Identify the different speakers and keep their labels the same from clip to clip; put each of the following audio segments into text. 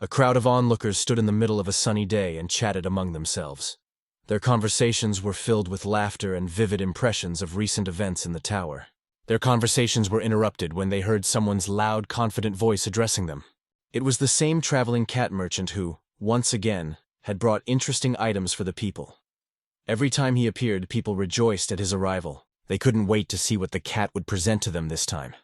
Speaker 1: A crowd of onlookers stood in the middle of a sunny day and chatted among themselves. Their conversations were filled with laughter and vivid impressions of recent events in the tower. Their conversations were interrupted when they heard someone's loud, confident voice addressing them. It was the same traveling cat merchant who, once again, had brought interesting items for the people. Every time he appeared, people rejoiced at his arrival. They couldn't wait to see what the cat would present to them this time.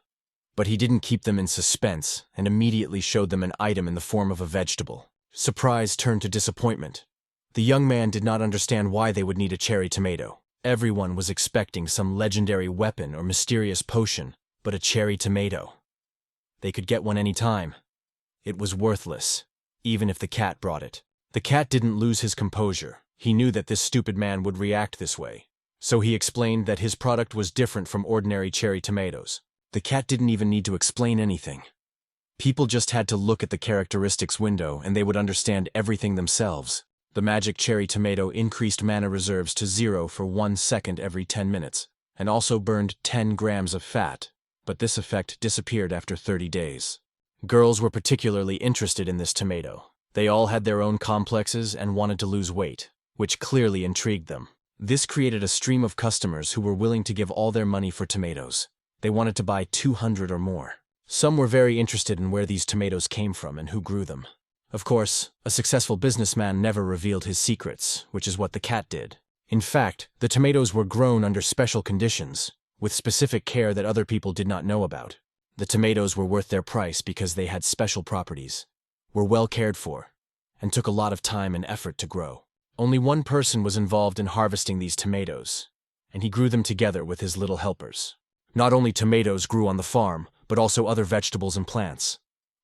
Speaker 1: But he didn't keep them in suspense and immediately showed them an item in the form of a vegetable. Surprise turned to disappointment. The young man did not understand why they would need a cherry tomato. Everyone was expecting some legendary weapon or mysterious potion, but a cherry tomato. They could get one any time. It was worthless, even if the cat brought it. The cat didn't lose his composure. He knew that this stupid man would react this way. So he explained that his product was different from ordinary cherry tomatoes. The cat didn't even need to explain anything. People just had to look at the characteristics window and they would understand everything themselves. The magic cherry tomato increased mana reserves to 0 for 1 second every 10 minutes, and also burned 10 grams of fat, but this effect disappeared after 30 days. Girls were particularly interested in this tomato. They all had their own complexes and wanted to lose weight, which clearly intrigued them. This created a stream of customers who were willing to give all their money for tomatoes. They wanted to buy 200 or more. Some were very interested in where these tomatoes came from and who grew them. Of course, a successful businessman never revealed his secrets, which is what the cat did. In fact, the tomatoes were grown under special conditions, with specific care that other people did not know about. The tomatoes were worth their price because they had special properties, were well cared for, and took a lot of time and effort to grow. Only one person was involved in harvesting these tomatoes, and he grew them together with his little helpers. Not only tomatoes grew on the farm, but also other vegetables and plants.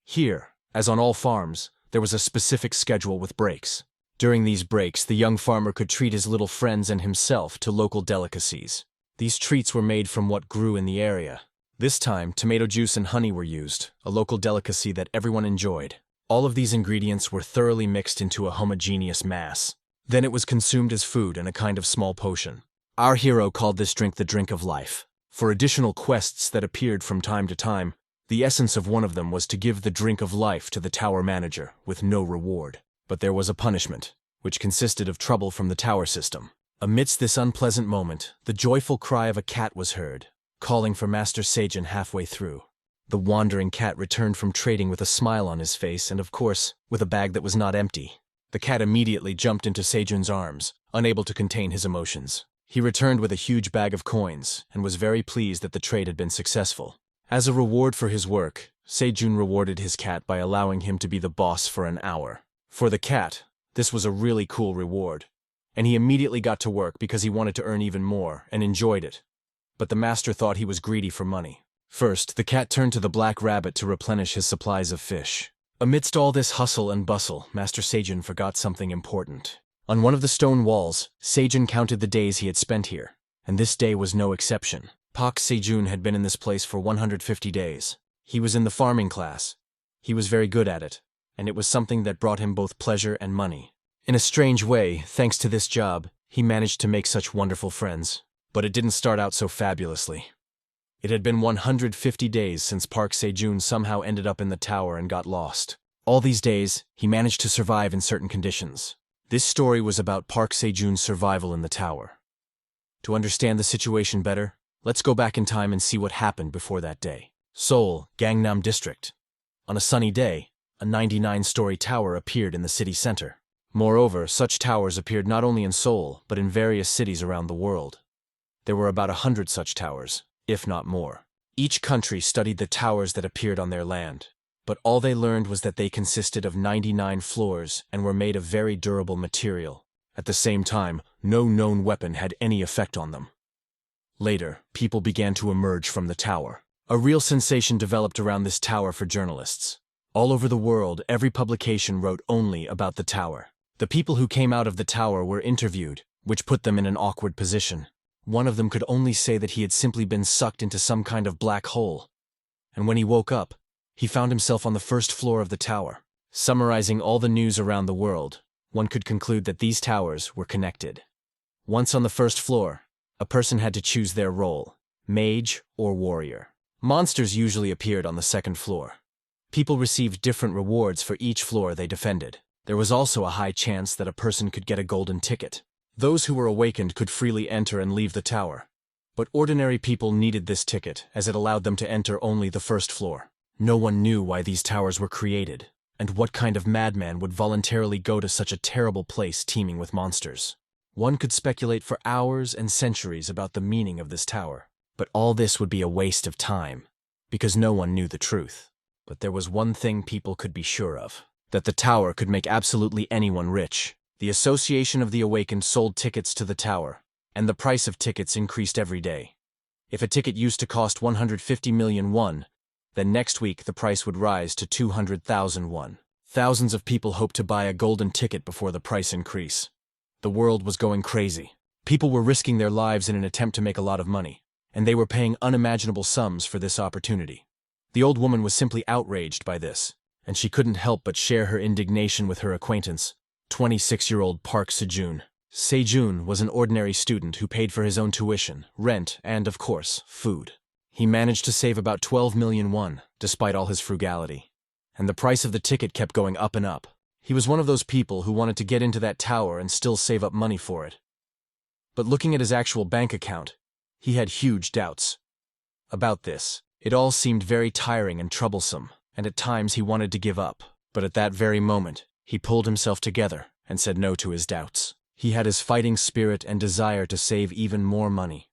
Speaker 1: Here, as on all farms, there was a specific schedule with breaks. During these breaks, the young farmer could treat his little friends and himself to local delicacies. These treats were made from what grew in the area. This time, tomato juice and honey were used, a local delicacy that everyone enjoyed. All of these ingredients were thoroughly mixed into a homogeneous mass. Then it was consumed as food and a kind of small potion. Our hero called this drink the drink of life. For additional quests that appeared from time to time, the essence of one of them was to give the drink of life to the tower manager, with no reward. But there was a punishment, which consisted of trouble from the tower system. Amidst this unpleasant moment, the joyful cry of a cat was heard, calling for Master Sejun halfway through. The wandering cat returned from trading with a smile on his face and, of course, with a bag that was not empty. The cat immediately jumped into Sejun's arms, unable to contain his emotions. He returned with a huge bag of coins and was very pleased that the trade had been successful. As a reward for his work, Sejun rewarded his cat by allowing him to be the boss for an hour. For the cat, this was a really cool reward, and he immediately got to work because he wanted to earn even more and enjoyed it. But the master thought he was greedy for money. First, the cat turned to the black rabbit to replenish his supplies of fish. Amidst all this hustle and bustle, Master Sejun forgot something important. On one of the stone walls, Sejun counted the days he had spent here, and this day was no exception. Pak Sejun had been in this place for 150 days. He was in the farming class. He was very good at it, and it was something that brought him both pleasure and money. In a strange way, thanks to this job, he managed to make such wonderful friends. But it didn't start out so fabulously. It had been 150 days since Park Sejun somehow ended up in the tower and got lost. All these days, he managed to survive in certain conditions. This story was about Park Sejun's survival in the tower. To understand the situation better, let's go back in time and see what happened before that day. Seoul, Gangnam District. On a sunny day, a 99-story tower appeared in the city center. Moreover, such towers appeared not only in Seoul, but in various cities around the world. There were about 100 such towers, if not more. Each country studied the towers that appeared on their land, but all they learned was that they consisted of 99 floors and were made of very durable material. At the same time, no known weapon had any effect on them. Later, people began to emerge from the tower. A real sensation developed around this tower for journalists. All over the world, every publication wrote only about the tower. The people who came out of the tower were interviewed, which put them in an awkward position. One of them could only say that he had simply been sucked into some kind of black hole. And when he woke up, he found himself on the first floor of the tower. Summarizing all the news around the world, one could conclude that these towers were connected. Once on the first floor, a person had to choose their role, mage or warrior. Monsters usually appeared on the second floor. People received different rewards for each floor they defended. There was also a high chance that a person could get a golden ticket. Those who were awakened could freely enter and leave the tower. But ordinary people needed this ticket, as it allowed them to enter only the first floor. No one knew why these towers were created, and what kind of madman would voluntarily go to such a terrible place teeming with monsters. One could speculate for hours and centuries about the meaning of this tower, but all this would be a waste of time, because no one knew the truth. But there was one thing people could be sure of, that the tower could make absolutely anyone rich. The Association of the Awakened sold tickets to the tower, and the price of tickets increased every day. If a ticket used to cost 150 million won, then next week the price would rise to 200,000 won. Thousands of people hoped to buy a golden ticket before the price increase. The world was going crazy. People were risking their lives in an attempt to make a lot of money, and they were paying unimaginable sums for this opportunity. The old woman was simply outraged by this, and she couldn't help but share her indignation with her acquaintance, 26-year-old Park Sejun. Sejun was an ordinary student who paid for his own tuition, rent, and, of course, food. He managed to save about 12 million won, despite all his frugality. And the price of the ticket kept going up and up. He was one of those people who wanted to get into that tower and still save up money for it. But looking at his actual bank account, he had huge doubts. About this, it all seemed very tiring and troublesome, and at times he wanted to give up. But at that very moment, he pulled himself together and said no to his doubts. He had his fighting spirit and desire to save even more money.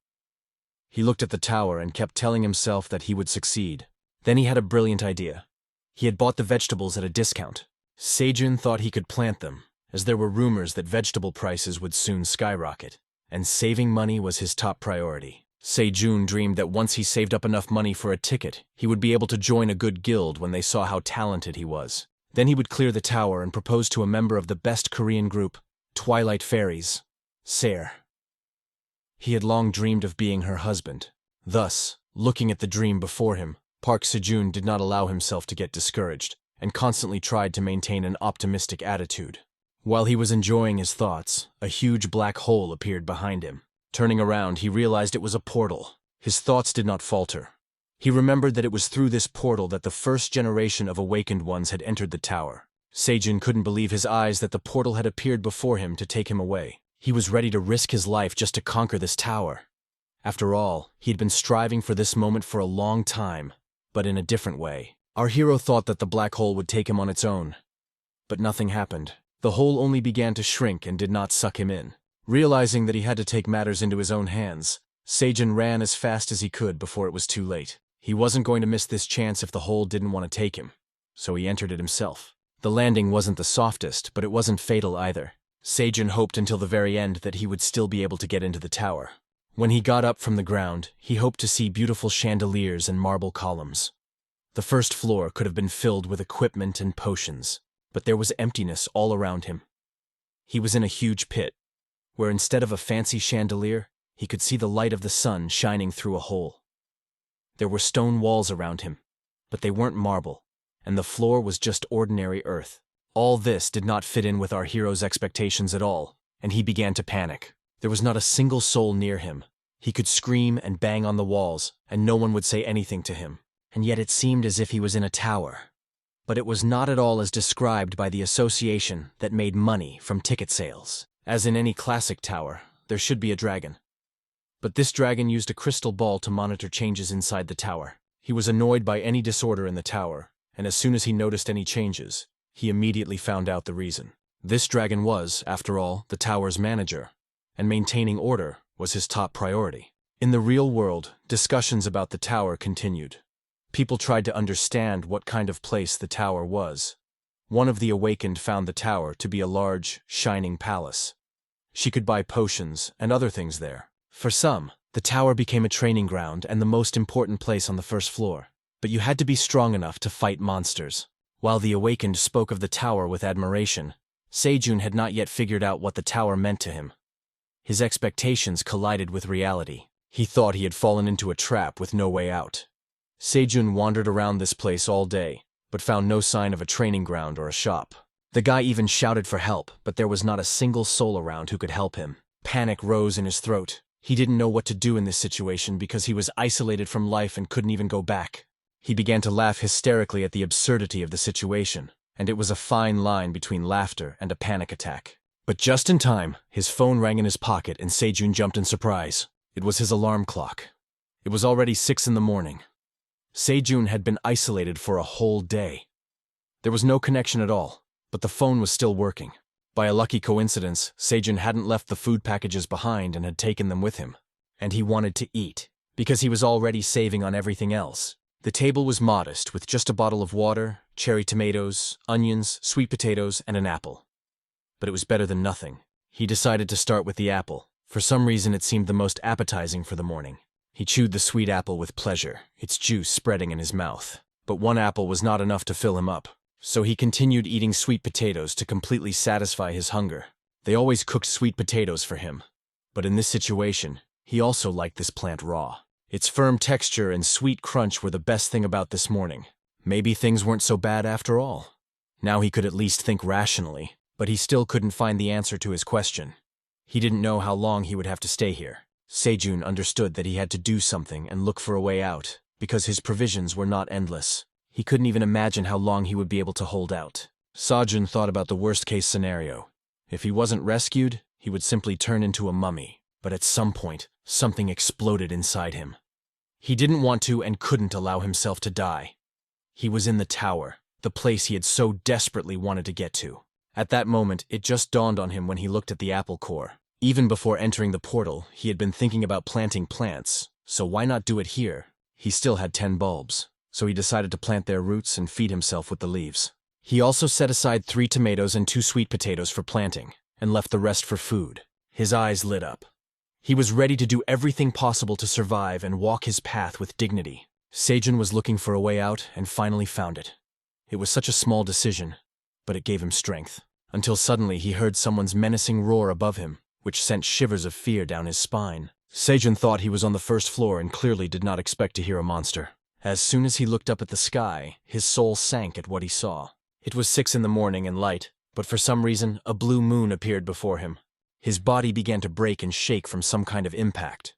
Speaker 1: He looked at the tower and kept telling himself that he would succeed. Then he had a brilliant idea. He had bought the vegetables at a discount. Sejun thought he could plant them, as there were rumors that vegetable prices would soon skyrocket, and saving money was his top priority. Sejun dreamed that once he saved up enough money for a ticket, he would be able to join a good guild when they saw how talented he was. Then he would clear the tower and propose to a member of the best Korean group, Twilight Fairies, Sae. He had long dreamed of being her husband. Thus, looking at the dream before him, Park Sejun did not allow himself to get discouraged, and constantly tried to maintain an optimistic attitude. While he was enjoying his thoughts, a huge black hole appeared behind him. Turning around, he realized it was a portal. His thoughts did not falter. He remembered that it was through this portal that the first generation of awakened ones had entered the tower. Sejun couldn't believe his eyes that the portal had appeared before him to take him away. He was ready to risk his life just to conquer this tower. After all, he had been striving for this moment for a long time, but in a different way. Our hero thought that the black hole would take him on its own. But nothing happened. The hole only began to shrink and did not suck him in. Realizing that he had to take matters into his own hands, Sejun ran as fast as he could before it was too late. He wasn't going to miss this chance if the hole didn't want to take him, so he entered it himself. The landing wasn't the softest, but it wasn't fatal either. Sejun hoped until the very end that he would still be able to get into the tower. When he got up from the ground, he hoped to see beautiful chandeliers and marble columns. The first floor could have been filled with equipment and potions, but there was emptiness all around him. He was in a huge pit, where instead of a fancy chandelier, he could see the light of the sun shining through a hole. There were stone walls around him, but they weren't marble, and the floor was just ordinary earth. All this did not fit in with our hero's expectations at all, and he began to panic. There was not a single soul near him. He could scream and bang on the walls, and no one would say anything to him. And yet it seemed as if he was in a tower. But it was not at all as described by the association that made money from ticket sales. As in any classic tower, there should be a dragon. But this dragon used a crystal ball to monitor changes inside the tower. He was annoyed by any disorder in the tower, and as soon as he noticed any changes, he immediately found out the reason. This dragon was, after all, the tower's manager, and maintaining order was his top priority. In the real world, discussions about the tower continued. People tried to understand what kind of place the tower was. One of the awakened found the tower to be a large, shining palace. She could buy potions and other things there. For some, the tower became a training ground and the most important place on the first floor. But you had to be strong enough to fight monsters. While the awakened spoke of the tower with admiration, Sejun had not yet figured out what the tower meant to him. His expectations collided with reality. He thought he had fallen into a trap with no way out. Sejun wandered around this place all day, but found no sign of a training ground or a shop. The guy even shouted for help, but there was not a single soul around who could help him. Panic rose in his throat. He didn't know what to do in this situation because he was isolated from life and couldn't even go back. He began to laugh hysterically at the absurdity of the situation, and it was a fine line between laughter and a panic attack. But just in time, his phone rang in his pocket and Sejun jumped in surprise. It was his alarm clock. It was already 6 in the morning. Sejun had been isolated for a whole day. There was no connection at all, but the phone was still working. By a lucky coincidence, Sejun hadn't left the food packages behind and had taken them with him. And he wanted to eat, because he was already saving on everything else. The table was modest, with just a bottle of water, cherry tomatoes, onions, sweet potatoes, and an apple. But it was better than nothing. He decided to start with the apple. For some reason, it seemed the most appetizing for the morning. He chewed the sweet apple with pleasure, its juice spreading in his mouth. But one apple was not enough to fill him up, so he continued eating sweet potatoes to completely satisfy his hunger. They always cooked sweet potatoes for him. But in this situation, he also liked this plant raw. Its firm texture and sweet crunch were the best thing about this morning. Maybe things weren't so bad after all. Now he could at least think rationally, but he still couldn't find the answer to his question. He didn't know how long he would have to stay here. Sejun understood that he had to do something and look for a way out, because his provisions were not endless. He couldn't even imagine how long he would be able to hold out. Sejun thought about the worst-case scenario. If he wasn't rescued, he would simply turn into a mummy. But at some point, something exploded inside him. He didn't want to and couldn't allow himself to die. He was in the tower, the place he had so desperately wanted to get to. At that moment, it just dawned on him when he looked at the apple core. Even before entering the portal, he had been thinking about planting plants, so why not do it here? He still had 10 bulbs, so he decided to plant their roots and feed himself with the leaves. He also set aside 3 tomatoes and 2 sweet potatoes for planting, and left the rest for food. His eyes lit up. He was ready to do everything possible to survive and walk his path with dignity. Sejun was looking for a way out and finally found it. It was such a small decision, but it gave him strength. Until suddenly he heard someone's menacing roar above him, which sent shivers of fear down his spine. Sejun thought he was on the first floor and clearly did not expect to hear a monster. As soon as he looked up at the sky, his soul sank at what he saw. It was 6 in the morning and light, but for some reason, a blue moon appeared before him. His body began to break and shake from some kind of impact.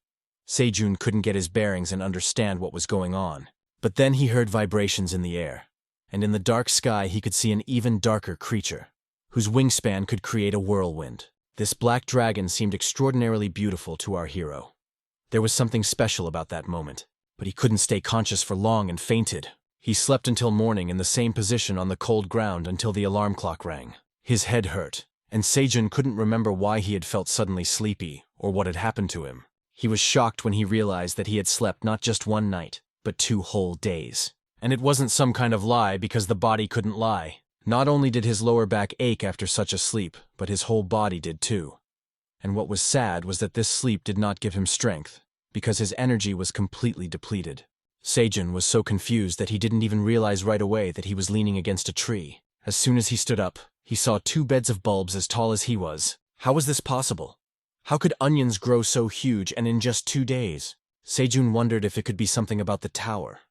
Speaker 1: Sejun couldn't get his bearings and understand what was going on. But then he heard vibrations in the air, and in the dark sky he could see an even darker creature, whose wingspan could create a whirlwind. This black dragon seemed extraordinarily beautiful to our hero. There was something special about that moment, but he couldn't stay conscious for long and fainted. He slept until morning in the same position on the cold ground until the alarm clock rang. His head hurt, and Sejun couldn't remember why he had felt suddenly sleepy or what had happened to him. He was shocked when he realized that he had slept not just one night, but 2 whole days. And it wasn't some kind of lie because the body couldn't lie. Not only did his lower back ache after such a sleep, but his whole body did too. And what was sad was that this sleep did not give him strength, because his energy was completely depleted. Sejun was so confused that he didn't even realize right away that he was leaning against a tree. As soon as he stood up, he saw 2 beds of bulbs as tall as he was. How was this possible? How could onions grow so huge and in just 2 days? Sejun wondered if it could be something about the tower.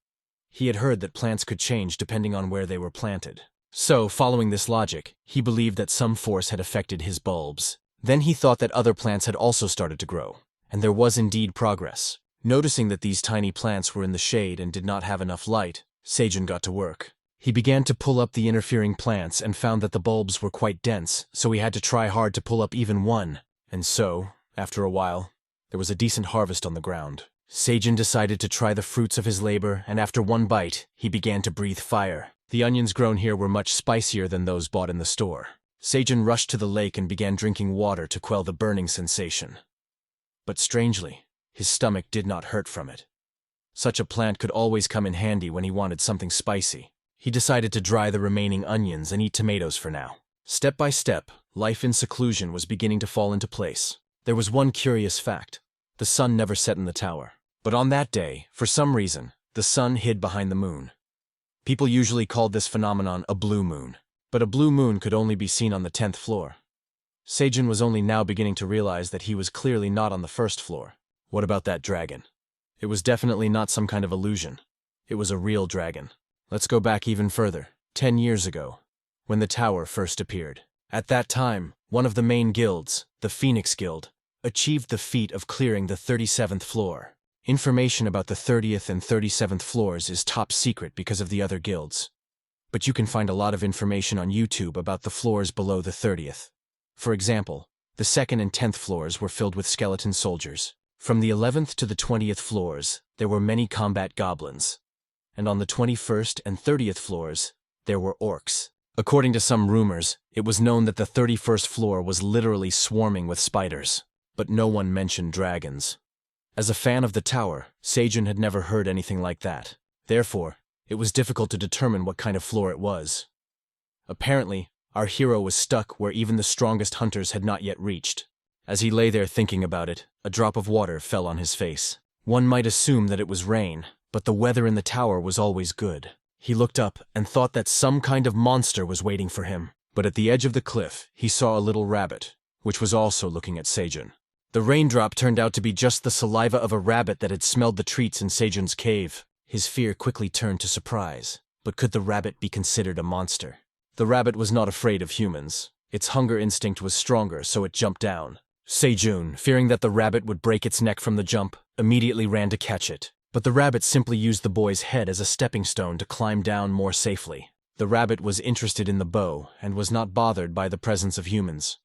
Speaker 1: He had heard that plants could change depending on where they were planted. So, following this logic, he believed that some force had affected his bulbs. Then he thought that other plants had also started to grow, and there was indeed progress. Noticing that these tiny plants were in the shade and did not have enough light, Sejun got to work. He began to pull up the interfering plants and found that the bulbs were quite dense, so he had to try hard to pull up even one. And so, after a while, there was a decent harvest on the ground. Sejun decided to try the fruits of his labor, and after one bite, he began to breathe fire. The onions grown here were much spicier than those bought in the store. Sejun rushed to the lake and began drinking water to quell the burning sensation. But strangely, his stomach did not hurt from it. Such a plant could always come in handy when he wanted something spicy. He decided to dry the remaining onions and eat tomatoes for now. Step by step, life in seclusion was beginning to fall into place. There was one curious fact. The sun never set in the tower. But on that day, for some reason, the sun hid behind the moon. People usually called this phenomenon a blue moon, but a blue moon could only be seen on the 10th floor. Sejun was only now beginning to realize that he was clearly not on the first floor. What about that dragon? It was definitely not some kind of illusion. It was a real dragon. Let's go back even further, 10 years ago, when the tower first appeared. At that time, one of the main guilds, the Phoenix Guild, achieved the feat of clearing the 37th floor. Information about the 30th and 37th floors is top secret because of the other guilds. But you can find a lot of information on YouTube about the floors below the 30th. For example, the 2nd and 10th floors were filled with skeleton soldiers. From the 11th to the 20th floors, there were many combat goblins. And on the 21st and 30th floors, there were orcs. According to some rumors, it was known that the 31st floor was literally swarming with spiders. But no one mentioned dragons. As a fan of the tower, Sejun had never heard anything like that. Therefore, it was difficult to determine what kind of floor it was. Apparently, our hero was stuck where even the strongest hunters had not yet reached. As he lay there thinking about it, a drop of water fell on his face. One might assume that it was rain, but the weather in the tower was always good. He looked up and thought that some kind of monster was waiting for him. But at the edge of the cliff, he saw a little rabbit, which was also looking at Sejun. The raindrop turned out to be just the saliva of a rabbit that had smelled the treats in Sejun's cave. His fear quickly turned to surprise. But could the rabbit be considered a monster? The rabbit was not afraid of humans. Its hunger instinct was stronger, so it jumped down. Sejun, fearing that the rabbit would break its neck from the jump, immediately ran to catch it. But the rabbit simply used the boy's head as a stepping stone to climb down more safely. The rabbit was interested in the bow and was not bothered by the presence of humans.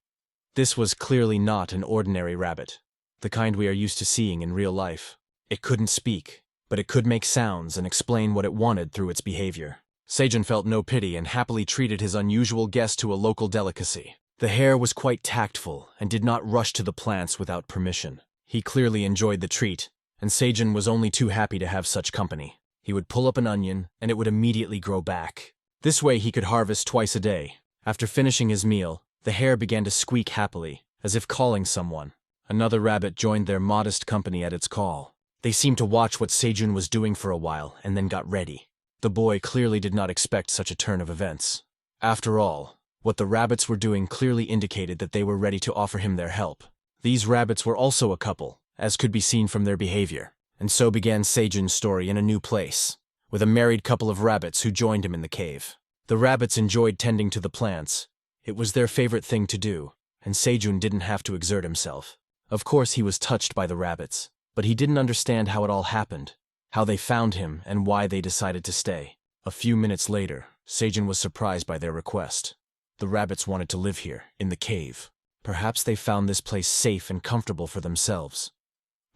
Speaker 1: This was clearly not an ordinary rabbit, the kind we are used to seeing in real life. It couldn't speak, but it could make sounds and explain what it wanted through its behavior. Sejun felt no pity and happily treated his unusual guest to a local delicacy. The hare was quite tactful and did not rush to the plants without permission. He clearly enjoyed the treat, and Sejun was only too happy to have such company. He would pull up an onion, and it would immediately grow back. This way he could harvest twice a day. After finishing his meal, the hare began to squeak happily, as if calling someone. Another rabbit joined their modest company at its call. They seemed to watch what Sejun was doing for a while and then got ready. The boy clearly did not expect such a turn of events. After all, what the rabbits were doing clearly indicated that they were ready to offer him their help. These rabbits were also a couple, as could be seen from their behavior. And so began Sejun's story in a new place, with a married couple of rabbits who joined him in the cave. The rabbits enjoyed tending to the plants. It was their favorite thing to do, and Sejun didn't have to exert himself. Of course he was touched by the rabbits, but he didn't understand how it all happened, how they found him and why they decided to stay. A few minutes later, Sejun was surprised by their request. The rabbits wanted to live here, in the cave. Perhaps they found this place safe and comfortable for themselves.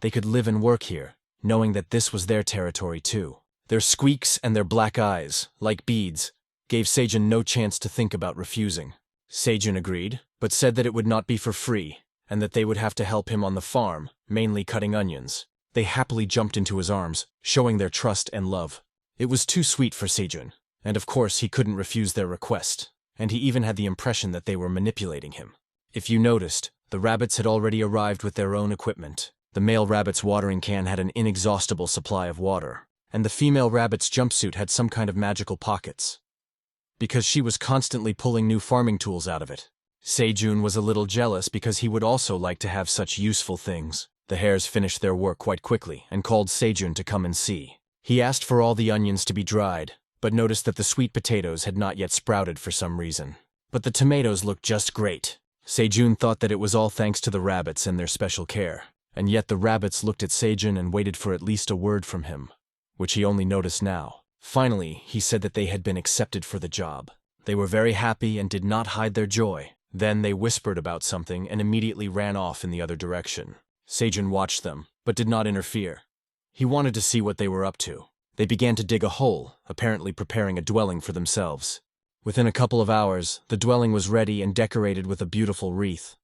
Speaker 1: They could live and work here, knowing that this was their territory too. Their squeaks and their black eyes, like beads, gave Sejun no chance to think about refusing. Sejun agreed, but said that it would not be for free, and that they would have to help him on the farm, mainly cutting onions. They happily jumped into his arms, showing their trust and love. It was too sweet for Sejun, and of course he couldn't refuse their request, and he even had the impression that they were manipulating him. If you noticed, the rabbits had already arrived with their own equipment. The male rabbit's watering can had an inexhaustible supply of water, and the female rabbit's jumpsuit had some kind of magical pockets, because she was constantly pulling new farming tools out of it. Sejun was a little jealous because he would also like to have such useful things. The hares finished their work quite quickly and called Sejun to come and see. He asked for all the onions to be dried, but noticed that the sweet potatoes had not yet sprouted for some reason. But the tomatoes looked just great. Sejun thought that it was all thanks to the rabbits and their special care. And yet the rabbits looked at Sejun and waited for at least a word from him, which he only noticed now. Finally, he said that they had been accepted for the job. They were very happy and did not hide their joy. Then they whispered about something and immediately ran off in the other direction. Sejun watched them, but did not interfere. He wanted to see what they were up to. They began to dig a hole, apparently preparing a dwelling for themselves. Within a couple of hours, the dwelling was ready and decorated with a beautiful wreath.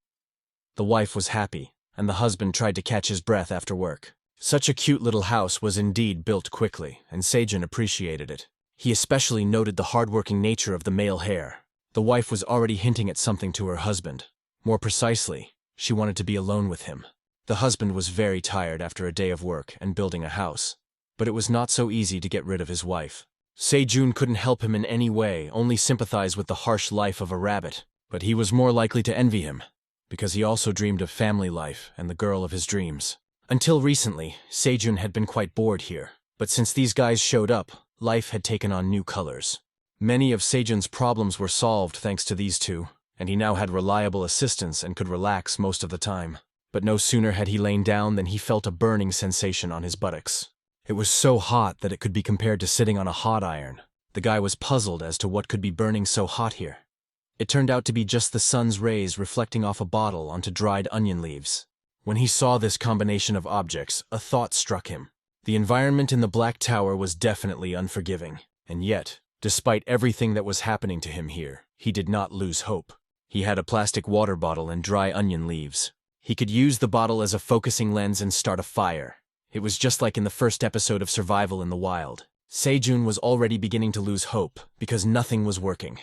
Speaker 1: The wife was happy, and the husband tried to catch his breath after work. Such a cute little house was indeed built quickly, and Sejun appreciated it. He especially noted the hardworking nature of the male hare. The wife was already hinting at something to her husband. More precisely, she wanted to be alone with him. The husband was very tired after a day of work and building a house, but it was not so easy to get rid of his wife. Sejun couldn't help him in any way, only sympathize with the harsh life of a rabbit, but he was more likely to envy him, because he also dreamed of family life and the girl of his dreams. Until recently, Sejun had been quite bored here, but since these guys showed up, life had taken on new colors. Many of Sejun's problems were solved thanks to these two, and he now had reliable assistance and could relax most of the time. But no sooner had he lain down than he felt a burning sensation on his buttocks. It was so hot that it could be compared to sitting on a hot iron. The guy was puzzled as to what could be burning so hot here. It turned out to be just the sun's rays reflecting off a bottle onto dried onion leaves. When he saw this combination of objects, a thought struck him. The environment in the Black Tower was definitely unforgiving, and yet, despite everything that was happening to him here, he did not lose hope. He had a plastic water bottle and dry onion leaves. He could use the bottle as a focusing lens and start a fire. It was just like in the first episode of Survival in the Wild. Sejun was already beginning to lose hope because nothing was working.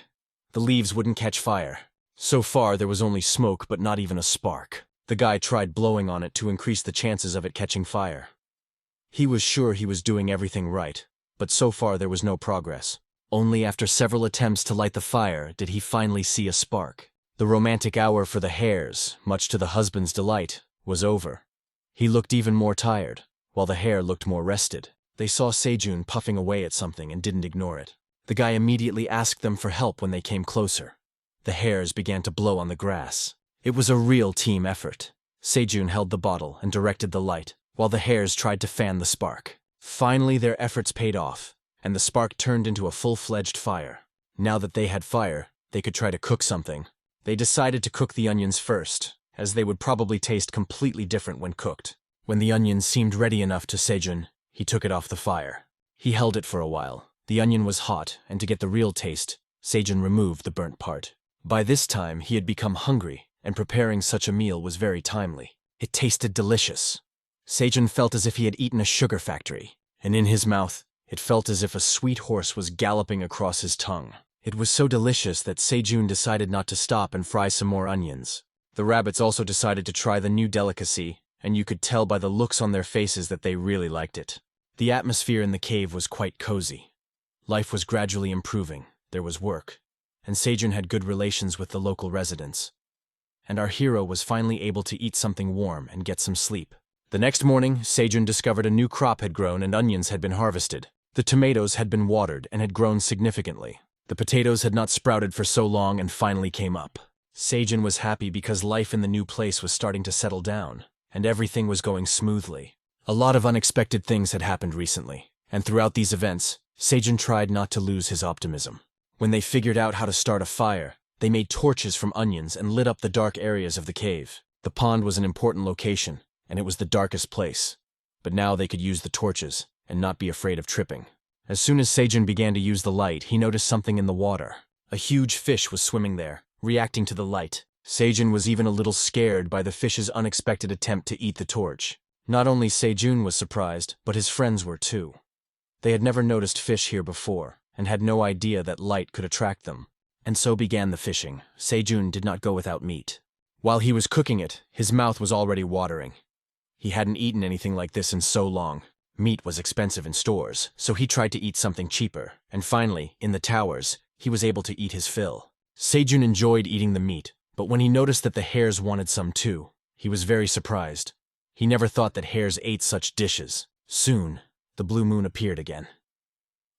Speaker 1: The leaves wouldn't catch fire. So far there was only smoke but not even a spark. The guy tried blowing on it to increase the chances of it catching fire. He was sure he was doing everything right, but so far there was no progress. Only after several attempts to light the fire did he finally see a spark. The romantic hour for the hares, much to the husband's delight, was over. He looked even more tired, while the hare looked more rested. They saw Sejun puffing away at something and didn't ignore it. The guy immediately asked them for help when they came closer. The hares began to blow on the grass. It was a real team effort. Sejun held the bottle and directed the light, while the hares tried to fan the spark. Finally their efforts paid off, and the spark turned into a full-fledged fire. Now that they had fire, they could try to cook something. They decided to cook the onions first, as they would probably taste completely different when cooked. When the onions seemed ready enough to Sejun, he took it off the fire. He held it for a while. The onion was hot, and to get the real taste, Sejun removed the burnt part. By this time, he had become hungry, and preparing such a meal was very timely. It tasted delicious. Sejun felt as if he had eaten a sugar factory, and in his mouth, it felt as if a sweet horse was galloping across his tongue. It was so delicious that Sejun decided not to stop and fry some more onions. The rabbits also decided to try the new delicacy, and you could tell by the looks on their faces that they really liked it. The atmosphere in the cave was quite cozy. Life was gradually improving, there was work, and Sejun had good relations with the local residents. And our hero was finally able to eat something warm and get some sleep. The next morning, Sejun discovered a new crop had grown and onions had been harvested. The tomatoes had been watered and had grown significantly. The potatoes had not sprouted for so long and finally came up. Sejun was happy because life in the new place was starting to settle down, and everything was going smoothly. A lot of unexpected things had happened recently, and throughout these events, Sejun tried not to lose his optimism. When they figured out how to start a fire, they made torches from onions and lit up the dark areas of the cave. The pond was an important location, and it was the darkest place. But now they could use the torches and not be afraid of tripping. As soon as Sejun began to use the light, he noticed something in the water. A huge fish was swimming there, reacting to the light. Sejun was even a little scared by the fish's unexpected attempt to eat the torch. Not only Sejun was surprised, but his friends were too. They had never noticed fish here before, and had no idea that light could attract them. And so began the fishing. Sejun did not go without meat. While he was cooking it, his mouth was already watering. He hadn't eaten anything like this in so long. Meat was expensive in stores, so he tried to eat something cheaper, and finally, in the towers, he was able to eat his fill. Sejun enjoyed eating the meat, but when he noticed that the hares wanted some too, he was very surprised. He never thought that hares ate such dishes. Soon, the blue moon appeared again.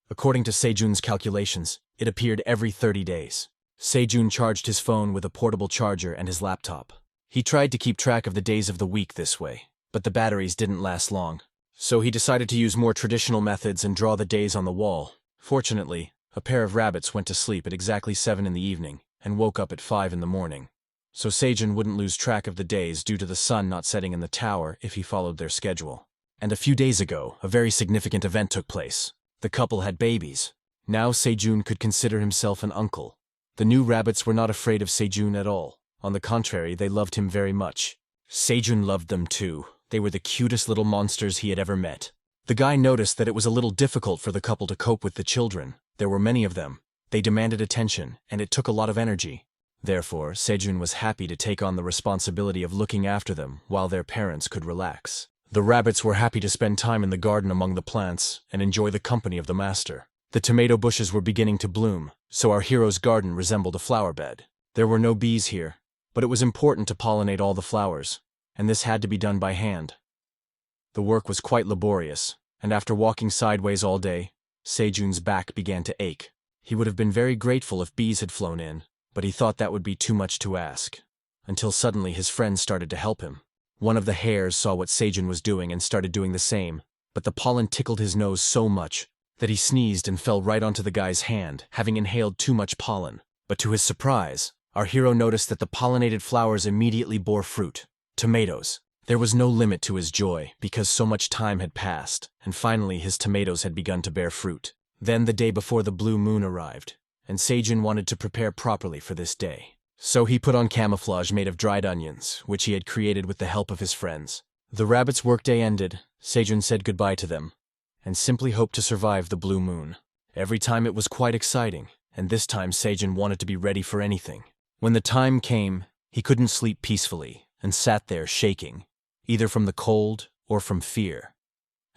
Speaker 1: According to Sejun's calculations, it appeared every 30 days. Sejun charged his phone with a portable charger and his laptop. He tried to keep track of the days of the week this way, but the batteries didn't last long. So he decided to use more traditional methods and draw the days on the wall. Fortunately, a pair of rabbits went to sleep at exactly 7 in the evening and woke up at 5 in the morning. So Sejun wouldn't lose track of the days due to the sun not setting in the tower if he followed their schedule. And a few days ago, a very significant event took place. The couple had babies. Now Sejun could consider himself an uncle. The new rabbits were not afraid of Sejun at all. On the contrary, they loved him very much. Sejun loved them too. They were the cutest little monsters he had ever met. The guy noticed that it was a little difficult for the couple to cope with the children. There were many of them. They demanded attention, and it took a lot of energy. Therefore, Sejun was happy to take on the responsibility of looking after them while their parents could relax. The rabbits were happy to spend time in the garden among the plants and enjoy the company of the master. The tomato bushes were beginning to bloom, so our hero's garden resembled a flower bed. There were no bees here, but it was important to pollinate all the flowers, and this had to be done by hand. The work was quite laborious, and after walking sideways all day, Sejun's back began to ache. He would have been very grateful if bees had flown in, but he thought that would be too much to ask. Until suddenly his friends started to help him. One of the hares saw what Sejun was doing and started doing the same, but the pollen tickled his nose so much that he sneezed and fell right onto the guy's hand, having inhaled too much pollen. But to his surprise, our hero noticed that the pollinated flowers immediately bore fruit. Tomatoes. There was no limit to his joy because so much time had passed, and finally his tomatoes had begun to bear fruit. Then the day before the blue moon arrived, and Sejun wanted to prepare properly for this day. So he put on camouflage made of dried onions, which he had created with the help of his friends. The rabbits' workday ended, Sejun said goodbye to them, and simply hoped to survive the blue moon. Every time it was quite exciting, and this time Sejun wanted to be ready for anything. When the time came, he couldn't sleep peacefully, and sat there shaking, either from the cold or from fear,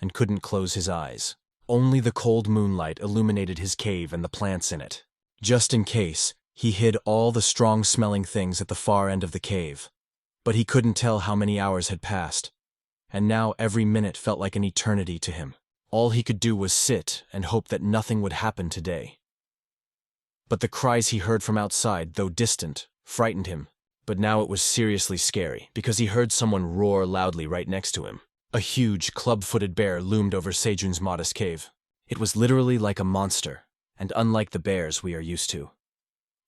Speaker 1: and couldn't close his eyes. Only the cold moonlight illuminated his cave and the plants in it. Just in case, he hid all the strong-smelling things at the far end of the cave. But he couldn't tell how many hours had passed, and now every minute felt like an eternity to him. All he could do was sit and hope that nothing would happen today. But the cries he heard from outside, though distant, frightened him. But now it was seriously scary, because he heard someone roar loudly right next to him. A huge, club-footed bear loomed over Sejun's modest cave. It was literally like a monster, and unlike the bears we are used to.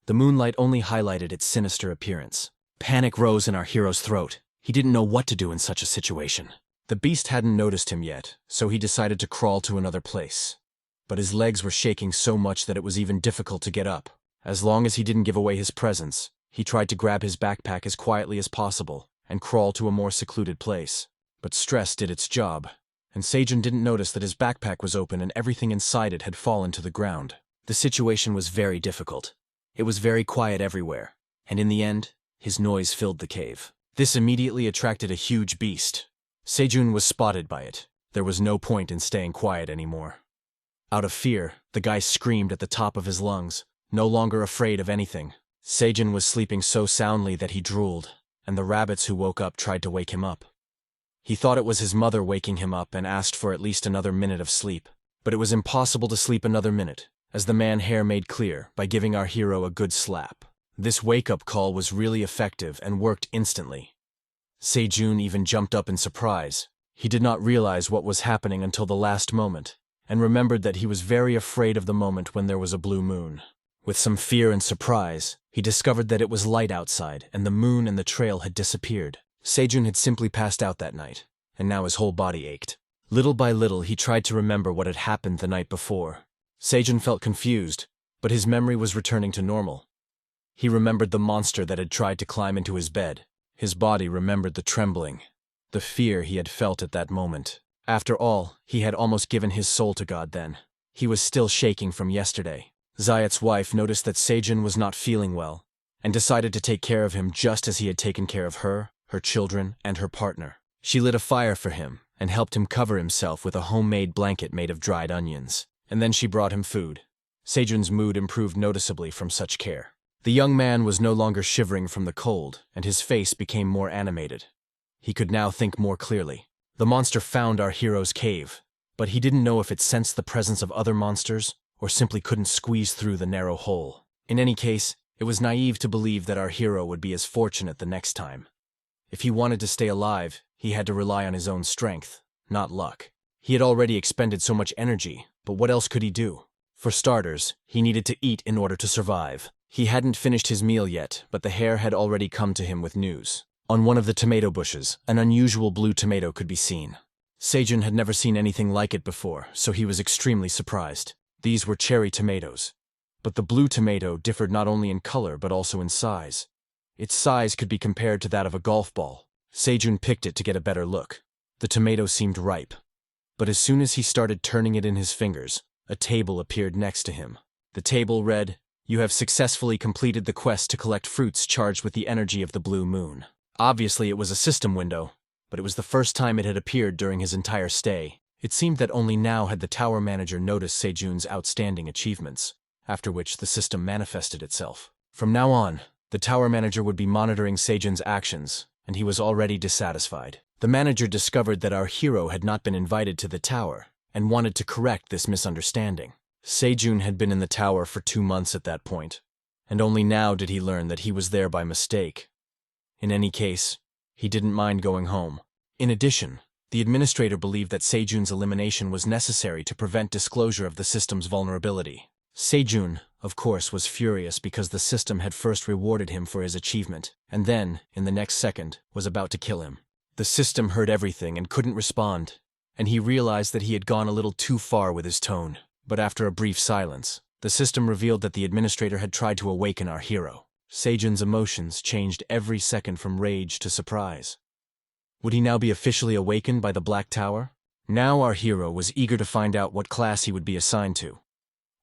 Speaker 1: The moonlight only highlighted its sinister appearance. Panic rose in our hero's throat. He didn't know what to do in such a situation. The beast hadn't noticed him yet, so he decided to crawl to another place. But his legs were shaking so much that it was even difficult to get up. As long as he didn't give away his presence, he tried to grab his backpack as quietly as possible and crawl to a more secluded place. But stress did its job, and Sejun didn't notice that his backpack was open and everything inside it had fallen to the ground. The situation was very difficult. It was very quiet everywhere, and in the end, his noise filled the cave. This immediately attracted a huge beast. Sejun was spotted by it. There was no point in staying quiet anymore. Out of fear, the guy screamed at the top of his lungs, no longer afraid of anything. Sejun was sleeping so soundly that he drooled, and the rabbits who woke up tried to wake him up. He thought it was his mother waking him up and asked for at least another minute of sleep. But it was impossible to sleep another minute, as the man-hare made clear by giving our hero a good slap. This wake-up call was really effective and worked instantly. Sejun even jumped up in surprise. He did not realize what was happening until the last moment, and remembered that he was very afraid of the moment when there was a blue moon. With some fear and surprise, he discovered that it was light outside and the moon and the trail had disappeared. Sejun had simply passed out that night, and now his whole body ached. Little by little, he tried to remember what had happened the night before. Sejun felt confused, but his memory was returning to normal. He remembered the monster that had tried to climb into his bed. His body remembered the trembling, the fear he had felt at that moment. After all, he had almost given his soul to God then. He was still shaking from yesterday. Zayat's wife noticed that Sejun was not feeling well, and decided to take care of him just as he had taken care of her, her children, and her partner. She lit a fire for him, and helped him cover himself with a homemade blanket made of dried onions. And then she brought him food. Sejun's mood improved noticeably from such care. The young man was no longer shivering from the cold, and his face became more animated. He could now think more clearly. The monster found our hero's cave, but he didn't know if it sensed the presence of other monsters, or simply couldn't squeeze through the narrow hole. In any case, it was naive to believe that our hero would be as fortunate the next time. If he wanted to stay alive, he had to rely on his own strength, not luck. He had already expended so much energy, but what else could he do? For starters, he needed to eat in order to survive. He hadn't finished his meal yet, but the hare had already come to him with news. On one of the tomato bushes, an unusual blue tomato could be seen. Sejun had never seen anything like it before, so he was extremely surprised. These were cherry tomatoes. But the blue tomato differed not only in color but also in size. Its size could be compared to that of a golf ball. Sejun picked it to get a better look. The tomato seemed ripe. But as soon as he started turning it in his fingers, a table appeared next to him. The table read, "You have successfully completed the quest to collect fruits charged with the energy of the blue moon." Obviously it was a system window, but it was the first time it had appeared during his entire stay. It seemed that only now had the tower manager noticed Sejun's outstanding achievements, after which the system manifested itself. From now on, the tower manager would be monitoring Sejun's actions, and he was already dissatisfied. The manager discovered that our hero had not been invited to the tower, and wanted to correct this misunderstanding. Sejun had been in the tower for 2 months at that point, and only now did he learn that he was there by mistake. In any case, He didn't mind going home. In addition, the administrator believed that Sejun's elimination was necessary to prevent disclosure of the system's vulnerability. Sejun, of course, was furious because the system had first rewarded him for his achievement, and then, in the next second, was about to kill him. The system heard everything and couldn't respond, and he realized that he had gone a little too far with his tone. But after a brief silence, the system revealed that the administrator had tried to awaken our hero. Sejun's emotions changed every second from rage to surprise. Would he now be officially awakened by the Black Tower? Now our hero was eager to find out what class he would be assigned to.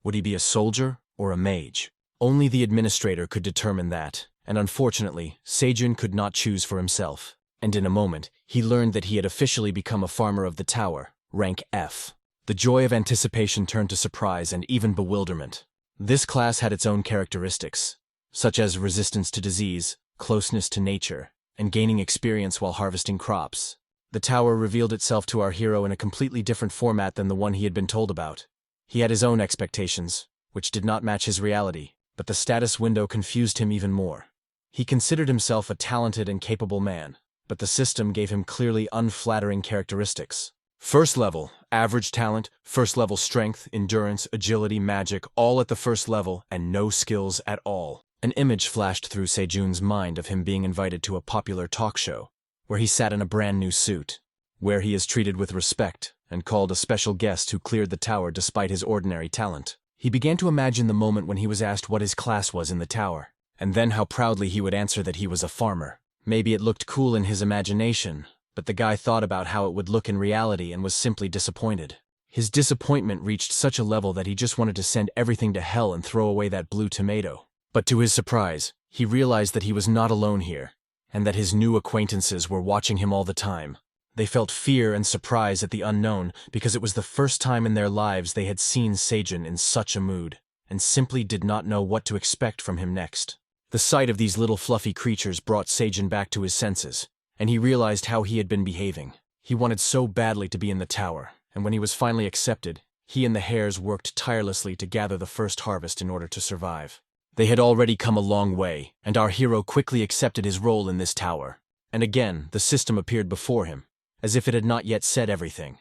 Speaker 1: Would he be a soldier or a mage? Only the administrator could determine that, and unfortunately, Sejun could not choose for himself. And in a moment, he learned that he had officially become a farmer of the tower, rank F. The joy of anticipation turned to surprise and even bewilderment. This class had its own characteristics, such as resistance to disease, closeness to nature, and gaining experience while harvesting crops. The tower revealed itself to our hero in a completely different format than the one he had been told about. He had his own expectations, which did not match his reality, but the status window confused him even more. He considered himself a talented and capable man, but the system gave him clearly unflattering characteristics. First level, average talent, first level strength, endurance, agility, magic, all at the first level, and no skills at all. An image flashed through Sejun's mind of him being invited to a popular talk show, where he sat in a brand new suit, where he is treated with respect and called a special guest who cleared the tower despite his ordinary talent. He began to imagine the moment when he was asked what his class was in the tower, and then how proudly he would answer that he was a farmer. Maybe it looked cool in his imagination, but the guy thought about how it would look in reality and was simply disappointed. His disappointment reached such a level that he just wanted to send everything to hell and throw away that blue tomato. But to his surprise, he realized that he was not alone here, and that his new acquaintances were watching him all the time. They felt fear and surprise at the unknown because it was the first time in their lives they had seen Sejun in such a mood, and simply did not know what to expect from him next. The sight of these little fluffy creatures brought Sejun back to his senses, and he realized how he had been behaving. He wanted so badly to be in the tower, and when he was finally accepted, he and the hares worked tirelessly to gather the first harvest in order to survive. They had already come a long way, and our hero quickly accepted his role in this tower. And again, the system appeared before him, as if it had not yet said everything.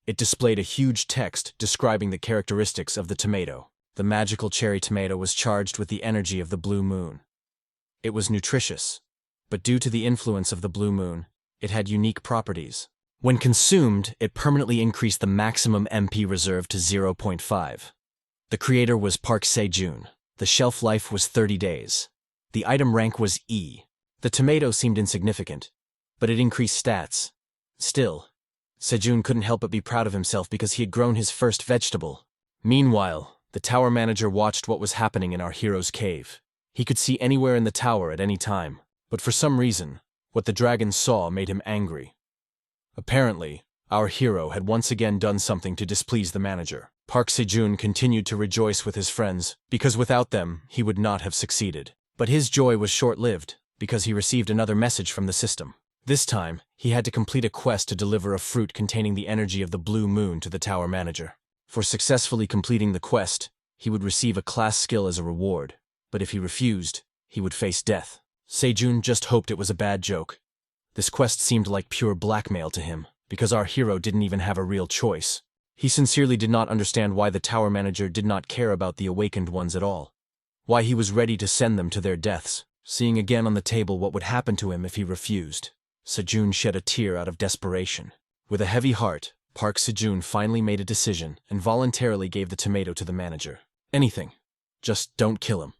Speaker 1: It displayed a huge text describing the characteristics of the tomato. The magical cherry tomato was charged with the energy of the blue moon. It was nutritious, but due to the influence of the blue moon, it had unique properties. When consumed, it permanently increased the maximum MP reserve to 0.5. The creator was Park Sejun. The shelf life was 30 days. The item rank was E. The tomato seemed insignificant, but it increased stats. Still, Sejun couldn't help but be proud of himself because he had grown his first vegetable. Meanwhile, the tower manager watched what was happening in our hero's cave. He could see anywhere in the tower at any time, but for some reason, what the dragon saw made him angry. Apparently, our hero had once again done something to displease the manager. Park Sejun continued to rejoice with his friends, because without them, he would not have succeeded. But his joy was short-lived, because he received another message from the system. This time, he had to complete a quest to deliver a fruit containing the energy of the blue moon to the tower manager. For successfully completing the quest, he would receive a class skill as a reward, but if he refused, he would face death. Sejun just hoped it was a bad joke. This quest seemed like pure blackmail to him, because our hero didn't even have a real choice. He sincerely did not understand why the tower manager did not care about the awakened ones at all. Why he was ready to send them to their deaths, seeing again on the table what would happen to him if he refused. Sejun shed a tear out of desperation. With a heavy heart, Park Sejun finally made a decision and voluntarily gave the tomato to the manager. Anything. Just don't kill him.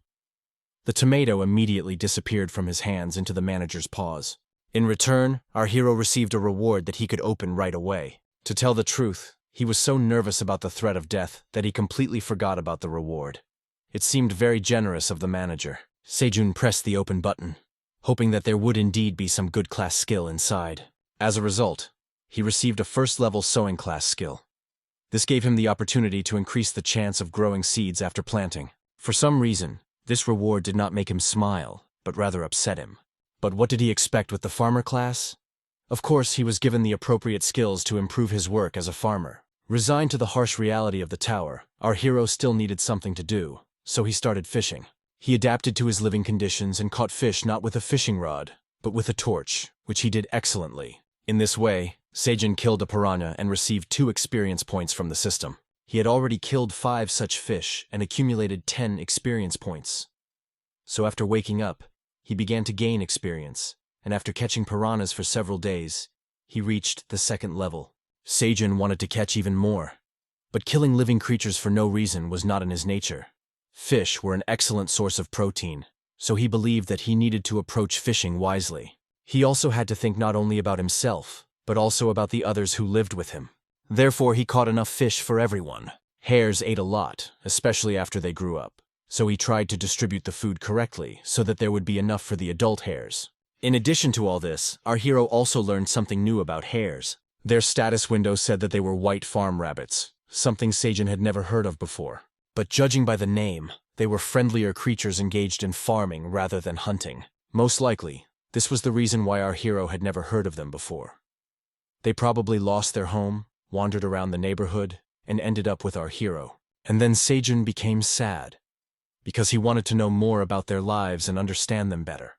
Speaker 1: The tomato immediately disappeared from his hands into the manager's paws. In return, our hero received a reward that he could open right away. To tell the truth, he was so nervous about the threat of death that he completely forgot about the reward. It seemed very generous of the manager. Sejun pressed the open button, hoping that there would indeed be some good class skill inside. As a result, he received a first-level sowing class skill. This gave him the opportunity to increase the chance of growing seeds after planting. For some reason, this reward did not make him smile, but rather upset him. But what did he expect with the farmer class? Of course, he was given the appropriate skills to improve his work as a farmer. Resigned to the harsh reality of the tower, our hero still needed something to do, so he started fishing. He adapted to his living conditions and caught fish not with a fishing rod, but with a torch, which he did excellently. In this way, Sejun killed a piranha and received 2 experience points from the system. He had already killed 5 such fish and accumulated 10 experience points. So after waking up, he began to gain experience, and after catching piranhas for several days, he reached the 2nd level. Sejun wanted to catch even more, but killing living creatures for no reason was not in his nature. Fish were an excellent source of protein, so he believed that he needed to approach fishing wisely. He also had to think not only about himself, but also about the others who lived with him. Therefore, he caught enough fish for everyone. Hares ate a lot, especially after they grew up, so he tried to distribute the food correctly so that there would be enough for the adult hares. In addition to all this, our hero also learned something new about hares. Their status window said that they were white farm rabbits, something Sejun had never heard of before. But judging by the name, they were friendlier creatures engaged in farming rather than hunting. Most likely, this was the reason why our hero had never heard of them before. They probably lost their home, wandered around the neighborhood, and ended up with our hero. And then Sejun became sad, because he wanted to know more about their lives and understand them better.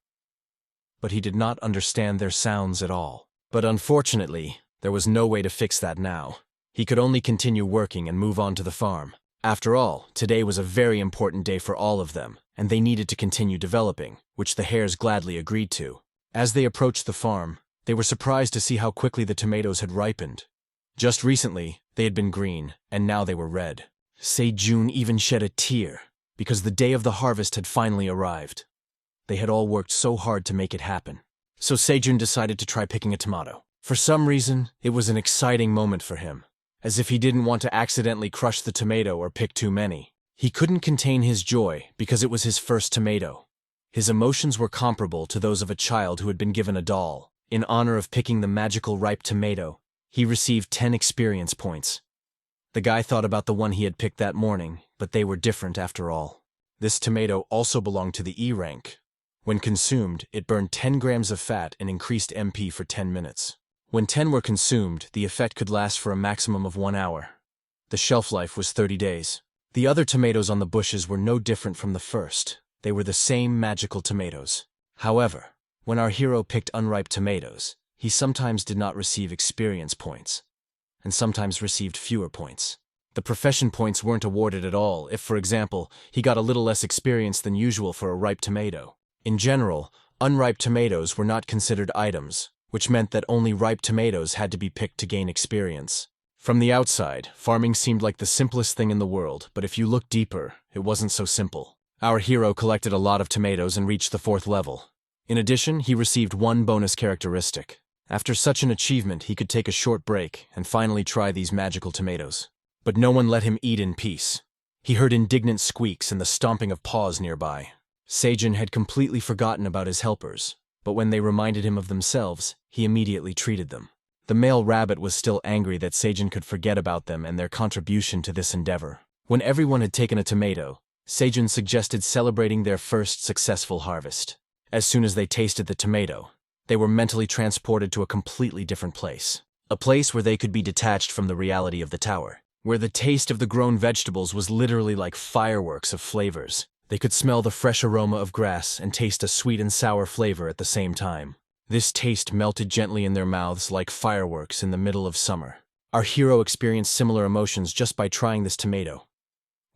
Speaker 1: But he did not understand their sounds at all. But unfortunately, there was no way to fix that now. He could only continue working and move on to the farm. After all, today was a very important day for all of them, and they needed to continue developing, which the hares gladly agreed to. As they approached the farm, they were surprised to see how quickly the tomatoes had ripened. Just recently, they had been green, and now they were red. Sejun even shed a tear, because the day of the harvest had finally arrived. They had all worked so hard to make it happen. So Sejun decided to try picking a tomato. For some reason, it was an exciting moment for him, as if he didn't want to accidentally crush the tomato or pick too many. He couldn't contain his joy because it was his first tomato. His emotions were comparable to those of a child who had been given a doll. In honor of picking the magical ripe tomato, he received 10 experience points. The guy thought about the one he had picked that morning, but they were different after all. This tomato also belonged to the E rank. When consumed, it burned 10 grams of fat and increased MP for 10 minutes. When 10 were consumed, the effect could last for a maximum of 1 hour. The shelf life was 30 days. The other tomatoes on the bushes were no different from the first. They were the same magical tomatoes. However, when our hero picked unripe tomatoes, he sometimes did not receive experience points, and sometimes received fewer points. The profession points weren't awarded at all if, for example, he got a little less experience than usual for a ripe tomato. In general, unripe tomatoes were not considered items, which meant that only ripe tomatoes had to be picked to gain experience. From the outside, farming seemed like the simplest thing in the world, but if you look deeper, it wasn't so simple. Our hero collected a lot of tomatoes and reached the 4th level. In addition, he received 1 bonus characteristic. After such an achievement, he could take a short break and finally try these magical tomatoes. But no one let him eat in peace. He heard indignant squeaks and the stomping of paws nearby. Sejun had completely forgotten about his helpers, but when they reminded him of themselves, he immediately treated them. The male rabbit was still angry that Sejun could forget about them and their contribution to this endeavor. When everyone had taken a tomato, Sejun suggested celebrating their first successful harvest. As soon as they tasted the tomato, they were mentally transported to a completely different place. A place where they could be detached from the reality of the tower, where the taste of the grown vegetables was literally like fireworks of flavors. They could smell the fresh aroma of grass and taste a sweet and sour flavor at the same time. This taste melted gently in their mouths like fireworks in the middle of summer. Our hero experienced similar emotions just by trying this tomato.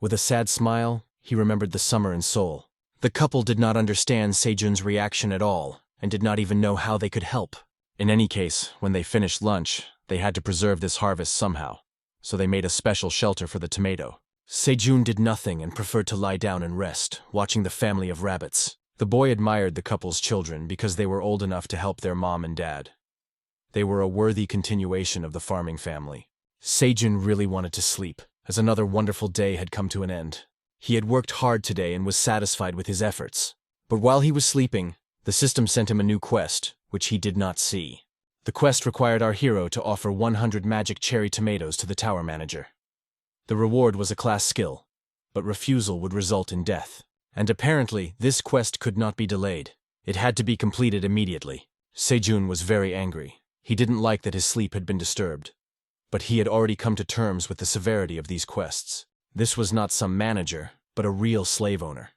Speaker 1: With a sad smile, he remembered the summer in Seoul. The couple did not understand Sejun's reaction at all, and did not even know how they could help. In any case, when they finished lunch, they had to preserve this harvest somehow, so they made a special shelter for the tomato. Sejun did nothing and preferred to lie down and rest, watching the family of rabbits. The boy admired the couple's children because they were old enough to help their mom and dad. They were a worthy continuation of the farming family. Sejun really wanted to sleep, as another wonderful day had come to an end. He had worked hard today and was satisfied with his efforts. But while he was sleeping, the system sent him a new quest, which he did not see. The quest required our hero to offer 100 magic cherry tomatoes to the tower manager. The reward was a class skill, but refusal would result in death. And apparently, this quest could not be delayed. It had to be completed immediately. Sejun was very angry. He didn't like that his sleep had been disturbed. But he had already come to terms with the severity of these quests. This was not some manager, but a real slave owner.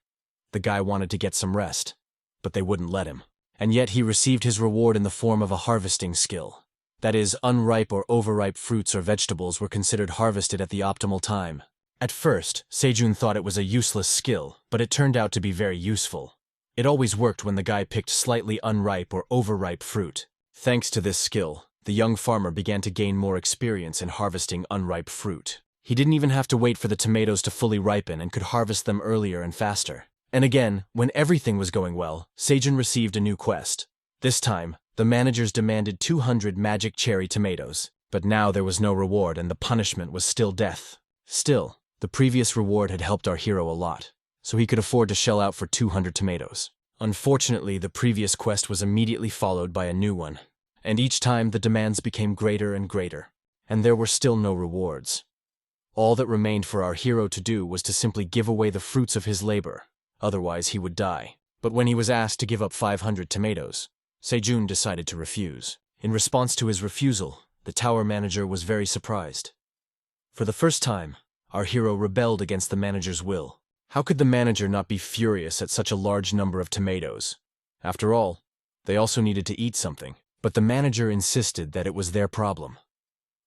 Speaker 1: The guy wanted to get some rest, but they wouldn't let him. and yet he received his reward in the form of a harvesting skill. That is, unripe or overripe fruits or vegetables were considered harvested at the optimal time. At first, Sejun thought it was a useless skill, but it turned out to be very useful. It always worked when the guy picked slightly unripe or overripe fruit. Thanks to this skill, the young farmer began to gain more experience in harvesting unripe fruit. He didn't even have to wait for the tomatoes to fully ripen and could harvest them earlier and faster. And again, when everything was going well, Sejun received a new quest. This time, the managers demanded 200 magic cherry tomatoes, but now there was no reward and the punishment was still death. Still, the previous reward had helped our hero a lot, so he could afford to shell out for 200 tomatoes. Unfortunately, the previous quest was immediately followed by a new one, and each time the demands became greater and greater, and there were still no rewards. All that remained for our hero to do was to simply give away the fruits of his labor, otherwise he would die. But when he was asked to give up 500 tomatoes, Sejun decided to refuse. In response to his refusal, the tower manager was very surprised. For the first time, our hero rebelled against the manager's will. How could the manager not be furious at such a large number of tomatoes? After all, they also needed to eat something. But the manager insisted that it was their problem.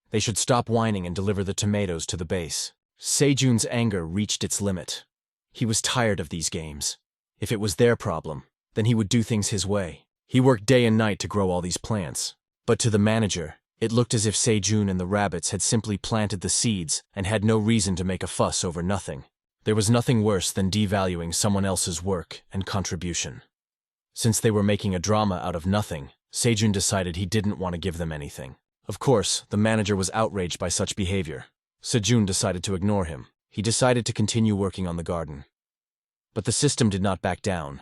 Speaker 1: They should stop whining and deliver the tomatoes to the base. Sejun's anger reached its limit. He was tired of these games. If it was their problem, then he would do things his way. He worked day and night to grow all these plants. But to the manager, it looked as if Sejun and the rabbits had simply planted the seeds and had no reason to make a fuss over nothing. There was nothing worse than devaluing someone else's work and contribution. Since they were making a drama out of nothing, Sejun decided he didn't want to give them anything. Of course, the manager was outraged by such behavior. Sejun decided to ignore him. He decided to continue working on the garden. But the system did not back down.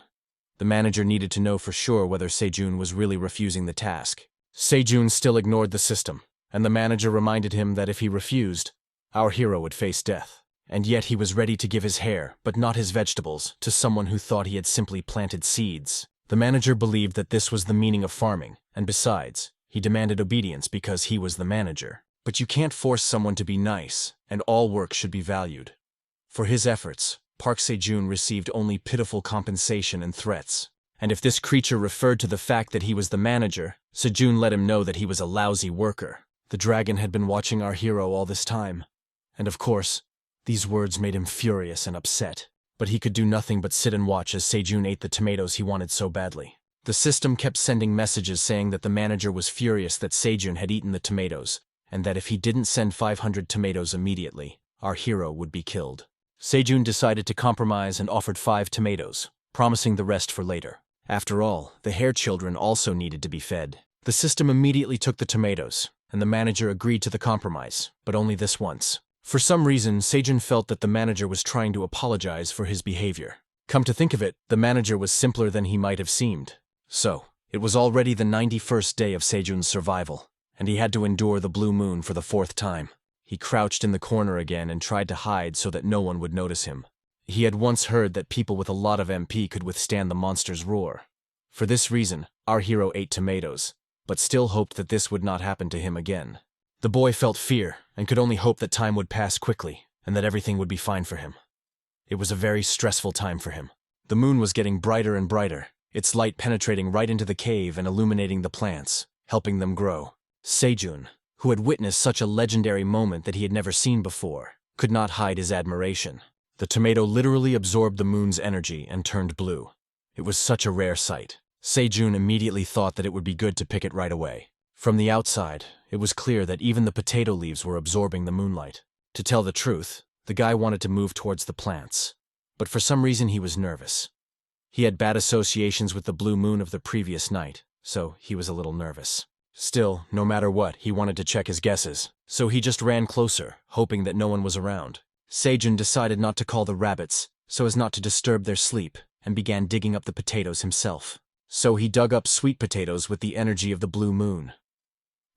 Speaker 1: The manager needed to know for sure whether Sejun was really refusing the task. Sejun still ignored the system, and the manager reminded him that if he refused, our hero would face death. And yet he was ready to give his hair, but not his vegetables, to someone who thought he had simply planted seeds. The manager believed that this was the meaning of farming, and besides, he demanded obedience because he was the manager. But you can't force someone to be nice, and all work should be valued. For his efforts, Park Sejun received only pitiful compensation and threats. And if this creature referred to the fact that he was the manager, Sejun let him know that he was a lousy worker. The dragon had been watching our hero all this time. And of course, these words made him furious and upset. But he could do nothing but sit and watch as Sejun ate the tomatoes he wanted so badly. The system kept sending messages saying that the manager was furious that Sejun had eaten the tomatoes, and that if he didn't send 500 tomatoes immediately, our hero would be killed. Sejun decided to compromise and offered 5 tomatoes, promising the rest for later. After all, the hare children also needed to be fed. The system immediately took the tomatoes, and the manager agreed to the compromise, but only this once. For some reason, Sejun felt that the manager was trying to apologize for his behavior. Come to think of it, the manager was simpler than he might have seemed. So, it was already the 91st day of Sejun's survival, and he had to endure the blue moon for the 4th time. He crouched in the corner again and tried to hide so that no one would notice him. He had once heard that people with a lot of MP could withstand the monster's roar. For this reason, our hero ate tomatoes, but still hoped that this would not happen to him again. The boy felt fear and could only hope that time would pass quickly and that everything would be fine for him. It was a very stressful time for him. The moon was getting brighter and brighter, its light penetrating right into the cave and illuminating the plants, helping them grow. Sejun, who had witnessed such a legendary moment that he had never seen before, could not hide his admiration. The tomato literally absorbed the moon's energy and turned blue. It was such a rare sight. Sejun immediately thought that it would be good to pick it right away. From the outside, it was clear that even the potato leaves were absorbing the moonlight. To tell the truth, the guy wanted to move towards the plants, but for some reason he was nervous. He had bad associations with the blue moon of the previous night, so he was a little nervous. Still, no matter what, he wanted to check his guesses, so he just ran closer, hoping that no one was around. Sejun decided not to call the rabbits, so as not to disturb their sleep, and began digging up the potatoes himself. So he dug up sweet potatoes with the energy of the blue moon.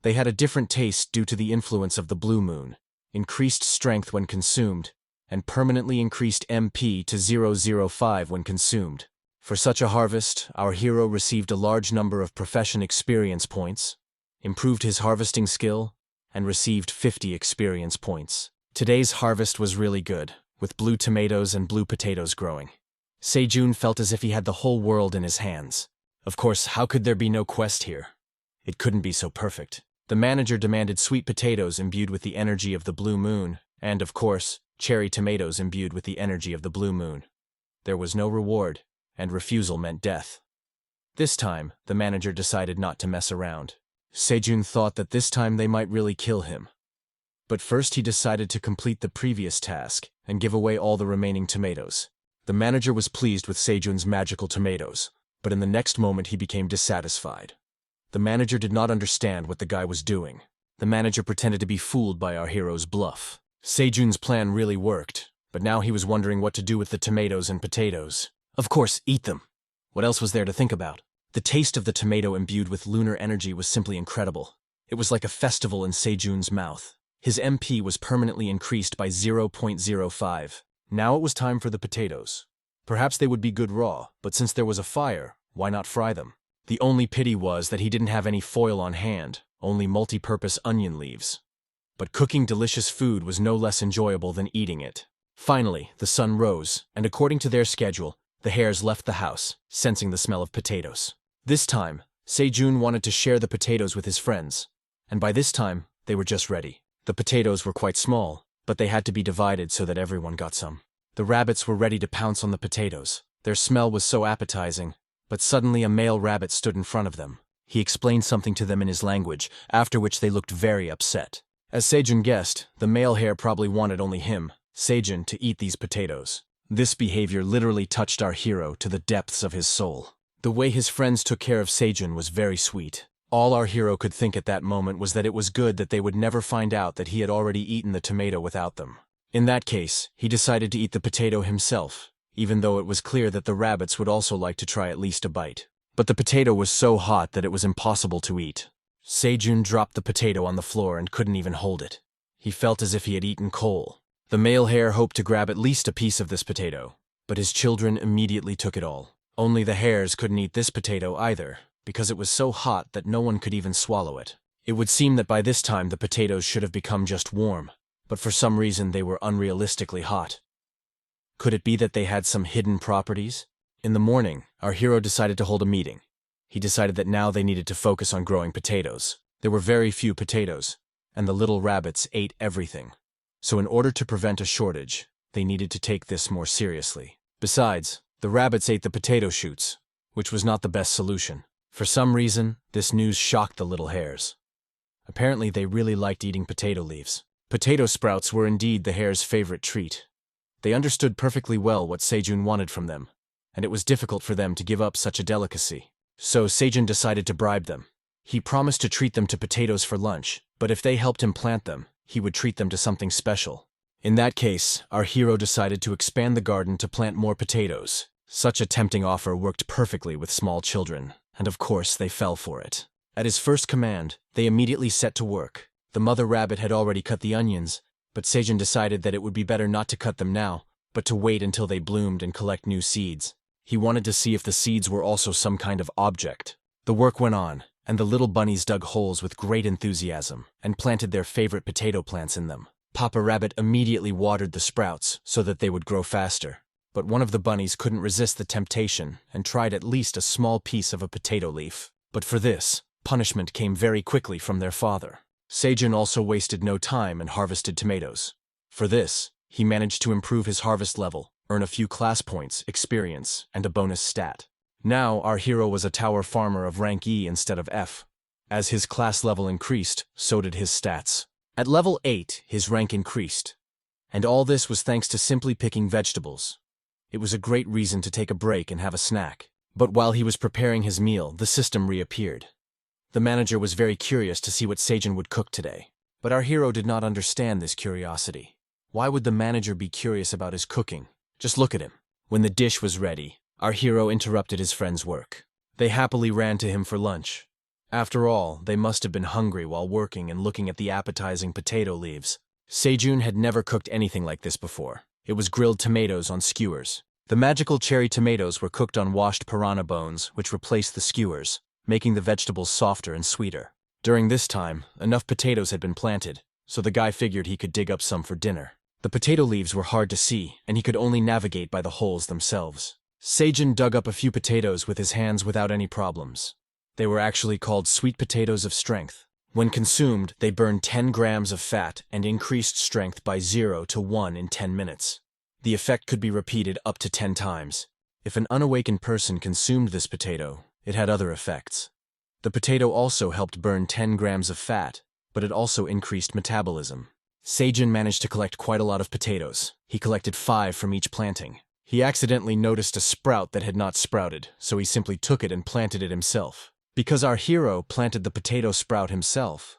Speaker 1: They had a different taste due to the influence of the blue moon, increased strength when consumed, and permanently increased MP to 005 when consumed. For such a harvest, our hero received a large number of profession experience points, improved his harvesting skill, and received 50 experience points. Today's harvest was really good, with blue tomatoes and blue potatoes growing. Sejun felt as if he had the whole world in his hands. Of course, how could there be no quest here? It couldn't be so perfect. The manager demanded sweet potatoes imbued with the energy of the blue moon, and, of course, cherry tomatoes imbued with the energy of the blue moon. There was no reward, and refusal meant death. This time, the manager decided not to mess around. Sejun thought that this time they might really kill him. But first he decided to complete the previous task and give away all the remaining tomatoes. The manager was pleased with Sejun's magical tomatoes, but in the next moment he became dissatisfied. The manager did not understand what the guy was doing. The manager pretended to be fooled by our hero's bluff. Sejun's plan really worked, but now he was wondering what to do with the tomatoes and potatoes. Of course, eat them. What else was there to think about? The taste of the tomato imbued with lunar energy was simply incredible. It was like a festival in Sejun's mouth. His MP was permanently increased by 0.05. Now it was time for the potatoes. Perhaps they would be good raw, but since there was a fire, why not fry them? The only pity was that he didn't have any foil on hand, only multi-purpose onion leaves. But cooking delicious food was no less enjoyable than eating it. Finally, the sun rose, and according to their schedule, the hares left the house, sensing the smell of potatoes. This time, Sejun wanted to share the potatoes with his friends, and by this time, they were just ready. The potatoes were quite small, but they had to be divided so that everyone got some. The rabbits were ready to pounce on the potatoes. Their smell was so appetizing, but suddenly a male rabbit stood in front of them. He explained something to them in his language, after which they looked very upset. As Sejun guessed, the male hare probably wanted only him, Sejun, to eat these potatoes. This behavior literally touched our hero to the depths of his soul. The way his friends took care of Sejun was very sweet. All our hero could think at that moment was that it was good that they would never find out that he had already eaten the tomato without them. In that case, he decided to eat the potato himself, even though it was clear that the rabbits would also like to try at least a bite. But the potato was so hot that it was impossible to eat. Sejun dropped the potato on the floor and couldn't even hold it. He felt as if he had eaten coal. The male hare hoped to grab at least a piece of this potato, but his children immediately took it all. Only the hares couldn't eat this potato either, because it was so hot that no one could even swallow it. It would seem that by this time the potatoes should have become just warm, but for some reason they were unrealistically hot. Could it be that they had some hidden properties? In the morning, our hero decided to hold a meeting. He decided that now they needed to focus on growing potatoes. There were very few potatoes, and the little rabbits ate everything. So in order to prevent a shortage, they needed to take this more seriously. Besides, the rabbits ate the potato shoots, which was not the best solution. For some reason, this news shocked the little hares. Apparently they really liked eating potato leaves. Potato sprouts were indeed the hares' favorite treat. They understood perfectly well what Sejun wanted from them, and it was difficult for them to give up such a delicacy. So Sejun decided to bribe them. He promised to treat them to potatoes for lunch, but if they helped him plant them, he would treat them to something special. In that case, our hero decided to expand the garden to plant more potatoes. Such a tempting offer worked perfectly with small children, and of course they fell for it. At his first command, they immediately set to work. The mother rabbit had already cut the onions, but Sejun decided that it would be better not to cut them now, but to wait until they bloomed and collect new seeds. He wanted to see if the seeds were also some kind of object. The work went on, and the little bunnies dug holes with great enthusiasm and planted their favorite potato plants in them. Papa Rabbit immediately watered the sprouts so that they would grow faster. But one of the bunnies couldn't resist the temptation and tried at least a small piece of a potato leaf. But for this, punishment came very quickly from their father. Sejun also wasted no time and harvested tomatoes. For this, he managed to improve his harvest level, earn a few class points, experience, and a bonus stat. Now our hero was a tower farmer of rank E instead of F. As his class level increased, so did his stats. At level 8, his rank increased. And all this was thanks to simply picking vegetables. It was a great reason to take a break and have a snack. But while he was preparing his meal, the system reappeared. The manager was very curious to see what Sejun would cook today. But our hero did not understand this curiosity. Why would the manager be curious about his cooking? Just look at him. When the dish was ready, our hero interrupted his friend's work. They happily ran to him for lunch. After all, they must have been hungry while working and looking at the appetizing potato leaves. Sejun had never cooked anything like this before. It was grilled tomatoes on skewers. The magical cherry tomatoes were cooked on washed piranha bones, which replaced the skewers, making the vegetables softer and sweeter. During this time, enough potatoes had been planted, so the guy figured he could dig up some for dinner. The potato leaves were hard to see, and he could only navigate by the holes themselves. Sejun dug up a few potatoes with his hands without any problems. They were actually called sweet potatoes of strength. When consumed, they burned 10 grams of fat and increased strength by 0 to 1 in 10 minutes. The effect could be repeated up to 10 times. If an unawakened person consumed this potato, it had other effects. The potato also helped burn 10 grams of fat, but it also increased metabolism. Sejun managed to collect quite a lot of potatoes. He collected 5 from each planting. He accidentally noticed a sprout that had not sprouted, so he simply took it and planted it himself. Because our hero planted the potato sprout himself,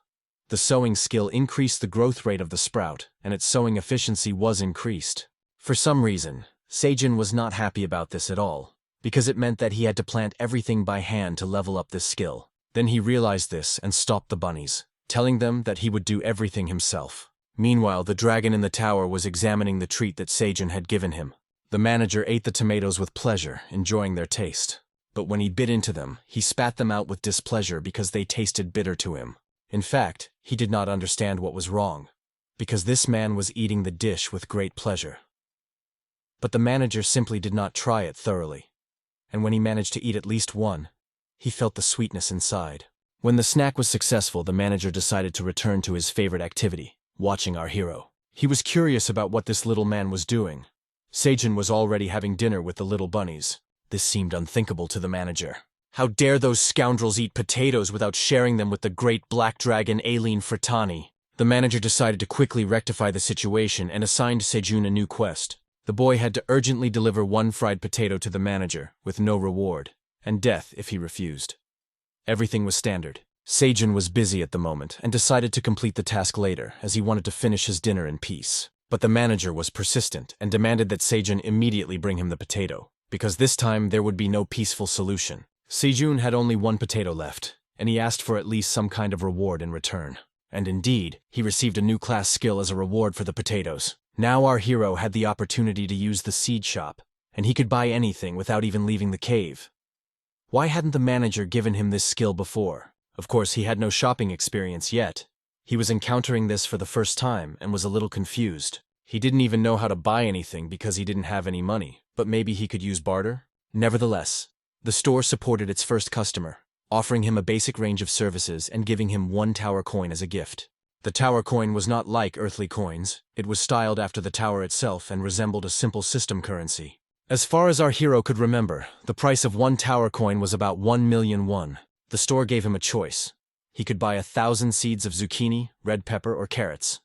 Speaker 1: the sowing skill increased the growth rate of the sprout, and its sowing efficiency was increased. For some reason, Sejun was not happy about this at all, because it meant that he had to plant everything by hand to level up this skill. Then he realized this and stopped the bunnies, telling them that he would do everything himself. Meanwhile, the dragon in the tower was examining the treat that Sejun had given him. The manager ate the tomatoes with pleasure, enjoying their taste. But when he bit into them, he spat them out with displeasure because they tasted bitter to him. In fact, he did not understand what was wrong, because this man was eating the dish with great pleasure. But the manager simply did not try it thoroughly, and when he managed to eat at least one, he felt the sweetness inside. When the snack was successful, the manager decided to return to his favorite activity, watching our hero. He was curious about what this little man was doing. Sejun was already having dinner with the little bunnies. This seemed unthinkable to the manager. How dare those scoundrels eat potatoes without sharing them with the great black dragon Aileen Fratani? The manager decided to quickly rectify the situation and assigned Sejun a new quest. The boy had to urgently deliver 1 fried potato to the manager, with no reward, and death if he refused. Everything was standard. Sejun was busy at the moment and decided to complete the task later, as he wanted to finish his dinner in peace. But the manager was persistent and demanded that Sejun immediately bring him the potato, because this time there would be no peaceful solution. Sejun had only 1 potato left, and he asked for at least some kind of reward in return. And indeed, he received a new class skill as a reward for the potatoes. Now our hero had the opportunity to use the seed shop, and he could buy anything without even leaving the cave. Why hadn't the manager given him this skill before? Of course, he had no shopping experience yet. He was encountering this for the first time and was a little confused. He didn't even know how to buy anything because he didn't have any money, but maybe he could use barter? Nevertheless, the store supported its first customer, offering him a basic range of services and giving him 1 tower coin as a gift. The tower coin was not like earthly coins. It was styled after the tower itself and resembled a simple system currency. As far as our hero could remember, the price of 1 tower coin was about 1,000,000 won. The store gave him a choice. He could buy 1,000 seeds of zucchini, red pepper, or carrots.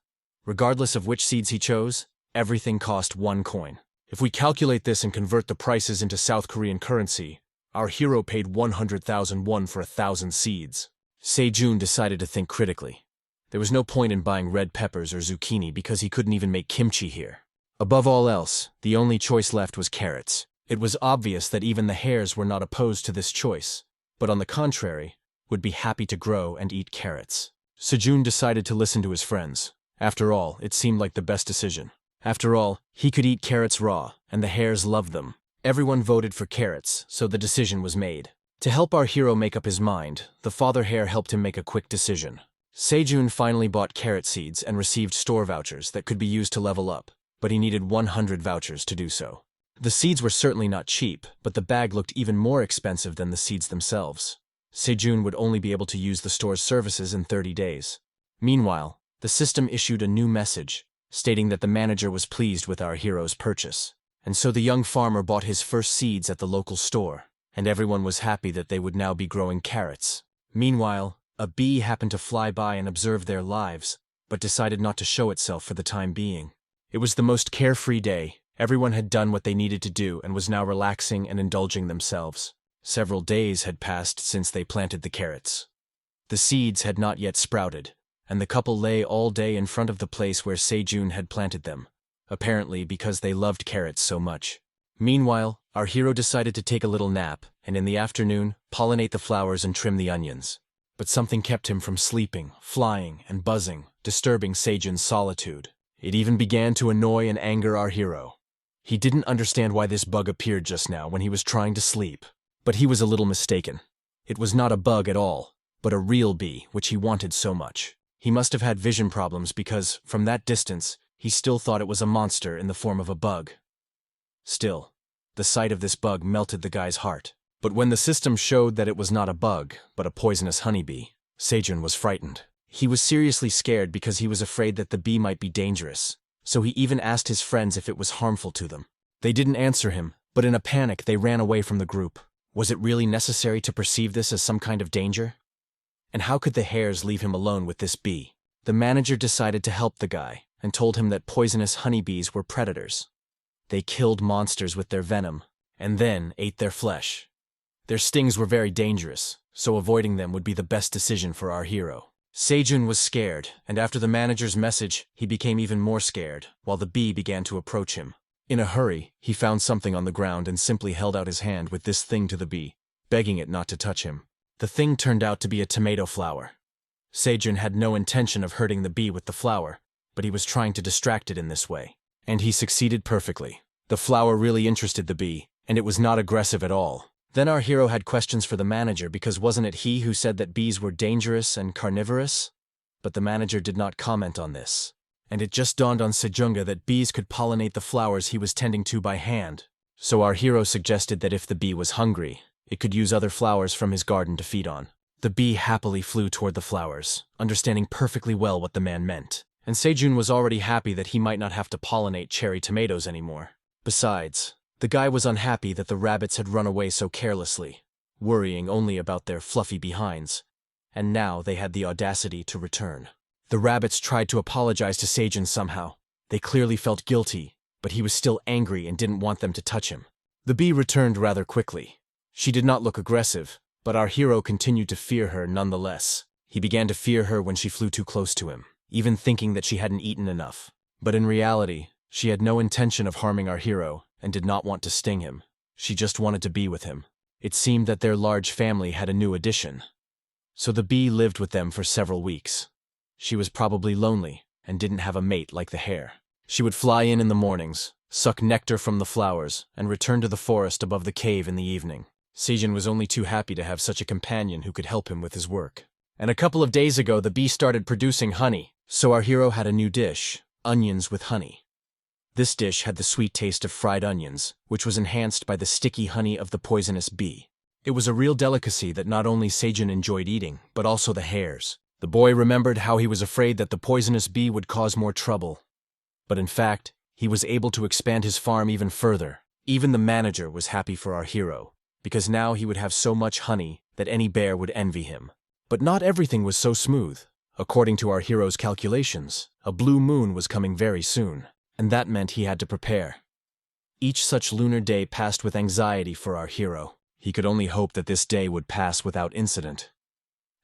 Speaker 1: Regardless of which seeds he chose, everything cost 1 coin. If we calculate this and convert the prices into South Korean currency, our hero paid 100,000 won for 1,000 seeds. Sejun decided to think critically. There was no point in buying red peppers or zucchini because he couldn't even make kimchi here. Above all else, the only choice left was carrots. It was obvious that even the hares were not opposed to this choice, but on the contrary, would be happy to grow and eat carrots. Sejun decided to listen to his friends. After all, it seemed like the best decision. After all, he could eat carrots raw, and the hares loved them. Everyone voted for carrots, so the decision was made. To help our hero make up his mind, the father hare helped him make a quick decision. Sejun finally bought carrot seeds and received store vouchers that could be used to level up, but he needed 100 vouchers to do so. The seeds were certainly not cheap, but the bag looked even more expensive than the seeds themselves. Sejun would only be able to use the store's services in 30 days. Meanwhile, the system issued a new message, stating that the manager was pleased with our hero's purchase. And so the young farmer bought his first seeds at the local store, and everyone was happy that they would now be growing carrots. Meanwhile, a bee happened to fly by and observe their lives, but decided not to show itself for the time being. It was the most carefree day. Everyone had done what they needed to do and was now relaxing and indulging themselves. Several days had passed since they planted the carrots. The seeds had not yet sprouted, and the couple lay all day in front of the place where Sejun had planted them, apparently because they loved carrots so much. Meanwhile, our hero decided to take a little nap, and in the afternoon, pollinate the flowers and trim the onions. But something kept him from sleeping, flying, and buzzing, disturbing Sejun's solitude. It even began to annoy and anger our hero. He didn't understand why this bug appeared just now when he was trying to sleep. But he was a little mistaken. It was not a bug at all, but a real bee, which he wanted so much. He must have had vision problems because, from that distance, he still thought it was a monster in the form of a bug. Still, The sight of this bug melted the guy's heart. But when the system showed that it was not a bug, but a poisonous honeybee, Sejun was frightened. He was seriously scared because he was afraid that the bee might be dangerous, so he even asked his friends if it was harmful to them. They didn't answer him, but in a panic they ran away from the group. Was it really necessary to perceive this as some kind of danger? And how could the hares leave him alone with this bee? The manager decided to help the guy and told him that poisonous honeybees were predators. They killed monsters with their venom and then ate their flesh. Their stings were very dangerous, so avoiding them would be the best decision for our hero. Sejun was scared, and after the manager's message, he became even more scared, while the bee began to approach him. In a hurry, he found something on the ground and simply held out his hand with this thing to the bee, begging it not to touch him. The thing turned out to be a tomato flower. Sejun had no intention of hurting the bee with the flower, but he was trying to distract it in this way. And he succeeded perfectly. The flower really interested the bee, and it was not aggressive at all. Then our hero had questions for the manager because wasn't it he who said that bees were dangerous and carnivorous? But the manager did not comment on this. And it just dawned on Sejunga that bees could pollinate the flowers he was tending to by hand. So our hero suggested that if the bee was hungry, it could use other flowers from his garden to feed on. The bee happily flew toward the flowers, understanding perfectly well what the man meant. And Sejun was already happy that he might not have to pollinate cherry tomatoes anymore. Besides, the guy was unhappy that the rabbits had run away so carelessly, worrying only about their fluffy behinds, and now they had the audacity to return. The rabbits tried to apologize to Sejun somehow. They clearly felt guilty, but he was still angry and didn't want them to touch him. The bee returned rather quickly. She did not look aggressive, but our hero continued to fear her nonetheless. He began to fear her when she flew too close to him, even thinking that she hadn't eaten enough. But in reality, she had no intention of harming our hero, and did not want to sting him. She just wanted to be with him. It seemed that their large family had a new addition. So the bee lived with them for several weeks. She was probably lonely, and didn't have a mate like the hare. She would fly in the mornings, suck nectar from the flowers, and return to the forest above the cave in the evening. Sejun was only too happy to have such a companion who could help him with his work. And a couple of days ago the bee started producing honey, so our hero had a new dish, onions with honey. This dish had the sweet taste of fried onions, which was enhanced by the sticky honey of the poisonous bee. It was a real delicacy that not only Sejun enjoyed eating, but also the hares. The boy remembered how he was afraid that the poisonous bee would cause more trouble. But in fact, he was able to expand his farm even further. Even the manager was happy for our hero, because now he would have so much honey that any bear would envy him. But not everything was so smooth. According to our hero's calculations, a blue moon was coming very soon, and that meant he had to prepare. Each such lunar day passed with anxiety for our hero. He could only hope that this day would pass without incident,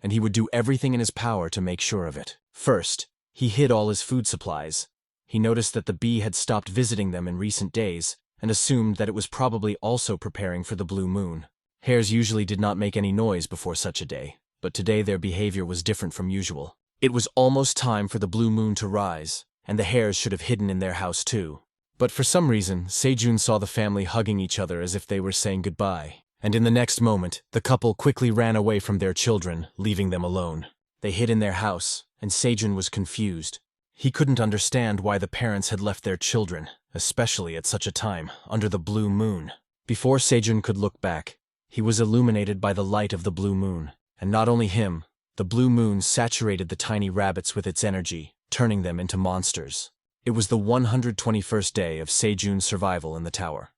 Speaker 1: and he would do everything in his power to make sure of it. First, he hid all his food supplies. He noticed that the bee had stopped visiting them in recent days, and assumed that it was probably also preparing for the blue moon. Hares usually did not make any noise before such a day, but today their behavior was different from usual. It was almost time for the blue moon to rise, and the hares should have hidden in their house too. But for some reason, Sejun saw the family hugging each other as if they were saying goodbye. And in the next moment, the couple quickly ran away from their children, leaving them alone. They hid in their house, and Sejun was confused. He couldn't understand why the parents had left their children, especially at such a time, under the blue moon. Before Sejun could look back, he was illuminated by the light of the blue moon. And not only him, the blue moon saturated the tiny rabbits with its energy, turning them into monsters. It was the 121st day of Sejun's survival in the tower.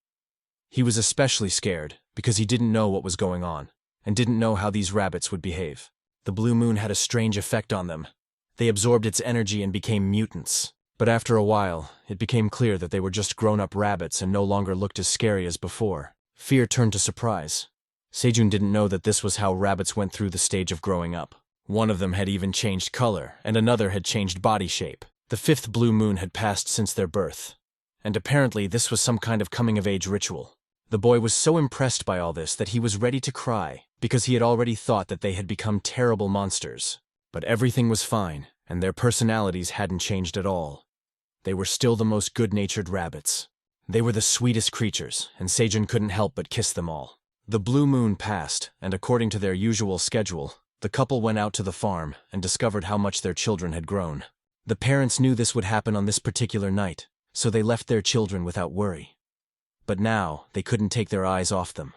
Speaker 1: He was especially scared because he didn't know what was going on, and didn't know how these rabbits would behave. The blue moon had a strange effect on them. They absorbed its energy and became mutants. But after a while, it became clear that they were just grown-up rabbits and no longer looked as scary as before. Fear turned to surprise. Sejun didn't know that this was how rabbits went through the stage of growing up. One of them had even changed color, and another had changed body shape. The 5th blue moon had passed since their birth, and apparently this was some kind of coming-of-age ritual. The boy was so impressed by all this that he was ready to cry, because he had already thought that they had become terrible monsters. But everything was fine, and their personalities hadn't changed at all. They were still the most good-natured rabbits. They were the sweetest creatures, and Sejun couldn't help but kiss them all. The blue moon passed, and according to their usual schedule, the couple went out to the farm and discovered how much their children had grown. The parents knew this would happen on this particular night, so they left their children without worry. but now they couldn't take their eyes off them.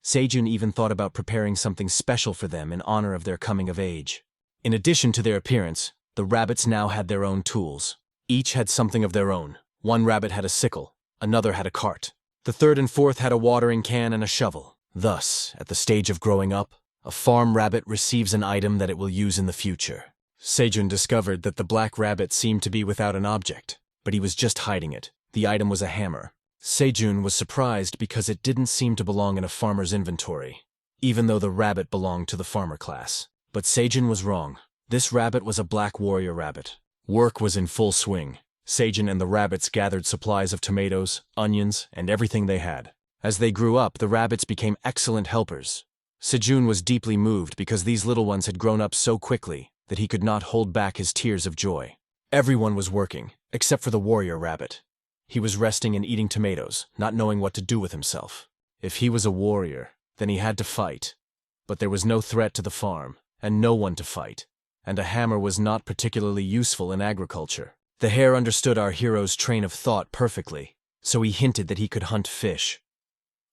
Speaker 1: Sejun even thought about preparing something special for them in honor of their coming of age. In addition to their appearance, the rabbits now had their own tools. Each had something of their own. One rabbit had a sickle, another had a cart. The third and fourth had a watering can and a shovel. Thus, at the stage of growing up, a farm rabbit receives an item that it will use in the future. Sejun discovered that the black rabbit seemed to be without an object, but he was just hiding it. The item was a hammer. Sejun was surprised because it didn't seem to belong in a farmer's inventory, even though the rabbit belonged to the farmer class. But Sejun was wrong. This rabbit was a black warrior rabbit. Work was in full swing. Sejun and the rabbits gathered supplies of tomatoes, onions, and everything they had. As they grew up, the rabbits became excellent helpers. Sejun was deeply moved because these little ones had grown up so quickly that he could not hold back his tears of joy. Everyone was working, except for the warrior rabbit. He was resting and eating tomatoes, not knowing what to do with himself. If he was a warrior, then he had to fight. But there was no threat to the farm, and no one to fight, and a hammer was not particularly useful in agriculture. The hare understood our hero's train of thought perfectly, so he hinted that he could hunt fish.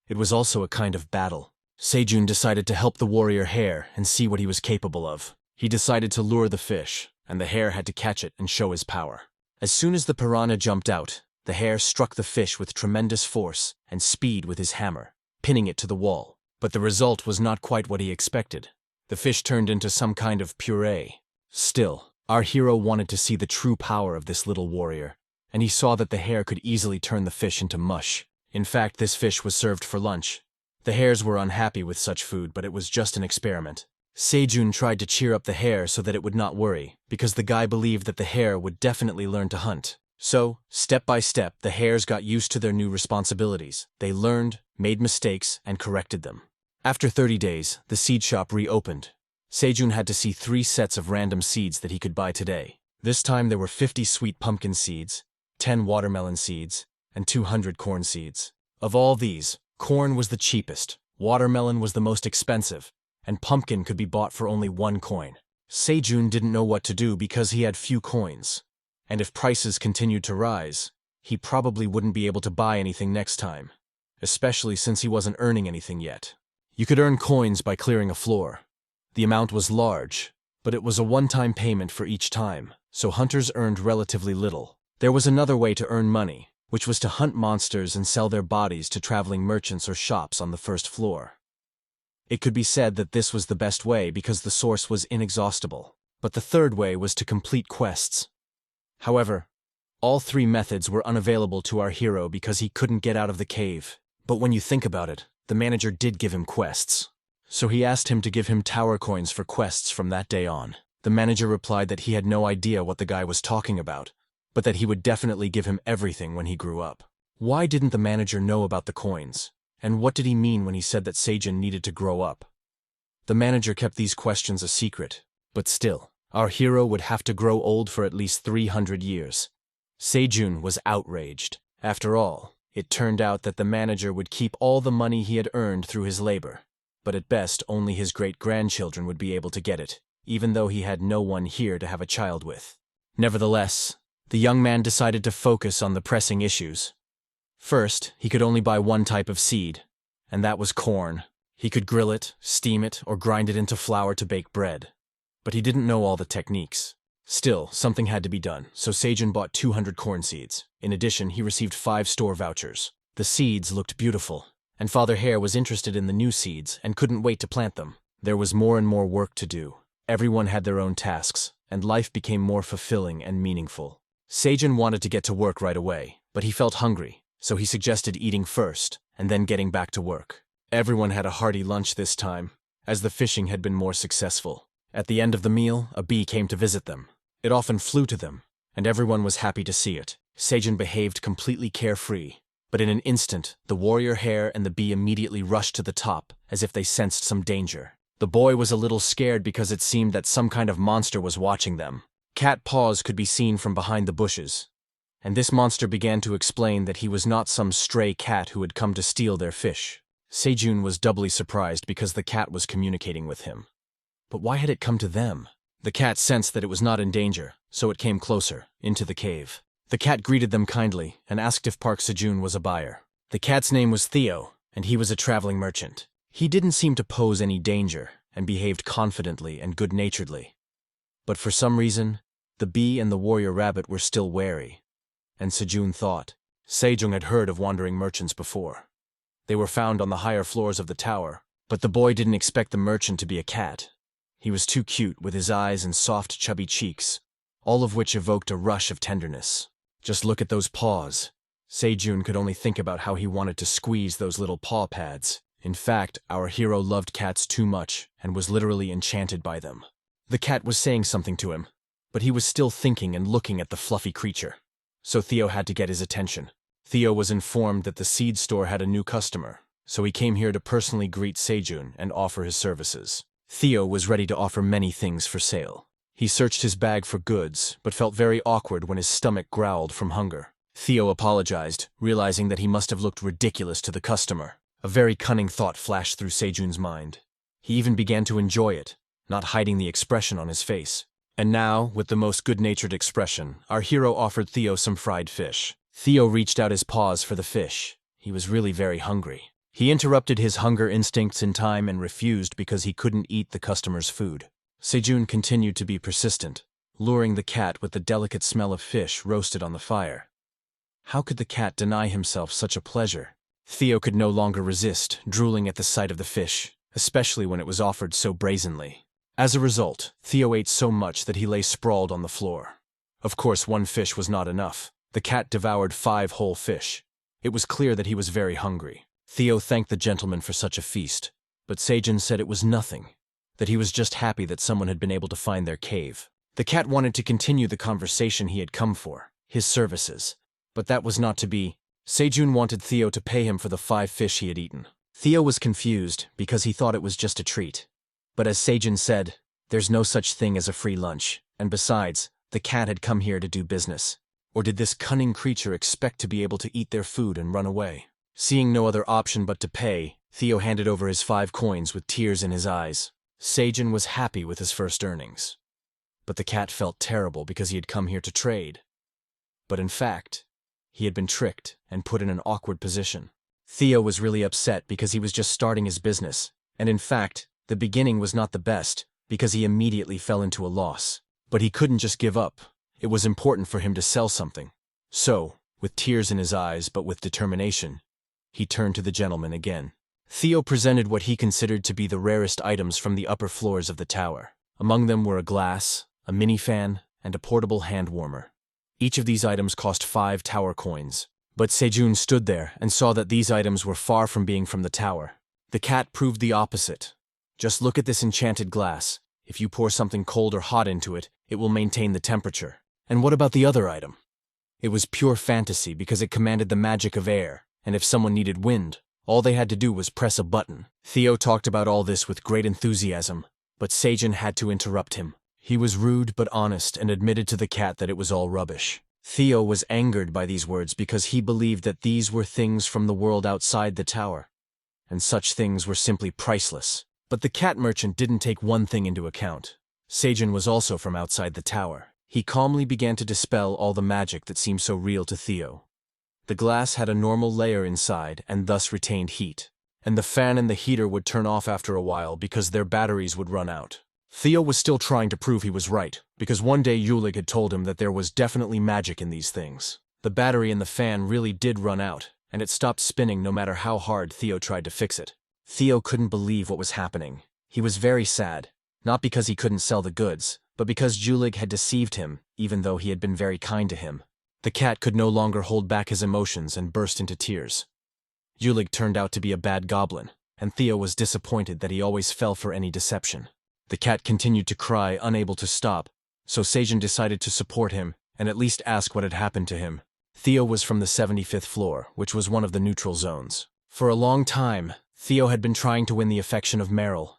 Speaker 1: It was also a kind of battle. Sejun decided to help the warrior hare and see what he was capable of. He decided to lure the fish, and the hare had to catch it and show his power. As soon as the piranha jumped out, the hare struck the fish with tremendous force and speed with his hammer, pinning it to the wall. But the result was not quite what he expected. The fish turned into some kind of puree. Still, our hero wanted to see the true power of this little warrior, and he saw that the hare could easily turn the fish into mush. In fact, this fish was served for lunch. The hares were unhappy with such food, but it was just an experiment. Sejun tried to cheer up the hare so that it would not worry, because the guy believed that the hare would definitely learn to hunt. So, step by step, the hares got used to their new responsibilities. They learned, made mistakes, and corrected them. After 30 days, the seed shop reopened. Sejun had to see 3 sets of random seeds that he could buy today. This time there were 50 sweet pumpkin seeds, 10 watermelon seeds, and 200 corn seeds. Of all these, corn was the cheapest, watermelon was the most expensive, and pumpkin could be bought for only 1 coin. Sejun didn't know what to do because he had few coins. And if prices continued to rise, he probably wouldn't be able to buy anything next time, especially since he wasn't earning anything yet. You could earn coins by clearing a floor. The amount was large, but it was a one-time payment for each time, so hunters earned relatively little. There was another way to earn money, which was to hunt monsters and sell their bodies to traveling merchants or shops on the first floor. It could be said that this was the best way because the source was inexhaustible, but the third way was to complete quests. However, all 3 methods were unavailable to our hero because he couldn't get out of the cave. But when you think about it, the manager did give him quests. So he asked him to give him tower coins for quests from that day on. The manager replied that he had no idea what the guy was talking about, but that he would definitely give him everything when he grew up. Why didn't the manager know about the coins? And what did he mean when he said that Sejun needed to grow up? The manager kept these questions a secret, but still, our hero would have to grow old for at least 300 years. Sejun was outraged. After all, it turned out that the manager would keep all the money he had earned through his labor, but at best only his great-grandchildren would be able to get it, even though he had no one here to have a child with. Nevertheless, the young man decided to focus on the pressing issues. First, he could only buy 1 type of seed, and that was corn. He could grill it, steam it, or grind it into flour to bake bread. But he didn't know all the techniques. Still, something had to be done, so Sejun bought 200 corn seeds. In addition, he received 5 store vouchers. The seeds looked beautiful, and Father Hare was interested in the new seeds and couldn't wait to plant them. There was more and more work to do. Everyone had their own tasks, and life became more fulfilling and meaningful. Sejun wanted to get to work right away, but he felt hungry, so he suggested eating first and then getting back to work. Everyone had a hearty lunch this time, as the fishing had been more successful. At the end of the meal, a bee came to visit them. It often flew to them, and everyone was happy to see it. Sejun behaved completely carefree, but in an instant, the warrior hare and the bee immediately rushed to the top, as if they sensed some danger. The boy was a little scared because it seemed that some kind of monster was watching them. Cat paws could be seen from behind the bushes, and this monster began to explain that he was not some stray cat who had come to steal their fish. Sejun was doubly surprised because the cat was communicating with him. But why had it come to them? The cat sensed that it was not in danger, so it came closer, into the cave. The cat greeted them kindly and asked if Park Sejun was a buyer. The cat's name was Theo, and he was a traveling merchant. He didn't seem to pose any danger and behaved confidently and good-naturedly. But for some reason, the bee and the warrior rabbit were still wary, and Sejun thought. Sejun had heard of wandering merchants before. They were found on the higher floors of the tower, but the boy didn't expect the merchant to be a cat. He was too cute with his eyes and soft, chubby cheeks, all of which evoked a rush of tenderness. Just look at those paws. Sejun could only think about how he wanted to squeeze those little paw pads. In fact, our hero loved cats too much and was literally enchanted by them. The cat was saying something to him, but he was still thinking and looking at the fluffy creature. So Theo had to get his attention. Theo was informed that the seed store had a new customer, so he came here to personally greet Sejun and offer his services. Theo was ready to offer many things for sale. He searched his bag for goods, but felt very awkward when his stomach growled from hunger. Theo apologized, realizing that he must have looked ridiculous to the customer. A very cunning thought flashed through Sejun's mind. He even began to enjoy it, not hiding the expression on his face. And now, with the most good-natured expression, our hero offered Theo some fried fish. Theo reached out his paws for the fish. He was really very hungry. He interrupted his hunger instincts in time and refused because he couldn't eat the customer's food. Sejun continued to be persistent, luring the cat with the delicate smell of fish roasted on the fire. How could the cat deny himself such a pleasure? Theo could no longer resist, drooling at the sight of the fish, especially when it was offered so brazenly. As a result, Theo ate so much that he lay sprawled on the floor. Of course, one fish was not enough. The cat devoured 5 whole fish. It was clear that he was very hungry. Theo thanked the gentleman for such a feast, but Sejun said it was nothing, that he was just happy that someone had been able to find their cave. The cat wanted to continue the conversation he had come for, his services, but that was not to be. Sejun wanted Theo to pay him for the 5 fish he had eaten. Theo was confused because he thought it was just a treat. But as Sejun said, there's no such thing as a free lunch, and besides, the cat had come here to do business. Or did this cunning creature expect to be able to eat their food and run away? Seeing no other option but to pay, Theo handed over his 5 coins with tears in his eyes. Sejun was happy with his first earnings. But the cat felt terrible because he had come here to trade. But in fact, he had been tricked and put in an awkward position. Theo was really upset because he was just starting his business, and in fact, the beginning was not the best because he immediately fell into a loss. But he couldn't just give up. It was important for him to sell something. So, with tears in his eyes but with determination, he turned to the gentleman again. Theo presented what he considered to be the rarest items from the upper floors of the tower. Among them were a glass, a mini fan, and a portable hand warmer. Each of these items cost 5 tower coins. But Sejun stood there and saw that these items were far from being from the tower. The cat proved the opposite. Just look at this enchanted glass. If you pour something cold or hot into it, it will maintain the temperature. And what about the other item? It was pure fantasy because it commanded the magic of air, and if someone needed wind, all they had to do was press a button. Theo talked about all this with great enthusiasm, but Sejun had to interrupt him. He was rude but honest and admitted to the cat that it was all rubbish. Theo was angered by these words because he believed that these were things from the world outside the tower, and such things were simply priceless. But the cat merchant didn't take one thing into account. Sejun was also from outside the tower. He calmly began to dispel all the magic that seemed so real to Theo. The glass had a normal layer inside and thus retained heat, and the fan and the heater would turn off after a while because their batteries would run out. Theo was still trying to prove he was right, because one day Yulig had told him that there was definitely magic in these things. The battery in the fan really did run out, and it stopped spinning no matter how hard Theo tried to fix it. Theo couldn't believe what was happening. He was very sad, not because he couldn't sell the goods, but because Yulig had deceived him, even though he had been very kind to him. The cat could no longer hold back his emotions and burst into tears. Yulig turned out to be a bad goblin, and Theo was disappointed that he always fell for any deception. The cat continued to cry, unable to stop, so Sejun decided to support him and at least ask what had happened to him. Theo was from the 75th floor, which was one of the neutral zones. For a long time, Theo had been trying to win the affection of Meryl,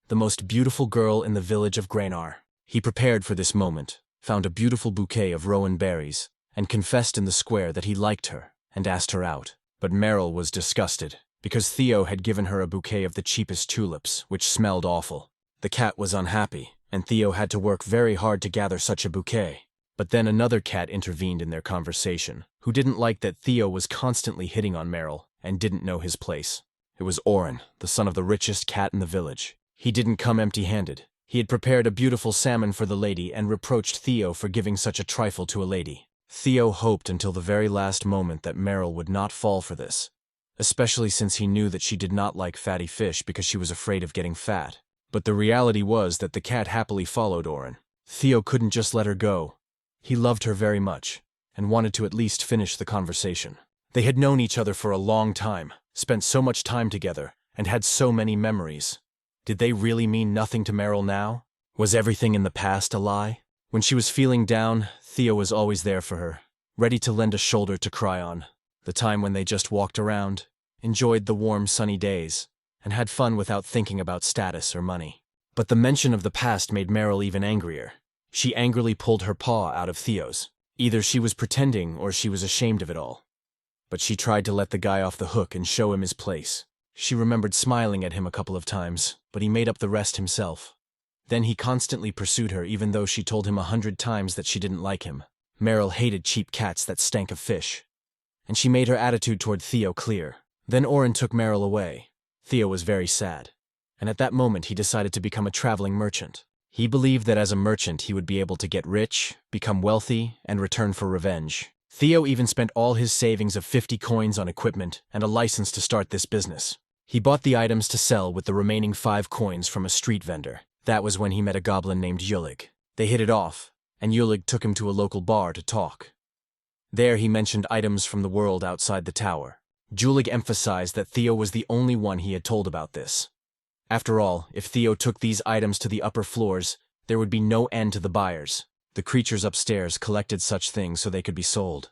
Speaker 1: the most beautiful girl in the village of Grainar. He prepared for this moment, found a beautiful bouquet of rowan berries, and confessed in the square that he liked her and asked her out. But Meryl was disgusted, because Theo had given her a bouquet of the cheapest tulips, which smelled awful. The cat was unhappy, and Theo had to work very hard to gather such a bouquet. But then another cat intervened in their conversation, who didn't like that Theo was constantly hitting on Meryl, and didn't know his place. It was Oren, the son of the richest cat in the village. He didn't come empty-handed. He had prepared a beautiful salmon for the lady and reproached Theo for giving such a trifle to a lady. Theo hoped until the very last moment that Meryl would not fall for this, especially since he knew that she did not like fatty fish because she was afraid of getting fat. But the reality was that the cat happily followed Oren. Theo couldn't just let her go. He loved her very much, and wanted to at least finish the conversation. They had known each other for a long time, spent so much time together, and had so many memories. Did they really mean nothing to Meryl now? Was everything in the past a lie? When she was feeling down, Theo was always there for her, ready to lend a shoulder to cry on. The time when they just walked around, enjoyed the warm sunny days, and had fun without thinking about status or money. But the mention of the past made Meryl even angrier. She angrily pulled her paw out of Theo's. Either she was pretending or she was ashamed of it all. But she tried to let the guy off the hook and show him his place. She remembered smiling at him a couple of times, but he made up the rest himself. Then he constantly pursued her even though she told him 100 times that she didn't like him. Meryl hated cheap cats that stank of fish. And she made her attitude toward Theo clear. Then Oren took Meryl away. Theo was very sad. And at that moment he decided to become a traveling merchant. He believed that as a merchant he would be able to get rich, become wealthy, and return for revenge. Theo even spent all his savings of 50 coins on equipment and a license to start this business. He bought the items to sell with the remaining 5 coins from a street vendor. That was when he met a goblin named Yulig. They hit it off, and Yulig took him to a local bar to talk. There he mentioned items from the world outside the tower. Yulig emphasized that Theo was the only one he had told about this. After all, if Theo took these items to the upper floors, there would be no end to the buyers. The creatures upstairs collected such things so they could be sold.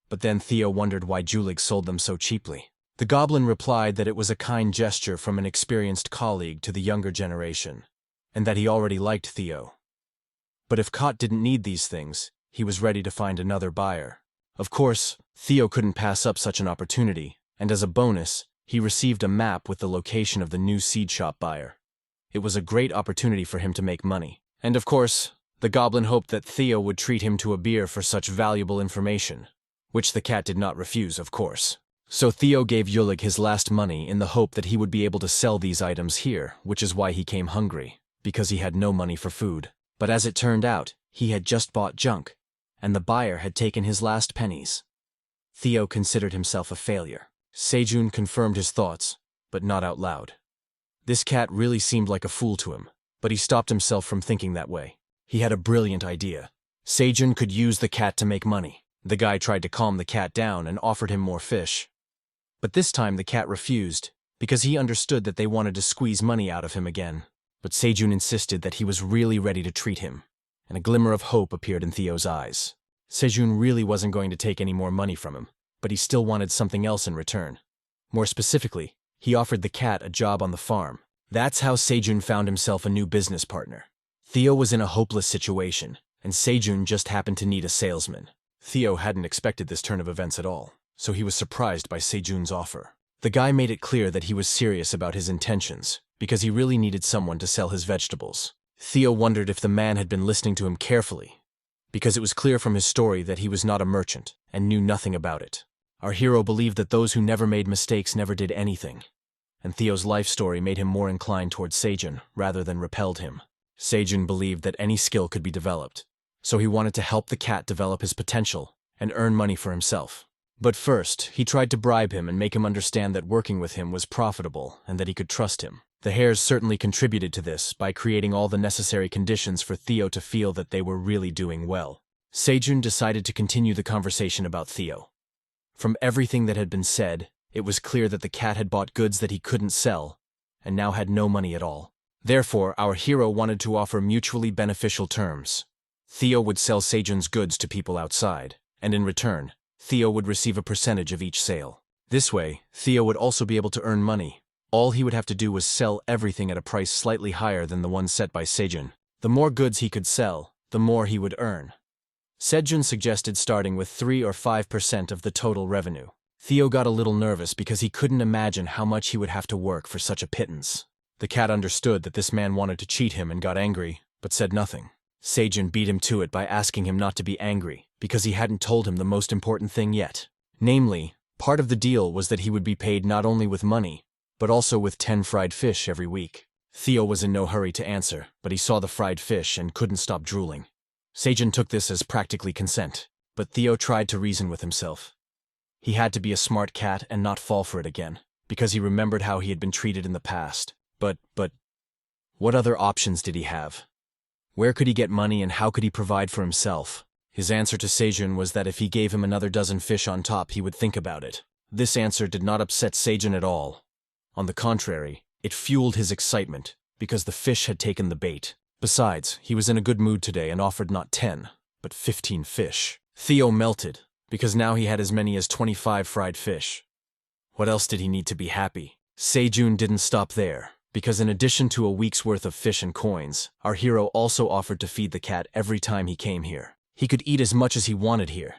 Speaker 1: But then Theo wondered why Yulig sold them so cheaply. The goblin replied that it was a kind gesture from an experienced colleague to the younger generation, and that he already liked Theo. But if Kot didn't need these things, he was ready to find another buyer. Of course, Theo couldn't pass up such an opportunity, and as a bonus, he received a map with the location of the new seed shop buyer. It was a great opportunity for him to make money. And of course, the goblin hoped that Theo would treat him to a beer for such valuable information, which the cat did not refuse, of course. So Theo gave Yulig his last money in the hope that he would be able to sell these items here, which is why he came hungry, because he had no money for food. But as it turned out, he had just bought junk, and the buyer had taken his last pennies. Theo considered himself a failure. Sejun confirmed his thoughts, but not out loud. This cat really seemed like a fool to him, but he stopped himself from thinking that way. He had a brilliant idea. Sejun could use the cat to make money. The guy tried to calm the cat down and offered him more fish. But this time the cat refused, because he understood that they wanted to squeeze money out of him again. But Sejun insisted that he was really ready to treat him, and a glimmer of hope appeared in Theo's eyes. Sejun really wasn't going to take any more money from him, but he still wanted something else in return. More specifically, he offered the cat a job on the farm. That's how Sejun found himself a new business partner. Theo was in a hopeless situation, and Sejun just happened to need a salesman. Theo hadn't expected this turn of events at all, so he was surprised by Sejun's offer. The guy made it clear that he was serious about his intentions, because he really needed someone to sell his vegetables. Theo wondered if the man had been listening to him carefully, because it was clear from his story that he was not a merchant and knew nothing about it. Our hero believed that those who never made mistakes never did anything, and Theo's life story made him more inclined toward Sejun rather than repelled him. Sejun believed that any skill could be developed, so he wanted to help the cat develop his potential and earn money for himself. But first, he tried to bribe him and make him understand that working with him was profitable and that he could trust him. The hares certainly contributed to this by creating all the necessary conditions for Theo to feel that they were really doing well. Sejun decided to continue the conversation about Theo. From everything that had been said, it was clear that the cat had bought goods that he couldn't sell, and now had no money at all. Therefore, our hero wanted to offer mutually beneficial terms. Theo would sell Sejun's goods to people outside, and in return, Theo would receive a percentage of each sale. This way, Theo would also be able to earn money. All he would have to do was sell everything at a price slightly higher than the one set by Sejun. The more goods he could sell, the more he would earn. Sejun suggested starting with 3 or 5% of the total revenue. Theo got a little nervous because he couldn't imagine how much he would have to work for such a pittance. The cat understood that this man wanted to cheat him and got angry, but said nothing. Sejun beat him to it by asking him not to be angry, because he hadn't told him the most important thing yet. Namely, Part of the deal was that he would be paid not only with money, but also with 10 fried fish every week. Theo was in no hurry to answer, but he saw the fried fish and couldn't stop drooling. Sejun took this as practically consent, but Theo tried to reason with himself. He had to be a smart cat and not fall for it again, because he remembered how he had been treated in the past. But, what other options did he have? Where could he get money and how could he provide for himself? His answer to Sejun was that if he gave him another dozen fish on top, he would think about it. This answer did not upset Sejun at all. On the contrary, it fueled his excitement, because the fish had taken the bait. Besides, he was in a good mood today and offered not 10, but 15 fish. Theo melted, because now he had as many as 25 fried fish. What else did he need to be happy? Sejun didn't stop there, because in addition to a week's worth of fish and coins, our hero also offered to feed the cat every time he came here. He could eat as much as he wanted here.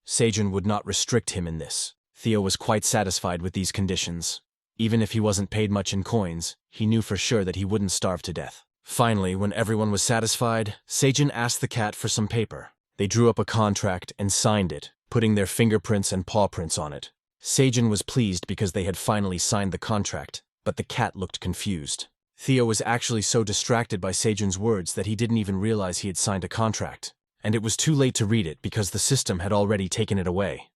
Speaker 1: Sejun would not restrict him in this. Theo was quite satisfied with these conditions. Even if he wasn't paid much in coins, he knew for sure that he wouldn't starve to death. Finally, when everyone was satisfied, Sejun asked the cat for some paper. They drew up a contract and signed it, putting their fingerprints and paw prints on it. Sejun was pleased because they had finally signed the contract, but the cat looked confused. Theo was actually so distracted by Sejun's words that he didn't even realize he had signed a contract, and it was too late to read it because the system had already taken it away.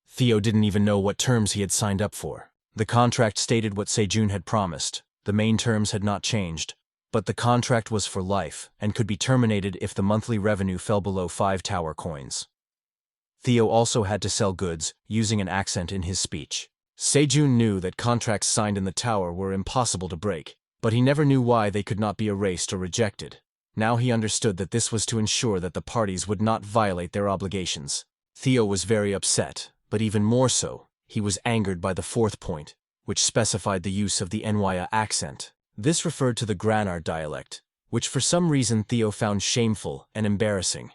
Speaker 1: Theo didn't even know what terms he had signed up for. The contract stated what Sejun had promised. The main terms had not changed, but the contract was for life and could be terminated if the monthly revenue fell below 5 tower coins. Theo also had to sell goods, using an accent in his speech. Sejun knew that contracts signed in the tower were impossible to break, but he never knew why they could not be erased or rejected. Now he understood that this was to ensure that the parties would not violate their obligations. Theo was very upset, but even more so, he was angered by the 4th point, which specified the use of the Manhwa accent. This referred to the Granar dialect, which for some reason Theo found shameful and embarrassing.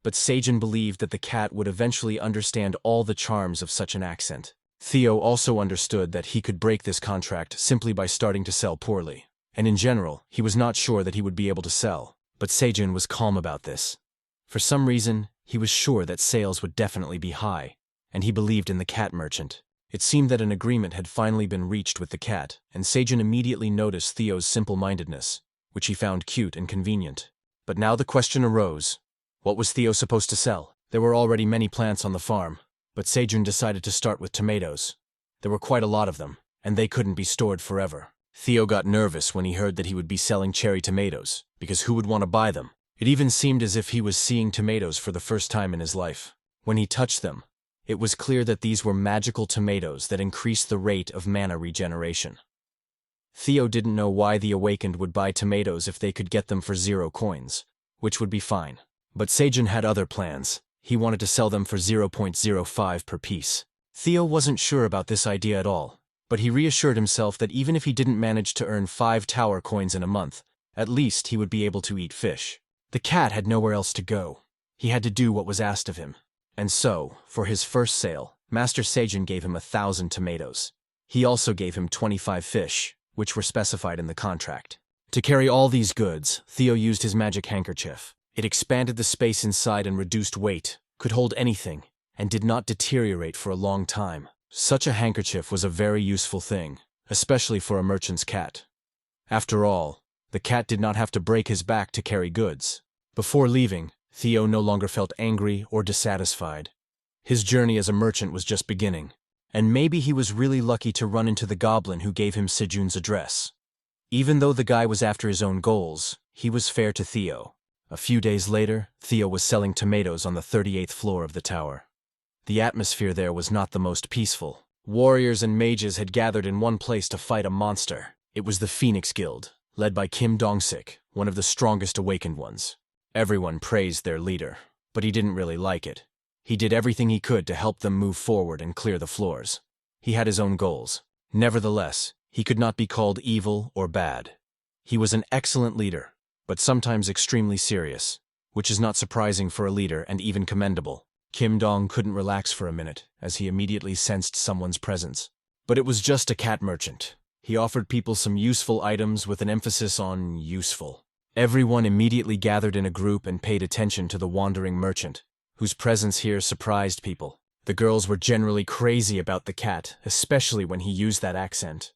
Speaker 1: But Sejun believed that the cat would eventually understand all the charms of such an accent. Theo also understood that he could break this contract simply by starting to sell poorly. And in general, he was not sure that he would be able to sell, but Sejun was calm about this. For some reason, he was sure that sales would definitely be high, and he believed in the cat merchant. It seemed that an agreement had finally been reached with the cat, and Sejun immediately noticed Theo's simple-mindedness, which he found cute and convenient. But now the question arose, what was Theo supposed to sell? There were already many plants on the farm, but Sejun decided to start with tomatoes. There were quite a lot of them, and they couldn't be stored forever. Theo got nervous when he heard that he would be selling cherry tomatoes, because who would want to buy them? It even seemed as if he was seeing tomatoes for the first time in his life. When he touched them, it was clear that these were magical tomatoes that increased the rate of mana regeneration. Theo didn't know why the awakened would buy tomatoes if they could get them for 0 coins, which would be fine. But Sejun had other plans. He wanted to sell them for 0.05 per piece. Theo wasn't sure about this idea at all, but he reassured himself that even if he didn't manage to earn 5 tower coins in a month, at least he would be able to eat fish. The cat had nowhere else to go. He had to do what was asked of him. And so, for his first sale, Master Sejun gave him 1,000 tomatoes. He also gave him 25 fish, which were specified in the contract. To carry all these goods, Theo used his magic handkerchief. It expanded the space inside and reduced weight, could hold anything, and did not deteriorate for a long time. Such a handkerchief was a very useful thing, especially for a merchant's cat. After all, the cat did not have to break his back to carry goods. Before leaving, Theo no longer felt angry or dissatisfied. His journey as a merchant was just beginning, and maybe he was really lucky to run into the goblin who gave him Sejun's address. Even though the guy was after his own goals, he was fair to Theo. A few days later, Theo was selling tomatoes on the 38th floor of the tower. The atmosphere there was not the most peaceful. Warriors and mages had gathered in one place to fight a monster. It was the Phoenix Guild, led by Kim Dong-sik, one of the strongest awakened ones. Everyone praised their leader, but he didn't really like it. He did everything he could to help them move forward and clear the floors. He had his own goals. Nevertheless, he could not be called evil or bad. He was an excellent leader, but sometimes extremely serious, which is not surprising for a leader and even commendable. Kim Dong couldn't relax for a minute, as he immediately sensed someone's presence. But it was just a cat merchant. He offered people some useful items with an emphasis on useful. Everyone immediately gathered in a group and paid attention to the wandering merchant, whose presence here surprised people. The girls were generally crazy about the cat, especially when he used that accent.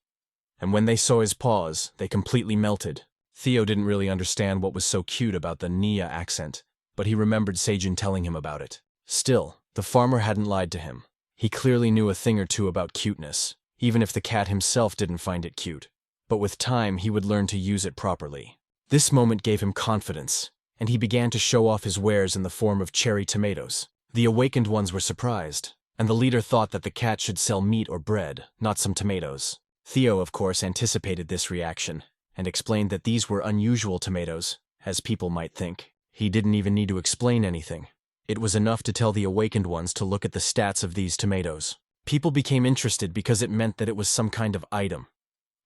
Speaker 1: And when they saw his paws, they completely melted. Theo didn't really understand what was so cute about the Nia accent, but he remembered Sejun telling him about it. Still, the farmer hadn't lied to him. He clearly knew a thing or two about cuteness, even if the cat himself didn't find it cute. But with time, he would learn to use it properly. This moment gave him confidence, and he began to show off his wares in the form of cherry tomatoes. The awakened ones were surprised, and the leader thought that the cat should sell meat or bread, not some tomatoes. Theo, of course, anticipated this reaction, and explained that these were unusual tomatoes, as people might think. He didn't even need to explain anything. It was enough to tell the awakened ones to look at the stats of these tomatoes. People became interested because it meant that it was some kind of item.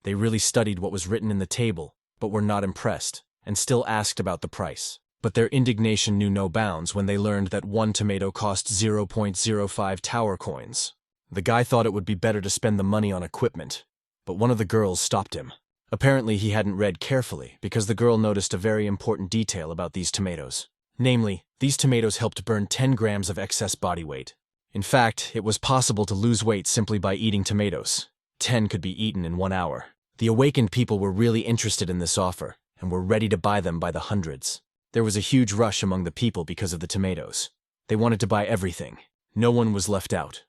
Speaker 1: They really studied what was written in the table, but were not impressed, and still asked about the price. But their indignation knew no bounds when they learned that one tomato cost 0.05 tower coins. The guy thought it would be better to spend the money on equipment, but one of the girls stopped him. Apparently he hadn't read carefully, because the girl noticed a very important detail about these tomatoes. Namely, these tomatoes helped burn 10 grams of excess body weight. In fact, it was possible to lose weight simply by eating tomatoes. 10 could be eaten in 1 hour. The awakened people were really interested in this offer, and were ready to buy them by the hundreds. There was a huge rush among the people because of the tomatoes. They wanted to buy everything. No one was left out.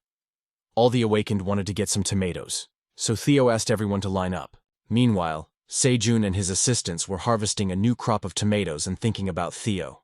Speaker 1: All the awakened wanted to get some tomatoes, so Theo asked everyone to line up. Meanwhile, Sejun and his assistants were harvesting a new crop of tomatoes and thinking about Theo.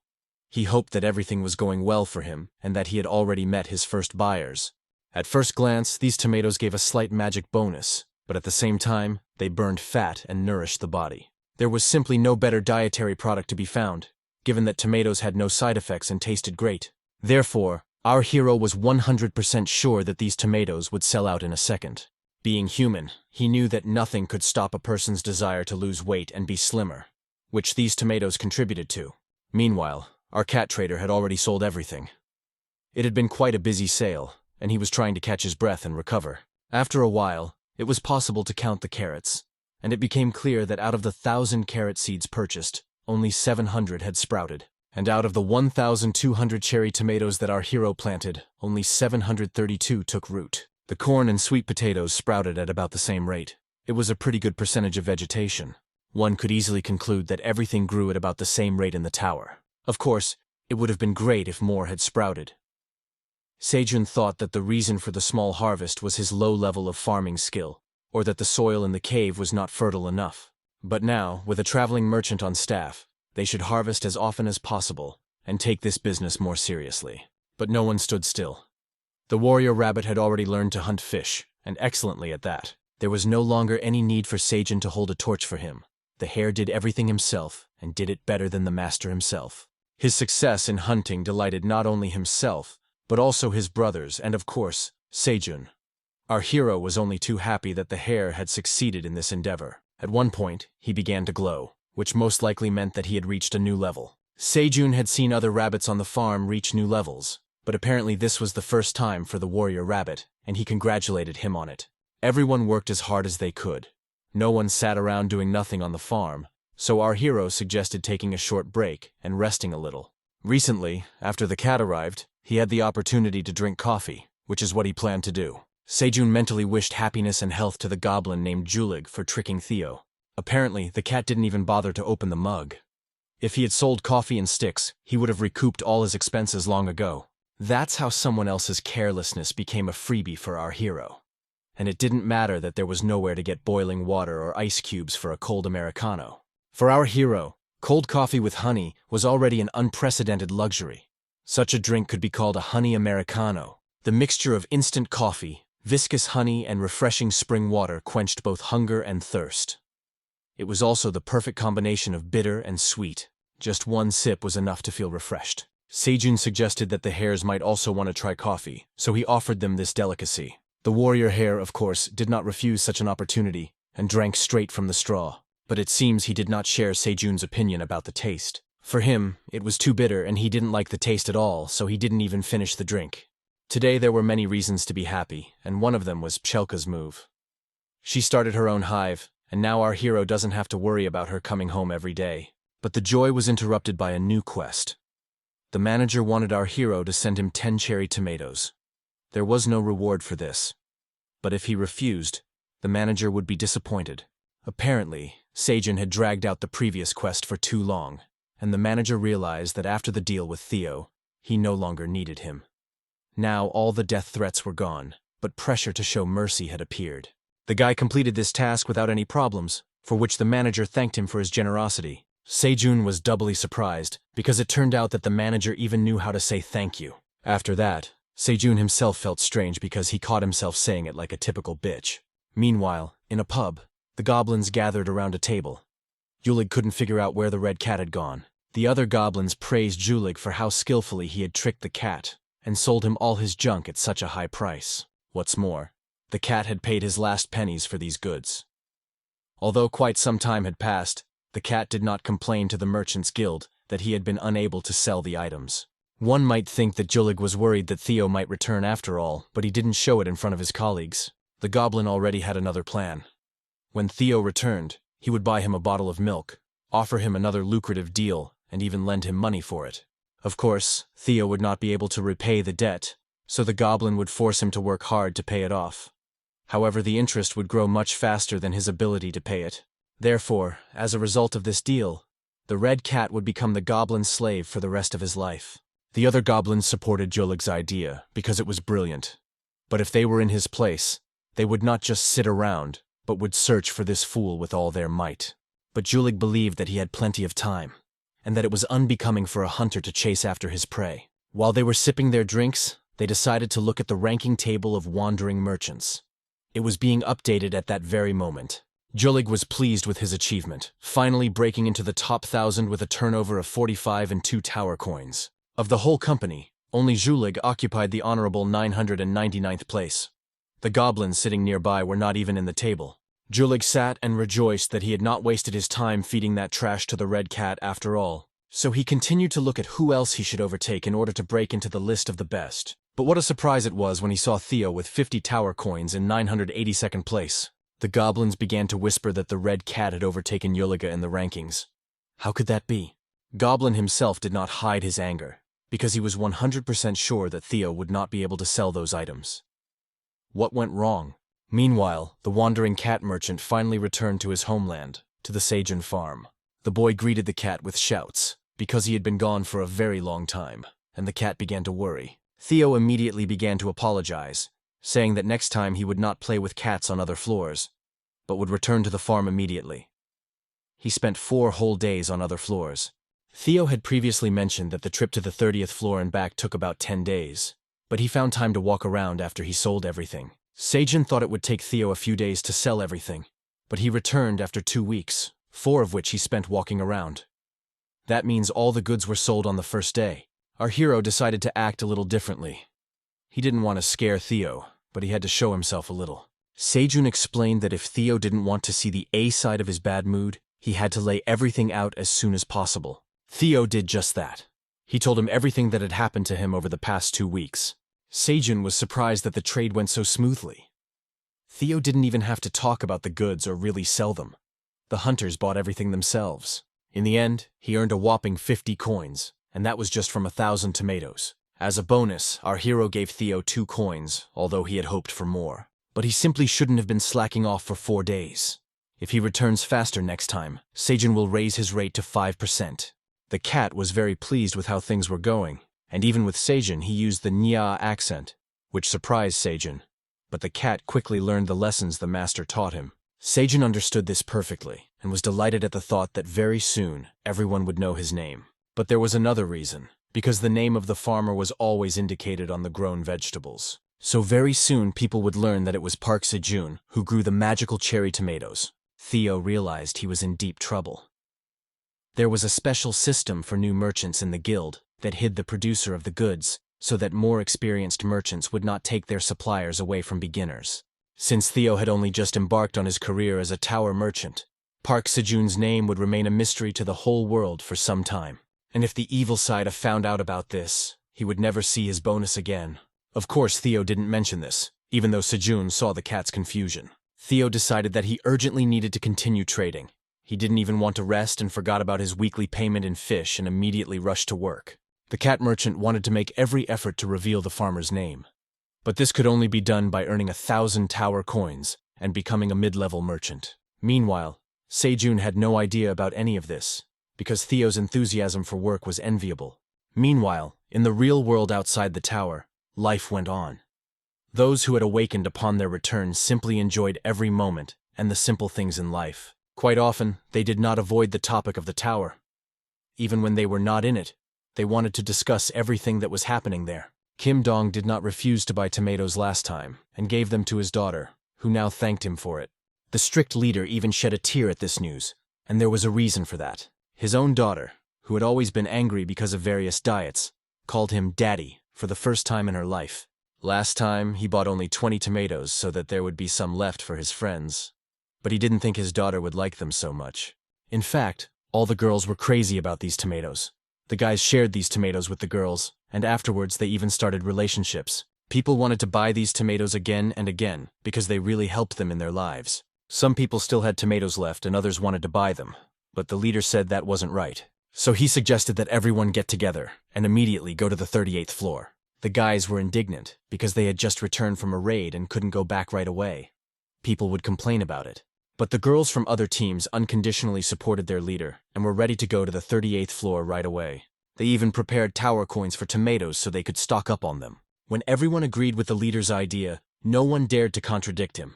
Speaker 1: He hoped that everything was going well for him and that he had already met his first buyers. At first glance, these tomatoes gave a slight magic bonus, but at the same time, they burned fat and nourished the body. There was simply no better dietary product to be found, given that tomatoes had no side effects and tasted great. Therefore, our hero was 100% sure that these tomatoes would sell out in a second. Being human, he knew that nothing could stop a person's desire to lose weight and be slimmer, which these tomatoes contributed to. Meanwhile, our cat trader had already sold everything. It had been quite a busy sale, and he was trying to catch his breath and recover. After a while, it was possible to count the carrots, and it became clear that out of the 1,000 carrot seeds purchased, only 700 had sprouted. And out of the 1,200 cherry tomatoes that our hero planted, only 732 took root. The corn and sweet potatoes sprouted at about the same rate. It was a pretty good percentage of vegetation. One could easily conclude that everything grew at about the same rate in the tower. Of course, it would have been great if more had sprouted. Sejun thought that the reason for the small harvest was his low level of farming skill, or that the soil in the cave was not fertile enough. But now, with a traveling merchant on staff, they should harvest as often as possible and take this business more seriously. But no one stood still. The warrior rabbit had already learned to hunt fish, and excellently at that. There was no longer any need for Sejun to hold a torch for him. The hare did everything himself, and did it better than the master himself. His success in hunting delighted not only himself, but also his brothers and, of course, Sejun. Our hero was only too happy that the hare had succeeded in this endeavor. At one point, he began to glow, which most likely meant that he had reached a new level. Sejun had seen other rabbits on the farm reach new levels, but apparently this was the first time for the warrior rabbit, and he congratulated him on it. Everyone worked as hard as they could. No one sat around doing nothing on the farm, so our hero suggested taking a short break and resting a little. Recently, after the cat arrived, he had the opportunity to drink coffee, which is what he planned to do. Sejun mentally wished happiness and health to the goblin named Julig for tricking Theo. Apparently, the cat didn't even bother to open the mug. If he had sold coffee and sticks, he would have recouped all his expenses long ago. That's how someone else's carelessness became a freebie for our hero. And it didn't matter that there was nowhere to get boiling water or ice cubes for a cold Americano. For our hero, cold coffee with honey was already an unprecedented luxury. Such a drink could be called a honey Americano. The mixture of instant coffee, viscous honey, and refreshing spring water quenched both hunger and thirst. It was also the perfect combination of bitter and sweet. Just one sip was enough to feel refreshed. Sejun suggested that the hares might also want to try coffee, so he offered them this delicacy. The warrior hare, of course, did not refuse such an opportunity, and drank straight from the straw. But it seems he did not share Sejun's opinion about the taste. For him, it was too bitter and he didn't like the taste at all, so he didn't even finish the drink. Today there were many reasons to be happy, and one of them was Pchelka's move. She started her own hive, and now our hero doesn't have to worry about her coming home every day. But the joy was interrupted by a new quest. The manager wanted our hero to send him 10 cherry tomatoes. There was no reward for this. But if he refused, the manager would be disappointed. Apparently, Sejun had dragged out the previous quest for too long, and the manager realized that after the deal with Theo, he no longer needed him. Now all the death threats were gone, but pressure to show mercy had appeared. The guy completed this task without any problems, for which the manager thanked him for his generosity. Sejun was doubly surprised, because it turned out that the manager even knew how to say thank you. After that, Sejun himself felt strange because he caught himself saying it like a typical bitch. Meanwhile, in a pub, the goblins gathered around a table. Julig couldn't figure out where the red cat had gone. The other goblins praised Julig for how skillfully he had tricked the cat, and sold him all his junk at such a high price. What's more, the cat had paid his last pennies for these goods. Although quite some time had passed, the cat did not complain to the Merchants' Guild that he had been unable to sell the items. One might think that Julig was worried that Theo might return after all, but he didn't show it in front of his colleagues. The goblin already had another plan. When Theo returned, he would buy him a bottle of milk, offer him another lucrative deal, and even lend him money for it. Of course, Theo would not be able to repay the debt, so the goblin would force him to work hard to pay it off. However, the interest would grow much faster than his ability to pay it. Therefore, as a result of this deal, the red cat would become the goblin's slave for the rest of his life. The other goblins supported Julig's idea because it was brilliant. But if they were in his place, they would not just sit around, but would search for this fool with all their might. But Julig believed that he had plenty of time, and that it was unbecoming for a hunter to chase after his prey. While they were sipping their drinks, they decided to look at the ranking table of wandering merchants. It was being updated at that very moment. Julig was pleased with his achievement, finally breaking into the top 1,000 with a turnover of 45 and 2 tower coins. Of the whole company, only Julig occupied the honorable 999th place. The goblins sitting nearby were not even in the table. Julig sat and rejoiced that he had not wasted his time feeding that trash to the red cat after all. So he continued to look at who else he should overtake in order to break into the list of the best. But what a surprise it was when he saw Theo with 50 tower coins in 982nd place. The goblins began to whisper that the red cat had overtaken Juliga in the rankings. How could that be? Goblin himself did not hide his anger, because he was 100% sure that Theo would not be able to sell those items. What went wrong? Meanwhile, the wandering cat merchant finally returned to his homeland, to the Sejun farm. The boy greeted the cat with shouts, because he had been gone for a very long time, and the cat began to worry. Theo immediately began to apologize, saying that next time he would not play with cats on other floors, but would return to the farm immediately. He spent 4 whole days on other floors. Theo had previously mentioned that the trip to the 30th floor and back took about 10 days, but he found time to walk around after he sold everything. Sejun thought it would take Theo a few days to sell everything, but he returned after 2 weeks, 4 of which he spent walking around. That means all the goods were sold on the first day. Our hero decided to act a little differently. He didn't want to scare Theo, but he had to show himself a little. Sejun explained that if Theo didn't want to see the A side of his bad mood, he had to lay everything out as soon as possible. Theo did just that. He told him everything that had happened to him over the past 2 weeks. Sejun was surprised that the trade went so smoothly. Theo didn't even have to talk about the goods or really sell them. The hunters bought everything themselves. In the end, he earned a whopping 50 coins, and that was just from 1,000 tomatoes. As a bonus, our hero gave Theo 2 coins, although he had hoped for more. But he simply shouldn't have been slacking off for 4 days. If he returns faster next time, Sejun will raise his rate to 5%. The cat was very pleased with how things were going, and even with Sejun he used the Nya accent, which surprised Sejun. But the cat quickly learned the lessons the master taught him. Sejun understood this perfectly, and was delighted at the thought that very soon everyone would know his name. But there was another reason, because the name of the farmer was always indicated on the grown vegetables. So very soon people would learn that it was Park Sejun who grew the magical cherry tomatoes. Theo realized he was in deep trouble. There was a special system for new merchants in the guild that hid the producer of the goods so that more experienced merchants would not take their suppliers away from beginners. Since Theo had only just embarked on his career as a tower merchant, Park Sejun's name would remain a mystery to the whole world for some time. And if the evil side found out about this, he would never see his bonus again. Of course, Theo didn't mention this, even though Sejun saw the cat's confusion. Theo decided that he urgently needed to continue trading. He didn't even want to rest and forgot about his weekly payment in fish and immediately rushed to work. The cat merchant wanted to make every effort to reveal the farmer's name. But this could only be done by earning 1,000 tower coins and becoming a mid-level merchant. Meanwhile, Sejun had no idea about any of this, because Theo's enthusiasm for work was enviable. Meanwhile, in the real world outside the tower, life went on. Those who had awakened upon their return simply enjoyed every moment and the simple things in life. Quite often, they did not avoid the topic of the tower. Even when they were not in it, they wanted to discuss everything that was happening there. Kim Dong did not refuse to buy tomatoes last time, and gave them to his daughter, who now thanked him for it. The strict leader even shed a tear at this news, and there was a reason for that. His own daughter, who had always been angry because of various diets, called him Daddy for the first time in her life. Last time, he bought only 20 tomatoes so that there would be some left for his friends. But he didn't think his daughter would like them so much. In fact, all the girls were crazy about these tomatoes. The guys shared these tomatoes with the girls, and afterwards they even started relationships. People wanted to buy these tomatoes again and again because they really helped them in their lives. Some people still had tomatoes left and others wanted to buy them, but the leader said that wasn't right. So he suggested that everyone get together and immediately go to the 38th floor. The guys were indignant because they had just returned from a raid and couldn't go back right away. People would complain about it. But the girls from other teams unconditionally supported their leader and were ready to go to the 38th floor right away. They even prepared tower coins for tomatoes so they could stock up on them. When everyone agreed with the leader's idea, no one dared to contradict him.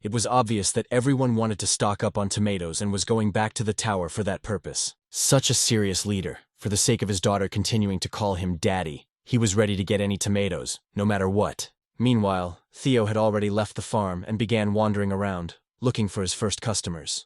Speaker 1: It was obvious that everyone wanted to stock up on tomatoes and was going back to the tower for that purpose. Such a serious leader, for the sake of his daughter continuing to call him Daddy. He was ready to get any tomatoes, no matter what. Meanwhile, Theo had already left the farm and began wandering around, looking for his first customers.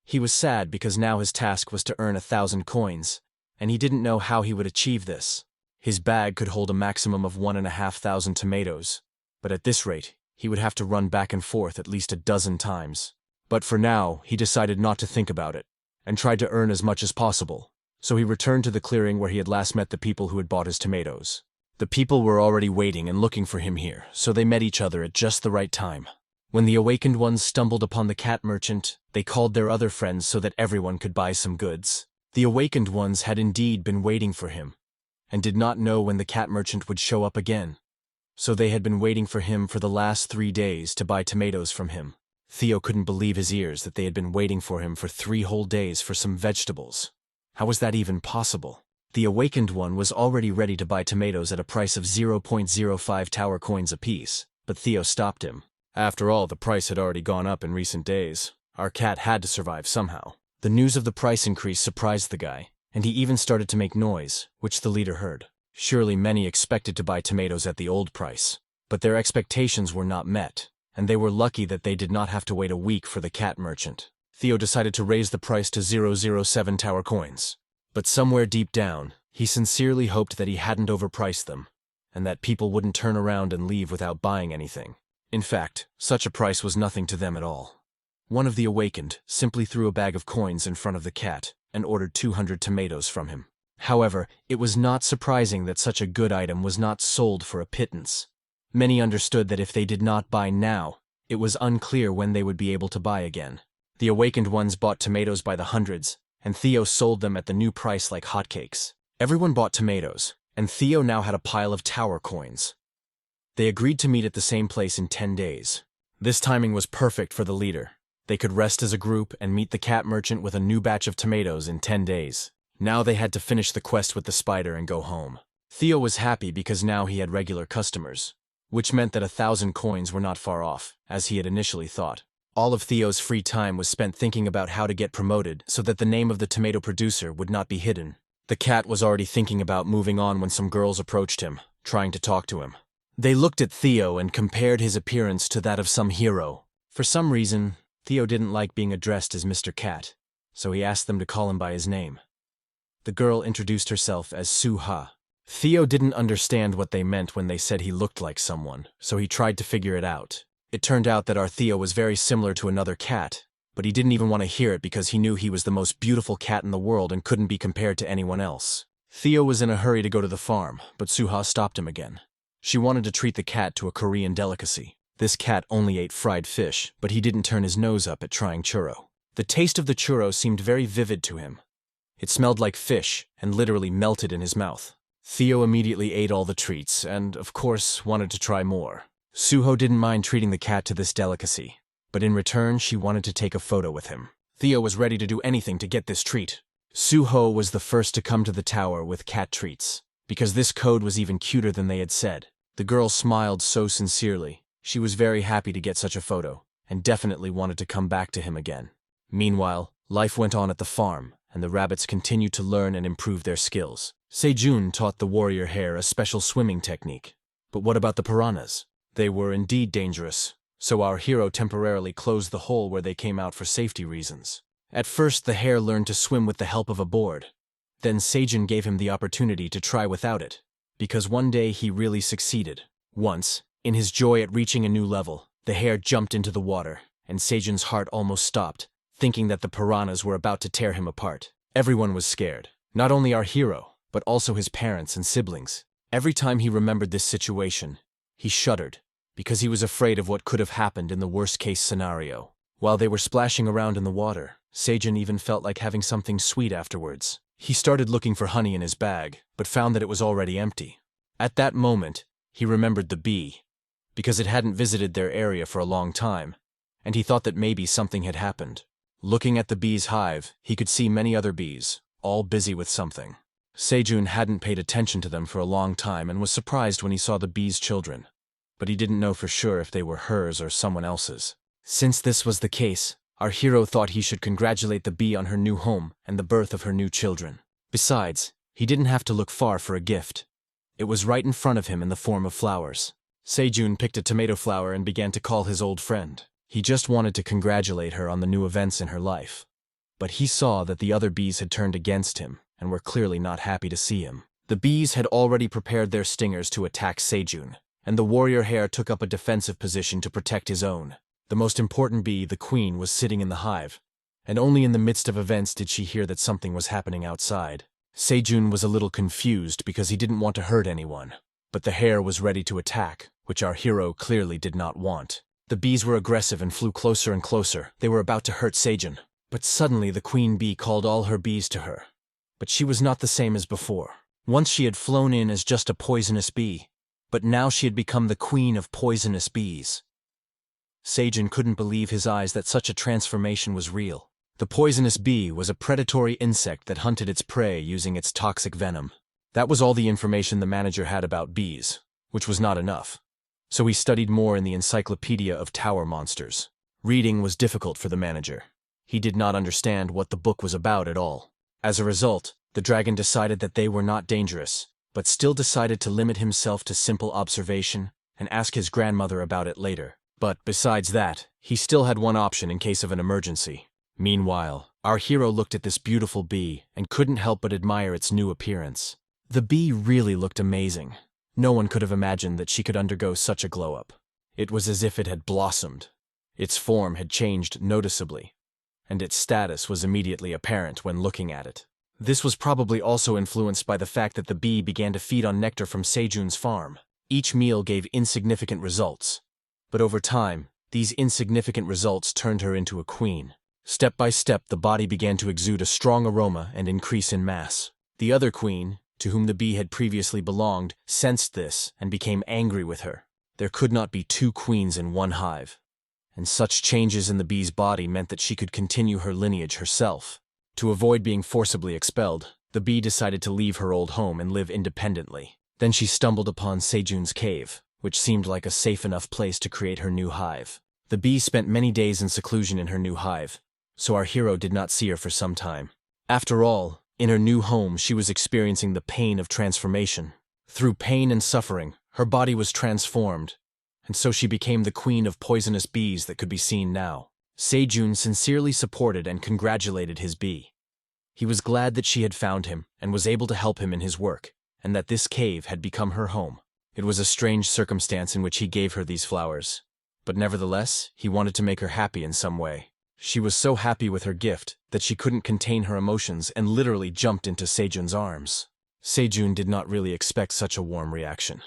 Speaker 1: He was sad because now his task was to earn 1,000 coins, and he didn't know how he would achieve this. His bag could hold a maximum of 1,500 tomatoes, but at this rate, he would have to run back and forth at least a dozen times. But for now, he decided not to think about it, and tried to earn as much as possible. So he returned to the clearing where he had last met the people who had bought his tomatoes. The people were already waiting and looking for him here, so they met each other at just the right time. When the awakened ones stumbled upon the cat merchant, they called their other friends so that everyone could buy some goods. The awakened ones had indeed been waiting for him, and did not know when the cat merchant would show up again. So they had been waiting for him for the last 3 days to buy tomatoes from him. Theo couldn't believe his ears that they had been waiting for him for 3 whole days for some vegetables. How was that even possible? The awakened one was already ready to buy tomatoes at a price of 0.05 tower coins apiece, but Theo stopped him. After all, the price had already gone up in recent days. Our cat had to survive somehow. The news of the price increase surprised the guy, and he even started to make noise, which the leader heard. Surely many expected to buy tomatoes at the old price, but their expectations were not met, and they were lucky that they did not have to wait a week for the cat merchant. Theo decided to raise the price to 0.07 tower coins. But somewhere deep down, he sincerely hoped that he hadn't overpriced them, and that people wouldn't turn around and leave without buying anything. In fact, such a price was nothing to them at all. One of the awakened simply threw a bag of coins in front of the cat and ordered 200 tomatoes from him. However, it was not surprising that such a good item was not sold for a pittance. Many understood that if they did not buy now, it was unclear when they would be able to buy again. The awakened ones bought tomatoes by the hundreds, and Theo sold them at the new price like hotcakes. Everyone bought tomatoes, and Theo now had a pile of tower coins. They agreed to meet at the same place in 10 days. This timing was perfect for the leader. They could rest as a group and meet the cat merchant with a new batch of tomatoes in 10 days. Now they had to finish the quest with the spider and go home. Theo was happy because now he had regular customers, which meant that 1,000 coins were not far off, as he had initially thought. All of Theo's free time was spent thinking about how to get promoted so that the name of the tomato producer would not be hidden. The cat was already thinking about moving on when some girls approached him, trying to talk to him. They looked at Theo and compared his appearance to that of some hero. For some reason, Theo didn't like being addressed as Mr. Cat, so he asked them to call him by his name. The girl introduced herself as Su-ha. Theo didn't understand what they meant when they said he looked like someone, so he tried to figure it out. It turned out that our Theo was very similar to another cat, but he didn't even want to hear it because he knew he was the most beautiful cat in the world and couldn't be compared to anyone else. Theo was in a hurry to go to the farm, but Su-ha stopped him again. She wanted to treat the cat to a Korean delicacy. This cat only ate fried fish, but he didn't turn his nose up at trying churro. The taste of the churro seemed very vivid to him. It smelled like fish and literally melted in his mouth. Theo immediately ate all the treats and, of course, wanted to try more. Suho didn't mind treating the cat to this delicacy, but in return she wanted to take a photo with him. Theo was ready to do anything to get this treat. Suho was the first to come to the tower with cat treats, because this code was even cuter than they had said. The girl smiled so sincerely. She was very happy to get such a photo, and definitely wanted to come back to him again. Meanwhile, life went on at the farm, and the rabbits continued to learn and improve their skills. Sejun taught the warrior hare a special swimming technique. But what about the piranhas? They were indeed dangerous, so our hero temporarily closed the hole where they came out for safety reasons. At first, the hare learned to swim with the help of a board. Then Sejun gave him the opportunity to try without it, because one day he really succeeded. Once, in his joy at reaching a new level, the hare jumped into the water, and Sejun's heart almost stopped, thinking that the piranhas were about to tear him apart. Everyone was scared, not only our hero, but also his parents and siblings. Every time he remembered this situation, he shuddered, because he was afraid of what could have happened in the worst-case scenario. While they were splashing around in the water, Sejun even felt like having something sweet afterwards. He started looking for honey in his bag, but found that it was already empty. At that moment, he remembered the bee, because it hadn't visited their area for a long time, and he thought that maybe something had happened. Looking at the bee's hive, he could see many other bees, all busy with something. Sejun hadn't paid attention to them for a long time and was surprised when he saw the bee's children, but he didn't know for sure if they were hers or someone else's. Since this was the case, our hero thought he should congratulate the bee on her new home and the birth of her new children. Besides, he didn't have to look far for a gift. It was right in front of him in the form of flowers. Sejun picked a tomato flower and began to call his old friend. He just wanted to congratulate her on the new events in her life. But he saw that the other bees had turned against him and were clearly not happy to see him. The bees had already prepared their stingers to attack Sejun, and the warrior hare took up a defensive position to protect his own. The most important bee, the queen, was sitting in the hive, and only in the midst of events did she hear that something was happening outside. Sejun was a little confused because he didn't want to hurt anyone, but the hare was ready to attack, which our hero clearly did not want. The bees were aggressive and flew closer and closer. They were about to hurt Sejun, but suddenly the queen bee called all her bees to her. But she was not the same as before. Once she had flown in as just a poisonous bee, but now she had become the queen of poisonous bees. Sejun couldn't believe his eyes that such a transformation was real. The poisonous bee was a predatory insect that hunted its prey using its toxic venom. That was all the information the manager had about bees, which was not enough. So he studied more in the Encyclopedia of Tower Monsters. Reading was difficult for the manager. He did not understand what the book was about at all. As a result, the dragon decided that they were not dangerous, but still decided to limit himself to simple observation and ask his grandmother about it later. But besides that, he still had one option in case of an emergency. Meanwhile, our hero looked at this beautiful bee and couldn't help but admire its new appearance. The bee really looked amazing. No one could have imagined that she could undergo such a glow-up. It was as if it had blossomed. Its form had changed noticeably, and its status was immediately apparent when looking at it. This was probably also influenced by the fact that the bee began to feed on nectar from Sejun's farm. Each meal gave insignificant results, but over time, these insignificant results turned her into a queen. Step by step, the body began to exude a strong aroma and increase in mass. The other queen, to whom the bee had previously belonged, sensed this and became angry with her. There could not be two queens in one hive, and such changes in the bee's body meant that she could continue her lineage herself. To avoid being forcibly expelled, the bee decided to leave her old home and live independently. Then she stumbled upon Sejun's cave, which seemed like a safe enough place to create her new hive. The bee spent many days in seclusion in her new hive, so our hero did not see her for some time. After all, in her new home she was experiencing the pain of transformation. Through pain and suffering, her body was transformed, and so she became the queen of poisonous bees that could be seen now. Sejun sincerely supported and congratulated his bee. He was glad that she had found him and was able to help him in his work, and that this cave had become her home. It was a strange circumstance in which he gave her these flowers, but nevertheless, he wanted to make her happy in some way. She was so happy with her gift that she couldn't contain her emotions and literally jumped into Sejun's arms. Sejun did not really expect such a warm reaction,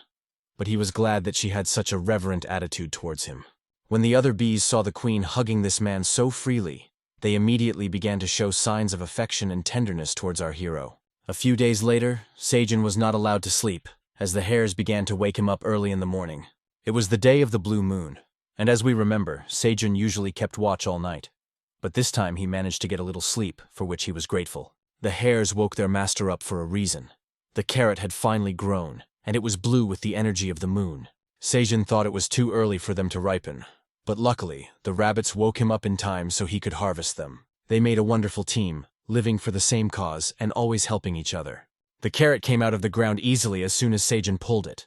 Speaker 1: but he was glad that she had such a reverent attitude towards him. When the other bees saw the queen hugging this man so freely, they immediately began to show signs of affection and tenderness towards our hero. A few days later, Sejun was not allowed to sleep, as the hares began to wake him up early in the morning. It was the day of the blue moon, and as we remember, Sejun usually kept watch all night. But this time he managed to get a little sleep, for which he was grateful. The hares woke their master up for a reason. The carrot had finally grown, and it was blue with the energy of the moon. Sejun thought it was too early for them to ripen, but luckily, the rabbits woke him up in time so he could harvest them. They made a wonderful team, living for the same cause and always helping each other. The carrot came out of the ground easily as soon as Sejun pulled it.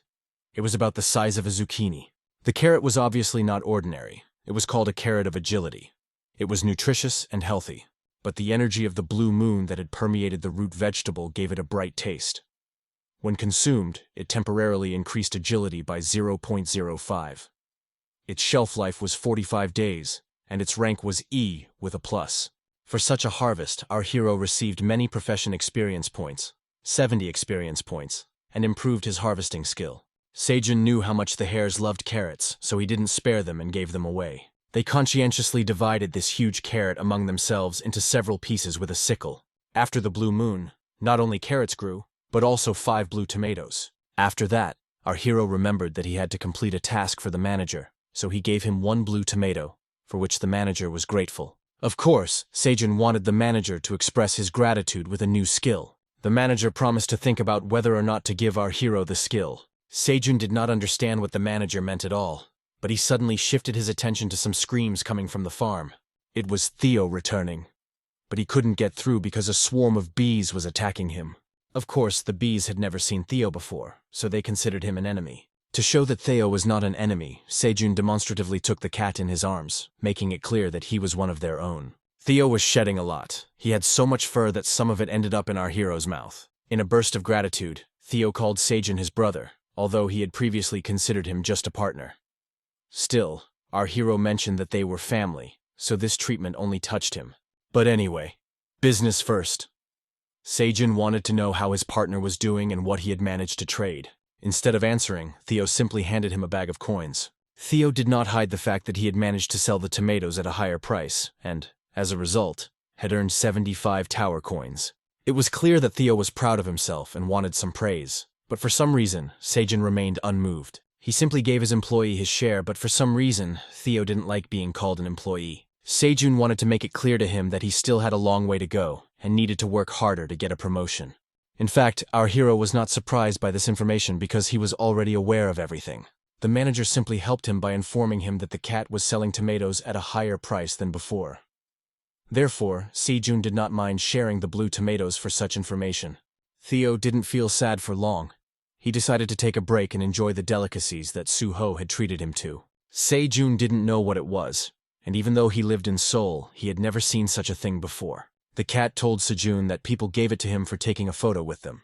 Speaker 1: It was about the size of a zucchini. The carrot was obviously not ordinary. It was called a carrot of agility. It was nutritious and healthy, but the energy of the blue moon that had permeated the root vegetable gave it a bright taste. When consumed, it temporarily increased agility by 0.05. Its shelf life was 45 days, and its rank was E with a plus. For such a harvest, our hero received many profession experience points, 70 experience points, and improved his harvesting skill. Sejun knew how much the hares loved carrots, so he didn't spare them and gave them away. They conscientiously divided this huge carrot among themselves into several pieces with a sickle. After the blue moon, not only carrots grew, but also 5 blue tomatoes. After that, our hero remembered that he had to complete a task for the manager, so he gave him 1 blue tomato, for which the manager was grateful. Of course, Sejun wanted the manager to express his gratitude with a new skill. The manager promised to think about whether or not to give our hero the skill. Sejun did not understand what the manager meant at all, but he suddenly shifted his attention to some screams coming from the farm. It was Theo returning. But he couldn't get through because a swarm of bees was attacking him. Of course, the bees had never seen Theo before, so they considered him an enemy. To show that Theo was not an enemy, Sejun demonstratively took the cat in his arms, making it clear that he was one of their own. Theo was shedding a lot. He had so much fur that some of it ended up in our hero's mouth. In a burst of gratitude, Theo called Sejun his brother, although he had previously considered him just a partner. Still, our hero mentioned that they were family, so this treatment only touched him. But anyway, business first. Sejun wanted to know how his partner was doing and what he had managed to trade. Instead of answering, Theo simply handed him a bag of coins. Theo did not hide the fact that he had managed to sell the tomatoes at a higher price, and, as a result, had earned 75 tower coins. It was clear that Theo was proud of himself and wanted some praise, but for some reason, Sejun remained unmoved. He simply gave his employee his share, but for some reason, Theo didn't like being called an employee. Sejun wanted to make it clear to him that he still had a long way to go, and needed to work harder to get a promotion. In fact, our hero was not surprised by this information because he was already aware of everything. The manager simply helped him by informing him that the cat was selling tomatoes at a higher price than before. Therefore, Sejun did not mind sharing the blue tomatoes for such information. Theo didn't feel sad for long. He decided to take a break and enjoy the delicacies that Suho had treated him to. Sejun didn't know what it was, and even though he lived in Seoul, he had never seen such a thing before. The cat told Sejun that people gave it to him for taking a photo with them.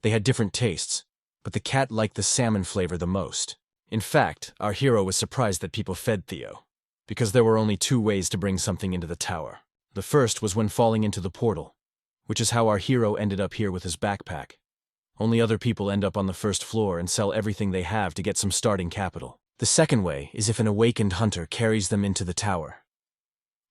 Speaker 1: They had different tastes, but the cat liked the salmon flavor the most. In fact, our hero was surprised that people fed Theo, because there were only 2 ways to bring something into the tower. The first was when falling into the portal, which is how our hero ended up here with his backpack. Only other people end up on the first floor and sell everything they have to get some starting capital. The second way is if an awakened hunter carries them into the tower.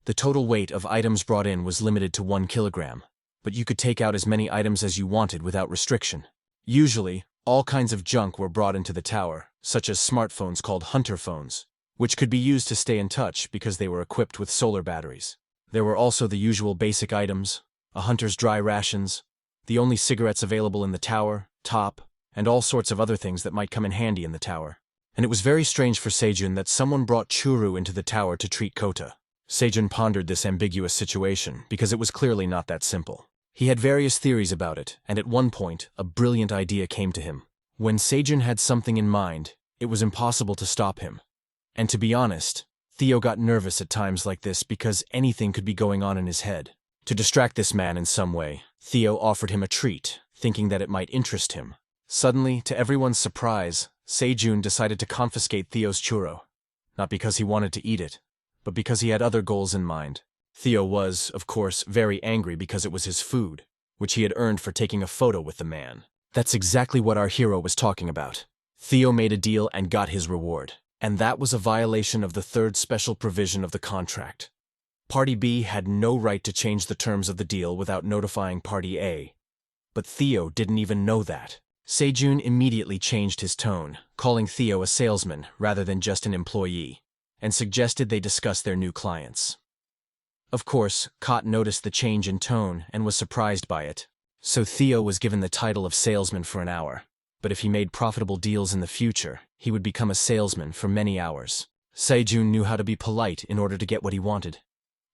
Speaker 1: The total weight of items brought in was limited to 1 kilogram, but you could take out as many items as you wanted without restriction. Usually, all kinds of junk were brought into the tower, such as smartphones called hunter phones, which could be used to stay in touch because they were equipped with solar batteries. There were also the usual basic items, a hunter's dry rations, the only cigarettes available in the tower, top, and all sorts of other things that might come in handy in the tower. And it was very strange for Sejun that someone brought churu into the tower to treat Kota. Sejun pondered this ambiguous situation because it was clearly not that simple. He had various theories about it, and at one point, a brilliant idea came to him. When Sejun had something in mind, it was impossible to stop him. And to be honest, Theo got nervous at times like this because anything could be going on in his head. To distract this man in some way, Theo offered him a treat, thinking that it might interest him. Suddenly, to everyone's surprise, Sejun decided to confiscate Theo's churro. Not because he wanted to eat it, but because he had other goals in mind. Theo was, of course, very angry because it was his food, which he had earned for taking a photo with the man. That's exactly what our hero was talking about. Theo made a deal and got his reward, and that was a violation of the 3rd special provision of the contract. Party B had no right to change the terms of the deal without notifying Party A. But Theo didn't even know that. Sejun immediately changed his tone, calling Theo a salesman rather than just an employee, and suggested they discuss their new clients. Of course, Kot noticed the change in tone and was surprised by it. So Theo was given the title of salesman for an hour. But if he made profitable deals in the future, he would become a salesman for many hours. Sejun knew how to be polite in order to get what he wanted.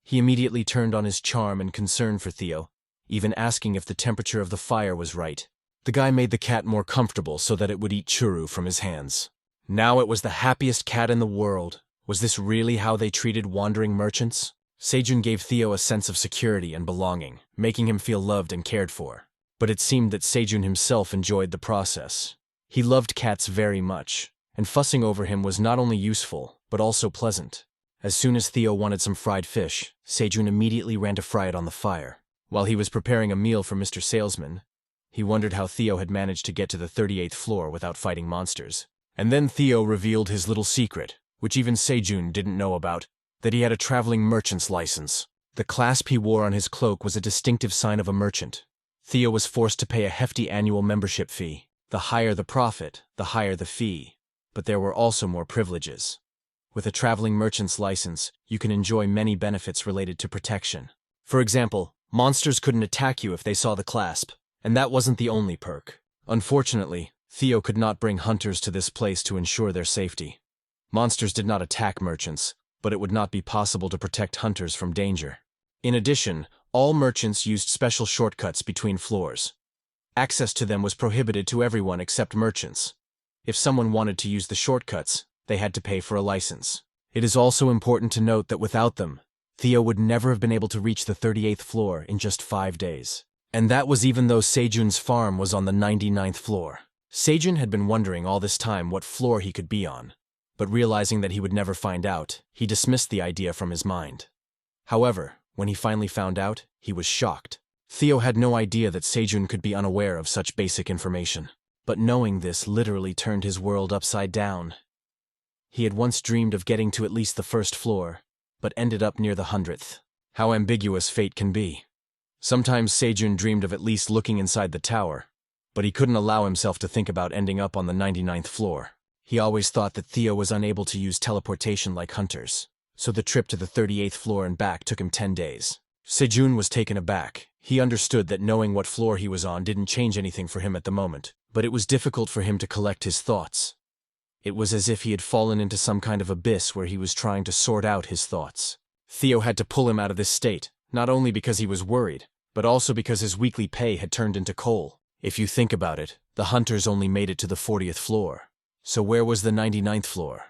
Speaker 1: He immediately turned on his charm and concern for Theo, even asking if the temperature of the fire was right. The guy made the cat more comfortable so that it would eat churu from his hands. Now it was the happiest cat in the world. Was this really how they treated wandering merchants? Sejun gave Theo a sense of security and belonging, making him feel loved and cared for. But it seemed that Sejun himself enjoyed the process. He loved cats very much, and fussing over him was not only useful, but also pleasant. As soon as Theo wanted some fried fish, Sejun immediately ran to fry it on the fire. While he was preparing a meal for Mr. Salesman, he wondered how Theo had managed to get to the 38th floor without fighting monsters. And then Theo revealed his little secret, which even Sejun didn't know about, that he had a traveling merchant's license. The clasp he wore on his cloak was a distinctive sign of a merchant. Theo was forced to pay a hefty annual membership fee. The higher the profit, the higher the fee. But there were also more privileges. With a traveling merchant's license, you can enjoy many benefits related to protection. For example, monsters couldn't attack you if they saw the clasp, and that wasn't the only perk. Unfortunately, Theo could not bring hunters to this place to ensure their safety. Monsters did not attack merchants, but it would not be possible to protect hunters from danger. In addition, all merchants used special shortcuts between floors. Access to them was prohibited to everyone except merchants. If someone wanted to use the shortcuts, they had to pay for a license. It is also important to note that without them, Theo would never have been able to reach the 38th floor in just 5 days. And that was even though Sejun's farm was on the 99th floor. Sejun had been wondering all this time what floor he could be on. But realizing that he would never find out, he dismissed the idea from his mind. However, when he finally found out, he was shocked. Theo had no idea that Sejun could be unaware of such basic information. But knowing this literally turned his world upside down. He had once dreamed of getting to at least the first floor, but ended up near the 100th. How ambiguous fate can be. Sometimes Sejun dreamed of at least looking inside the tower, but he couldn't allow himself to think about ending up on the 99th floor. He always thought that Theo was unable to use teleportation like hunters, so the trip to the 38th floor and back took him 10 days. Sejun was taken aback. He understood that knowing what floor he was on didn't change anything for him at the moment, but it was difficult for him to collect his thoughts. It was as if he had fallen into some kind of abyss where he was trying to sort out his thoughts. Theo had to pull him out of this state, not only because he was worried, but also because his weekly pay had turned into coal. If you think about it, the hunters only made it to the 40th floor. So where was the 99th floor?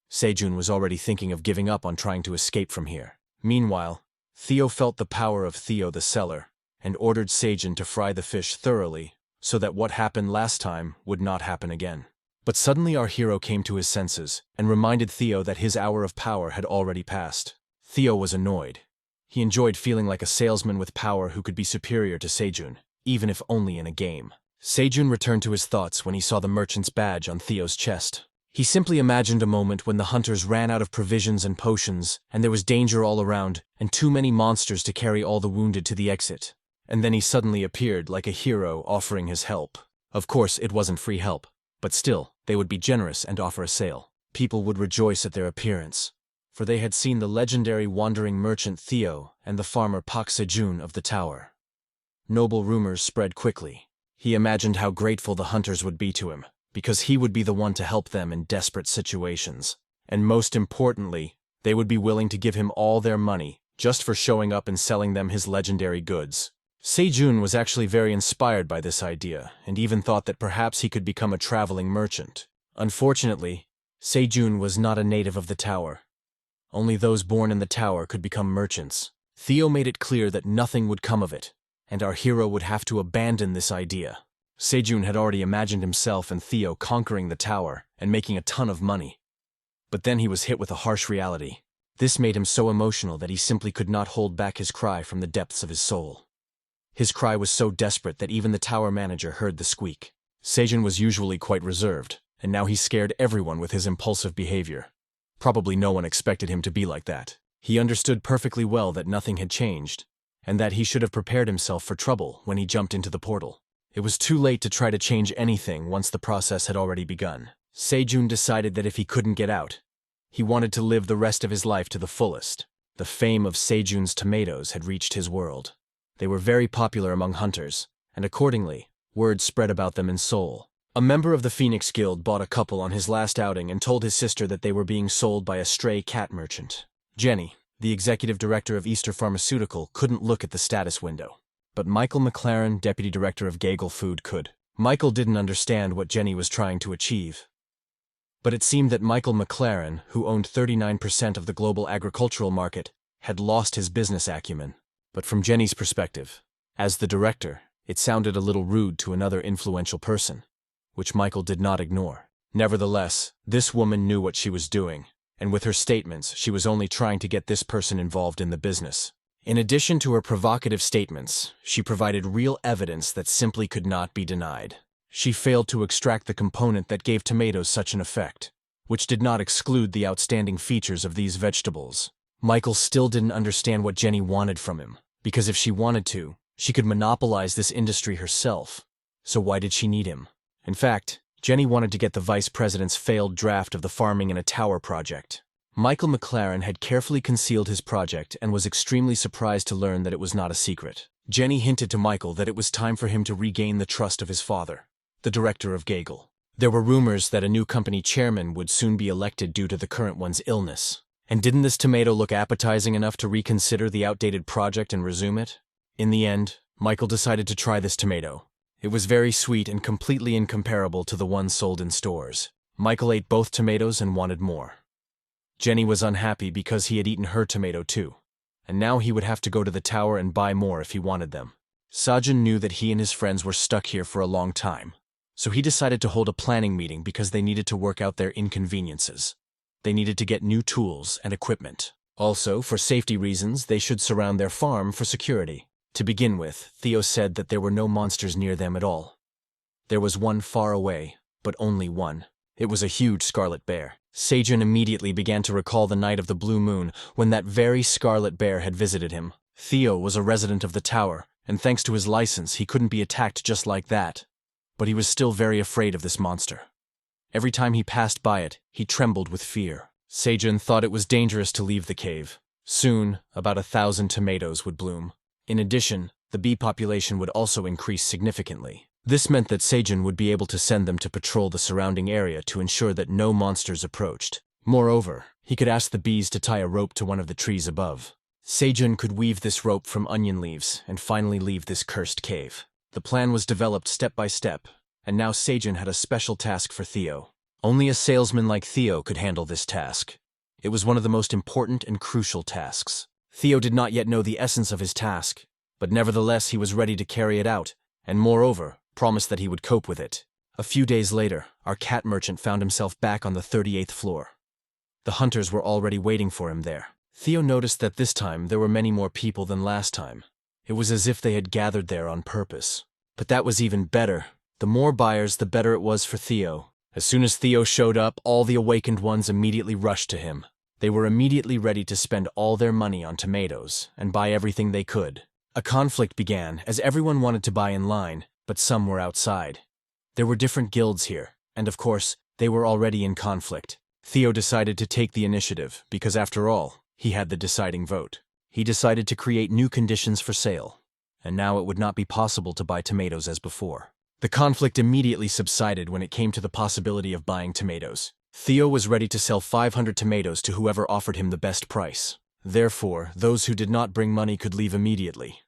Speaker 1: Sejun was already thinking of giving up on trying to escape from here. Meanwhile, Theo felt the power of Theo the seller, and ordered Sejun to fry the fish thoroughly, so that what happened last time would not happen again. But suddenly our hero came to his senses, and reminded Theo that his hour of power had already passed. Theo was annoyed. He enjoyed feeling like a salesman with power who could be superior to Sejun, even if only in a game. Sejun returned to his thoughts when he saw the merchant's badge on Theo's chest. He simply imagined a moment when the hunters ran out of provisions and potions, and there was danger all around, and too many monsters to carry all the wounded to the exit. And then he suddenly appeared like a hero offering his help. Of course, it wasn't free help, but still, they would be generous and offer a sale. People would rejoice at their appearance, for they had seen the legendary wandering merchant Theo and the farmer Pak Sejun of the tower. Noble rumors spread quickly. He imagined how grateful the hunters would be to him, because he would be the one to help them in desperate situations. And most importantly, they would be willing to give him all their money just for showing up and selling them his legendary goods. Sejun was actually very inspired by this idea, and even thought that perhaps he could become a traveling merchant. Unfortunately, Sejun was not a native of the tower. Only those born in the tower could become merchants. Theo made it clear that nothing would come of it, and our hero would have to abandon this idea. Sejun had already imagined himself and Theo conquering the tower and making a ton of money. But then he was hit with a harsh reality. This made him so emotional that he simply could not hold back his cry from the depths of his soul. His cry was so desperate that even the tower manager heard the squeak. Sejun was usually quite reserved, and now he scared everyone with his impulsive behavior. Probably no one expected him to be like that. He understood perfectly well that nothing had changed, and that he should have prepared himself for trouble when he jumped into the portal. It was too late to try to change anything once the process had already begun. Sejun decided that if he couldn't get out, he wanted to live the rest of his life to the fullest. The fame of Sejun's tomatoes had reached his world. They were very popular among hunters, and accordingly, word spread about them in Seoul. A member of the Phoenix Guild bought a couple on his last outing and told his sister that they were being sold by a stray cat merchant. Jenny, the executive director of Easter Pharmaceutical, couldn't look at the status window. But Michael McLaren, deputy director of Gagel Food, could. Michael didn't understand what Jenny was trying to achieve. But it seemed that Michael McLaren, who owned 39% of the global agricultural market, had lost his business acumen. But from Jenny's perspective, as the director, it sounded a little rude to another influential person, which Michael did not ignore. Nevertheless, this woman knew what she was doing, and with her statements, she was only trying to get this person involved in the business. In addition to her provocative statements, she provided real evidence that simply could not be denied. She failed to extract the component that gave tomatoes such an effect, which did not exclude the outstanding features of these vegetables. Michael still didn't understand what Jenny wanted from him, because if she wanted to, she could monopolize this industry herself. So why did she need him? In fact, Jenny wanted to get the vice president's failed draft of the farming in a tower project. Michael McLaren had carefully concealed his project and was extremely surprised to learn that it was not a secret. Jenny hinted to Michael that it was time for him to regain the trust of his father, the director of Gagel. There were rumors that a new company chairman would soon be elected due to the current one's illness. And didn't this tomato look appetizing enough to reconsider the outdated project and resume it? In the end, Michael decided to try this tomato. It was very sweet and completely incomparable to the ones sold in stores. Michael ate both tomatoes and wanted more. Jenny was unhappy because he had eaten her tomato too, and now he would have to go to the tower and buy more if he wanted them. Sejun knew that he and his friends were stuck here for a long time, so he decided to hold a planning meeting because they needed to work out their inconveniences. They needed to get new tools and equipment. Also, for safety reasons, they should surround their farm for security. To begin with, Theo said that there were no monsters near them at all. There was one far away, but only one. It was a huge scarlet bear. Sejun immediately began to recall the night of the blue moon when that very scarlet bear had visited him. Theo was a resident of the tower, and thanks to his license, he couldn't be attacked just like that. But he was still very afraid of this monster. Every time he passed by it, he trembled with fear. Sejun thought it was dangerous to leave the cave. Soon, about 1,000 tomatoes would bloom. In addition, the bee population would also increase significantly. This meant that Sejun would be able to send them to patrol the surrounding area to ensure that no monsters approached. Moreover, he could ask the bees to tie a rope to one of the trees above. Sejun could weave this rope from onion leaves and finally leave this cursed cave. The plan was developed step by step, and now Sejun had a special task for Theo. Only a salesman like Theo could handle this task. It was one of the most important and crucial tasks. Theo did not yet know the essence of his task, but nevertheless he was ready to carry it out, and moreover, promised that he would cope with it. A few days later, our cat merchant found himself back on the 38th floor. The hunters were already waiting for him there. Theo noticed that this time there were many more people than last time. It was as if they had gathered there on purpose. But that was even better. The more buyers, the better it was for Theo. As soon as Theo showed up, all the awakened ones immediately rushed to him. They were immediately ready to spend all their money on tomatoes and buy everything they could. A conflict began as everyone wanted to buy in line, but some were outside. There were different guilds here, and of course, they were already in conflict. Theo decided to take the initiative because, after all, he had the deciding vote. He decided to create new conditions for sale, and now it would not be possible to buy tomatoes as before. The conflict immediately subsided when it came to the possibility of buying tomatoes. Theo was ready to sell 500 tomatoes to whoever offered him the best price. Therefore, those who did not bring money could leave immediately.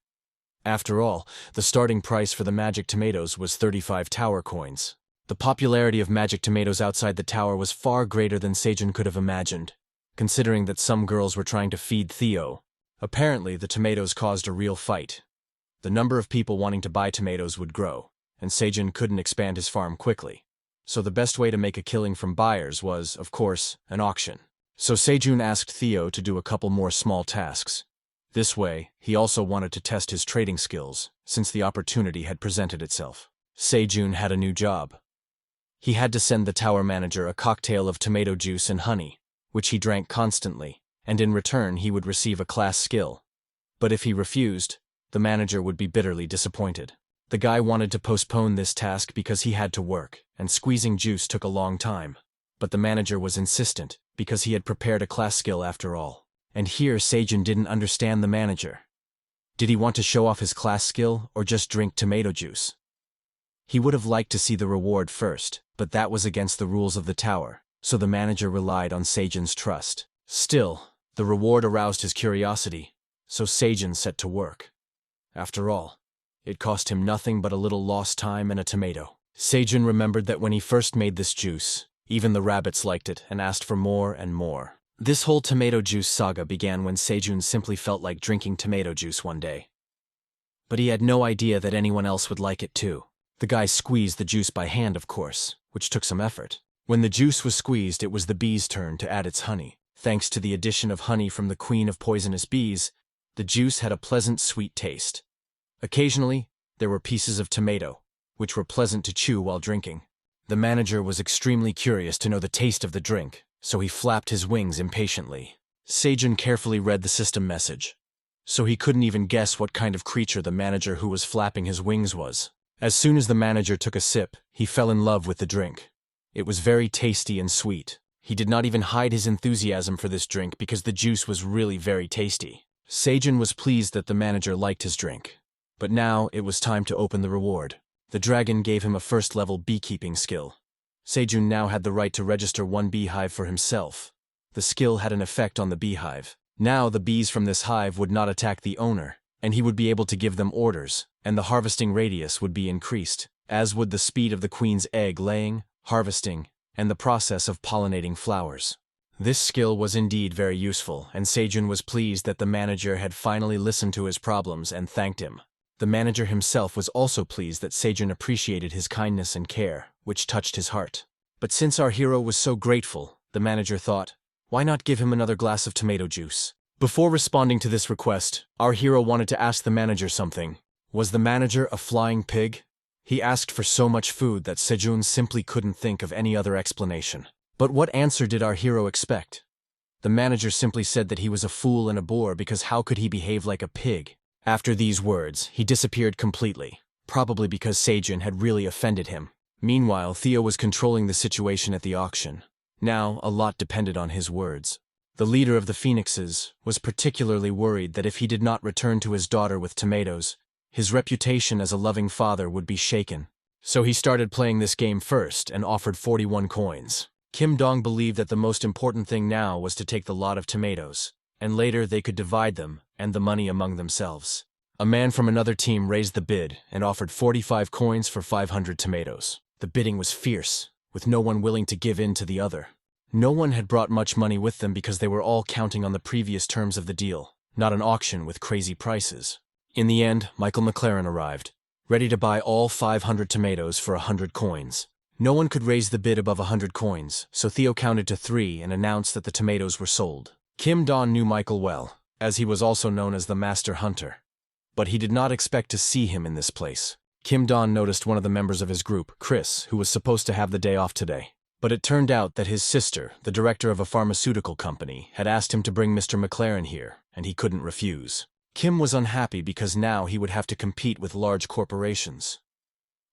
Speaker 1: After all, the starting price for the magic tomatoes was 35 tower coins. The popularity of magic tomatoes outside the tower was far greater than Sejun could have imagined, considering that some girls were trying to feed Theo. Apparently, the tomatoes caused a real fight. The number of people wanting to buy tomatoes would grow, and Sejun couldn't expand his farm quickly. So the best way to make a killing from buyers was, of course, an auction. So Sejun asked Theo to do a couple more small tasks. This way, he also wanted to test his trading skills, since the opportunity had presented itself. Sejun had a new job. He had to send the tower manager a cocktail of tomato juice and honey, which he drank constantly, and in return he would receive a class skill. But if he refused, the manager would be bitterly disappointed. The guy wanted to postpone this task because he had to work, and squeezing juice took a long time. But the manager was insistent, because he had prepared a class skill after all. And here Sejun didn't understand the manager. Did he want to show off his class skill, or just drink tomato juice? He would have liked to see the reward first, but that was against the rules of the tower, so the manager relied on Sejun's trust. Still, the reward aroused his curiosity, so Sejun set to work. After all, it cost him nothing but a little lost time and a tomato. Sejun remembered that when he first made this juice, even the rabbits liked it and asked for more and more. This whole tomato juice saga began when Sejun simply felt like drinking tomato juice one day. But he had no idea that anyone else would like it too. The guy squeezed the juice by hand, of course, which took some effort. When the juice was squeezed, it was the bee's turn to add its honey. Thanks to the addition of honey from the queen of poisonous bees, the juice had a pleasant sweet taste. Occasionally, there were pieces of tomato, which were pleasant to chew while drinking. The manager was extremely curious to know the taste of the drink, so he flapped his wings impatiently. Sejun carefully read the system message, so he couldn't even guess what kind of creature the manager who was flapping his wings was. As soon as the manager took a sip, he fell in love with the drink. It was very tasty and sweet. He did not even hide his enthusiasm for this drink because the juice was really very tasty. Sejun was pleased that the manager liked his drink. But now it was time to open the reward. The dragon gave him a first-level beekeeping skill. Sejun now had the right to register one beehive for himself. The skill had an effect on the beehive. Now the bees from this hive would not attack the owner, and he would be able to give them orders, and the harvesting radius would be increased, as would the speed of the queen's egg laying, harvesting, and the process of pollinating flowers. This skill was indeed very useful, and Sejun was pleased that the manager had finally listened to his problems and thanked him. The manager himself was also pleased that Sejun appreciated his kindness and care, which touched his heart. But since our hero was so grateful, the manager thought, why not give him another glass of tomato juice? Before responding to this request, our hero wanted to ask the manager something. Was the manager a flying pig? He asked for so much food that Sejun simply couldn't think of any other explanation. But what answer did our hero expect? The manager simply said that he was a fool and a bore because how could he behave like a pig? After these words, he disappeared completely, probably because Sejun had really offended him. Meanwhile, Theo was controlling the situation at the auction. Now, a lot depended on his words. The leader of the Phoenixes was particularly worried that if he did not return to his daughter with tomatoes, his reputation as a loving father would be shaken. So he started playing this game first and offered 41 coins. Kim Dong believed that the most important thing now was to take the lot of tomatoes, and later they could divide them and the money among themselves. A man from another team raised the bid and offered 45 coins for 500 tomatoes. The bidding was fierce, with no one willing to give in to the other. No one had brought much money with them because they were all counting on the previous terms of the deal, not an auction with crazy prices. In the end, Michael McLaren arrived, ready to buy all 500 tomatoes for 100 coins. No one could raise the bid above 100 coins, so Theo counted to 3 and announced that the tomatoes were sold. Kim Dong knew Michael well, as he was also known as the Master Hunter. But he did not expect to see him in this place. Kim Dong noticed one of the members of his group, Chris, who was supposed to have the day off today. But it turned out that his sister, the director of a pharmaceutical company, had asked him to bring Mr. McLaren here, and he couldn't refuse. Kim was unhappy because now he would have to compete with large corporations.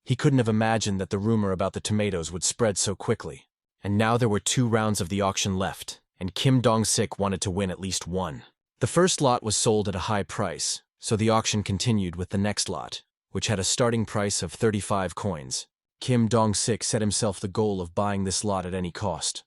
Speaker 1: He couldn't have imagined that the rumor about the tomatoes would spread so quickly. And now there were 2 rounds of the auction left, and Kim Dong-sik wanted to win at least one. The first lot was sold at a high price, so the auction continued with the next lot, which had a starting price of 35 coins. Kim Dong-sik set himself the goal of buying this lot at any cost.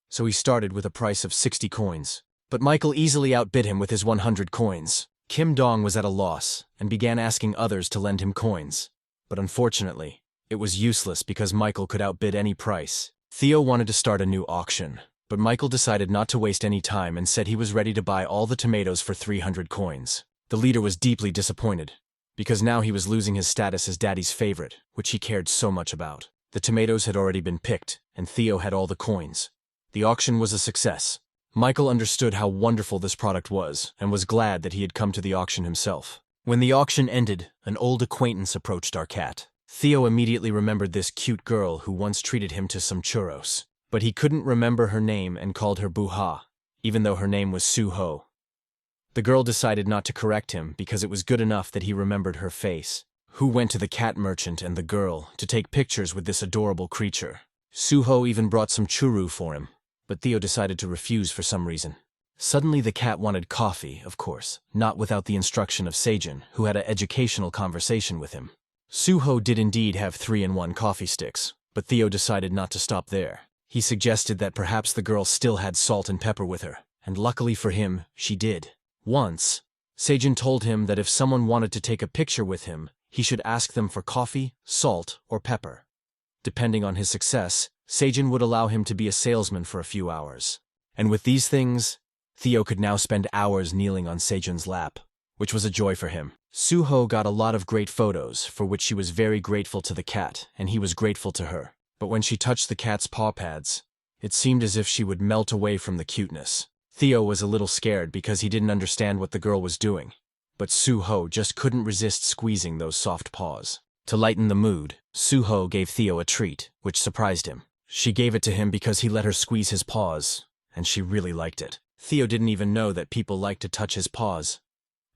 Speaker 1: So he started with a price of 60 coins. But Michael easily outbid him with his 100 coins. Kim Dong was at a loss and began asking others to lend him coins. But unfortunately, it was useless because Michael could outbid any price. Theo wanted to start a new auction, but Michael decided not to waste any time and said he was ready to buy all the tomatoes for 300 coins. The leader was deeply disappointed, because now he was losing his status as Daddy's favorite, which he cared so much about. The tomatoes had already been picked, and Theo had all the coins. The auction was a success. Michael understood how wonderful this product was, and was glad that he had come to the auction himself. When the auction ended, an old acquaintance approached our cat. Theo immediately remembered this cute girl who once treated him to some churros. But he couldn't remember her name and called her Buha, even though her name was Suho. The girl decided not to correct him because it was good enough that he remembered her face. who went to the cat merchant and the girl to take pictures with this adorable creature. Suho even brought some churu for him, but Theo decided to refuse for some reason. Suddenly the cat wanted coffee, of course, not without the instruction of Sejun, who had an educational conversation with him. Suho did indeed have 3-in-1 coffee sticks, but Theo decided not to stop there. He suggested that perhaps the girl still had salt and pepper with her, and luckily for him, she did. Once, Sejun told him that if someone wanted to take a picture with him, he should ask them for coffee, salt, or pepper. Depending on his success, Sejun would allow him to be a salesman for a few hours. And with these things, Theo could now spend hours kneeling on Sejun's lap, which was a joy for him. Suho got a lot of great photos, for which she was very grateful to the cat, and he was grateful to her. But when she touched the cat's paw pads, it seemed as if she would melt away from the cuteness. Theo was a little scared because he didn't understand what the girl was doing, but Suho just couldn't resist squeezing those soft paws. To lighten the mood, Suho gave Theo a treat, which surprised him. She gave it to him because he let her squeeze his paws, and she really liked it. Theo didn't even know that people liked to touch his paws.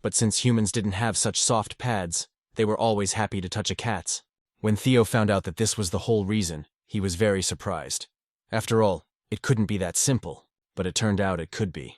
Speaker 1: But since humans didn't have such soft pads, they were always happy to touch a cat's. When Theo found out that this was the whole reason, he was very surprised. After all, it couldn't be that simple, but it turned out it could be.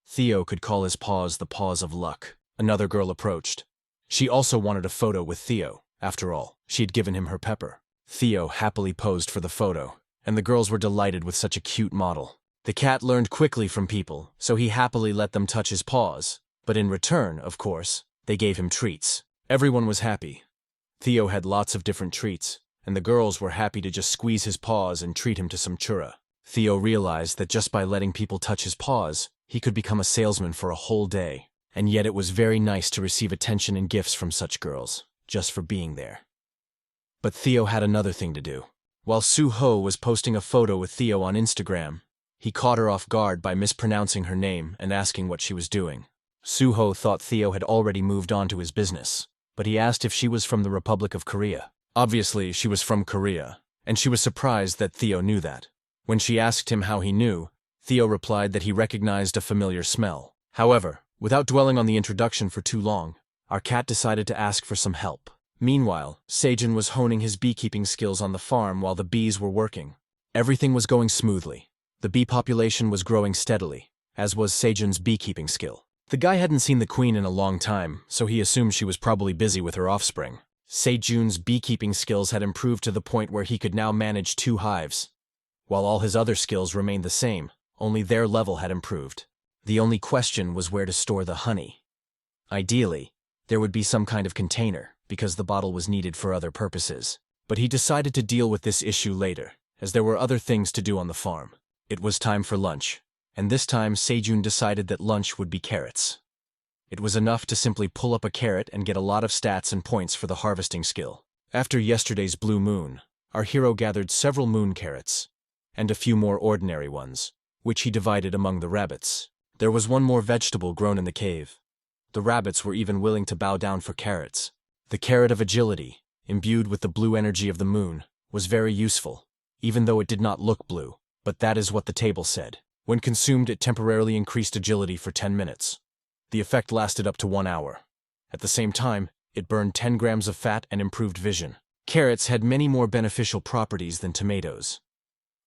Speaker 1: Theo could call his paws the paws of luck. Another girl approached. She also wanted a photo with Theo. After all, she had given him her pepper. Theo happily posed for the photo, and the girls were delighted with such a cute model. The cat learned quickly from people, so he happily let them touch his paws. But in return, of course, they gave him treats. Everyone was happy. Theo had lots of different treats, and the girls were happy to just squeeze his paws and treat him to some chura. Theo realized that just by letting people touch his paws, he could become a salesman for a whole day. And yet it was very nice to receive attention and gifts from such girls, just for being there. But Theo had another thing to do. While Suho was posting a photo with Theo on Instagram, he caught her off guard by mispronouncing her name and asking what she was doing. Suho thought Theo had already moved on to his business, but he asked if she was from the Republic of Korea. Obviously, she was from Korea, and she was surprised that Theo knew that. When she asked him how he knew, Theo replied that he recognized a familiar smell. However, without dwelling on the introduction for too long, our cat decided to ask for some help. Meanwhile, Sejun was honing his beekeeping skills on the farm while the bees were working. Everything was going smoothly. The bee population was growing steadily, as was Sejun's beekeeping skill. The guy hadn't seen the queen in a long time, so he assumed she was probably busy with her offspring. Sejun's beekeeping skills had improved to the point where he could now manage 2 hives. While all his other skills remained the same, only their level had improved. The only question was where to store the honey. Ideally, there would be some kind of container, because the bottle was needed for other purposes. But he decided to deal with this issue later, as there were other things to do on the farm. It was time for lunch, and this time Sejun decided that lunch would be carrots. It was enough to simply pull up a carrot and get a lot of stats and points for the harvesting skill. After yesterday's blue moon, our hero gathered several moon carrots, and a few more ordinary ones, which he divided among the rabbits. There was one more vegetable grown in the cave. The rabbits were even willing to bow down for carrots. The carrot of agility, imbued with the blue energy of the moon, was very useful, even though it did not look blue, but that is what the table said. When consumed, it temporarily increased agility for 10 minutes. The effect lasted up to 1 hour. At the same time, it burned 10 grams of fat and improved vision. Carrots had many more beneficial properties than tomatoes.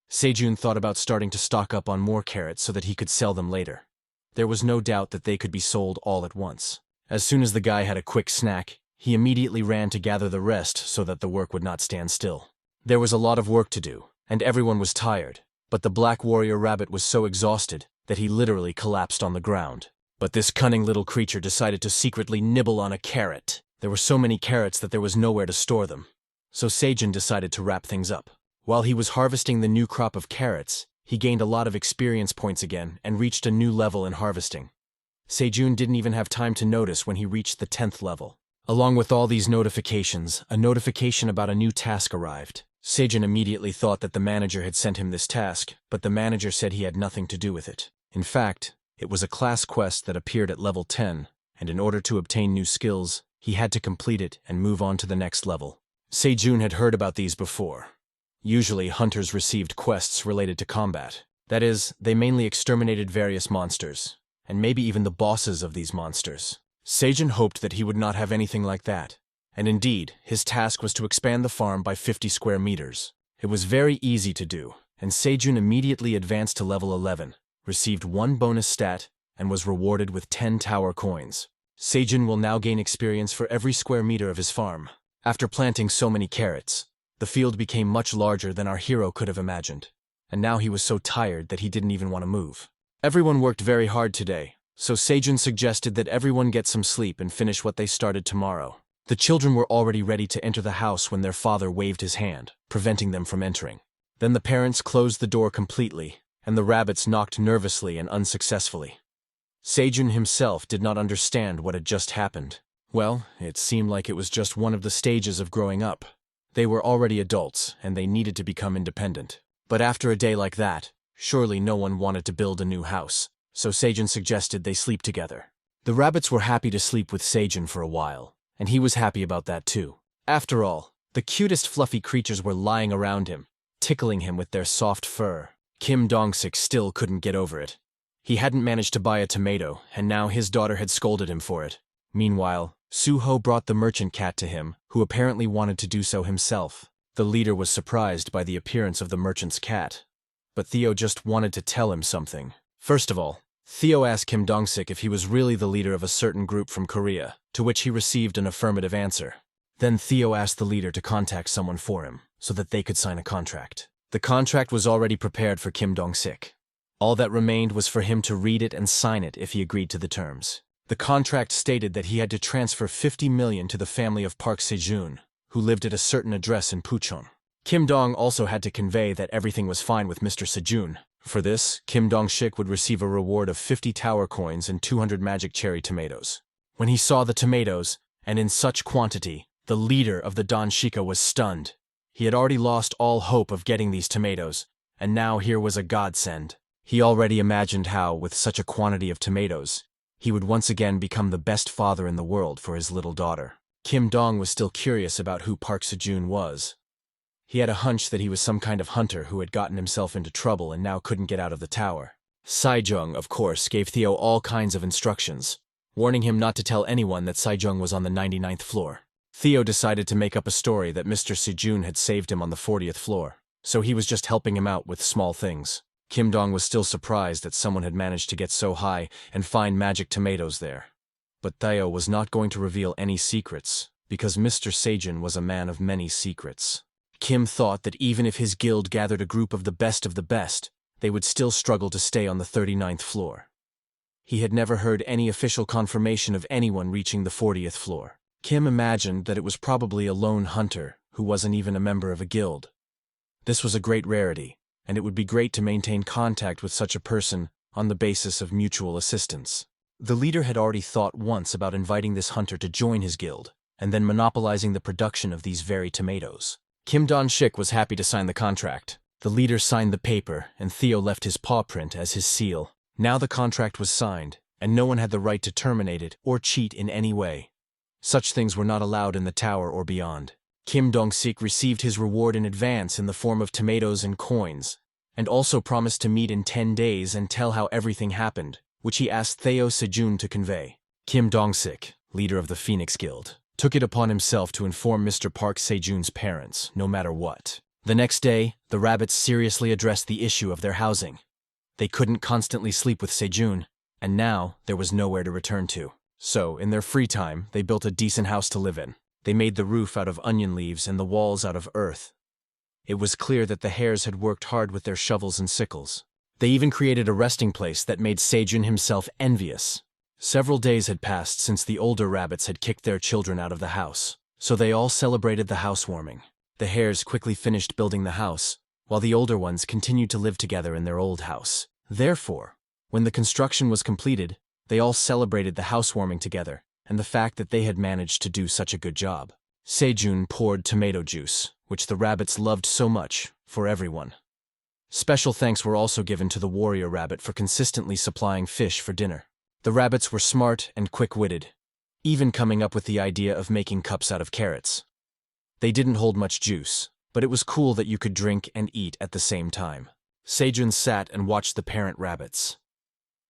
Speaker 1: Sejun thought about starting to stock up on more carrots so that he could sell them later. There was no doubt that they could be sold all at once. As soon as the guy had a quick snack, he immediately ran to gather the rest so that the work would not stand still. There was a lot of work to do, and everyone was tired. But the black warrior rabbit was so exhausted that he literally collapsed on the ground. But this cunning little creature decided to secretly nibble on a carrot. There were so many carrots that there was nowhere to store them. So Sejun decided to wrap things up. While he was harvesting the new crop of carrots, he gained a lot of experience points again and reached a new level in harvesting. Sejun didn't even have time to notice when he reached the 10th level. Along with all these notifications, a notification about a new task arrived. Sejun immediately thought that the manager had sent him this task, but the manager said he had nothing to do with it. In fact, it was a class quest that appeared at level 10, and in order to obtain new skills, he had to complete it and move on to the next level. Sejun had heard about these before. Usually, hunters received quests related to combat. That is, they mainly exterminated various monsters, and maybe even the bosses of these monsters. Sejun hoped that he would not have anything like that, And indeed, his task was to expand the farm by 50 square meters. It was very easy to do, and Sejun immediately advanced to level 11, received 1 bonus stat, and was rewarded with 10 tower coins. Sejun will now gain experience for every square meter of his farm. After planting so many carrots, the field became much larger than our hero could have imagined, and now he was so tired that he didn't even want to move. Everyone worked very hard today, so Sejun suggested that everyone get some sleep and finish what they started tomorrow. The children were already ready to enter the house when their father waved his hand, preventing them from entering. Then the parents closed the door completely, and the rabbits knocked nervously and unsuccessfully. Sejun himself did not understand what had just happened. Well, it seemed like it was just one of the stages of growing up. They were already adults, and they needed to become independent. But after a day like that, surely no one wanted to build a new house, so Sejun suggested they sleep together. The rabbits were happy to sleep with Sejun for a while, and he was happy about that too. After all, the cutest fluffy creatures were lying around him, tickling him with their soft fur. Kim Dong-sik still couldn't get over it. He hadn't managed to buy a tomato, and now his daughter had scolded him for it. Meanwhile, Suho brought the merchant cat to him, who apparently wanted to do so himself. The leader was surprised by the appearance of the merchant's cat. But Theo just wanted to tell him something. First of all, Theo asked Kim Dong-sik if he was really the leader of a certain group from Korea, to which he received an affirmative answer. Then Theo asked the leader to contact someone for him, so that they could sign a contract. The contract was already prepared for Kim Dong-sik. All that remained was for him to read it and sign it if he agreed to the terms. The contract stated that he had to transfer 50 million to the family of Park Sejun, who lived at a certain address in Pucheon. Kim Dong also had to convey that everything was fine with Mr. Sejun. For this, Kim Dong-sik would receive a reward of 50 tower coins and 200 magic cherry tomatoes. When he saw the tomatoes, and in such quantity, the leader of the Danshika was stunned. He had already lost all hope of getting these tomatoes, and now here was a godsend. He already imagined how, with such a quantity of tomatoes, he would once again become the best father in the world for his little daughter. Kim Dong was still curious about who Park Sejun was. He had a hunch that he was some kind of hunter who had gotten himself into trouble and now couldn't get out of the tower. Sejun, of course, gave Theo all kinds of instructions, warning him not to tell anyone that Sejun was on the 99th floor. Theo decided to make up a story that Mr. Sejun had saved him on the 40th floor, so he was just helping him out with small things. Kim Dong was still surprised that someone had managed to get so high and find magic tomatoes there. But Theo was not going to reveal any secrets, because Mr. Sejun was a man of many secrets. Kim thought that even if his guild gathered a group of the best, they would still struggle to stay on the 39th floor. He had never heard any official confirmation of anyone reaching the 40th floor. Kim imagined that it was probably a lone hunter who wasn't even a member of a guild. This was a great rarity, and it would be great to maintain contact with such a person on the basis of mutual assistance. The leader had already thought once about inviting this hunter to join his guild, and then monopolizing the production of these very tomatoes. Kim Dong-sik was happy to sign the contract. The leader signed the paper, and Theo left his paw print as his seal. Now the contract was signed, and no one had the right to terminate it or cheat in any way. Such things were not allowed in the tower or beyond. Kim Dong-sik received his reward in advance in the form of tomatoes and coins, and also promised to meet in 10 days and tell how everything happened, which he asked Theo Sejun to convey. Kim Dong-sik, leader of the Phoenix Guild, took it upon himself to inform Mr. Park Sejun's parents, no matter what. The next day, the rabbits seriously addressed the issue of their housing. They couldn't constantly sleep with Sejun, and now there was nowhere to return to. So, in their free time, they built a decent house to live in. They made the roof out of onion leaves and the walls out of earth. It was clear that the hares had worked hard with their shovels and sickles. They even created a resting place that made Sejun himself envious. Several days had passed since the older rabbits had kicked their children out of the house, so they all celebrated the housewarming. The hares quickly finished building the house, while the older ones continued to live together in their old house. Therefore, when the construction was completed, they all celebrated the housewarming together and the fact that they had managed to do such a good job. Sejun poured tomato juice, which the rabbits loved so much, for everyone. Special thanks were also given to the warrior rabbit for consistently supplying fish for dinner. The rabbits were smart and quick-witted, even coming up with the idea of making cups out of carrots. They didn't hold much juice, but it was cool that you could drink and eat at the same time. Sejun sat and watched the parent rabbits.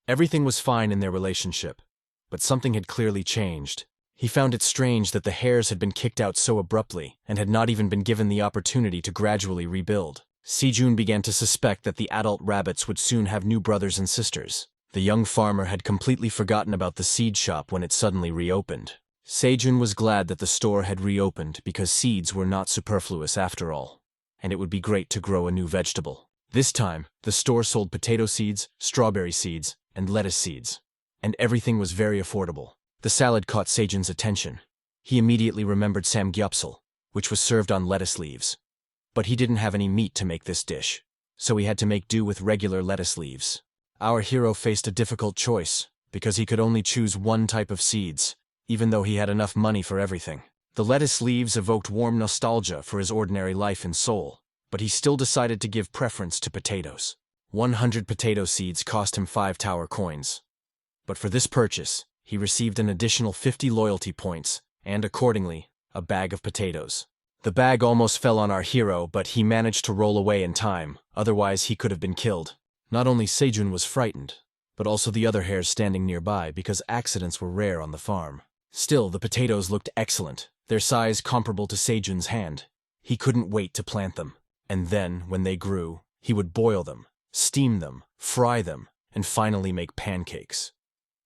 Speaker 1: Everything was fine in their relationship, but something had clearly changed. He found it strange that the hares had been kicked out so abruptly and had not even been given the opportunity to gradually rebuild. Sejun began to suspect that the adult rabbits would soon have new brothers and sisters. The young farmer had completely forgotten about the seed shop when it suddenly reopened. Sejun was glad that the store had reopened because seeds were not superfluous after all, and it would be great to grow a new vegetable. This time, the store sold potato seeds, strawberry seeds, and lettuce seeds, and everything was very affordable. The salad caught Sejun's attention. He immediately remembered samgyeopsal, which was served on lettuce leaves. But he didn't have any meat to make this dish, so he had to make do with regular lettuce leaves. Our hero faced a difficult choice, because he could only choose one type of seeds, even though he had enough money for everything. The lettuce leaves evoked warm nostalgia for his ordinary life in Seoul, but he still decided to give preference to potatoes. 100 potato seeds cost him 5 tower coins. But for this purchase, he received an additional 50 loyalty points, and accordingly, a bag of potatoes. The bag almost fell on our hero, but he managed to roll away in time, otherwise he could have been killed. Not only Sejun was frightened, but also the other hares standing nearby because accidents were rare on the farm. Still, the potatoes looked excellent, their size comparable to Sejun's hand. He couldn't wait to plant them, and then, when they grew, he would boil them, steam them, fry them, and finally make pancakes.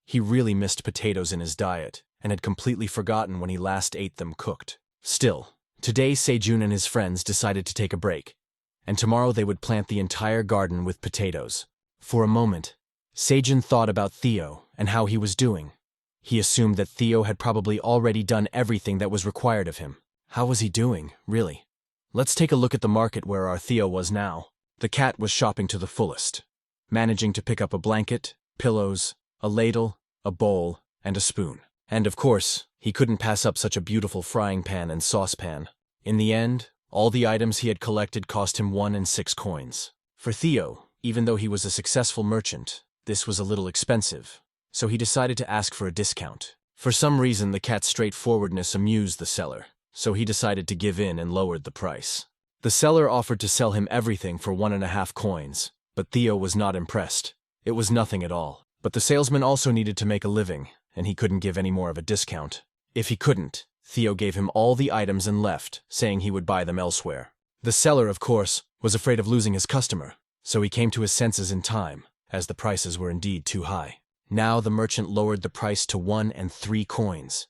Speaker 1: He really missed potatoes in his diet, and had completely forgotten when he last ate them cooked. Still, today Sejun and his friends decided to take a break, and tomorrow they would plant the entire garden with potatoes. For a moment, Sejun thought about Theo and how he was doing. He assumed that Theo had probably already done everything that was required of him. How was he doing, really? Let's take a look at the market where our Theo was now. The cat was shopping to the fullest, managing to pick up a blanket, pillows, a ladle, a bowl, and a spoon. And of course, he couldn't pass up such a beautiful frying pan and saucepan. In the end, all the items he had collected cost him 1 and 6 coins. For Theo, even though he was a successful merchant, this was a little expensive, so he decided to ask for a discount. For some reason, the cat's straightforwardness amused the seller, so he decided to give in and lowered the price. The seller offered to sell him everything for 1.5 coins, but Theo was not impressed. It was nothing at all. But the salesman also needed to make a living, and he couldn't give any more of a discount. If he couldn't, Theo gave him all the items and left, saying he would buy them elsewhere. The seller, of course, was afraid of losing his customer, so he came to his senses in time, as the prices were indeed too high. Now the merchant lowered the price to 1 and 3 coins.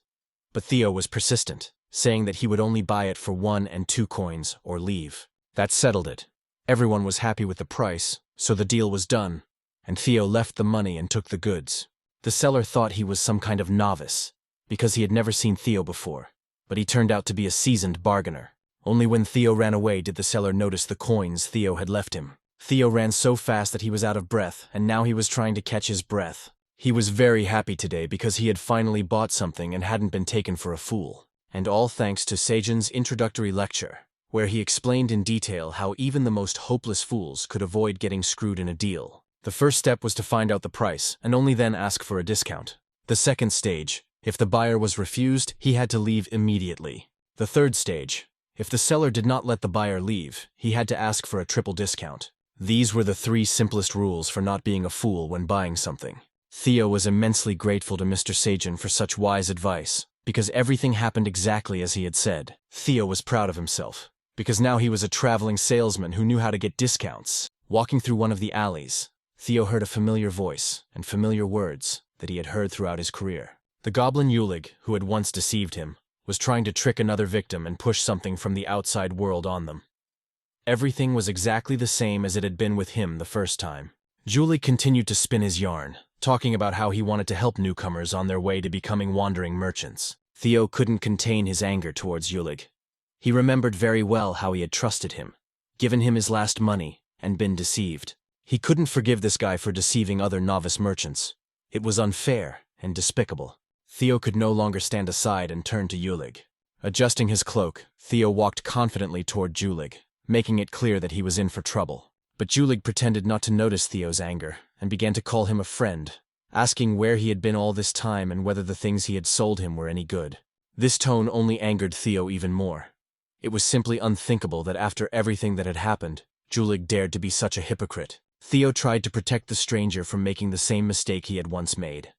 Speaker 1: But Theo was persistent, saying that he would only buy it for 1 and 2 coins or leave. That settled it. Everyone was happy with the price, so the deal was done, and Theo left the money and took the goods. The seller thought he was some kind of novice, because he had never seen Theo before, but he turned out to be a seasoned bargainer. Only when Theo ran away did the seller notice the coins Theo had left him. Theo ran so fast that he was out of breath, and now he was trying to catch his breath. He was very happy today because he had finally bought something and hadn't been taken for a fool. And all thanks to Sejun's introductory lecture, where he explained in detail how even the most hopeless fools could avoid getting screwed in a deal. The first step was to find out the price, and only then ask for a discount. The second stage, if the buyer was refused, he had to leave immediately. The third stage, if the seller did not let the buyer leave, he had to ask for a triple discount. These were the 3 simplest rules for not being a fool when buying something. Theo was immensely grateful to Mr. Sejun for such wise advice, because everything happened exactly as he had said. Theo was proud of himself, because now he was a traveling salesman who knew how to get discounts. Walking through one of the alleys, Theo heard a familiar voice and familiar words that he had heard throughout his career. The goblin Yulig, who had once deceived him, was trying to trick another victim and push something from the outside world on them. Everything was exactly the same as it had been with him the first time. Julie continued to spin his yarn, talking about how he wanted to help newcomers on their way to becoming wandering merchants. Theo couldn't contain his anger towards Yulig. He remembered very well how he had trusted him, given him his last money, and been deceived. He couldn't forgive this guy for deceiving other novice merchants. It was unfair and despicable. Theo could no longer stand aside and turned to Yulig. Adjusting his cloak, Theo walked confidently toward Julig, making it clear that he was in for trouble. But Julig pretended not to notice Theo's anger and began to call him a friend, asking where he had been all this time and whether the things he had sold him were any good. This tone only angered Theo even more. It was simply unthinkable that after everything that had happened, Julig dared to be such a hypocrite. Theo tried to protect the stranger from making the same mistake he had once made.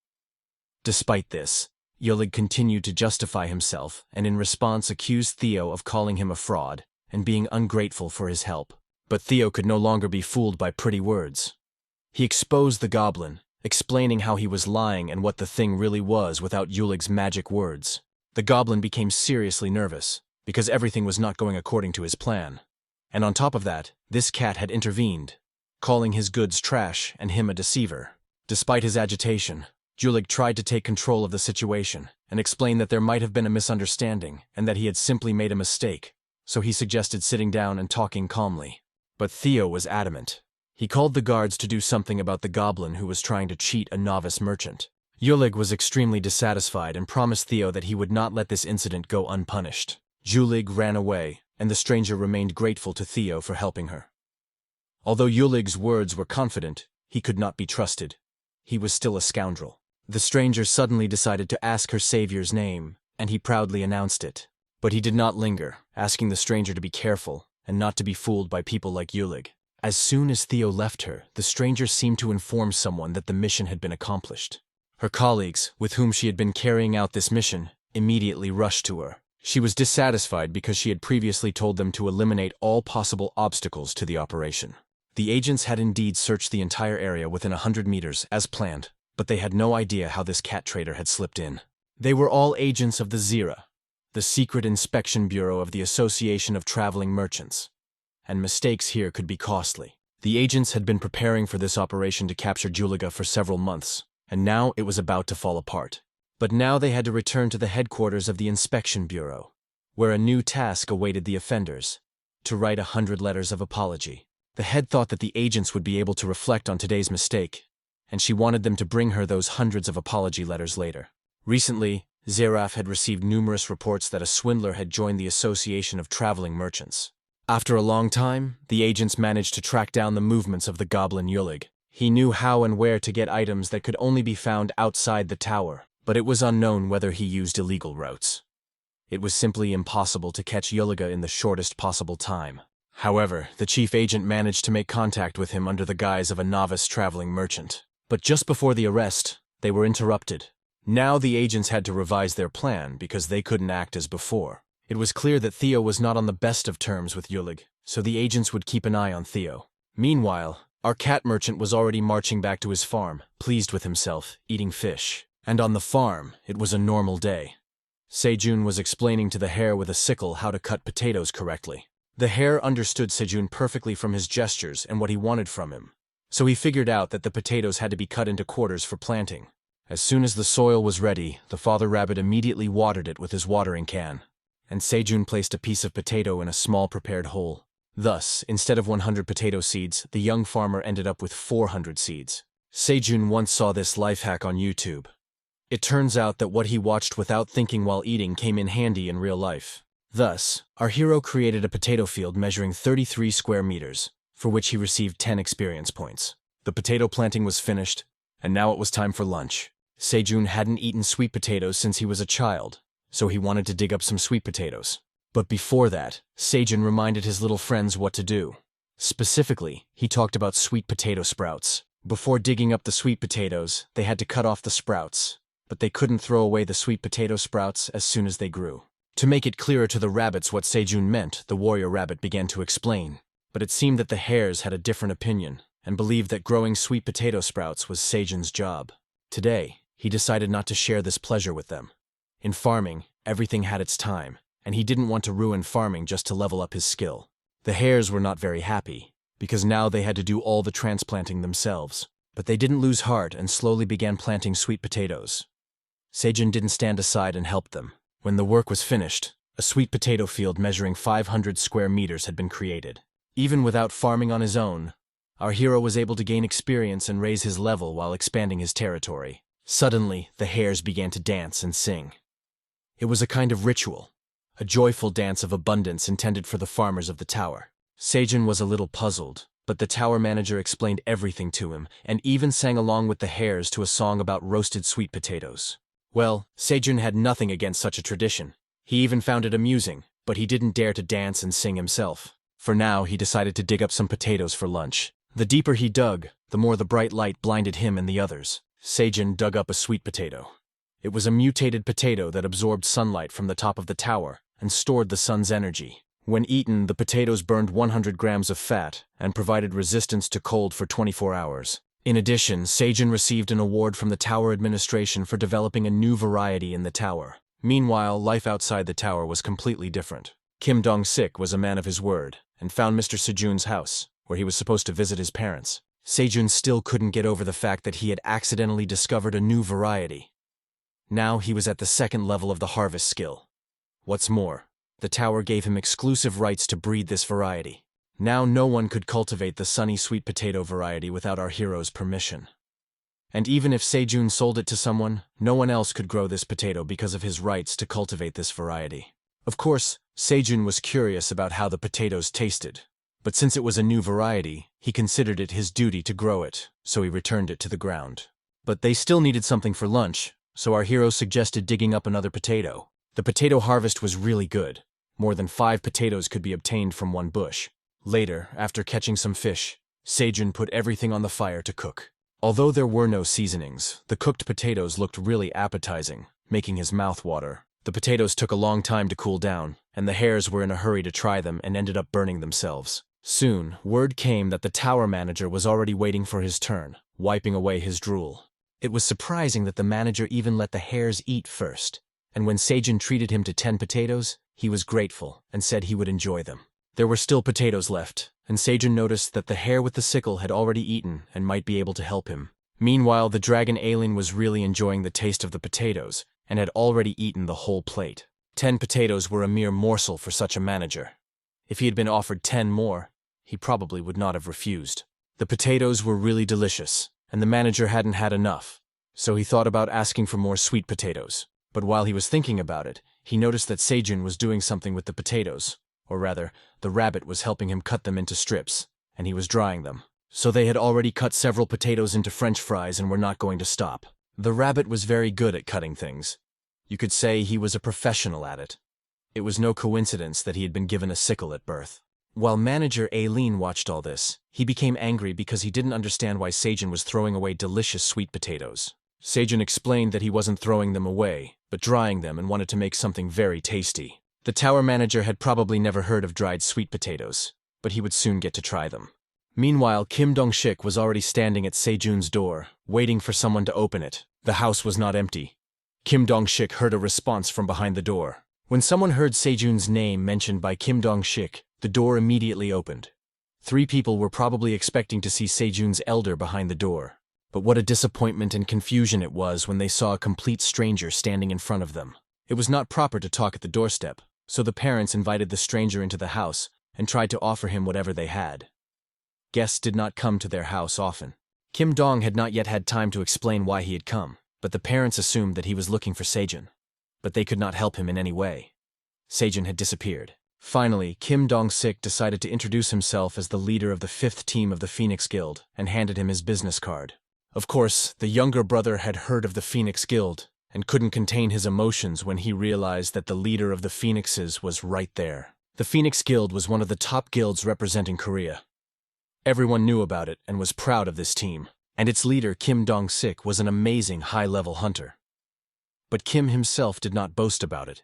Speaker 1: Despite this, Yulig continued to justify himself and in response accused Theo of calling him a fraud and being ungrateful for his help. But Theo could no longer be fooled by pretty words. He exposed the goblin, explaining how he was lying and what the thing really was without Yulig's magic words. The goblin became seriously nervous, because everything was not going according to his plan. And on top of that, this cat had intervened, calling his goods trash and him a deceiver. Despite his agitation, Yulig tried to take control of the situation and explain that there might have been a misunderstanding and that he had simply made a mistake, so he suggested sitting down and talking calmly. But Theo was adamant. He called the guards to do something about the goblin who was trying to cheat a novice merchant. Yulig was extremely dissatisfied and promised Theo that he would not let this incident go unpunished. Yulig ran away, and the stranger remained grateful to Theo for helping her. Although Yulig's words were confident, he could not be trusted. He was still a scoundrel. The stranger suddenly decided to ask her savior's name, and he proudly announced it. But he did not linger, asking the stranger to be careful and not to be fooled by people like Yulig. As soon as Theo left her, the stranger seemed to inform someone that the mission had been accomplished. Her colleagues, with whom she had been carrying out this mission, immediately rushed to her. She was dissatisfied because she had previously told them to eliminate all possible obstacles to the operation. The agents had indeed searched the entire area within 100 meters, as planned, but they had no idea how this cat trader had slipped in. They were all agents of the Zira, the secret inspection bureau of the Association of Traveling Merchants, and mistakes here could be costly. The agents had been preparing for this operation to capture Juliga for several months, and now it was about to fall apart. But now they had to return to the headquarters of the Inspection Bureau, where a new task awaited the offenders: to write 100 letters of apology. The head thought that the agents would be able to reflect on today's mistake, and she wanted them to bring her those hundreds of apology letters later. Recently, Zeraf had received numerous reports that a swindler had joined the Association of Traveling Merchants. After a long time, the agents managed to track down the movements of the goblin Yulig. He knew how and where to get items that could only be found outside the tower, but it was unknown whether he used illegal routes. It was simply impossible to catch Yuliga in the shortest possible time. However, the chief agent managed to make contact with him under the guise of a novice traveling merchant. But just before the arrest, they were interrupted. Now the agents had to revise their plan because they couldn't act as before. It was clear that Theo was not on the best of terms with Yulig, so the agents would keep an eye on Theo. Meanwhile, our cat merchant was already marching back to his farm, pleased with himself, eating fish. And on the farm, it was a normal day. Sejun was explaining to the hare with a sickle how to cut potatoes correctly. The hare understood Sejun perfectly from his gestures and what he wanted from him, so he figured out that the potatoes had to be cut into quarters for planting. As soon as the soil was ready, the father rabbit immediately watered it with his watering can, and Sejun placed a piece of potato in a small prepared hole. Thus, instead of 100 potato seeds, the young farmer ended up with 400 seeds. Sejun once saw this life hack on YouTube. It turns out that what he watched without thinking while eating came in handy in real life. Thus, our hero created a potato field measuring 33 square meters, for which he received 10 experience points. The potato planting was finished, and now it was time for lunch. Sejun hadn't eaten sweet potatoes since he was a child, so he wanted to dig up some sweet potatoes. But before that, Sejun reminded his little friends what to do. Specifically, he talked about sweet potato sprouts. Before digging up the sweet potatoes, they had to cut off the sprouts, but they couldn't throw away the sweet potato sprouts as soon as they grew. To make it clearer to the rabbits what Sejun meant, the warrior rabbit began to explain. But it seemed that the hares had a different opinion, and believed that growing sweet potato sprouts was Sejun's job. Today, he decided not to share this pleasure with them. In farming, everything had its time, and he didn't want to ruin farming just to level up his skill. The hares were not very happy, because now they had to do all the transplanting themselves. But they didn't lose heart and slowly began planting sweet potatoes. Sejun didn't stand aside and help them. When the work was finished, a sweet potato field measuring 500 square meters had been created. Even without farming on his own, our hero was able to gain experience and raise his level while expanding his territory. Suddenly, the hares began to dance and sing. It was a kind of ritual, a joyful dance of abundance intended for the farmers of the tower. Sejun was a little puzzled, but the tower manager explained everything to him and even sang along with the hares to a song about roasted sweet potatoes. Well, Sejun had nothing against such a tradition. He even found it amusing, but he didn't dare to dance and sing himself. For now, he decided to dig up some potatoes for lunch. The deeper he dug, the more the bright light blinded him and the others. Sejun dug up a sweet potato. It was a mutated potato that absorbed sunlight from the top of the tower and stored the sun's energy. When eaten, the potatoes burned 100 grams of fat and provided resistance to cold for 24 hours. In addition, Sejun received an award from the tower administration for developing a new variety in the tower. Meanwhile, life outside the tower was completely different. Kim Dong-sik was a man of his word and found Mr. Sejun's house, where he was supposed to visit his parents. Sejun still couldn't get over the fact that he had accidentally discovered a new variety. Now he was at the second level of the harvest skill. What's more, the tower gave him exclusive rights to breed this variety. Now no one could cultivate the sunny sweet potato variety without our hero's permission. And even if Sejun sold it to someone, no one else could grow this potato because of his rights to cultivate this variety. Of course, Sejun was curious about how the potatoes tasted. But since it was a new variety, he considered it his duty to grow it, so he returned it to the ground. But they still needed something for lunch, so our hero suggested digging up another potato. The potato harvest was really good. More than 5 potatoes could be obtained from one bush. Later, after catching some fish, Sejun put everything on the fire to cook. Although there were no seasonings, the cooked potatoes looked really appetizing, making his mouth water. The potatoes took a long time to cool down, and the hares were in a hurry to try them and ended up burning themselves. Soon, word came that the tower manager was already waiting for his turn, wiping away his drool. It was surprising that the manager even let the hares eat first, and when Sejun treated him to 10 potatoes, he was grateful and said he would enjoy them. There were still potatoes left, and Sejun noticed that the hare with the sickle had already eaten and might be able to help him. Meanwhile, the dragon alien was really enjoying the taste of the potatoes and had already eaten the whole plate. 10 potatoes were a mere morsel for such a manager. If he had been offered 10 more, he probably would not have refused. The potatoes were really delicious, and the manager hadn't had enough, so he thought about asking for more sweet potatoes. But while he was thinking about it, he noticed that Sejun was doing something with the potatoes. Or rather, the rabbit was helping him cut them into strips, and he was drying them. So they had already cut several potatoes into French fries and were not going to stop. The rabbit was very good at cutting things. You could say he was a professional at it. It was no coincidence that he had been given a sickle at birth. While manager Aileen watched all this, he became angry because he didn't understand why Sejun was throwing away delicious sweet potatoes. Sejun explained that he wasn't throwing them away, but drying them and wanted to make something very tasty. The tower manager had probably never heard of dried sweet potatoes, but he would soon get to try them. Meanwhile, Kim Dong-sik was already standing at Sejun's door, waiting for someone to open it. The house was not empty. Kim Dong-sik heard a response from behind the door. When someone heard Sejun's name mentioned by Kim Dong-sik, the door immediately opened. 3 people were probably expecting to see Sejun's elder behind the door. But what a disappointment and confusion it was when they saw a complete stranger standing in front of them. It was not proper to talk at the doorstep, so the parents invited the stranger into the house and tried to offer him whatever they had. Guests did not come to their house often. Kim Dong had not yet had time to explain why he had come, but the parents assumed that he was looking for Sejun. But they could not help him in any way. Sejun had disappeared. Finally, Kim Dong-sik decided to introduce himself as the leader of the 5th team of the Phoenix Guild and handed him his business card. Of course, the younger brother had heard of the Phoenix Guild and couldn't contain his emotions when he realized that the leader of the Phoenixes was right there. The Phoenix Guild was one of the top guilds representing Korea. Everyone knew about it and was proud of this team, and its leader Kim Dong-sik was an amazing high-level hunter. But Kim himself did not boast about it,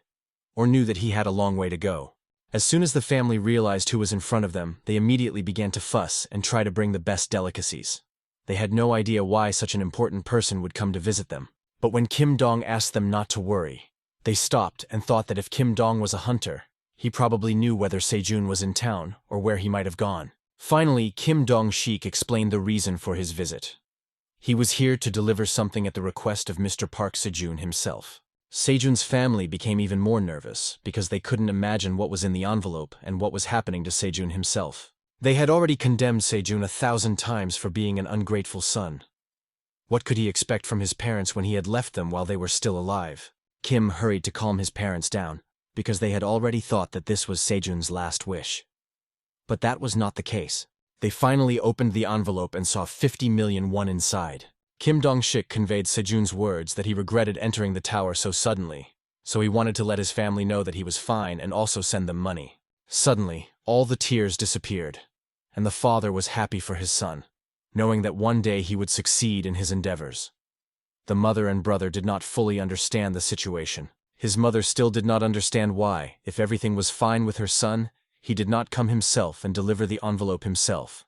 Speaker 1: or knew that he had a long way to go. As soon as the family realized who was in front of them, they immediately began to fuss and try to bring the best delicacies. They had no idea why such an important person would come to visit them. But when Kim Dong asked them not to worry, they stopped and thought that if Kim Dong was a hunter, he probably knew whether Sejun was in town or where he might have gone. Finally, Kim Dong-sik explained the reason for his visit. He was here to deliver something at the request of Mr. Park Sejun himself. Sejun's family became even more nervous because they couldn't imagine what was in the envelope and what was happening to Sejun himself. They had already condemned Sejun 1,000 times for being an ungrateful son. What could he expect from his parents when he had left them while they were still alive? Kim hurried to calm his parents down, because they had already thought that this was Sejun's last wish. But that was not the case. They finally opened the envelope and saw 50 million won inside. Kim Dong-sik conveyed Sejun's words that he regretted entering the tower so suddenly, so he wanted to let his family know that he was fine and also send them money. Suddenly, all the tears disappeared, and the father was happy for his son, knowing that one day he would succeed in his endeavors. The mother and brother did not fully understand the situation. His mother still did not understand why, if everything was fine with her son, he did not come himself and deliver the envelope himself.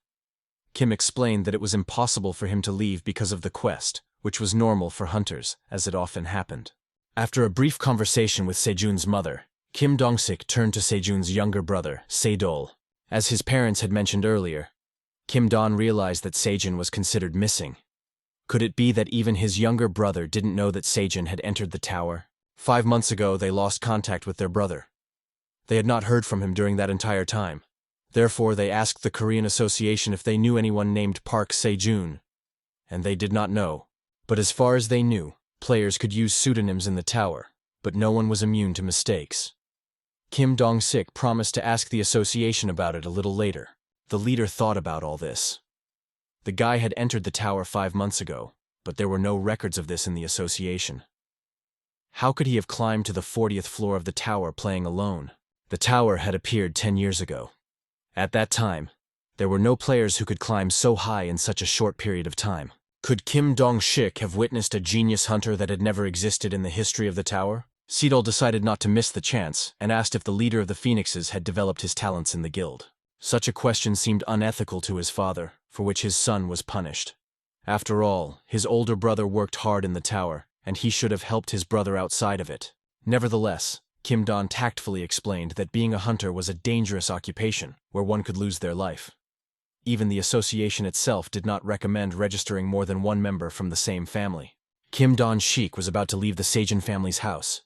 Speaker 1: Kim explained that it was impossible for him to leave because of the quest, which was normal for hunters, as it often happened. After a brief conversation with Sejun's mother, Kim Dong-sik turned to Sejun's younger brother, Se-dol. As his parents had mentioned earlier, Kim Don realized that Sejun was considered missing. Could it be that even his younger brother didn't know that Sejun had entered the tower? 5 months ago, they lost contact with their brother. They had not heard from him during that entire time. Therefore, they asked the Korean Association if they knew anyone named Park Sejun, and they did not know. But as far as they knew, players could use pseudonyms in the tower, but no one was immune to mistakes. Kim Dong-sik promised to ask the association about it a little later. The leader thought about all this. The guy had entered the tower 5 months ago, but there were no records of this in the association. How could he have climbed to the 40th floor of the tower playing alone? The tower had appeared 10 years ago. At that time, there were no players who could climb so high in such a short period of time. Could Kim Dong-sik have witnessed a genius hunter that had never existed in the history of the tower? Se-dol decided not to miss the chance and asked if the leader of the Phoenixes had developed his talents in the guild. Such a question seemed unethical to his father, for which his son was punished. After all, his older brother worked hard in the tower, and he should have helped his brother outside of it. Nevertheless, Kim Don tactfully explained that being a hunter was a dangerous occupation, where one could lose their life. Even the association itself did not recommend registering more than one member from the same family. Kim Don-sik was about to leave the Sejun family's house,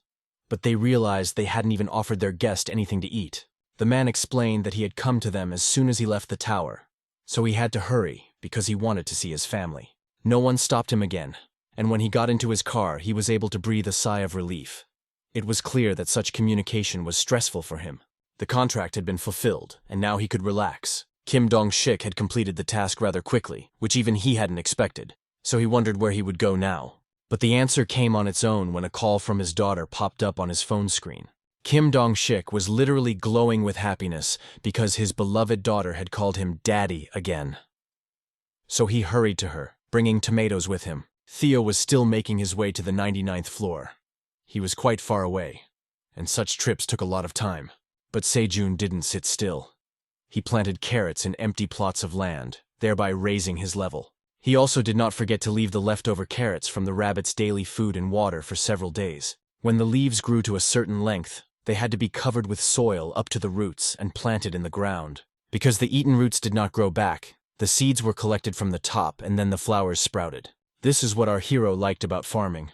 Speaker 1: but they realized they hadn't even offered their guest anything to eat. The man explained that he had come to them as soon as he left the tower, so he had to hurry because he wanted to see his family. No one stopped him again, and when he got into his car, he was able to breathe a sigh of relief. It was clear that such communication was stressful for him. The contract had been fulfilled, and now he could relax. Kim Dong-sik had completed the task rather quickly, which even he hadn't expected, so he wondered where he would go now. But the answer came on its own when a call from his daughter popped up on his phone screen. Kim Dong-sik was literally glowing with happiness because his beloved daughter had called him Daddy again. So he hurried to her, bringing tomatoes with him. Theo was still making his way to the 99th floor. He was quite far away, and such trips took a lot of time. But Sejun didn't sit still. He planted carrots in empty plots of land, thereby raising his level. He also did not forget to leave the leftover carrots from the rabbit's daily food and water for several days. When the leaves grew to a certain length, they had to be covered with soil up to the roots and planted in the ground. Because the eaten roots did not grow back, the seeds were collected from the top and then the flowers sprouted. This is what our hero liked about farming.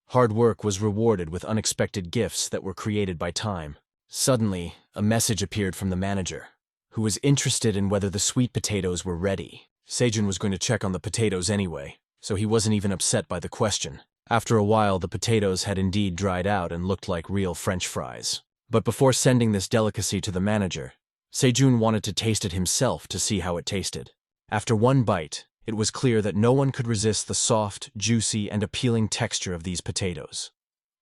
Speaker 1: Hard work was rewarded with unexpected gifts that were created by time. Suddenly, a message appeared from the manager, who was interested in whether the sweet potatoes were ready. Sejun was going to check on the potatoes anyway, so he wasn't even upset by the question. After a while, the potatoes had indeed dried out and looked like real French fries. But before sending this delicacy to the manager, Sejun wanted to taste it himself to see how it tasted. After one bite, it was clear that no one could resist the soft, juicy, and appealing texture of these potatoes.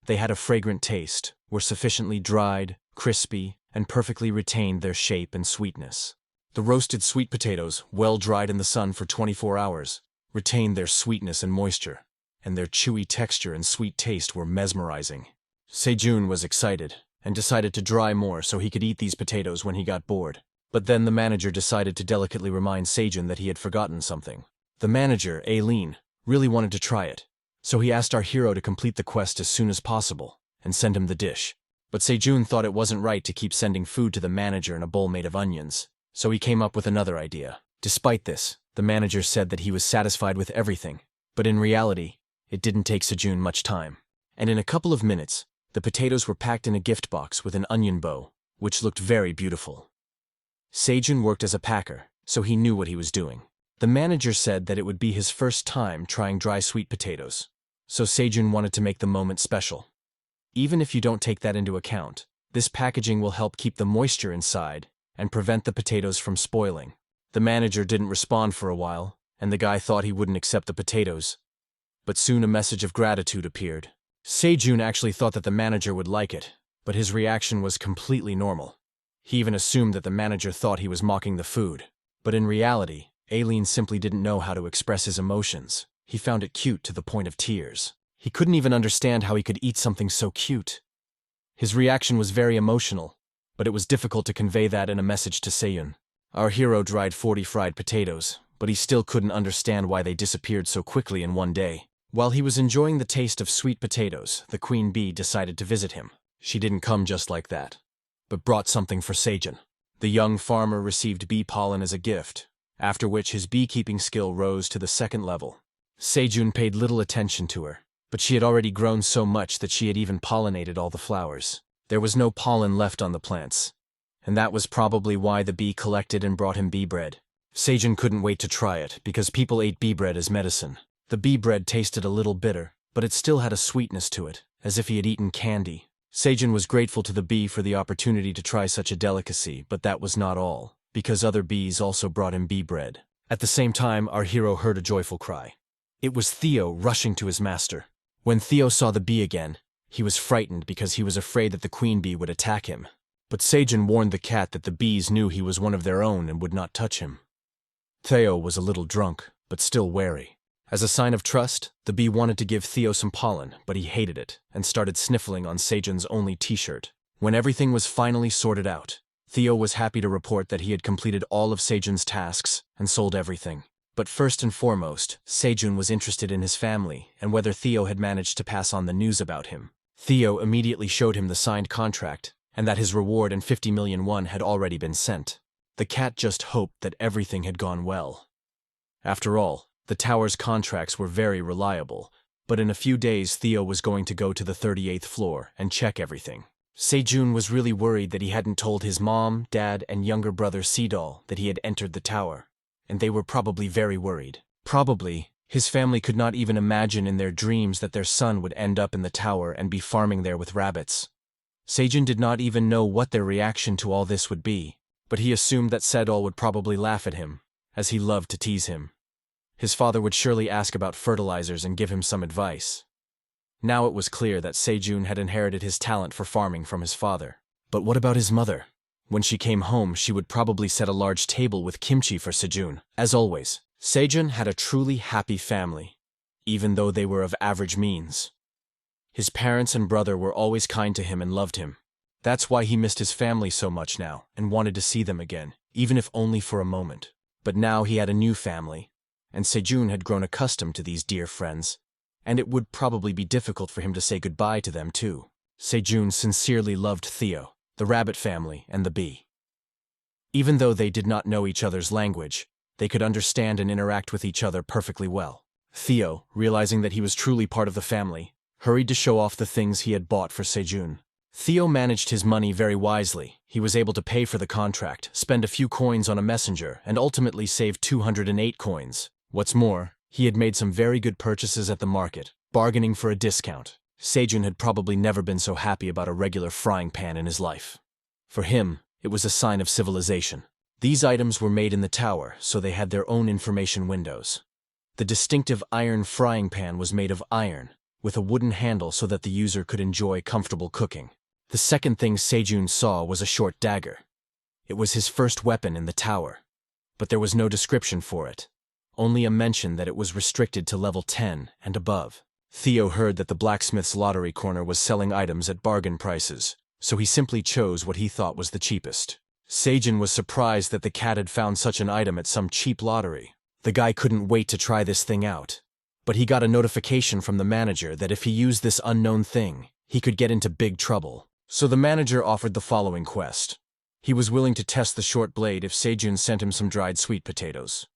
Speaker 1: They had a fragrant taste, were sufficiently dried, crispy, and perfectly retained their shape and sweetness. The roasted sweet potatoes, well dried in the sun for 24 hours, retained their sweetness and moisture, and their chewy texture and sweet taste were mesmerizing. Sejun was excited, and decided to dry more so he could eat these potatoes when he got bored. But then the manager decided to delicately remind Sejun that he had forgotten something. The manager, Aileen, really wanted to try it, so he asked our hero to complete the quest as soon as possible, and send him the dish. But Sejun thought it wasn't right to keep sending food to the manager in a bowl made of onions, so he came up with another idea. Despite this, the manager said that he was satisfied with everything, but in reality, it didn't take Sejun much time. And in a couple of minutes, the potatoes were packed in a gift box with an onion bow, which looked very beautiful. Sejun worked as a packer, so he knew what he was doing. The manager said that it would be his first time trying dry sweet potatoes, so Sejun wanted to make the moment special. Even if you don't take that into account, this packaging will help keep the moisture inside and prevent the potatoes from spoiling. The manager didn't respond for a while, and the guy thought he wouldn't accept the potatoes. But soon a message of gratitude appeared. Sejun actually thought that the manager would like it, but his reaction was completely normal. He even assumed that the manager thought he was mocking the food. But in reality, Aileen simply didn't know how to express his emotions. He found it cute to the point of tears. He couldn't even understand how he could eat something so cute. His reaction was very emotional, but it was difficult to convey that in a message to Sejun. Our hero dried 40 fried potatoes, but he still couldn't understand why they disappeared so quickly in one day. While he was enjoying the taste of sweet potatoes, the queen bee decided to visit him. She didn't come just like that, but brought something for Sejun. The young farmer received bee pollen as a gift, after which his beekeeping skill rose to the second level. Sejun paid little attention to her, but she had already grown so much that she had even pollinated all the flowers. There was no pollen left on the plants, and that was probably why the bee collected and brought him bee bread. Sejun couldn't wait to try it, because people ate bee bread as medicine. The bee bread tasted a little bitter, but it still had a sweetness to it, as if he had eaten candy. Sejun was grateful to the bee for the opportunity to try such a delicacy, but that was not all, because other bees also brought him bee bread. At the same time, our hero heard a joyful cry. It was Theo rushing to his master. When Theo saw the bee again, he was frightened because he was afraid that the queen bee would attack him. But Sejun warned the cat that the bees knew he was one of their own and would not touch him. Theo was a little drunk, but still wary. As a sign of trust, the bee wanted to give Theo some pollen, but he hated it and started sniffling on Sejun's only t-shirt. When everything was finally sorted out, Theo was happy to report that he had completed all of Sejun's tasks and sold everything. But first and foremost, Sejun was interested in his family and whether Theo had managed to pass on the news about him. Theo immediately showed him the signed contract and that his reward and 50 million won had already been sent. The cat just hoped that everything had gone well. After all, the tower's contracts were very reliable, but in a few days Theo was going to go to the 38th floor and check everything. Sejun was really worried that he hadn't told his mom, dad, and younger brother Sedol that he had entered the tower, and they were probably very worried. Probably, his family could not even imagine in their dreams that their son would end up in the tower and be farming there with rabbits. Sejun did not even know what their reaction to all this would be, but he assumed that Sedol would probably laugh at him, as he loved to tease him. His father would surely ask about fertilizers and give him some advice. Now it was clear that Sejun had inherited his talent for farming from his father. But what about his mother? When she came home, she would probably set a large table with kimchi for Sejun. As always, Sejun had a truly happy family, even though they were of average means. His parents and brother were always kind to him and loved him. That's why he missed his family so much now and wanted to see them again, even if only for a moment. But now he had a new family, and Sejun had grown accustomed to these dear friends, and it would probably be difficult for him to say goodbye to them too. Sejun sincerely loved Theo, the rabbit family, and the bee. Even though they did not know each other's language, they could understand and interact with each other perfectly well. Theo, realizing that he was truly part of the family, hurried to show off the things he had bought for Sejun. Theo managed his money very wisely. He was able to pay for the contract, spend a few coins on a messenger, and ultimately save 208 coins. What's more, he had made some very good purchases at the market, bargaining for a discount. Sejun had probably never been so happy about a regular frying pan in his life. For him, it was a sign of civilization. These items were made in the tower, so they had their own information windows. The distinctive iron frying pan was made of iron, with a wooden handle so that the user could enjoy comfortable cooking. The second thing Sejun saw was a short dagger. It was his first weapon in the tower, but there was no description for it. Only a mention that it was restricted to level 10 and above. Theo heard that the blacksmith's lottery corner was selling items at bargain prices, so he simply chose what he thought was the cheapest. Sejun was surprised that the cat had found such an item at some cheap lottery. The guy couldn't wait to try this thing out. But he got a notification from the manager that if he used this unknown thing, he could get into big trouble. So the manager offered the following quest. He was willing to test the short blade if Sejun sent him some dried sweet potatoes.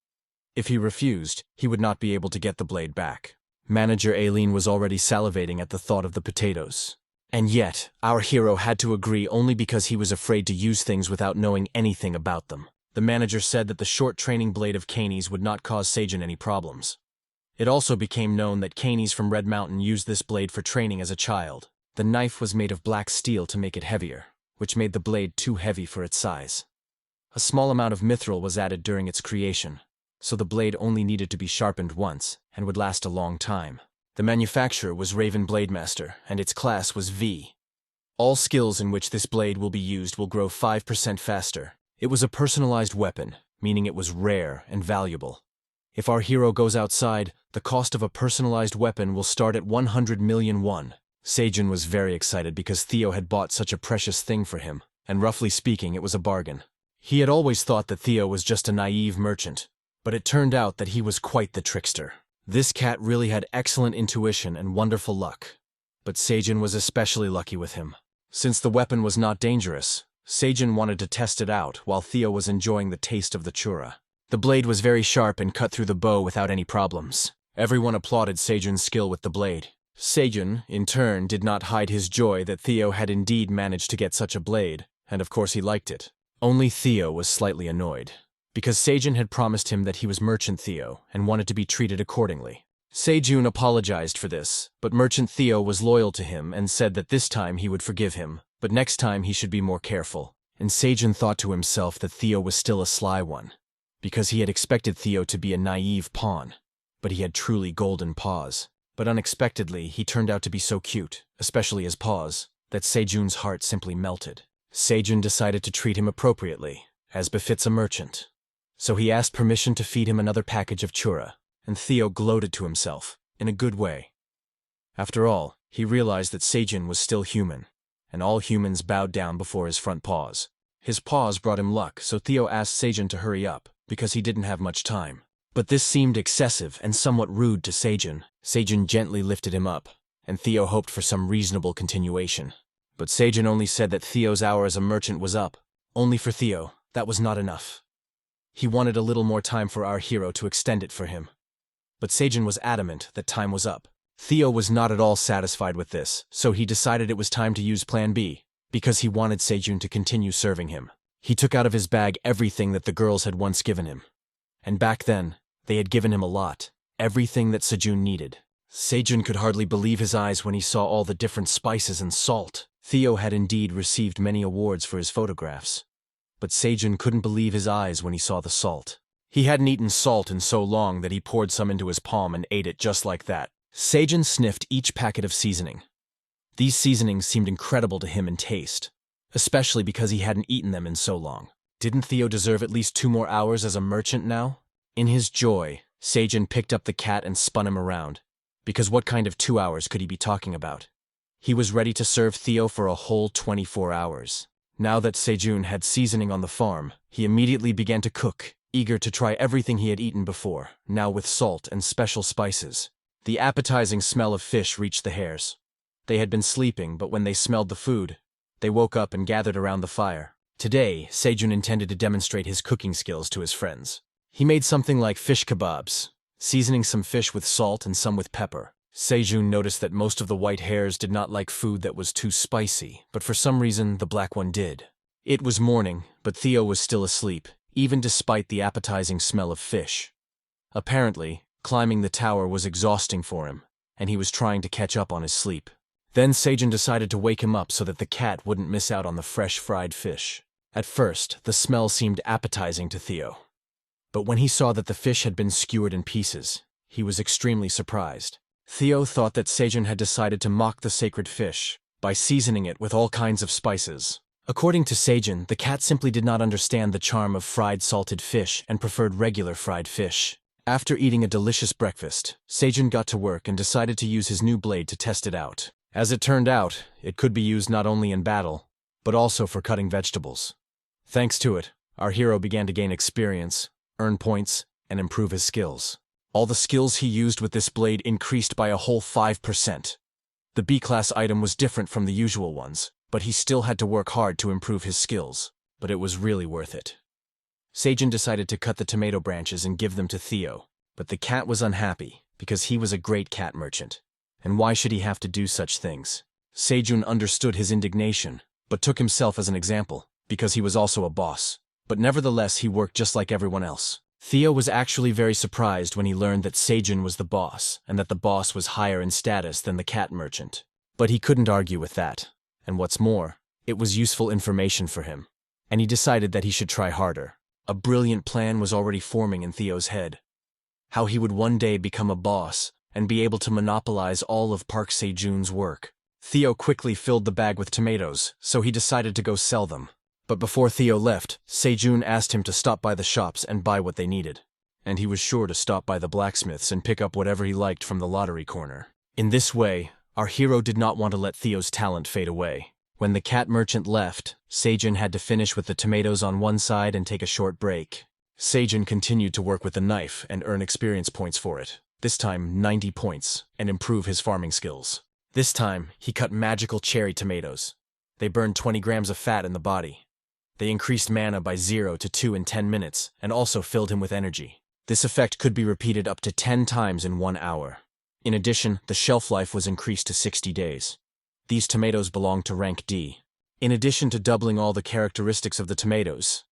Speaker 1: If he refused, he would not be able to get the blade back. Manager Aileen was already salivating at the thought of the potatoes. And yet, our hero had to agree only because he was afraid to use things without knowing anything about them. The manager said that the short training blade of Canis would not cause Sejun any problems. It also became known that Canis from Red Mountain used this blade for training as a child. The knife was made of black steel to make it heavier, which made the blade too heavy for its size. A small amount of mithril was added during its creation, so the blade only needed to be sharpened once and would last a long time. The manufacturer was Raven Blademaster, and its class was V. All skills in which this blade will be used will grow 5% faster. It was a personalized weapon, meaning it was rare and valuable. If our hero goes outside, the cost of a personalized weapon will start at 100 million won. Sejun was very excited because Theo had bought such a precious thing for him, and roughly speaking, it was a bargain. He had always thought that Theo was just a naive merchant, but it turned out that he was quite the trickster. This cat really had excellent intuition and wonderful luck. But Sejun was especially lucky with him. Since the weapon was not dangerous, Sejun wanted to test it out while Theo was enjoying the taste of the chura. The blade was very sharp and cut through the bow without any problems. Everyone applauded Sejun's skill with the blade. Sejun, in turn, did not hide his joy that Theo had indeed managed to get such a blade, and of course he liked it. Only Theo was slightly annoyed, because Sejun had promised him that he was Merchant Theo and wanted to be treated accordingly. Sejun apologized for this, but Merchant Theo was loyal to him and said that this time he would forgive him, but next time he should be more careful. And Sejun thought to himself that Theo was still a sly one, because he had expected Theo to be a naive pawn, but he had truly golden paws. But unexpectedly, he turned out to be so cute, especially his paws, that Sejun's heart simply melted. Sejun decided to treat him appropriately, as befits a merchant. So he asked permission to feed him another package of chura, and Theo gloated to himself, in a good way. After all, he realized that Sejun was still human, and all humans bowed down before his front paws. His paws brought him luck, so Theo asked Sejun to hurry up, because he didn't have much time. But this seemed excessive and somewhat rude to Sejun. Sejun gently lifted him up, and Theo hoped for some reasonable continuation. But Sejun only said that Theo's hour as a merchant was up. Only for Theo, that was not enough. He wanted a little more time for our hero to extend it for him. But Sejun was adamant that time was up. Theo was not at all satisfied with this, so he decided it was time to use Plan B, because he wanted Sejun to continue serving him. He took out of his bag everything that the girls had once given him. And back then, they had given him a lot, everything that Sejun needed. Sejun could hardly believe his eyes when he saw all the different spices and salt. Theo had indeed received many awards for his photographs. But Sejun couldn't believe his eyes when he saw the salt. He hadn't eaten salt in so long that he poured some into his palm and ate it just like that. Sejun sniffed each packet of seasoning. These seasonings seemed incredible to him in taste, especially because he hadn't eaten them in so long. Didn't Theo deserve at least 2 more hours as a merchant now? In his joy, Sejun picked up the cat and spun him around, because what kind of 2 hours could he be talking about? He was ready to serve Theo for a whole 24 hours. Now that Sejun had seasoning on the farm, he immediately began to cook, eager to try everything he had eaten before, now with salt and special spices. The appetizing smell of fish reached the hares. They had been sleeping, but when they smelled the food, they woke up and gathered around the fire. Today, Sejun intended to demonstrate his cooking skills to his friends. He made something like fish kebabs, seasoning some fish with salt and some with pepper. Sejun noticed that most of the white hares did not like food that was too spicy, but for some reason the black one did. It was morning, but Theo was still asleep, even despite the appetizing smell of fish. Apparently, climbing the tower was exhausting for him, and he was trying to catch up on his sleep. Then Sejun decided to wake him up so that the cat wouldn't miss out on the fresh fried fish. At first, the smell seemed appetizing to Theo. But when he saw that the fish had been skewered in pieces, he was extremely surprised. Theo thought that Sejun had decided to mock the sacred fish by seasoning it with all kinds of spices. According to Sejun, the cat simply did not understand the charm of fried salted fish and preferred regular fried fish. After eating a delicious breakfast, Sejun got to work and decided to use his new blade to test it out. As it turned out, it could be used not only in battle, but also for cutting vegetables. Thanks to it, our hero began to gain experience, earn points, and improve his skills. All the skills he used with this blade increased by a whole 5%. The B-class item was different from the usual ones, but he still had to work hard to improve his skills, but it was really worth it. Sejun decided to cut the tomato branches and give them to Theo, but the cat was unhappy because he was a great cat merchant. And why should he have to do such things? Sejun understood his indignation, but took himself as an example, because he was also a boss. But nevertheless, he worked just like everyone else. Theo was actually very surprised when he learned that Sejun was the boss, and that the boss was higher in status than the cat merchant. But he couldn't argue with that. And what's more, it was useful information for him. And he decided that he should try harder. A brilliant plan was already forming in Theo's head. How he would one day become a boss, and be able to monopolize all of Park Sejun's work. Theo quickly filled the bag with tomatoes, so he decided to go sell them. But before Theo left, Sejun asked him to stop by the shops and buy what they needed. and he was sure to stop by the blacksmith's and pick up whatever he liked from the lottery corner. In this way, our hero did not want to let Theo's talent fade away. When the cat merchant left, Sejun had to finish with the tomatoes on one side and take a short break. Sejun continued to work with the knife and earn experience points for it, this time 90 points, and improve his farming skills. This time, he cut magical cherry tomatoes. They burned 20 grams of fat in the body. They increased mana by 0 to 2 in 10 minutes, and also filled him with energy. This effect could be repeated up to 10 times in 1 hour. In addition, the shelf life was increased to 60 days. These tomatoes belonged to rank D. In addition to doubling all the characteristics of the tomatoes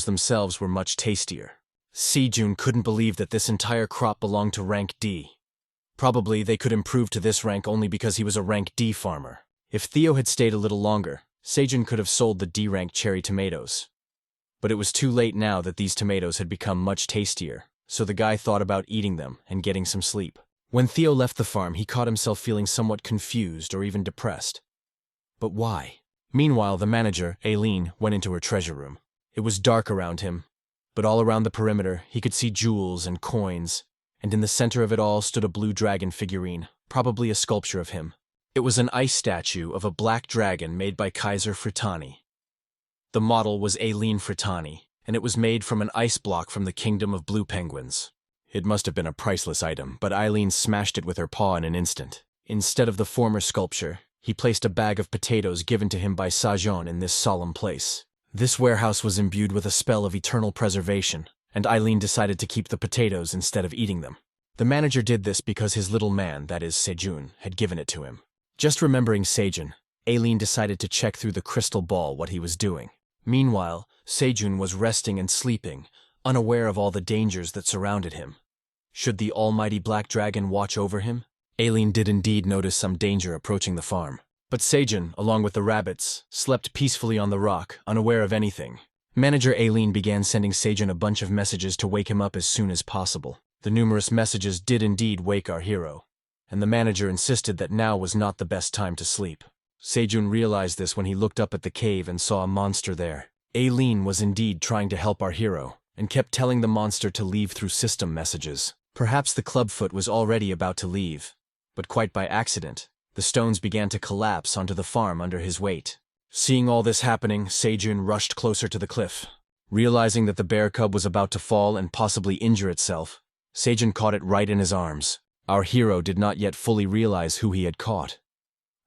Speaker 1: themselves were much tastier. Sejun couldn't believe that this entire crop belonged to rank D. Probably they could improve to this rank only because he was a rank D farmer. If Theo had stayed a little longer, Sejun could have sold the D-rank cherry tomatoes. But it was too late now that these tomatoes had become much tastier, so the guy thought about eating them and getting some sleep. When Theo left the farm, he caught himself feeling somewhat confused or even depressed. But why? Meanwhile, the manager, Aileen, went into her treasure room. It was dark around him, but all around the perimeter he could see jewels and coins, and in the center of it all stood a blue dragon figurine, probably a sculpture of him. It was an ice statue of a black dragon made by Kaiser Frittani. The model was Aileen Frittani, and it was made from an ice block from the kingdom of blue penguins. It must have been a priceless item, but Aileen smashed it with her paw in an instant. Instead of the former sculpture, he placed a bag of potatoes given to him by Sejun in this solemn place. This warehouse was imbued with a spell of eternal preservation, and Aileen decided to keep the potatoes instead of eating them. The manager did this because his little man, that is Sejun, had given it to him. Just remembering Sejun, Aileen decided to check through the crystal ball what he was doing. Meanwhile, Sejun was resting and sleeping, unaware of all the dangers that surrounded him. Should the almighty black dragon watch over him? Aileen did indeed notice some danger approaching the farm. But Sejun, along with the rabbits, slept peacefully on the rock, unaware of anything. Manager Aileen began sending Sejun a bunch of messages to wake him up as soon as possible. The numerous messages did indeed wake our hero, and the manager insisted that now was not the best time to sleep. Sejun realized this when he looked up at the cave and saw a monster there. Aileen was indeed trying to help our hero, and kept telling the monster to leave through system messages. Perhaps the clubfoot was already about to leave, but quite by accident, the stones began to collapse onto the farm under his weight. Seeing all this happening, Sejun rushed closer to the cliff. Realizing that the bear cub was about to fall and possibly injure itself, Sejun caught it right in his arms. Our hero did not yet fully realize who he had caught.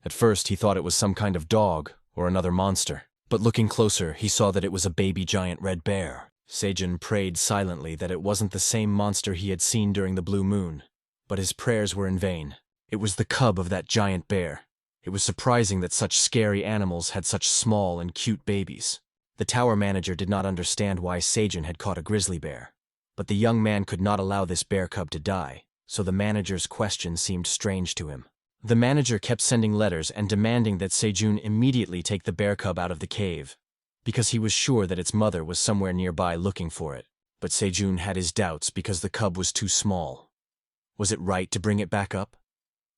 Speaker 1: At first he thought it was some kind of dog or another monster, but looking closer he saw that it was a baby giant red bear. Sejun prayed silently that it wasn't the same monster he had seen during the blue moon, but his prayers were in vain. It was the cub of that giant bear. It was surprising that such scary animals had such small and cute babies. The tower manager did not understand why Sejun had caught a grizzly bear, but the young man could not allow this bear cub to die, so the manager's question seemed strange to him. The manager kept sending letters and demanding that Sejun immediately take the bear cub out of the cave, because he was sure that its mother was somewhere nearby looking for it. But Sejun had his doubts because the cub was too small. Was it right to bring it back up?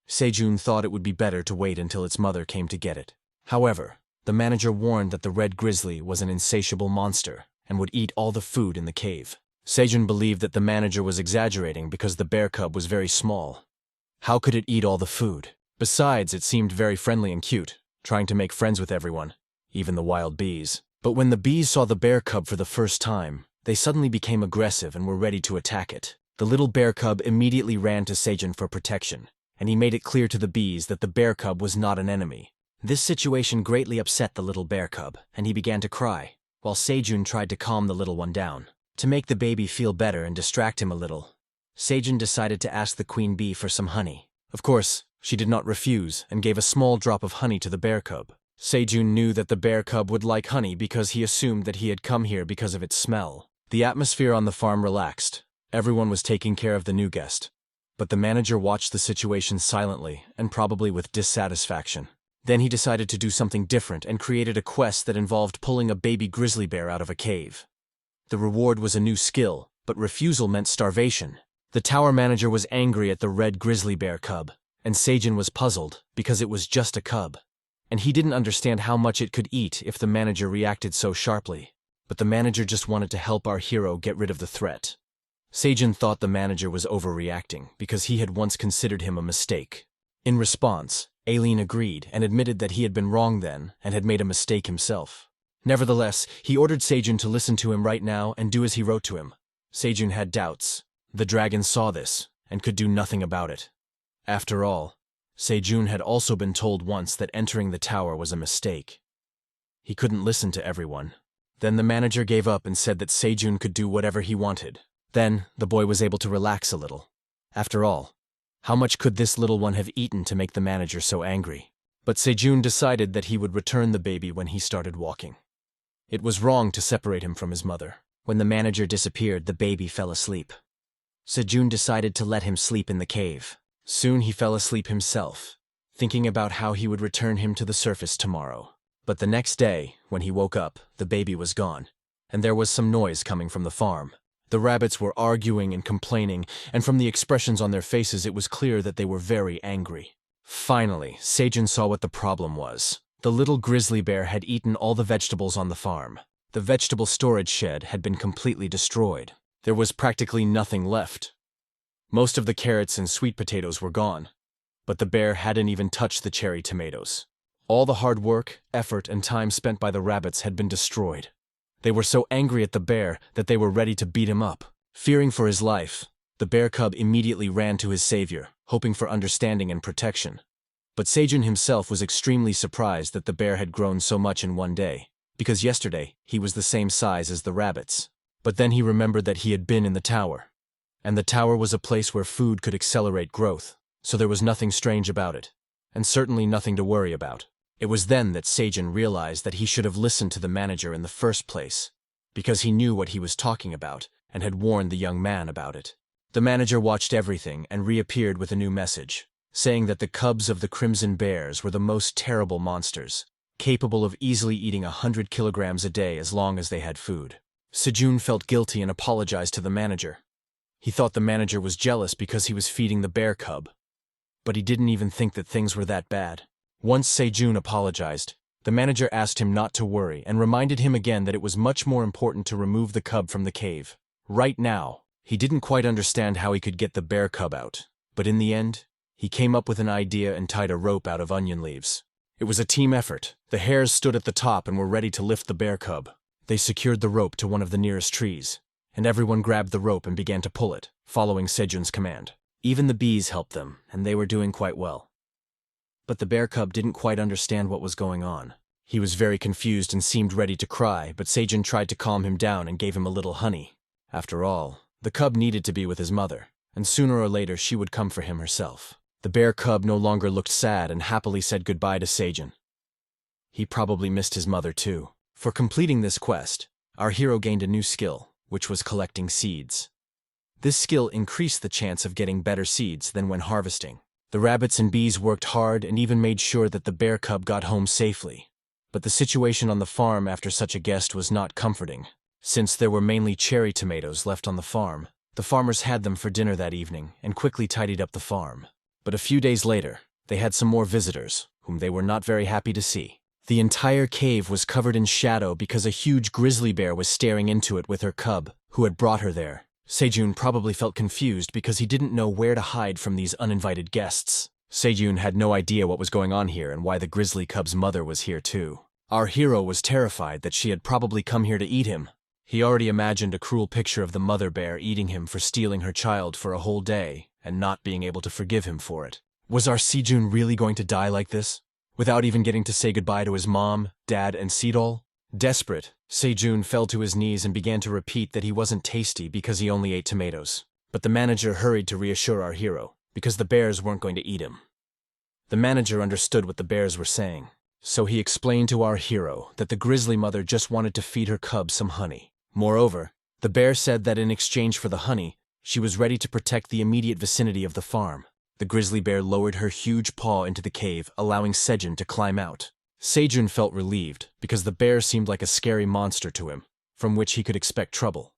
Speaker 1: Sejun thought it would be better to wait until its mother came to get it. However, the manager warned that the red grizzly was an insatiable monster and would eat all the food in the cave. Sejun believed that the manager was exaggerating because the bear cub was very small. How could it eat all the food? Besides, it seemed very friendly and cute, trying to make friends with everyone, even the wild bees. But when the bees saw the bear cub for the first time, they suddenly became aggressive and were ready to attack it. The little bear cub immediately ran to Sejun for protection, and he made it clear to the bees that the bear cub was not an enemy. This situation greatly upset the little bear cub, and he began to cry, while Sejun tried to calm the little one down. To make the baby feel better and distract him a little, Sejun decided to ask the queen bee for some honey. Of course, she did not refuse and gave a small drop of honey to the bear cub. Sejun knew that the bear cub would like honey because he assumed that he had come here because of its smell. The atmosphere on the farm relaxed. Everyone was taking care of the new guest. But the manager watched the situation silently and probably with dissatisfaction. Then he decided to do something different and created a quest that involved pulling a baby grizzly bear out of a cave. The reward was a new skill, but refusal meant starvation. The tower manager was angry at the red grizzly bear cub, and Sejun was puzzled because it was just a cub, and he didn't understand how much it could eat if the manager reacted so sharply. But the manager just wanted to help our hero get rid of the threat. Sejun thought the manager was overreacting because he had once considered him a mistake. In response, Aileen agreed and admitted that he had been wrong then and had made a mistake himself. Nevertheless, he ordered Sejun to listen to him right now and do as he wrote to him. Sejun had doubts. The dragon saw this and could do nothing about it. After all, Sejun had also been told once that entering the tower was a mistake. He couldn't listen to everyone. Then the manager gave up and said that Sejun could do whatever he wanted. Then the boy was able to relax a little. After all, how much could this little one have eaten to make the manager so angry? But Sejun decided that he would return the baby when he started walking. It was wrong to separate him from his mother. When the manager disappeared, the baby fell asleep. Sejun decided to let him sleep in the cave. Soon he fell asleep himself, thinking about how he would return him to the surface tomorrow. But the next day, when he woke up, the baby was gone, and there was some noise coming from the farm. The rabbits were arguing and complaining, and from the expressions on their faces it was clear that they were very angry. Finally, Sejun saw what the problem was. The little grizzly bear had eaten all the vegetables on the farm. The vegetable storage shed had been completely destroyed. There was practically nothing left. Most of the carrots and sweet potatoes were gone, but the bear hadn't even touched the cherry tomatoes. All the hard work, effort, and time spent by the rabbits had been destroyed. They were so angry at the bear that they were ready to beat him up. Fearing for his life, the bear cub immediately ran to his savior, hoping for understanding and protection. But Sejun himself was extremely surprised that the bear had grown so much in one day, because yesterday he was the same size as the rabbits. But then he remembered that he had been in the tower, and the tower was a place where food could accelerate growth, so there was nothing strange about it, and certainly nothing to worry about. It was then that Sejun realized that he should have listened to the manager in the first place, because he knew what he was talking about and had warned the young man about it. The manager watched everything and reappeared with a new message, saying that the cubs of the Crimson Bears were the most terrible monsters, capable of easily eating 100 kilograms a day as long as they had food. Sejun felt guilty and apologized to the manager. He thought the manager was jealous because he was feeding the bear cub, but he didn't even think that things were that bad. Once Sejun apologized, the manager asked him not to worry and reminded him again that it was much more important to remove the cub from the cave. Right now, he didn't quite understand how he could get the bear cub out, but in the end, he came up with an idea and tied a rope out of onion leaves. It was a team effort. The hares stood at the top and were ready to lift the bear cub. They secured the rope to one of the nearest trees, and everyone grabbed the rope and began to pull it, following Sejun's command. Even the bees helped them, and they were doing quite well. But the bear cub didn't quite understand what was going on. He was very confused and seemed ready to cry, but Sejun tried to calm him down and gave him a little honey. After all, the cub needed to be with his mother, and sooner or later she would come for him herself. The bear cub no longer looked sad and happily said goodbye to Sejun. He probably missed his mother too. For completing this quest, our hero gained a new skill, which was collecting seeds. This skill increased the chance of getting better seeds than when harvesting. The rabbits and bees worked hard and even made sure that the bear cub got home safely. But the situation on the farm after such a guest was not comforting. Since there were mainly cherry tomatoes left on the farm, the farmers had them for dinner that evening and quickly tidied up the farm. But a few days later, they had some more visitors, whom they were not very happy to see. The entire cave was covered in shadow because a huge grizzly bear was staring into it with her cub, who had brought her there. Sejun probably felt confused because he didn't know where to hide from these uninvited guests. Sejun had no idea what was going on here and why the grizzly cub's mother was here too. Our hero was terrified that she had probably come here to eat him. He already imagined a cruel picture of the mother bear eating him for stealing her child for a whole day and not being able to forgive him for it. Was our Sejun really going to die like this, without even getting to say goodbye to his mom, dad, and Seedol? Desperate, Sejun fell to his knees and began to repeat that he wasn't tasty because he only ate tomatoes. But the manager hurried to reassure our hero, because the bears weren't going to eat him. The manager understood what the bears were saying, so he explained to our hero that the grizzly mother just wanted to feed her cub some honey. Moreover, the bear said that in exchange for the honey, she was ready to protect the immediate vicinity of the farm. The grizzly bear lowered her huge paw into the cave, allowing Sejun to climb out. Sejun felt relieved, because the bear seemed like a scary monster to him, from which he could expect trouble.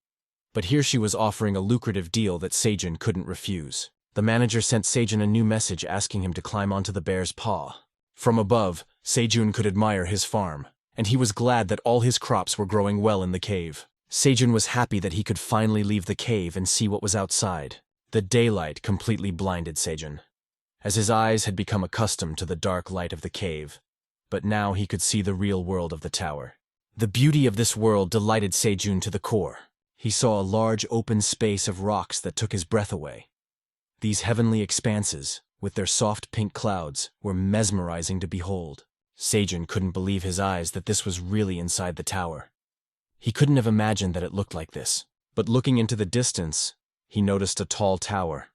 Speaker 1: But here she was offering a lucrative deal that Sejun couldn't refuse. The manager sent Sejun a new message asking him to climb onto the bear's paw. From above, Sejun could admire his farm, and he was glad that all his crops were growing well in the cave. Sejun was happy that he could finally leave the cave and see what was outside. The daylight completely blinded Sejun, as his eyes had become accustomed to the dark light of the cave, but now he could see the real world of the tower. The beauty of this world delighted Sejun to the core. He saw a large open space of rocks that took his breath away. These heavenly expanses, with their soft pink clouds, were mesmerizing to behold. Sejun couldn't believe his eyes that this was really inside the tower. He couldn't have imagined that it looked like this, but looking into the distance, he noticed a tall tower.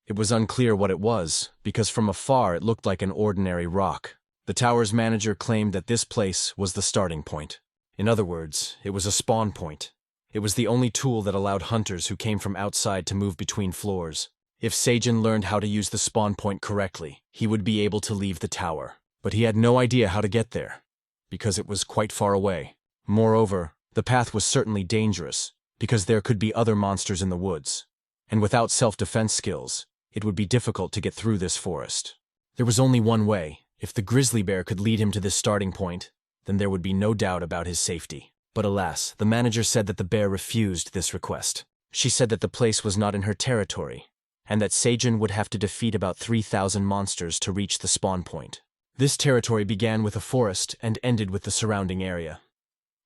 Speaker 1: It was unclear what it was, because from afar it looked like an ordinary rock. The tower's manager claimed that this place was the starting point. In other words, it was a spawn point. It was the only tool that allowed hunters who came from outside to move between floors. If Sejun learned how to use the spawn point correctly, he would be able to leave the tower. But he had no idea how to get there, because it was quite far away. Moreover, the path was certainly dangerous, because there could be other monsters in the woods. And without self-defense skills, it would be difficult to get through this forest. There was only one way. If the grizzly bear could lead him to this starting point, then there would be no doubt about his safety. But alas, the manager said that the bear refused this request. She said that the place was not in her territory, and that Sejun would have to defeat about 3,000 monsters to reach the spawn point. This territory began with a forest and ended with the surrounding area.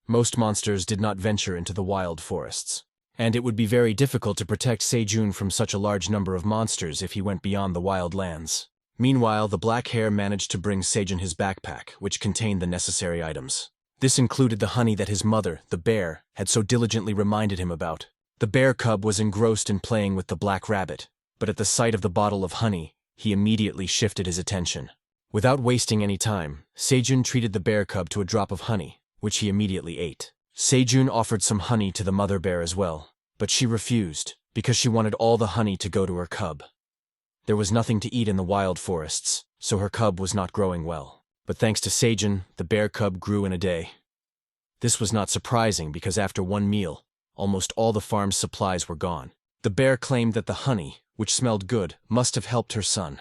Speaker 1: Most monsters did not venture into the wild forests, and it would be very difficult to protect Sejun from such a large number of monsters if he went beyond the wild lands. Meanwhile, the black hare managed to bring Sejun his backpack, which contained the necessary items. This included the honey that his mother, the bear, had so diligently reminded him about. The bear cub was engrossed in playing with the black rabbit, but at the sight of the bottle of honey, he immediately shifted his attention. Without wasting any time, Sejun treated the bear cub to a drop of honey, which he immediately ate. Sejun offered some honey to the mother bear as well, but she refused, because she wanted all the honey to go to her cub. There was nothing to eat in the wild forests, so her cub was not growing well. But thanks to Sejun, the bear cub grew in a day. This was not surprising because after one meal, almost all the farm's supplies were gone. The bear claimed that the honey, which smelled good, must have helped her son.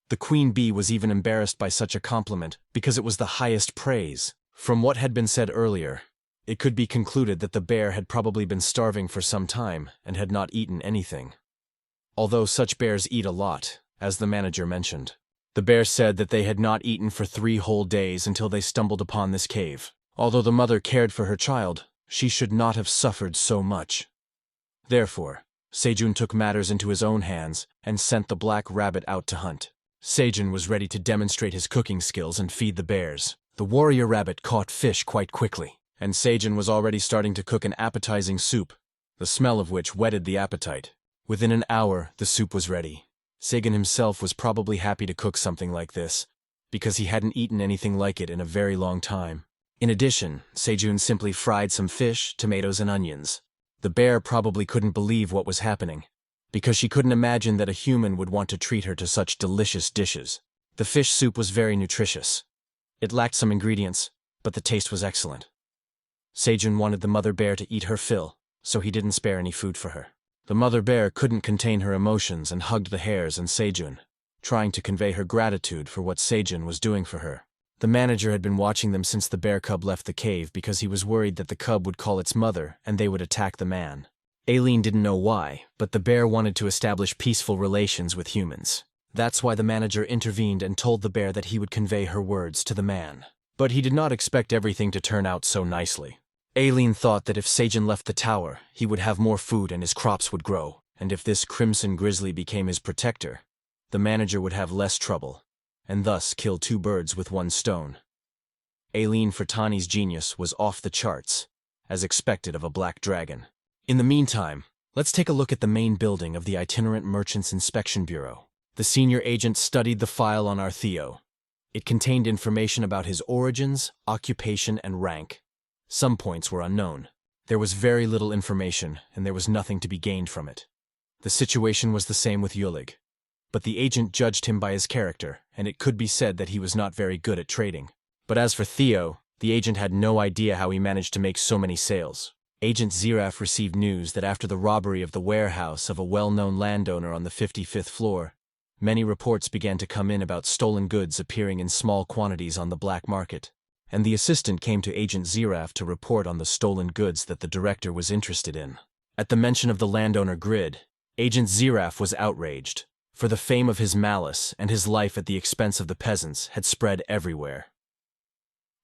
Speaker 1: The queen bee was even embarrassed by such a compliment because it was the highest praise. From what had been said earlier, it could be concluded that the bear had probably been starving for some time and had not eaten anything. Although such bears eat a lot, as the manager mentioned. The bear said that they had not eaten for 3 whole days until they stumbled upon this cave. Although the mother cared for her child, she should not have suffered so much. Therefore, Sejun took matters into his own hands and sent the black rabbit out to hunt. Sejun was ready to demonstrate his cooking skills and feed the bears. The warrior rabbit caught fish quite quickly, and Sejun was already starting to cook an appetizing soup, the smell of which whetted the appetite. Within an hour, the soup was ready. Sejun himself was probably happy to cook something like this, because he hadn't eaten anything like it in a very long time. In addition, Sejun simply fried some fish, tomatoes, and onions. The bear probably couldn't believe what was happening, because she couldn't imagine that a human would want to treat her to such delicious dishes. The fish soup was very nutritious. It lacked some ingredients, but the taste was excellent. Sejun wanted the mother bear to eat her fill, so he didn't spare any food for her. The mother bear couldn't contain her emotions and hugged the hares and Sejun, trying to convey her gratitude for what Sejun was doing for her. The manager had been watching them since the bear cub left the cave because he was worried that the cub would call its mother and they would attack the man. Aileen didn't know why, but the bear wanted to establish peaceful relations with humans. That's why the manager intervened and told the bear that he would convey her words to the man. But he did not expect everything to turn out so nicely. Aileen thought that if Sejun left the tower, he would have more food and his crops would grow, and if this crimson grizzly became his protector, the manager would have less trouble, and thus kill 2 birds with 1 stone. Aileen Furtani's genius was off the charts, as expected of a black dragon. In the meantime, let's take a look at the main building of the Itinerant Merchants Inspection Bureau. The senior agent studied the file on our Theo. It contained information about his origins, occupation, and rank. Some points were unknown. There was very little information, and there was nothing to be gained from it. The situation was the same with Yulig. But the agent judged him by his character, and it could be said that he was not very good at trading. But as for Theo, the agent had no idea how he managed to make so many sales. Agent Ziraf received news that after the robbery of the warehouse of a well-known landowner on the 55th floor, many reports began to come in about stolen goods appearing in small quantities on the black market. and the assistant came to Agent Zeraf to report on the stolen goods that the director was interested in. At the mention of the landowner grid, Agent Zeraf was outraged, for the fame of his malice and his life at the expense of the peasants had spread everywhere.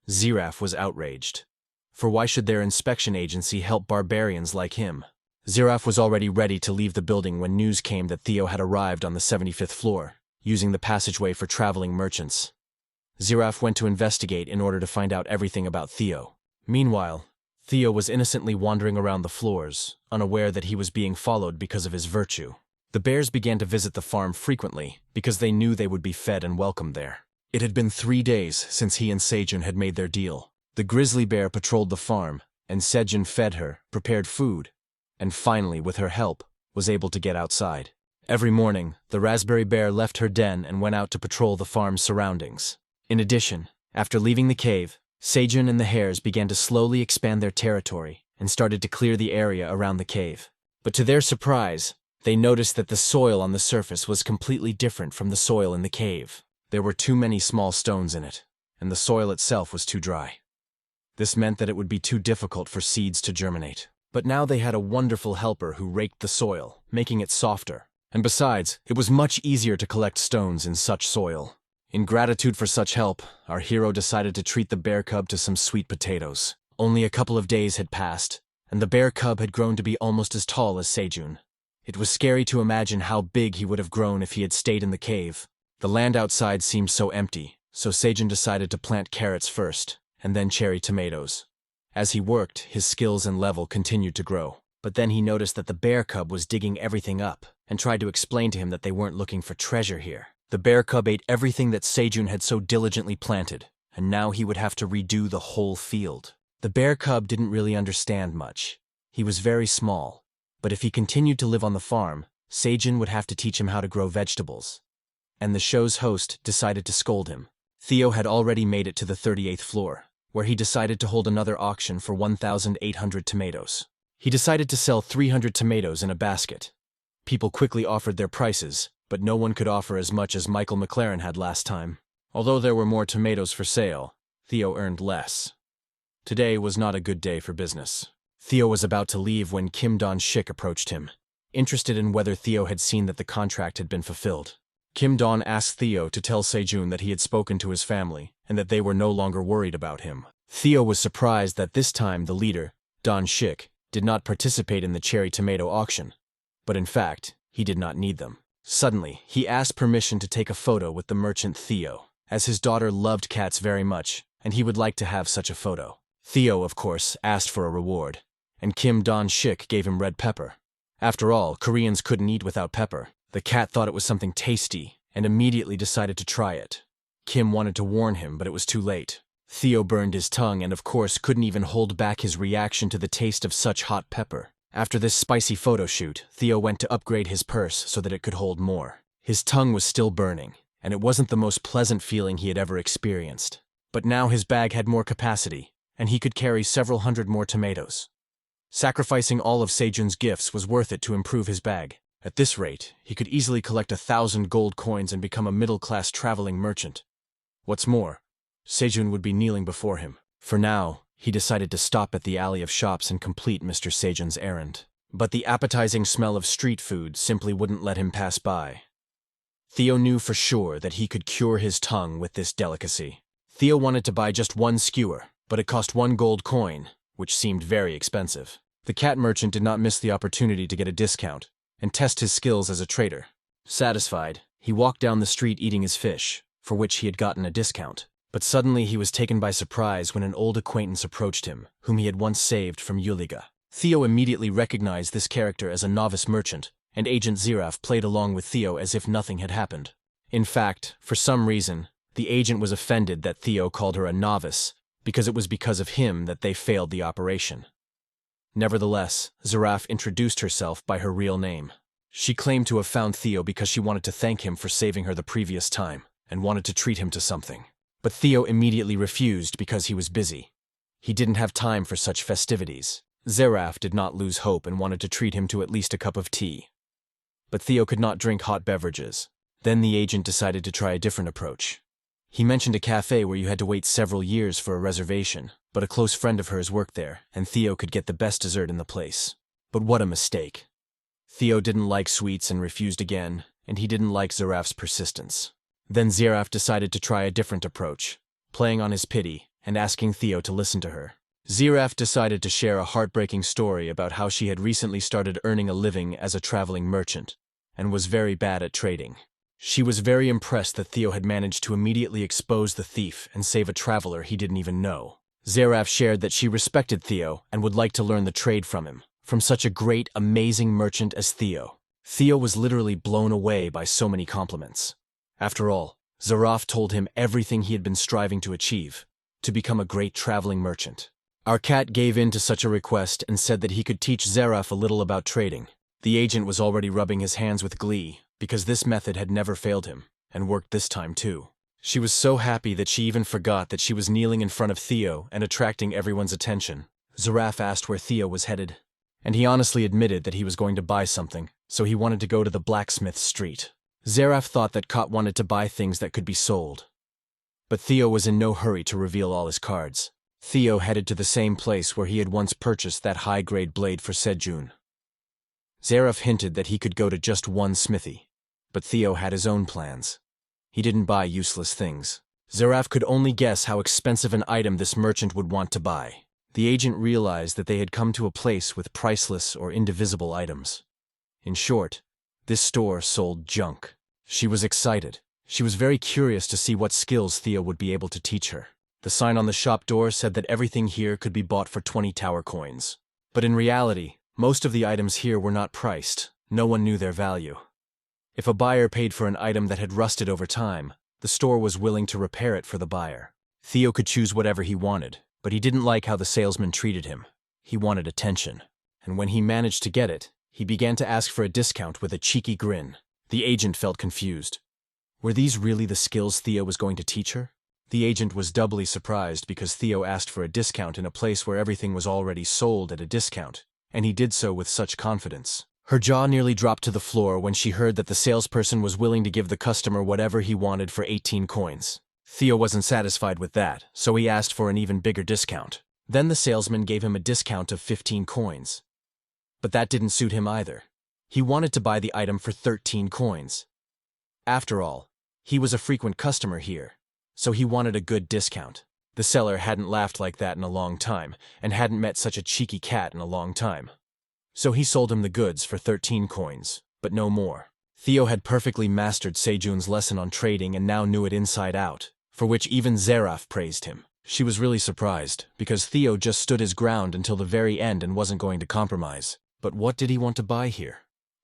Speaker 1: Zeraf was outraged, for why should their inspection agency help barbarians like him? Zeraf was already ready to leave the building when news came that Theo had arrived on the 75th floor, using the passageway for traveling merchants. Zeraf went to investigate in order to find out everything about Theo. Meanwhile, Theo was innocently wandering around the floors, unaware that he was being followed because of his virtue. The bears began to visit the farm frequently because they knew they would be fed and welcomed there. It had been 3 days since he and Sejun had made their deal. The grizzly bear patrolled the farm, and Sejun fed her, prepared food, and finally, with her help, was able to get outside. Every morning, the raspberry bear left her den and went out to patrol the farm's surroundings. In addition, after leaving the cave, Sejun and the hares began to slowly expand their territory and started to clear the area around the cave. But to their surprise, they noticed that the soil on the surface was completely different from the soil in the cave. There were too many small stones in it, and the soil itself was too dry. This meant that it would be too difficult for seeds to germinate. But now they had a wonderful helper who raked the soil, making it softer. And besides, it was much easier to collect stones in such soil. In gratitude for such help, our hero decided to treat the bear cub to some sweet potatoes. Only a couple of days had passed, and the bear cub had grown to be almost as tall as Sejun. It was scary to imagine how big he would have grown if he had stayed in the cave. The land outside seemed so empty, so Sejun decided to plant carrots first, and then cherry tomatoes. As he worked, his skills and level continued to grow. But then he noticed that the bear cub was digging everything up, and tried to explain to him that they weren't looking for treasure here. The bear cub ate everything that Sejun had so diligently planted, and now he would have to redo the whole field. The bear cub didn't really understand much. He was very small, but if he continued to live on the farm, Sejun would have to teach him how to grow vegetables. And the show's host decided to scold him. Theo had already made it to the 38th floor, where he decided to hold another auction for 1,800 tomatoes. He decided to sell 300 tomatoes in a basket. People quickly offered their prices, but no one could offer as much as Michael McLaren had last time. Although there were more tomatoes for sale, Theo earned less. Today was not a good day for business. Theo was about to leave when Kim Don-shik approached him, interested in whether Theo had seen that the contract had been fulfilled. Kim Don asked Theo to tell Sejun that he had spoken to his family and that they were no longer worried about him. Theo was surprised that this time the leader, Don-shik, did not participate in the cherry tomato auction, but in fact, he did not need them. Suddenly, he asked permission to take a photo with the merchant Theo, as his daughter loved cats very much, and he would like to have such a photo. Theo, of course, asked for a reward, and Kim Don-shik gave him red pepper. After all, Koreans couldn't eat without pepper. The cat thought it was something tasty, and immediately decided to try it. Kim wanted to warn him, but it was too late. Theo burned his tongue and of course couldn't even hold back his reaction to the taste of such hot pepper. After this spicy photo shoot, Theo went to upgrade his purse so that it could hold more. His tongue was still burning, and it wasn't the most pleasant feeling he had ever experienced. But now his bag had more capacity, and he could carry several hundred more tomatoes. Sacrificing all of Sejun's gifts was worth it to improve his bag. At this rate, he could easily collect 1,000 gold coins and become a middle-class traveling merchant. What's more, Sejun would be kneeling before him. For now, he decided to stop at the alley of shops and complete Mr. Sejun's errand. But the appetizing smell of street food simply wouldn't let him pass by. Theo knew for sure that he could cure his tongue with this delicacy. Theo wanted to buy just one skewer, but it cost 1 gold coin, which seemed very expensive. The cat merchant did not miss the opportunity to get a discount and test his skills as a trader. Satisfied, he walked down the street eating his fish, for which he had gotten a discount. But suddenly he was taken by surprise when an old acquaintance approached him, whom he had once saved from Yuliga. Theo immediately recognized this character as a novice merchant, and Agent Zeraf played along with Theo as if nothing had happened. In fact, for some reason, the agent was offended that Theo called her a novice, because it was because of him that they failed the operation. Nevertheless, Zeraf introduced herself by her real name. She claimed to have found Theo because she wanted to thank him for saving her the previous time, and wanted to treat him to something. But Theo immediately refused because he was busy. He didn't have time for such festivities. Zeraf did not lose hope and wanted to treat him to at least a cup of tea. But Theo could not drink hot beverages. Then the agent decided to try a different approach. He mentioned a cafe where you had to wait several years for a reservation, but a close friend of hers worked there, and Theo could get the best dessert in the place. But what a mistake. Theo didn't like sweets and refused again, and he didn't like Zaraf's persistence. Then Zaraf decided to try a different approach, playing on his pity and asking Theo to listen to her. Zaraf decided to share a heartbreaking story about how she had recently started earning a living as a traveling merchant, and was very bad at trading. She was very impressed that Theo had managed to immediately expose the thief and save a traveler he didn't even know. Zaraf shared that she respected Theo and would like to learn the trade from him, from such a great, amazing merchant as Theo. Theo was literally blown away by so many compliments. After all, Zaraf told him everything he had been striving to achieve, to become a great traveling merchant. Our cat gave in to such a request and said that he could teach Zaraf a little about trading. The agent was already rubbing his hands with glee, because this method had never failed him, and worked this time too. She was so happy that she even forgot that she was kneeling in front of Theo and attracting everyone's attention. Zaraf asked where Theo was headed, and he honestly admitted that he was going to buy something, so he wanted to go to the blacksmith street. Zaraf thought that Kot wanted to buy things that could be sold. But Theo was in no hurry to reveal all his cards. Theo headed to the same place where he had once purchased that high-grade blade for Sejun. Zaraf hinted that he could go to just one smithy, but Theo had his own plans. He didn't buy useless things. Zaraf could only guess how expensive an item this merchant would want to buy. The agent realized that they had come to a place with priceless or indivisible items. In short, this store sold junk. She was excited. She was very curious to see what skills Theo would be able to teach her. The sign on the shop door said that everything here could be bought for 20 tower coins. But in reality, most of the items here were not priced. No one knew their value. If a buyer paid for an item that had rusted over time, the store was willing to repair it for the buyer. Theo could choose whatever he wanted, but he didn't like how the salesman treated him. He wanted attention. And when he managed to get it, he began to ask for a discount with a cheeky grin. The agent felt confused. Were these really the skills Theo was going to teach her? The agent was doubly surprised because Theo asked for a discount in a place where everything was already sold at a discount, and he did so with such confidence. Her jaw nearly dropped to the floor when she heard that the salesperson was willing to give the customer whatever he wanted for 18 coins. Theo wasn't satisfied with that, so he asked for an even bigger discount. Then the salesman gave him a discount of 15 coins. But that didn't suit him either. He wanted to buy the item for 13 coins. After all, he was a frequent customer here, so he wanted a good discount. The seller hadn't laughed like that in a long time, and hadn't met such a cheeky cat in a long time. So he sold him the goods for 13 coins, but no more. Theo had perfectly mastered Sejun's lesson on trading and now knew it inside out, for which even Zaraf praised him. She was really surprised, because Theo just stood his ground until the very end and wasn't going to compromise. But what did he want to buy here?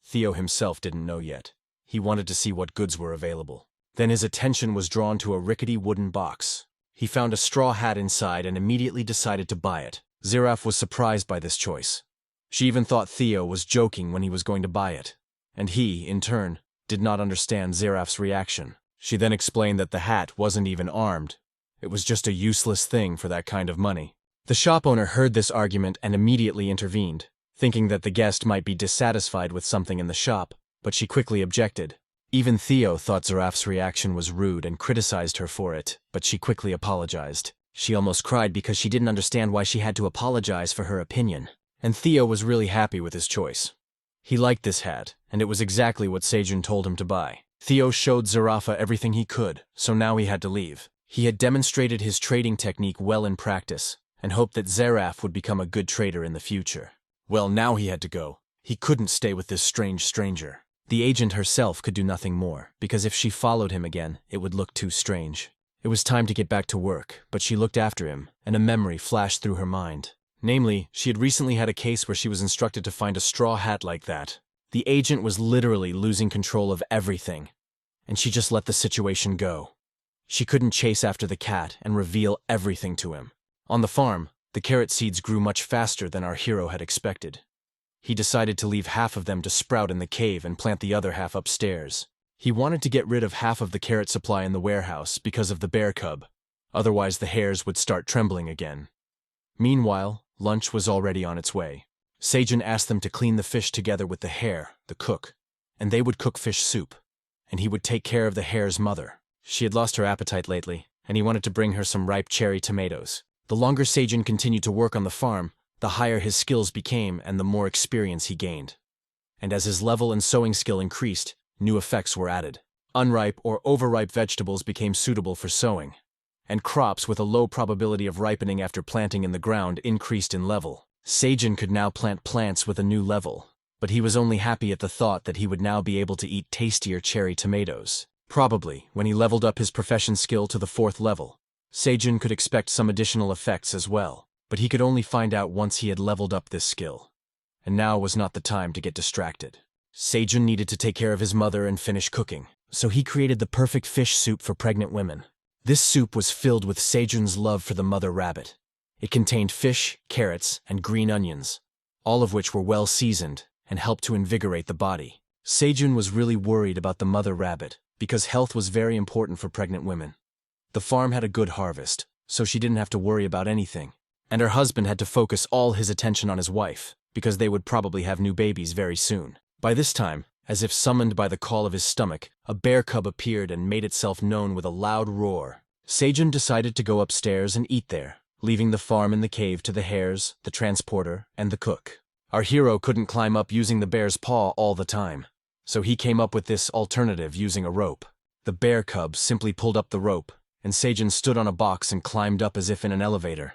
Speaker 1: Theo himself didn't know yet. He wanted to see what goods were available. Then his attention was drawn to a rickety wooden box. He found a straw hat inside and immediately decided to buy it. Zaraf was surprised by this choice. She even thought Theo was joking when he was going to buy it. And he, in turn, did not understand Zaraf's reaction. She then explained that the hat wasn't even armed. It was just a useless thing for that kind of money. The shop owner heard this argument and immediately intervened, thinking that the guest might be dissatisfied with something in the shop, but she quickly objected. Even Theo thought Zaraf's reaction was rude and criticized her for it, but she quickly apologized. She almost cried because she didn't understand why she had to apologize for her opinion. And Theo was really happy with his choice. He liked this hat, and it was exactly what Sejun told him to buy. Theo showed Zarafa everything he could, so now he had to leave. He had demonstrated his trading technique well in practice, and hoped that Zaraf would become a good trader in the future. Well, now he had to go. He couldn't stay with this strange stranger. The agent herself could do nothing more, because if she followed him again, it would look too strange. It was time to get back to work, but she looked after him, and a memory flashed through her mind. Namely, she had recently had a case where she was instructed to find a straw hat like that. The agent was literally losing control of everything, and she just let the situation go. She couldn't chase after the cat and reveal everything to him. On the farm, the carrot seeds grew much faster than our hero had expected. He decided to leave half of them to sprout in the cave and plant the other half upstairs. He wanted to get rid of half of the carrot supply in the warehouse because of the bear cub. Otherwise the hares would start trembling again. Meanwhile, lunch was already on its way. Sejun asked them to clean the fish together with the hare, the cook, and they would cook fish soup, and he would take care of the hare's mother. She had lost her appetite lately, and he wanted to bring her some ripe cherry tomatoes. The longer Sejun continued to work on the farm, the higher his skills became and the more experience he gained. And as his level and sowing skill increased, new effects were added. Unripe or overripe vegetables became suitable for sowing, and crops with a low probability of ripening after planting in the ground increased in level. Sejun could now plant plants with a new level, but he was only happy at the thought that he would now be able to eat tastier cherry tomatoes. Probably, when he leveled up his profession skill to the 4th level, Sejun could expect some additional effects as well, but he could only find out once he had leveled up this skill. And now was not the time to get distracted. Sejun needed to take care of his mother and finish cooking, so he created the perfect fish soup for pregnant women. This soup was filled with Sejun's love for the mother rabbit. It contained fish, carrots, and green onions, all of which were well seasoned and helped to invigorate the body. Sejun was really worried about the mother rabbit because health was very important for pregnant women. The farm had a good harvest, so she didn't have to worry about anything, and her husband had to focus all his attention on his wife because they would probably have new babies very soon. By this time, as if summoned by the call of his stomach, a bear cub appeared and made itself known with a loud roar. Sejun decided to go upstairs and eat there, leaving the farm and the cave to the hares, the transporter, and the cook. Our hero couldn't climb up using the bear's paw all the time, so he came up with this alternative using a rope. The bear cub simply pulled up the rope, and Sejun stood on a box and climbed up as if in an elevator.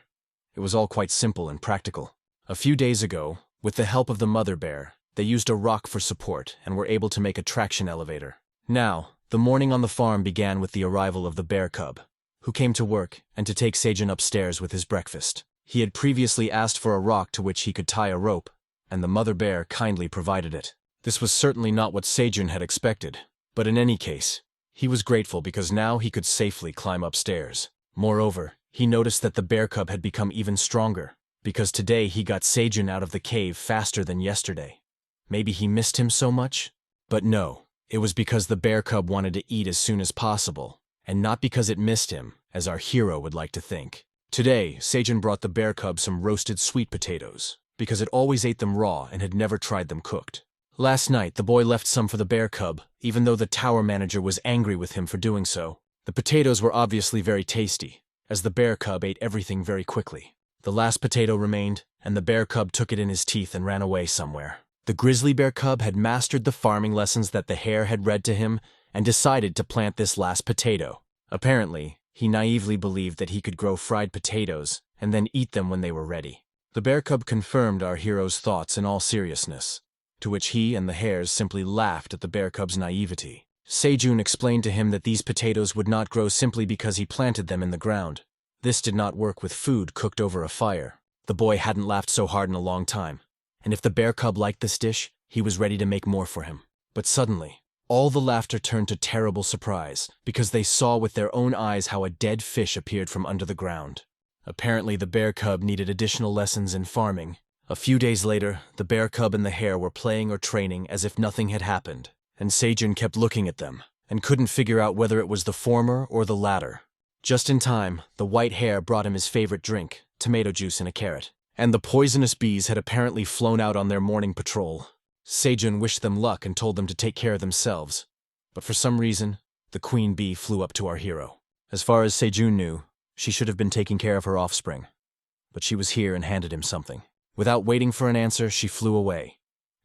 Speaker 1: It was all quite simple and practical. A few days ago, with the help of the mother bear, they used a rock for support and were able to make a traction elevator. Now, the morning on the farm began with the arrival of the bear cub, who came to work and to take Sejun upstairs with his breakfast. He had previously asked for a rock to which he could tie a rope, and the mother bear kindly provided it. This was certainly not what Sejun had expected, but in any case, he was grateful because now he could safely climb upstairs. Moreover, he noticed that the bear cub had become even stronger, because today he got Sejun out of the cave faster than yesterday. Maybe he missed him so much? But no, it was because the bear cub wanted to eat as soon as possible, and not because it missed him, as our hero would like to think. Today, Sejun brought the bear cub some roasted sweet potatoes, because it always ate them raw and had never tried them cooked. Last night, the boy left some for the bear cub, even though the tower manager was angry with him for doing so. The potatoes were obviously very tasty, as the bear cub ate everything very quickly. The last potato remained, and the bear cub took it in his teeth and ran away somewhere. The grizzly bear cub had mastered the farming lessons that the hare had read to him and decided to plant this last potato. Apparently, he naively believed that he could grow fried potatoes and then eat them when they were ready. The bear cub confirmed our hero's thoughts in all seriousness, to which he and the hares simply laughed at the bear cub's naivety. Sejun explained to him that these potatoes would not grow simply because he planted them in the ground. This did not work with food cooked over a fire. The boy hadn't laughed so hard in a long time, and if the bear cub liked this dish, he was ready to make more for him. But suddenly, all the laughter turned to terrible surprise, because they saw with their own eyes how a dead fish appeared from under the ground. Apparently the bear cub needed additional lessons in farming. A few days later, the bear cub and the hare were playing or training as if nothing had happened, and Sejun kept looking at them, and couldn't figure out whether it was the former or the latter. Just in time, the white hare brought him his favorite drink, tomato juice and a carrot. And the poisonous bees had apparently flown out on their morning patrol. Sejun wished them luck and told them to take care of themselves. But for some reason, the queen bee flew up to our hero. As far as Sejun knew, she should have been taking care of her offspring. But she was here and handed him something. Without waiting for an answer, she flew away,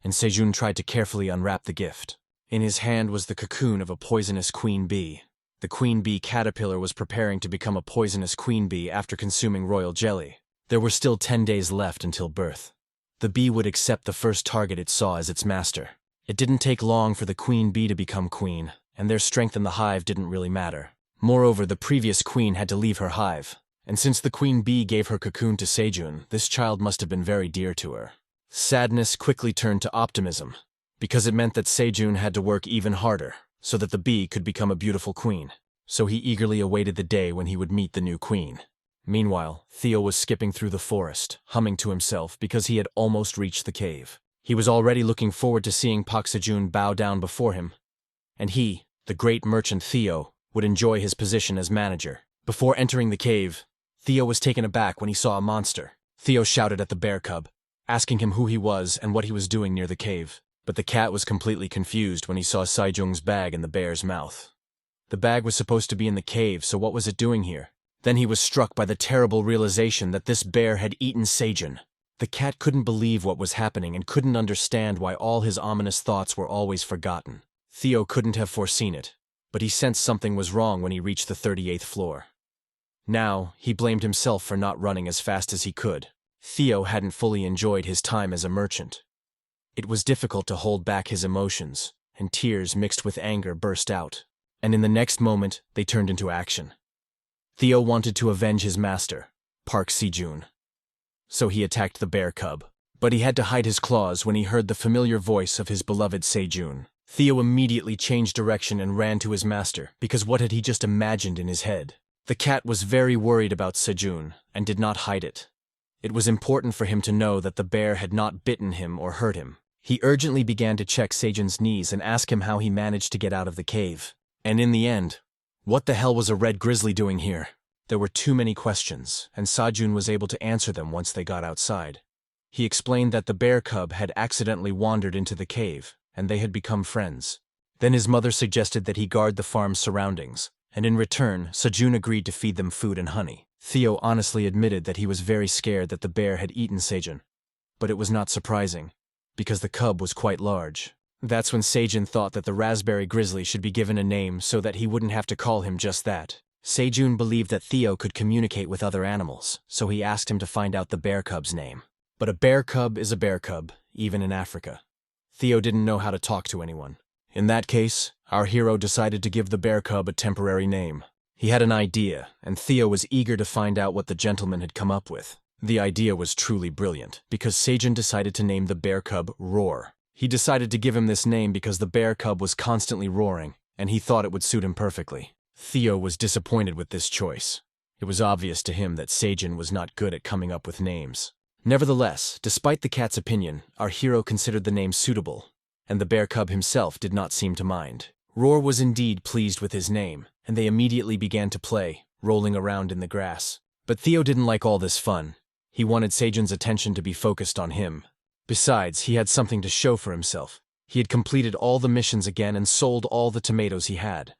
Speaker 1: and Sejun tried to carefully unwrap the gift. In his hand was the cocoon of a poisonous queen bee. The queen bee caterpillar was preparing to become a poisonous queen bee after consuming royal jelly. There were still 10 days left until birth. The bee would accept the first target it saw as its master. It didn't take long for the queen bee to become queen, and their strength in the hive didn't really matter. Moreover, the previous queen had to leave her hive, and since the queen bee gave her cocoon to Sejun, this child must have been very dear to her. Sadness quickly turned to optimism, because it meant that Sejun had to work even harder, so that the bee could become a beautiful queen. So he eagerly awaited the day when he would meet the new queen. Meanwhile, Theo was skipping through the forest, humming to himself because he had almost reached the cave. He was already looking forward to seeing Pak Sejun bow down before him, and he, the great merchant Theo, would enjoy his position as manager. Before entering the cave, Theo was taken aback when he saw a monster. Theo shouted at the bear cub, asking him who he was and what he was doing near the cave. But the cat was completely confused when he saw Sejung's bag in the bear's mouth. The bag was supposed to be in the cave, so what was it doing here? Then he was struck by the terrible realization that this bear had eaten Sejun. The cat couldn't believe what was happening and couldn't understand why all his ominous thoughts were always forgotten. Theo couldn't have foreseen it, but he sensed something was wrong when he reached the 38th floor. Now, he blamed himself for not running as fast as he could. Theo hadn't fully enjoyed his time as a merchant. It was difficult to hold back his emotions, and tears mixed with anger burst out. And in the next moment, they turned into action. Theo wanted to avenge his master, Park Sejun. So he attacked the bear cub. But he had to hide his claws when he heard the familiar voice of his beloved Sejun. Theo immediately changed direction and ran to his master, because what had he just imagined in his head? The cat was very worried about Sejun, and did not hide it. It was important for him to know that the bear had not bitten him or hurt him. He urgently began to check Sejun's knees and ask him how he managed to get out of the cave. And in the end, what the hell was a red grizzly doing here? There were too many questions, and Sejun was able to answer them once they got outside. He explained that the bear cub had accidentally wandered into the cave, and they had become friends. Then his mother suggested that he guard the farm's surroundings, and in return, Sejun agreed to feed them food and honey. Theo honestly admitted that he was very scared that the bear had eaten Sejun. But it was not surprising, because the cub was quite large. That's when Sejun thought that the raspberry grizzly should be given a name so that he wouldn't have to call him just that. Sejun believed that Theo could communicate with other animals, so he asked him to find out the bear cub's name. But a bear cub is a bear cub, even in Africa. Theo didn't know how to talk to anyone. In that case, our hero decided to give the bear cub a temporary name. He had an idea, and Theo was eager to find out what the gentleman had come up with. The idea was truly brilliant, because Sejun decided to name the bear cub Roar. He decided to give him this name because the bear cub was constantly roaring, and he thought it would suit him perfectly. Theo was disappointed with this choice. It was obvious to him that Sejun was not good at coming up with names. Nevertheless, despite the cat's opinion, our hero considered the name suitable, and the bear cub himself did not seem to mind. Roar was indeed pleased with his name, and they immediately began to play, rolling around in the grass. But Theo didn't like all this fun. He wanted Sejun's attention to be focused on him. Besides, he had something to show for himself. He had completed all the missions again and sold all the tomatoes he had.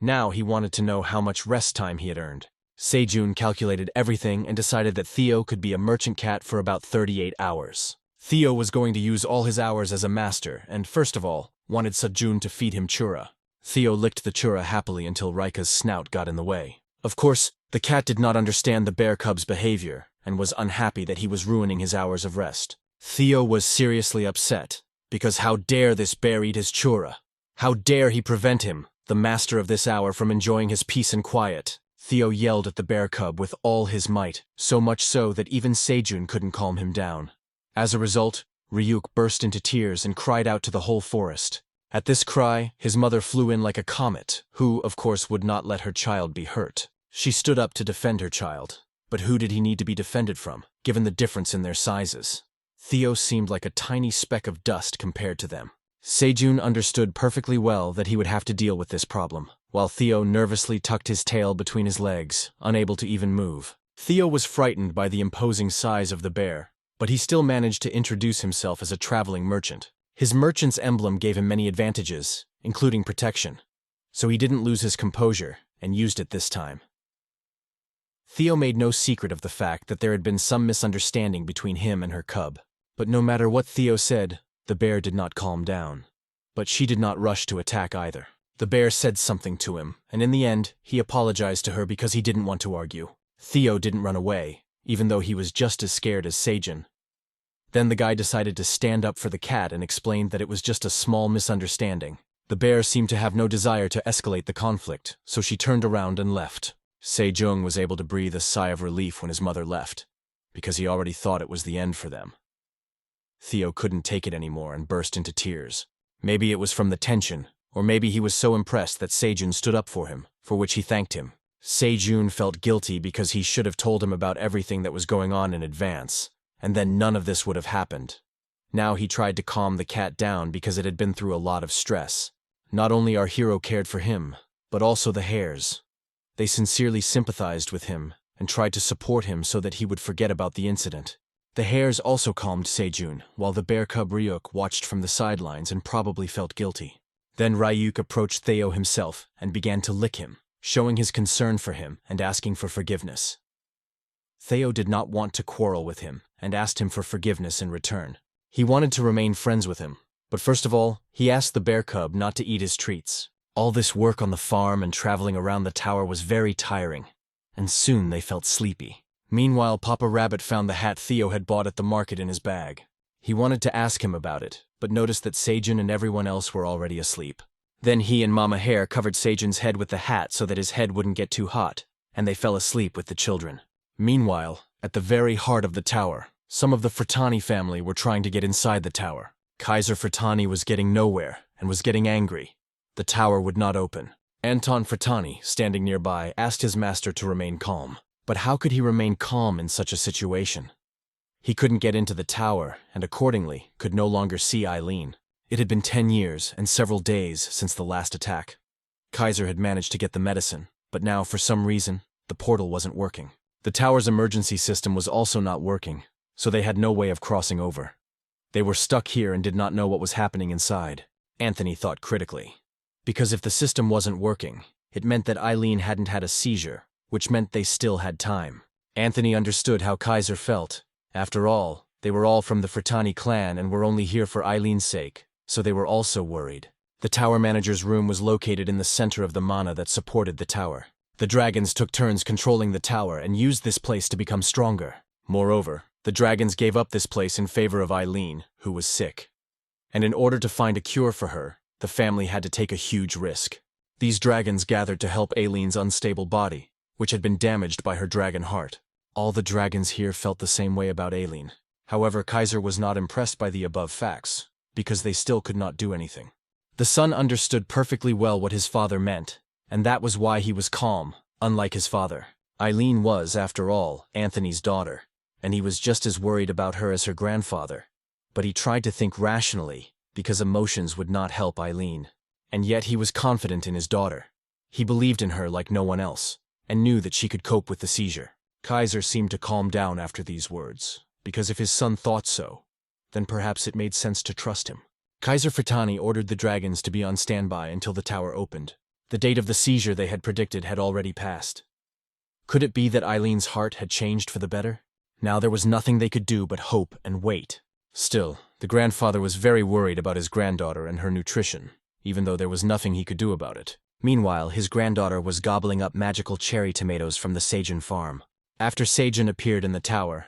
Speaker 1: Now he wanted to know how much rest time he had earned. Sejun calculated everything and decided that Theo could be a merchant cat for about 38 hours. Theo was going to use all his hours as a master and, first of all, wanted Sejun to feed him chura. Theo licked the chura happily until Rika's snout got in the way. Of course, the cat did not understand the bear cub's behavior and was unhappy that he was ruining his hours of rest. Theo was seriously upset, because how dare this bear eat his chura? How dare he prevent him, the master of this hour, from enjoying his peace and quiet? Theo yelled at the bear cub with all his might, so much so that even Sejun couldn't calm him down. As a result, Ryuk burst into tears and cried out to the whole forest. At this cry, his mother flew in like a comet, who, of course, would not let her child be hurt. She stood up to defend her child. But who did he need to be defended from, given the difference in their sizes? Theo seemed like a tiny speck of dust compared to them. Sejun understood perfectly well that he would have to deal with this problem, while Theo nervously tucked his tail between his legs, unable to even move. Theo was frightened by the imposing size of the bear, but he still managed to introduce himself as a traveling merchant. His merchant's emblem gave him many advantages, including protection, so he didn't lose his composure and used it this time. Theo made no secret of the fact that there had been some misunderstanding between him and her cub. But no matter what Theo said, the bear did not calm down. But she did not rush to attack either. The bear said something to him, and in the end, he apologized to her because he didn't want to argue. Theo didn't run away, even though he was just as scared as Sejun. Then the guy decided to stand up for the cat and explained that it was just a small misunderstanding. The bear seemed to have no desire to escalate the conflict, so she turned around and left. Sejun was able to breathe a sigh of relief when his mother left, because he already thought it was the end for them. Theo couldn't take it anymore and burst into tears. Maybe it was from the tension, or maybe he was so impressed that Sejun stood up for him, for which he thanked him. Sejun felt guilty because he should have told him about everything that was going on in advance, and then none of this would have happened. Now he tried to calm the cat down because it had been through a lot of stress. Not only our hero cared for him, but also the hares. They sincerely sympathized with him and tried to support him so that he would forget about the incident. The hares also calmed Sejun, while the bear cub Ryuk watched from the sidelines and probably felt guilty. Then Ryuk approached Theo himself and began to lick him, showing his concern for him and asking for forgiveness. Theo did not want to quarrel with him and asked him for forgiveness in return. He wanted to remain friends with him, but first of all, he asked the bear cub not to eat his treats. All this work on the farm and traveling around the tower was very tiring, and soon they felt sleepy. Meanwhile, Papa Rabbit found the hat Theo had bought at the market in his bag. He wanted to ask him about it, but noticed that Sejun and everyone else were already asleep. Then he and Mama Hare covered Sejun's head with the hat so that his head wouldn't get too hot, and they fell asleep with the children. Meanwhile, at the very heart of the tower, some of the Furtani family were trying to get inside the tower. Kaiser Furtani was getting nowhere and was getting angry. The tower would not open. Anton Furtani, standing nearby, asked his master to remain calm. But how could he remain calm in such a situation? He couldn't get into the tower, and accordingly, could no longer see Eileen. It had been 10 years and several days since the last attack. Kaiser had managed to get the medicine, but now, for some reason, the portal wasn't working. The tower's emergency system was also not working, so they had no way of crossing over. They were stuck here and did not know what was happening inside. Anthony thought critically. Because if the system wasn't working, it meant that Eileen hadn't had a seizure, which meant they still had time. Anthony understood how Kaiser felt. After all, they were all from the Furtani clan and were only here for Eileen's sake, so they were also worried. The tower manager's room was located in the center of the mana that supported the tower. The dragons took turns controlling the tower and used this place to become stronger. Moreover, the dragons gave up this place in favor of Eileen, who was sick. And in order to find a cure for her, the family had to take a huge risk. These dragons gathered to help Eileen's unstable body, which had been damaged by her dragon heart. All the dragons here felt the same way about Eileen. However, Kaiser was not impressed by the above facts, because they still could not do anything. The son understood perfectly well what his father meant, and that was why he was calm, unlike his father. Eileen was, after all, Anthony's daughter, and he was just as worried about her as her grandfather. But he tried to think rationally, because emotions would not help Eileen. And yet he was confident in his daughter. He believed in her like no one else, and knew that she could cope with the seizure. Kaiser seemed to calm down after these words, because if his son thought so, then perhaps it made sense to trust him. Kaiser Furtani ordered the dragons to be on standby until the tower opened. The date of the seizure they had predicted had already passed. Could it be that Eileen's heart had changed for the better? Now there was nothing they could do but hope and wait. Still, the grandfather was very worried about his granddaughter and her nutrition, even though there was nothing he could do about it. Meanwhile, his granddaughter was gobbling up magical cherry tomatoes from the Sejun farm. After Sejun appeared in the tower,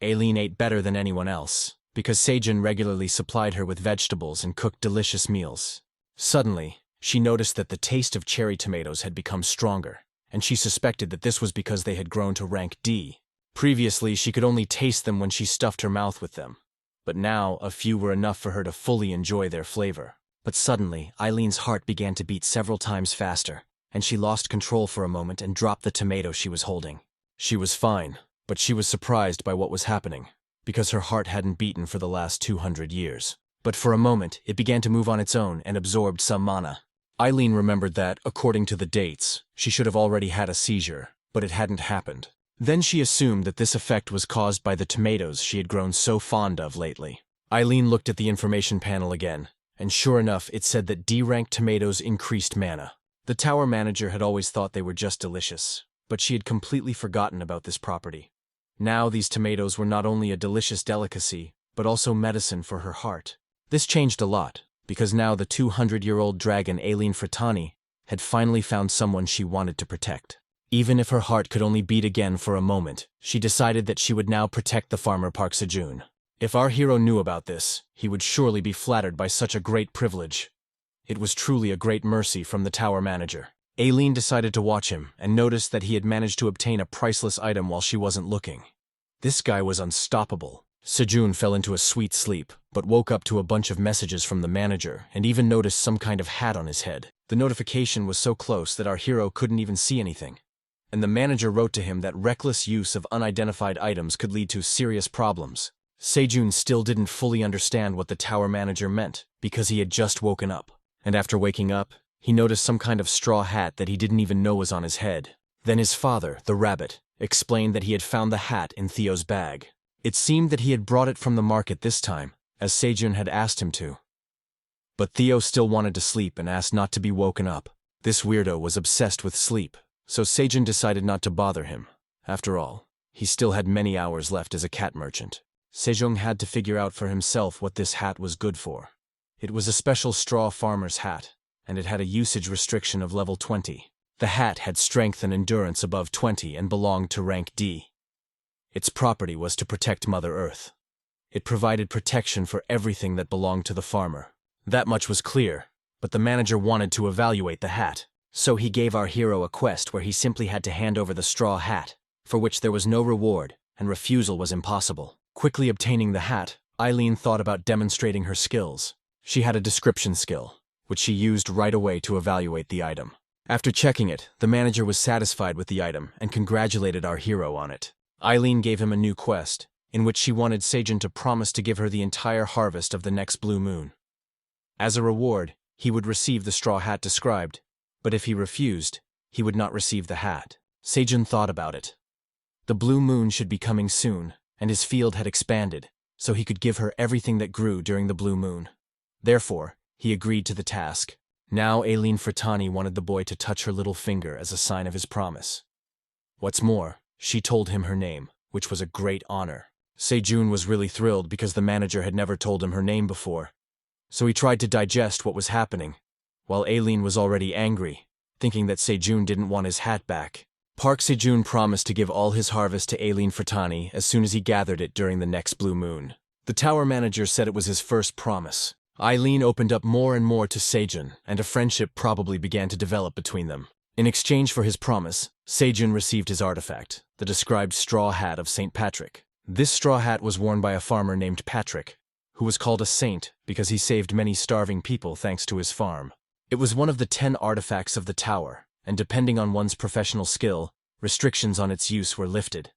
Speaker 1: Eileen ate better than anyone else, because Sejun regularly supplied her with vegetables and cooked delicious meals. Suddenly, she noticed that the taste of cherry tomatoes had become stronger, and she suspected that this was because they had grown to rank D. Previously, she could only taste them when she stuffed her mouth with them, but now a few were enough for her to fully enjoy their flavor. But suddenly, Eileen's heart began to beat several times faster, and she lost control for a moment and dropped the tomato she was holding. She was fine, but she was surprised by what was happening, because her heart hadn't beaten for the last 200 years. But for a moment, it began to move on its own and absorbed some mana. Eileen remembered that, according to the dates, she should have already had a seizure, but it hadn't happened. Then she assumed that this effect was caused by the tomatoes she had grown so fond of lately. Eileen looked at the information panel again, and sure enough, it said that D-rank tomatoes increased mana. The tower manager had always thought they were just delicious, but she had completely forgotten about this property. Now these tomatoes were not only a delicious delicacy, but also medicine for her heart. This changed a lot, because now the 200-year-old dragon Eileen Furtani had finally found someone she wanted to protect. Even if her heart could only beat again for a moment, she decided that she would now protect the farmer Park Sejun. If our hero knew about this, he would surely be flattered by such a great privilege. It was truly a great mercy from the tower manager. Eileen decided to watch him and noticed that he had managed to obtain a priceless item while she wasn't looking. This guy was unstoppable. Sejun fell into a sweet sleep, but woke up to a bunch of messages from the manager and even noticed some kind of hat on his head. The notification was so close that our hero couldn't even see anything. And the manager wrote to him that reckless use of unidentified items could lead to serious problems. Sejun still didn't fully understand what the tower manager meant, because he had just woken up. And after waking up, he noticed some kind of straw hat that he didn't even know was on his head. Then his father, the rabbit, explained that he had found the hat in Theo's bag. It seemed that he had brought it from the market this time, as Sejun had asked him to. But Theo still wanted to sleep and asked not to be woken up. This weirdo was obsessed with sleep, so Sejun decided not to bother him. After all, he still had many hours left as a cat merchant. Sejong had to figure out for himself what this hat was good for. It was a special straw farmer's hat, and it had a usage restriction of level 20. The hat had strength and endurance above 20 and belonged to rank D. Its property was to protect Mother Earth. It provided protection for everything that belonged to the farmer. That much was clear, but the manager wanted to evaluate the hat. So he gave our hero a quest where he simply had to hand over the straw hat, for which there was no reward, and refusal was impossible. Quickly obtaining the hat, Eileen thought about demonstrating her skills. She had a description skill, which she used right away to evaluate the item. After checking it, the manager was satisfied with the item and congratulated our hero on it. Eileen gave him a new quest, in which she wanted Sejun to promise to give her the entire harvest of the next blue moon. As a reward, he would receive the straw hat described, but if he refused, he would not receive the hat. Sejun thought about it. The blue moon should be coming soon, and his field had expanded, so he could give her everything that grew during the blue moon. Therefore, he agreed to the task. Now Aileen Furtani wanted the boy to touch her little finger as a sign of his promise. What's more, she told him her name, which was a great honor. Sejun was really thrilled because the manager had never told him her name before. So he tried to digest what was happening, while Aileen was already angry, thinking that Sejun didn't want his hat back. Park Sejun promised to give all his harvest to Aileen Furtani as soon as he gathered it during the next blue moon. The tower manager said it was his first promise. Eileen opened up more and more to Sejun, and a friendship probably began to develop between them. In exchange for his promise, Sejun received his artifact, the described straw hat of St. Patrick. This straw hat was worn by a farmer named Patrick, who was called a saint because he saved many starving people thanks to his farm. It was one of the 10 artifacts of the tower, and depending on one's professional skill, restrictions on its use were lifted.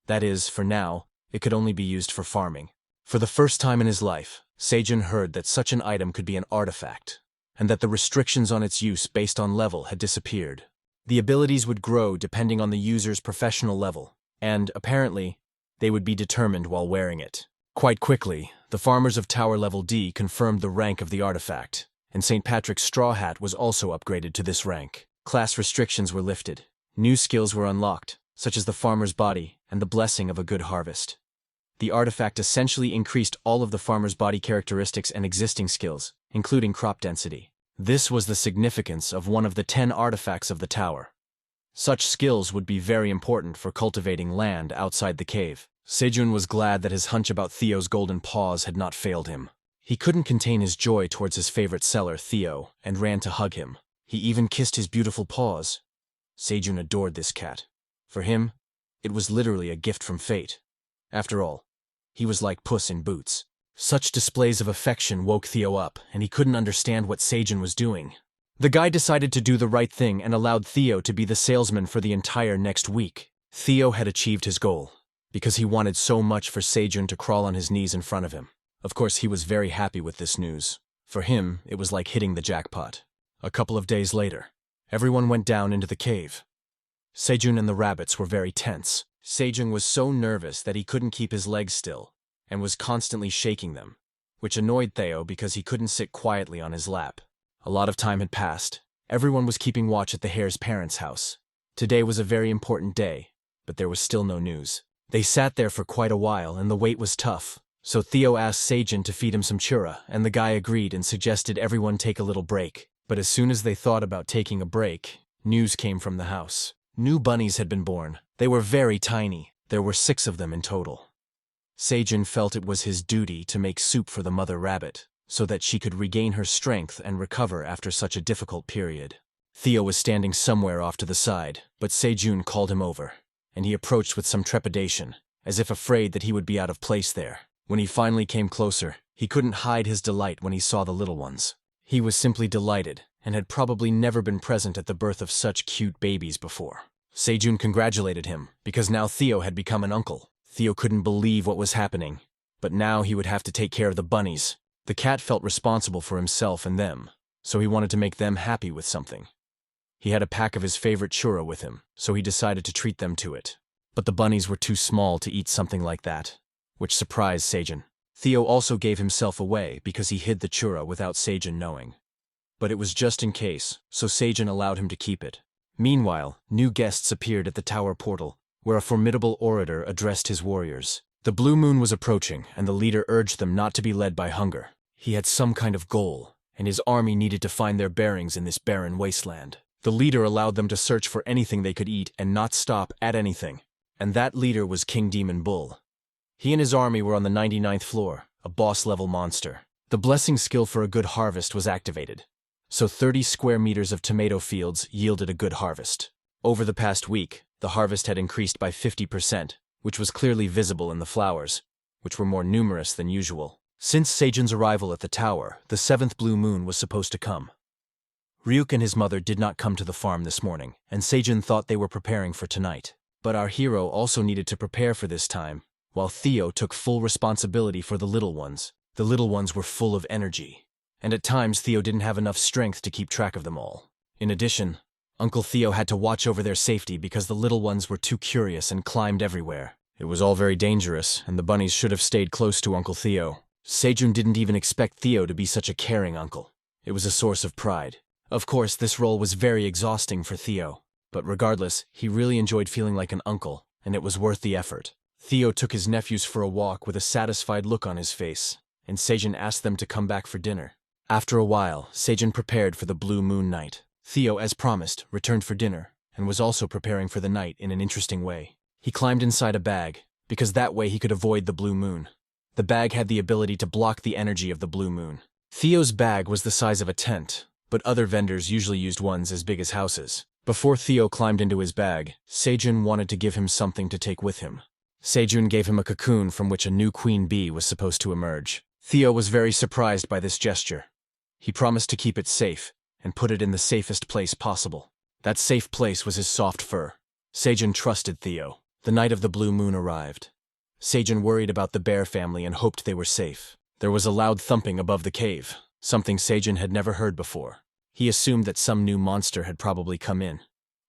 Speaker 1: That is, for now, it could only be used for farming. For the first time in his life, Sejun heard that such an item could be an artifact, and that the restrictions on its use based on level had disappeared. The abilities would grow depending on the user's professional level, and, apparently, they would be determined while wearing it. Quite quickly, the farmers of Tower Level D confirmed the rank of the artifact, and St. Patrick's straw hat was also upgraded to this rank. Class restrictions were lifted. New skills were unlocked, such as the farmer's body and the blessing of a good harvest. The artifact essentially increased all of the farmer's body characteristics and existing skills, including crop density. This was the significance of one of the 10 artifacts of the tower. Such skills would be very important for cultivating land outside the cave. Sejun was glad that his hunch about Theo's golden paws had not failed him. He couldn't contain his joy towards his favorite seller, Theo, and ran to hug him. He even kissed his beautiful paws. Sejun adored this cat. For him, it was literally a gift from fate. After all, he was like Puss in Boots. Such displays of affection woke Theo up, and he couldn't understand what Sejun was doing. The guy decided to do the right thing and allowed Theo to be the salesman for the entire next week. Theo had achieved his goal, because he wanted so much for Sejun to crawl on his knees in front of him. Of course, he was very happy with this news. For him, it was like hitting the jackpot. A couple of days later, everyone went down into the cave. Sejun and the rabbits were very tense. Sejun was so nervous that he couldn't keep his legs still, and was constantly shaking them, which annoyed Theo because he couldn't sit quietly on his lap. A lot of time had passed. Everyone was keeping watch at the hare's parents' house. Today was a very important day, but there was still no news. They sat there for quite a while, and the wait was tough. So Theo asked Sejun to feed him some chura, and the guy agreed and suggested everyone take a little break. But as soon as they thought about taking a break, news came from the house. New bunnies had been born. They were very tiny. There were 6 of them in total. Sejun felt it was his duty to make soup for the mother rabbit, so that she could regain her strength and recover after such a difficult period. Theo was standing somewhere off to the side, but Sejun called him over, and he approached with some trepidation, as if afraid that he would be out of place there. When he finally came closer, he couldn't hide his delight when he saw the little ones. He was simply delighted, and had probably never been present at the birth of such cute babies before. Sejun congratulated him, because now Theo had become an uncle. Theo couldn't believe what was happening, but now he would have to take care of the bunnies. The cat felt responsible for himself and them, so he wanted to make them happy with something. He had a pack of his favorite churro with him, so he decided to treat them to it. But the bunnies were too small to eat something like that, which surprised Sejun. Theo also gave himself away because he hid the chura without Sejun knowing. But it was just in case, so Sejun allowed him to keep it. Meanwhile, new guests appeared at the tower portal, where a formidable orator addressed his warriors. The blue moon was approaching, and the leader urged them not to be led by hunger. He had some kind of goal, and his army needed to find their bearings in this barren wasteland. The leader allowed them to search for anything they could eat and not stop at anything. And that leader was King Demon Bull. He and his army were on the 99th floor, a boss-level monster. The blessing skill for a good harvest was activated. So 30 square meters of tomato fields yielded a good harvest. Over the past week, the harvest had increased by 50%, which was clearly visible in the flowers, which were more numerous than usual. Since Sejun's arrival at the tower, the 7th blue moon was supposed to come. Ryuk and his mother did not come to the farm this morning, and Sejun thought they were preparing for tonight. But our hero also needed to prepare for this time, while Theo took full responsibility for the little ones. The little ones were full of energy, and at times Theo didn't have enough strength to keep track of them all. In addition, Uncle Theo had to watch over their safety because the little ones were too curious and climbed everywhere. It was all very dangerous, and the bunnies should have stayed close to Uncle Theo. Sejun didn't even expect Theo to be such a caring uncle. It was a source of pride. Of course, this role was very exhausting for Theo, but regardless, he really enjoyed feeling like an uncle, and it was worth the effort. Theo took his nephews for a walk with a satisfied look on his face, and Sejun asked them to come back for dinner. After a while, Sejun prepared for the blue moon night. Theo, as promised, returned for dinner, and was also preparing for the night in an interesting way. He climbed inside a bag, because that way he could avoid the blue moon. The bag had the ability to block the energy of the blue moon. Theo's bag was the size of a tent, but other vendors usually used ones as big as houses. Before Theo climbed into his bag, Sejun wanted to give him something to take with him. Sejun gave him a cocoon from which a new queen bee was supposed to emerge. Theo was very surprised by this gesture. He promised to keep it safe, and put it in the safest place possible. That safe place was his soft fur. Sejun trusted Theo. The night of the blue moon arrived. Sejun worried about the bear family and hoped they were safe. There was a loud thumping above the cave, something Sejun had never heard before. He assumed that some new monster had probably come in.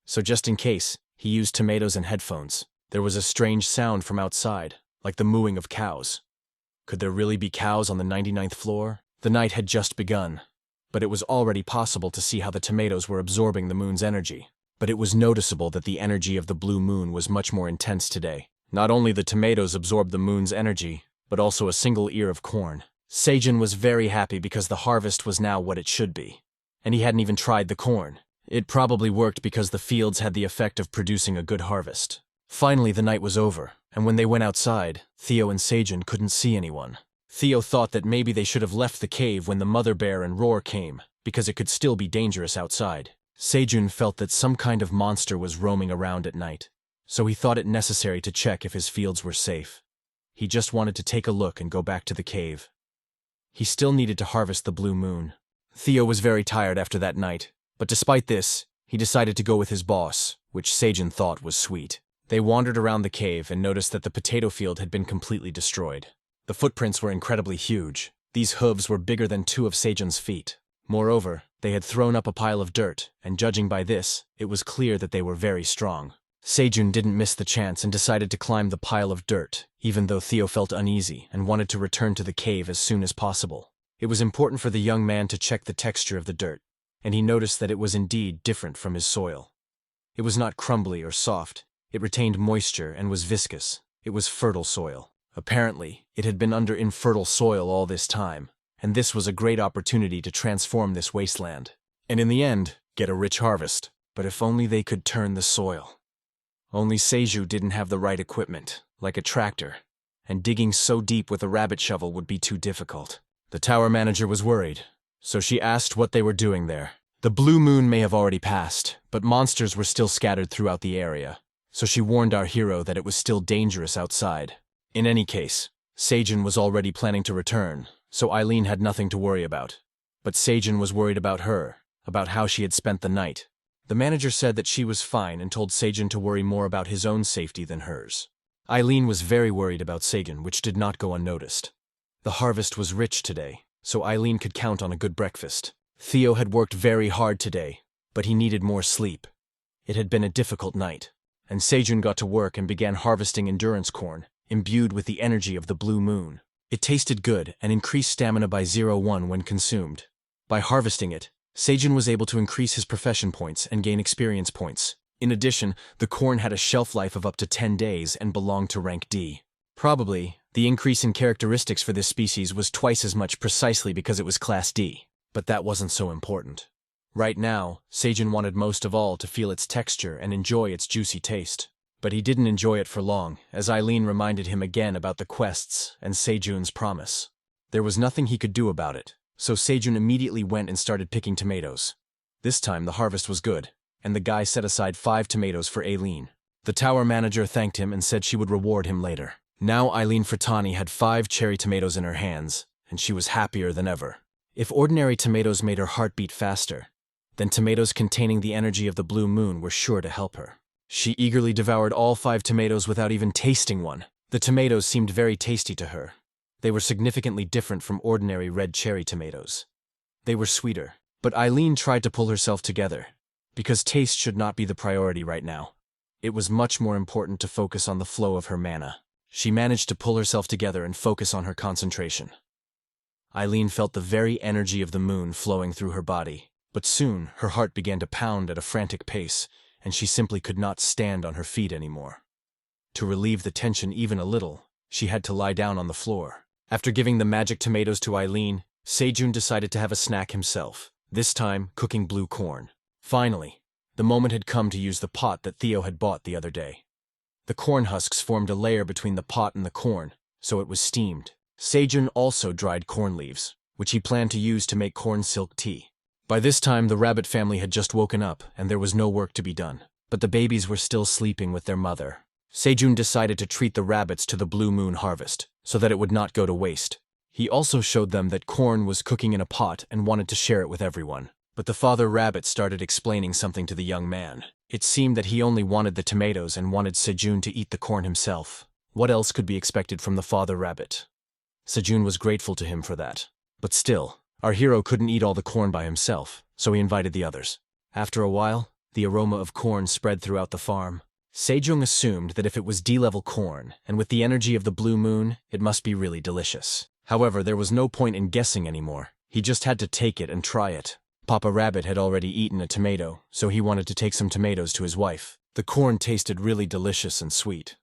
Speaker 1: So just in case, he used tomatoes and headphones. There was a strange sound from outside, like the mooing of cows. Could there really be cows on the 99th floor? The night had just begun, but it was already possible to see how the tomatoes were absorbing the moon's energy. But it was noticeable that the energy of the blue moon was much more intense today. Not only the tomatoes absorbed the moon's energy, but also a single ear of corn. Sejun was very happy because the harvest was now what it should be. And he hadn't even tried the corn. It probably worked because the fields had the effect of producing a good harvest. Finally, the night was over, and when they went outside, Theo and Sejun couldn't see anyone. Theo thought that maybe they should have left the cave when the mother bear and roar came, because it could still be dangerous outside. Sejun felt that some kind of monster was roaming around at night, so he thought it necessary to check if his fields were safe. He just wanted to take a look and go back to the cave. He still needed to harvest the blue moon. Theo was very tired after that night, but despite this, he decided to go with his boss, which Sejun thought was sweet. They wandered around the cave and noticed that the potato field had been completely destroyed. The footprints were incredibly huge. These hooves were bigger than 2 of Sejun's feet. Moreover, they had thrown up a pile of dirt, and judging by this, it was clear that they were very strong. Sejun didn't miss the chance and decided to climb the pile of dirt, even though Theo felt uneasy and wanted to return to the cave as soon as possible. It was important for the young man to check the texture of the dirt, and he noticed that it was indeed different from his soil. It was not crumbly or soft. It retained moisture and was viscous. It was fertile soil. Apparently, it had been under infertile soil all this time, and this was a great opportunity to transform this wasteland, and in the end, get a rich harvest. But if only they could turn the soil. Only Sejun didn't have the right equipment, like a tractor, and digging so deep with a rabbit shovel would be too difficult. The tower manager was worried, so she asked what they were doing there. The blue moon may have already passed, but monsters were still scattered throughout the area, so she warned our hero that it was still dangerous outside. In any case, Sejun was already planning to return, so Eileen had nothing to worry about. But Sejun was worried about her, about how she had spent the night. The manager said that she was fine and told Sejun to worry more about his own safety than hers. Eileen was very worried about Sejun, which did not go unnoticed. The harvest was rich today, so Eileen could count on a good breakfast. Theo had worked very hard today, but he needed more sleep. It had been a difficult night, and Sejun got to work and began harvesting endurance corn, imbued with the energy of the blue moon. It tasted good and increased stamina by 0.1 when consumed. By harvesting it, Sejun was able to increase his profession points and gain experience points. In addition, the corn had a shelf life of up to 10 days and belonged to rank D. Probably, the increase in characteristics for this species was twice as much precisely because it was Class D. But that wasn't so important. Right now, Sejun wanted most of all to feel its texture and enjoy its juicy taste. But he didn't enjoy it for long, as Eileen reminded him again about the quests and Sejun's promise. There was nothing he could do about it, so Sejun immediately went and started picking tomatoes. This time the harvest was good, and the guy set aside 5 tomatoes for Eileen. The tower manager thanked him and said she would reward him later. Now Eileen Furtani had 5 cherry tomatoes in her hands, and she was happier than ever. If ordinary tomatoes made her heart beat faster, then tomatoes containing the energy of the blue moon were sure to help her. She eagerly devoured all 5 tomatoes without even tasting one. The tomatoes seemed very tasty to her. They were significantly different from ordinary red cherry tomatoes. They were sweeter, but Eileen tried to pull herself together, because taste should not be the priority right now. It was much more important to focus on the flow of her mana. She managed to pull herself together and focus on her concentration. Eileen felt the very energy of the moon flowing through her body, but soon her heart began to pound at a frantic pace, and she simply could not stand on her feet anymore. To relieve the tension even a little, she had to lie down on the floor. After giving the magic tomatoes to Eileen, Sejun decided to have a snack himself, this time cooking blue corn. Finally, the moment had come to use the pot that Theo had bought the other day. The corn husks formed a layer between the pot and the corn, so it was steamed. Sejun also dried corn leaves, which he planned to use to make corn silk tea. By this time, the rabbit family had just woken up, and there was no work to be done. But the babies were still sleeping with their mother. Sejun decided to treat the rabbits to the blue moon harvest, so that it would not go to waste. He also showed them that corn was cooking in a pot and wanted to share it with everyone. But the father rabbit started explaining something to the young man. It seemed that he only wanted the tomatoes and wanted Sejun to eat the corn himself. What else could be expected from the father rabbit? Sejun was grateful to him for that. But still, our hero couldn't eat all the corn by himself, so he invited the others. After a while, the aroma of corn spread throughout the farm. Sejun assumed that if it was D-level corn, and with the energy of the blue moon, it must be really delicious. However, there was no point in guessing anymore. He just had to take it and try it. Papa Rabbit had already eaten a tomato, so he wanted to take some tomatoes to his wife. The corn tasted really delicious and sweet.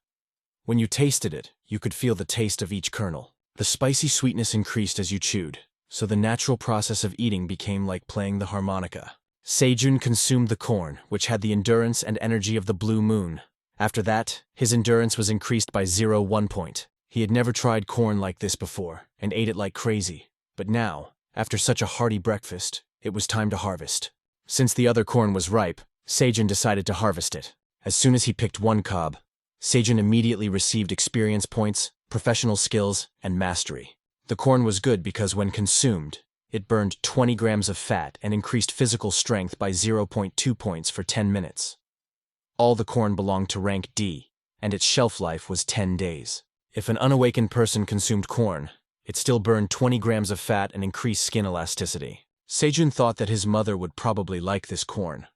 Speaker 1: When you tasted it, you could feel the taste of each kernel. The spicy sweetness increased as you chewed, so the natural process of eating became like playing the harmonica. Sejun consumed the corn, which had the endurance and energy of the blue moon. After that, his endurance was increased by 0.1 point. He had never tried corn like this before, and ate it like crazy. But now, after such a hearty breakfast, it was time to harvest. Since the other corn was ripe, Sejun decided to harvest it. As soon as he picked one cob, Sejun immediately received experience points, professional skills, and mastery. The corn was good because when consumed, it burned 20 grams of fat and increased physical strength by 0.2 points for 10 minutes. All the corn belonged to rank D, and its shelf life was 10 days. If an unawakened person consumed corn, it still burned 20 grams of fat and increased skin elasticity. Sejun thought that his mother would probably like this corn.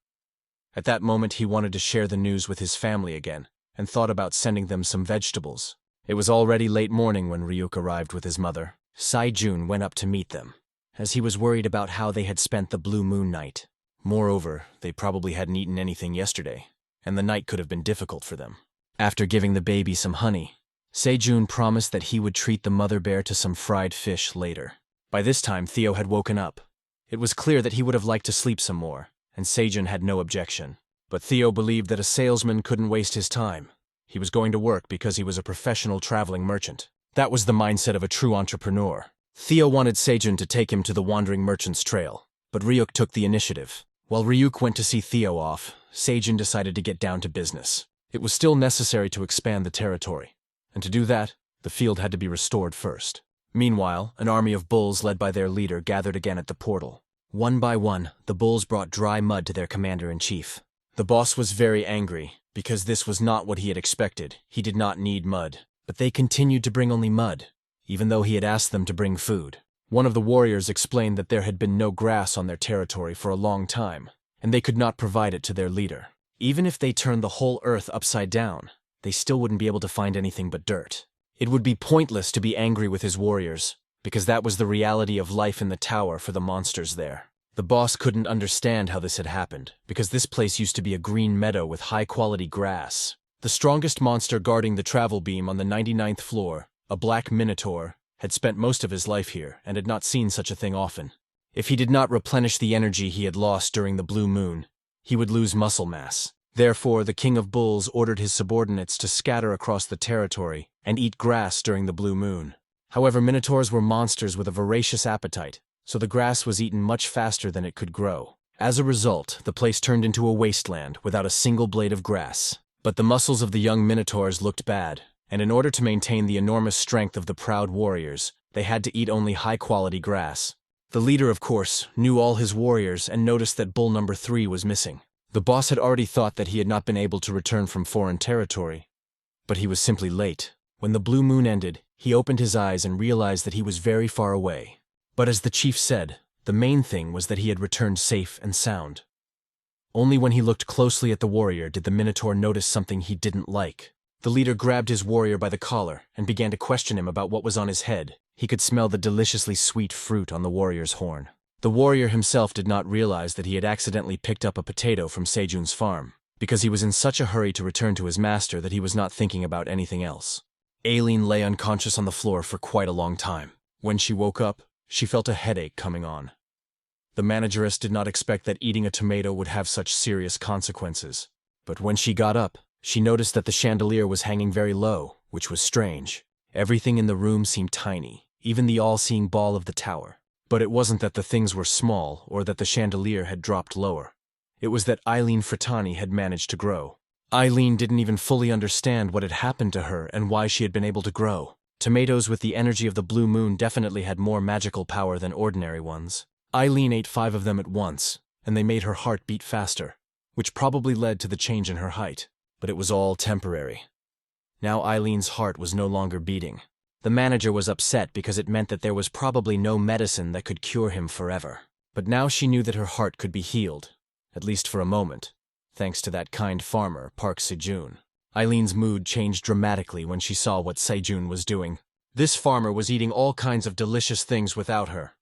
Speaker 1: At that moment, he wanted to share the news with his family again, and thought about sending them some vegetables. It was already late morning when Ryuk arrived with his mother. Sejun went up to meet them, as he was worried about how they had spent the blue moon night. Moreover, they probably hadn't eaten anything yesterday, and the night could have been difficult for them. After giving the baby some honey, Sejun promised that he would treat the mother bear to some fried fish later. By this time, Theo had woken up. It was clear that he would have liked to sleep some more, and Sejun had no objection. But Theo believed that a salesman couldn't waste his time. He was going to work because he was a professional traveling merchant. That was the mindset of a true entrepreneur. Theo wanted Sejun to take him to the wandering merchant's trail, but Ryuk took the initiative. While Ryuk went to see Theo off, Sejun decided to get down to business. It was still necessary to expand the territory, and to do that, the field had to be restored first. Meanwhile, an army of bulls led by their leader gathered again at the portal. One by one, the bulls brought dry mud to their commander-in-chief. The boss was very angry, because this was not what he had expected. He did not need mud. But they continued to bring only mud, even though he had asked them to bring food. One of the warriors explained that there had been no grass on their territory for a long time, and they could not provide it to their leader. Even if they turned the whole earth upside down, they still wouldn't be able to find anything but dirt. It would be pointless to be angry with his warriors, because that was the reality of life in the tower for the monsters there. The boss couldn't understand how this had happened, because this place used to be a green meadow with high-quality grass. The strongest monster guarding the travel beam on the 99th floor, a black minotaur, had spent most of his life here and had not seen such a thing often. If he did not replenish the energy he had lost during the blue moon, he would lose muscle mass. Therefore, the King of Bulls ordered his subordinates to scatter across the territory and eat grass during the blue moon. However, minotaurs were monsters with a voracious appetite, so the grass was eaten much faster than it could grow. As a result, the place turned into a wasteland without a single blade of grass. But the muscles of the young minotaurs looked bad, and in order to maintain the enormous strength of the proud warriors, they had to eat only high-quality grass. The leader, of course, knew all his warriors and noticed that bull number 3 was missing. The boss had already thought that he had not been able to return from foreign territory, but he was simply late. When the blue moon ended, he opened his eyes and realized that he was very far away. But as the chief said, the main thing was that he had returned safe and sound. Only when he looked closely at the warrior did the minotaur notice something he didn't like. The leader grabbed his warrior by the collar and began to question him about what was on his head. He could smell the deliciously sweet fruit on the warrior's horn. The warrior himself did not realize that he had accidentally picked up a potato from Sejun's farm, because he was in such a hurry to return to his master that he was not thinking about anything else. Aileen lay unconscious on the floor for quite a long time. When she woke up, she felt a headache coming on. The manageress did not expect that eating a tomato would have such serious consequences. But when she got up, she noticed that the chandelier was hanging very low, which was strange. Everything in the room seemed tiny, even the all-seeing ball of the tower. But it wasn't that the things were small or that the chandelier had dropped lower. It was that Aileen Fratani had managed to grow. Aileen didn't even fully understand what had happened to her and why she had been able to grow. Tomatoes with the energy of the blue moon definitely had more magical power than ordinary ones. Aileen ate 5 of them at once, and they made her heart beat faster, which probably led to the change in her height. But it was all temporary. Now Eileen's heart was no longer beating. The manager was upset because it meant that there was probably no medicine that could cure him forever. But now she knew that her heart could be healed, at least for a moment, thanks to that kind farmer, Park Sejun. Eileen's mood changed dramatically when she saw what Sejun was doing. This farmer was eating all kinds of delicious things without her.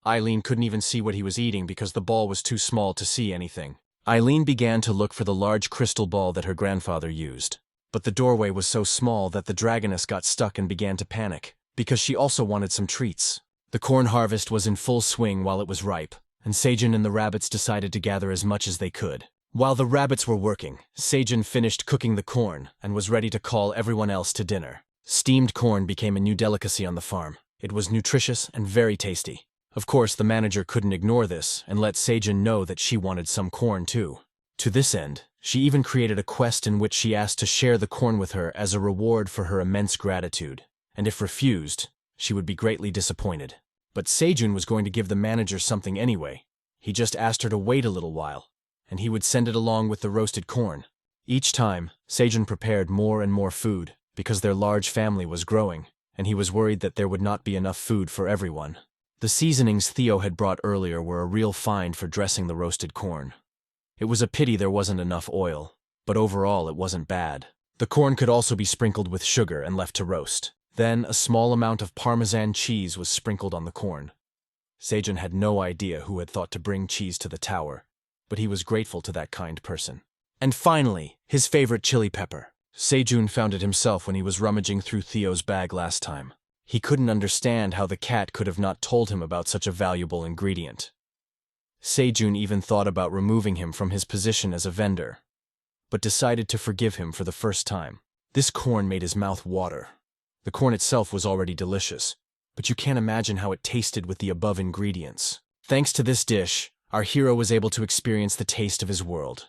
Speaker 1: Aileen couldn't even see what he was eating because the ball was too small to see anything. Aileen began to look for the large crystal ball that her grandfather used. But the doorway was so small that the dragoness got stuck and began to panic, because she also wanted some treats. The corn harvest was in full swing while it was ripe, and Sejun and the rabbits decided to gather as much as they could. While the rabbits were working, Sejun finished cooking the corn and was ready to call everyone else to dinner. Steamed corn became a new delicacy on the farm. It was nutritious and very tasty. Of course, the manager couldn't ignore this and let Sejun know that she wanted some corn too. To this end, she even created a quest in which she asked to share the corn with her as a reward for her immense gratitude, and if refused, she would be greatly disappointed. But Sejun was going to give the manager something anyway. He just asked her to wait a little while, and he would send it along with the roasted corn. Each time, Sejun prepared more and more food, because their large family was growing, and he was worried that there would not be enough food for everyone. The seasonings Theo had brought earlier were a real find for dressing the roasted corn. It was a pity there wasn't enough oil, but overall it wasn't bad. The corn could also be sprinkled with sugar and left to roast. Then a small amount of Parmesan cheese was sprinkled on the corn. Sejun had no idea who had thought to bring cheese to the tower, but he was grateful to that kind person. And finally, his favorite chili pepper. Sejun found it himself when he was rummaging through Theo's bag last time. He couldn't understand how the cat could have not told him about such a valuable ingredient. Sejun even thought about removing him from his position as a vendor, but decided to forgive him for the first time. This corn made his mouth water. The corn itself was already delicious, but you can't imagine how it tasted with the above ingredients. Thanks to this dish, our hero was able to experience the taste of his world.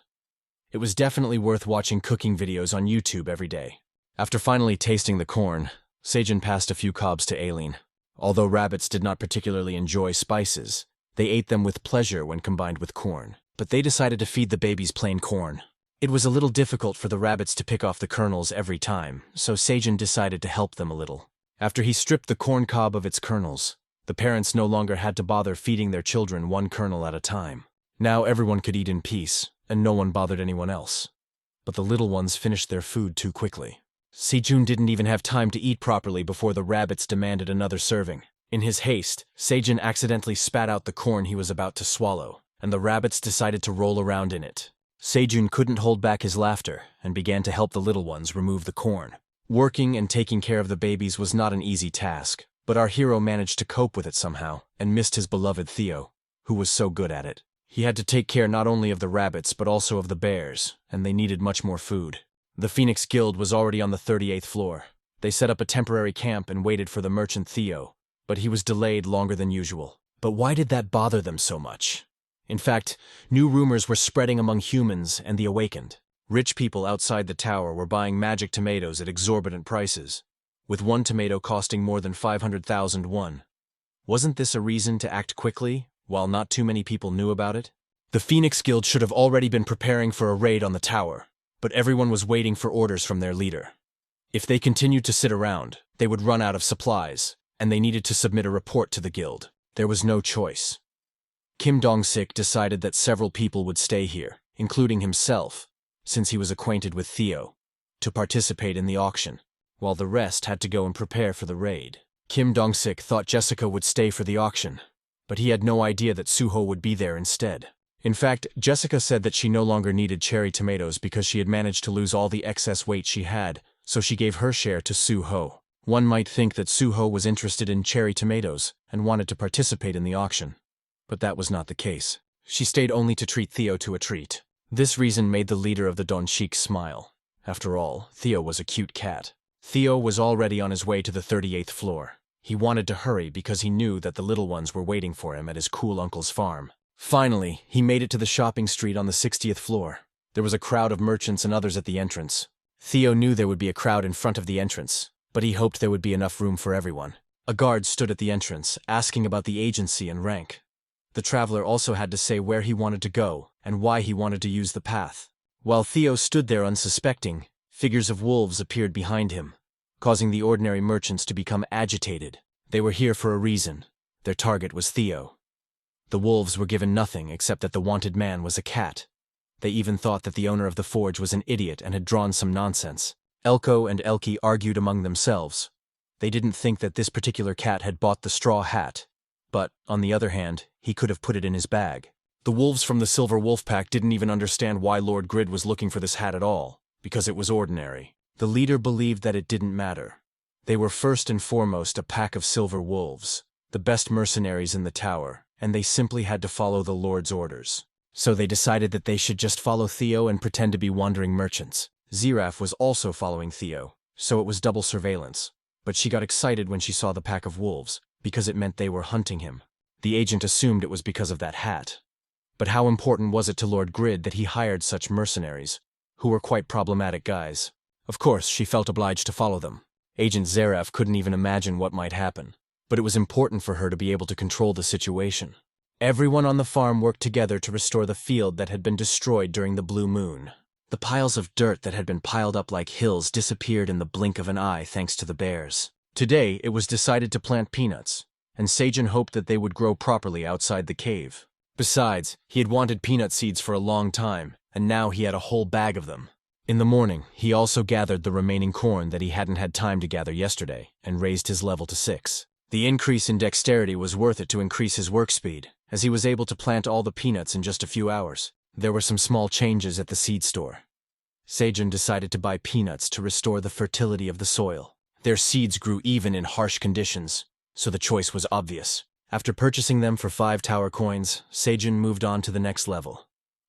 Speaker 1: It was definitely worth watching cooking videos on YouTube every day. After finally tasting the corn, Sejun passed a few cobs to Aileen. Although rabbits did not particularly enjoy spices, they ate them with pleasure when combined with corn. But they decided to feed the babies plain corn. It was a little difficult for the rabbits to pick off the kernels every time, so Sejun decided to help them a little. After he stripped the corn cob of its kernels, the parents no longer had to bother feeding their children one kernel at a time. Now everyone could eat in peace, and no one bothered anyone else. But the little ones finished their food too quickly. Sejun didn't even have time to eat properly before the rabbits demanded another serving. In his haste, Sejun accidentally spat out the corn he was about to swallow, and the rabbits decided to roll around in it. Sejun couldn't hold back his laughter and began to help the little ones remove the corn. Working and taking care of the babies was not an easy task, but our hero managed to cope with it somehow and missed his beloved Theo, who was so good at it. He had to take care not only of the rabbits but also of the bears, and they needed much more food. The Phoenix Guild was already on the 38th floor. They set up a temporary camp and waited for the merchant Theo, but he was delayed longer than usual. But why did that bother them so much? In fact, new rumors were spreading among humans and the awakened. Rich people outside the tower were buying magic tomatoes at exorbitant prices, with one tomato costing more than 500,000 won. Wasn't this a reason to act quickly, while not too many people knew about it? The Phoenix Guild should have already been preparing for a raid on the tower, but everyone was waiting for orders from their leader. If they continued to sit around, they would run out of supplies, and they needed to submit a report to the guild. There was no choice. Kim Dong-sik decided that several people would stay here, including himself, since he was acquainted with Theo, to participate in the auction, while the rest had to go and prepare for the raid. Kim Dong-sik thought Jessica would stay for the auction, but he had no idea that Suho would be there instead. In fact, Jessica said that she no longer needed cherry tomatoes because she had managed to lose all the excess weight she had, so she gave her share to Suho. One might think that Suho was interested in cherry tomatoes and wanted to participate in the auction, but that was not the case. She stayed only to treat Theo to a treat. This reason made the leader of the Donshik smile. After all, Theo was a cute cat. Theo was already on his way to the 38th floor. He wanted to hurry because he knew that the little ones were waiting for him at his cool uncle's farm. Finally, he made it to the shopping street on the 60th floor. There was a crowd of merchants and others at the entrance. Theo knew there would be a crowd in front of the entrance, but he hoped there would be enough room for everyone. A guard stood at the entrance, asking about the agency and rank. The traveler also had to say where he wanted to go and why he wanted to use the path. While Theo stood there unsuspecting, figures of wolves appeared behind him, causing the ordinary merchants to become agitated. They were here for a reason. Their target was Theo. The wolves were given nothing except that the wanted man was a cat. They even thought that the owner of the forge was an idiot and had drawn some nonsense. Elko and Elki argued among themselves. They didn't think that this particular cat had bought the straw hat, but, on the other hand, he could have put it in his bag. The wolves from the Silver Wolf Pack didn't even understand why Lord Grid was looking for this hat at all, because it was ordinary. The leader believed that it didn't matter. They were first and foremost a pack of silver wolves, the best mercenaries in the tower, and they simply had to follow the Lord's orders. So they decided that they should just follow Theo and pretend to be wandering merchants. Ziraf was also following Theo, so it was double surveillance. But she got excited when she saw the pack of wolves, because it meant they were hunting him. The agent assumed it was because of that hat. But how important was it to Lord Grid that he hired such mercenaries, who were quite problematic guys? Of course, she felt obliged to follow them. Agent Zeraf couldn't even imagine what might happen, but it was important for her to be able to control the situation. Everyone on the farm worked together to restore the field that had been destroyed during the blue moon. The piles of dirt that had been piled up like hills disappeared in the blink of an eye thanks to the bears. Today, it was decided to plant peanuts, and Sejun hoped that they would grow properly outside the cave. Besides, he had wanted peanut seeds for a long time, and now he had a whole bag of them. In the morning, he also gathered the remaining corn that he hadn't had time to gather yesterday, and raised his level to 6. The increase in dexterity was worth it to increase his work speed, as he was able to plant all the peanuts in just a few hours. There were some small changes at the seed store. Sejun decided to buy peanuts to restore the fertility of the soil. Their seeds grew even in harsh conditions, so the choice was obvious. After purchasing them for 5 tower coins, Sejun moved on to the next level,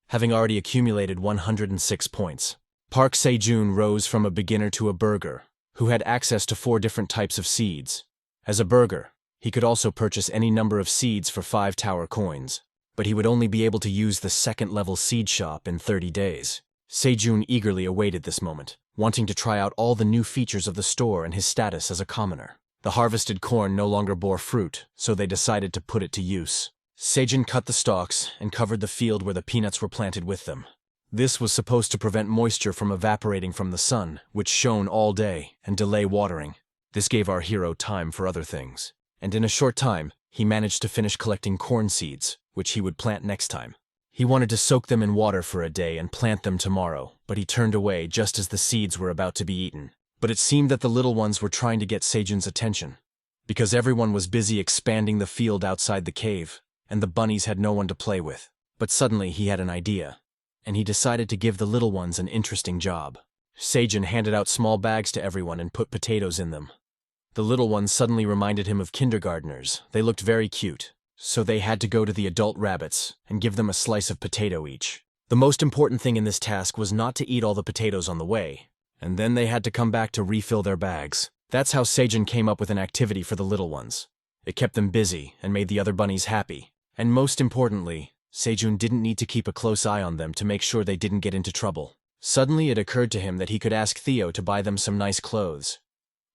Speaker 1: having already accumulated 106 points. Park Sejun rose from a beginner to a burgher, who had access to 4 different types of seeds. As a burgher, he could also purchase any number of seeds for 5 tower coins, but he would only be able to use the second-level seed shop in 30 days. Sejun eagerly awaited this moment, wanting to try out all the new features of the store and his status as a commoner. The harvested corn no longer bore fruit, so they decided to put it to use. Sejun cut the stalks and covered the field where the peanuts were planted with them. This was supposed to prevent moisture from evaporating from the sun, which shone all day, and delay watering. This gave our hero time for other things, and in a short time, he managed to finish collecting corn seeds, which he would plant next time. He wanted to soak them in water for a day and plant them tomorrow, but he turned away just as the seeds were about to be eaten. But it seemed that the little ones were trying to get Sejun's attention, because everyone was busy expanding the field outside the cave, and the bunnies had no one to play with. But suddenly he had an idea, and he decided to give the little ones an interesting job. Sejun handed out small bags to everyone and put potatoes in them. The little ones suddenly reminded him of kindergartners. They looked very cute, so they had to go to the adult rabbits and give them a slice of potato each. The most important thing in this task was not to eat all the potatoes on the way, and then they had to come back to refill their bags. That's how Sejun came up with an activity for the little ones. It kept them busy and made the other bunnies happy. And most importantly, Sejun didn't need to keep a close eye on them to make sure they didn't get into trouble. Suddenly it occurred to him that he could ask Theo to buy them some nice clothes.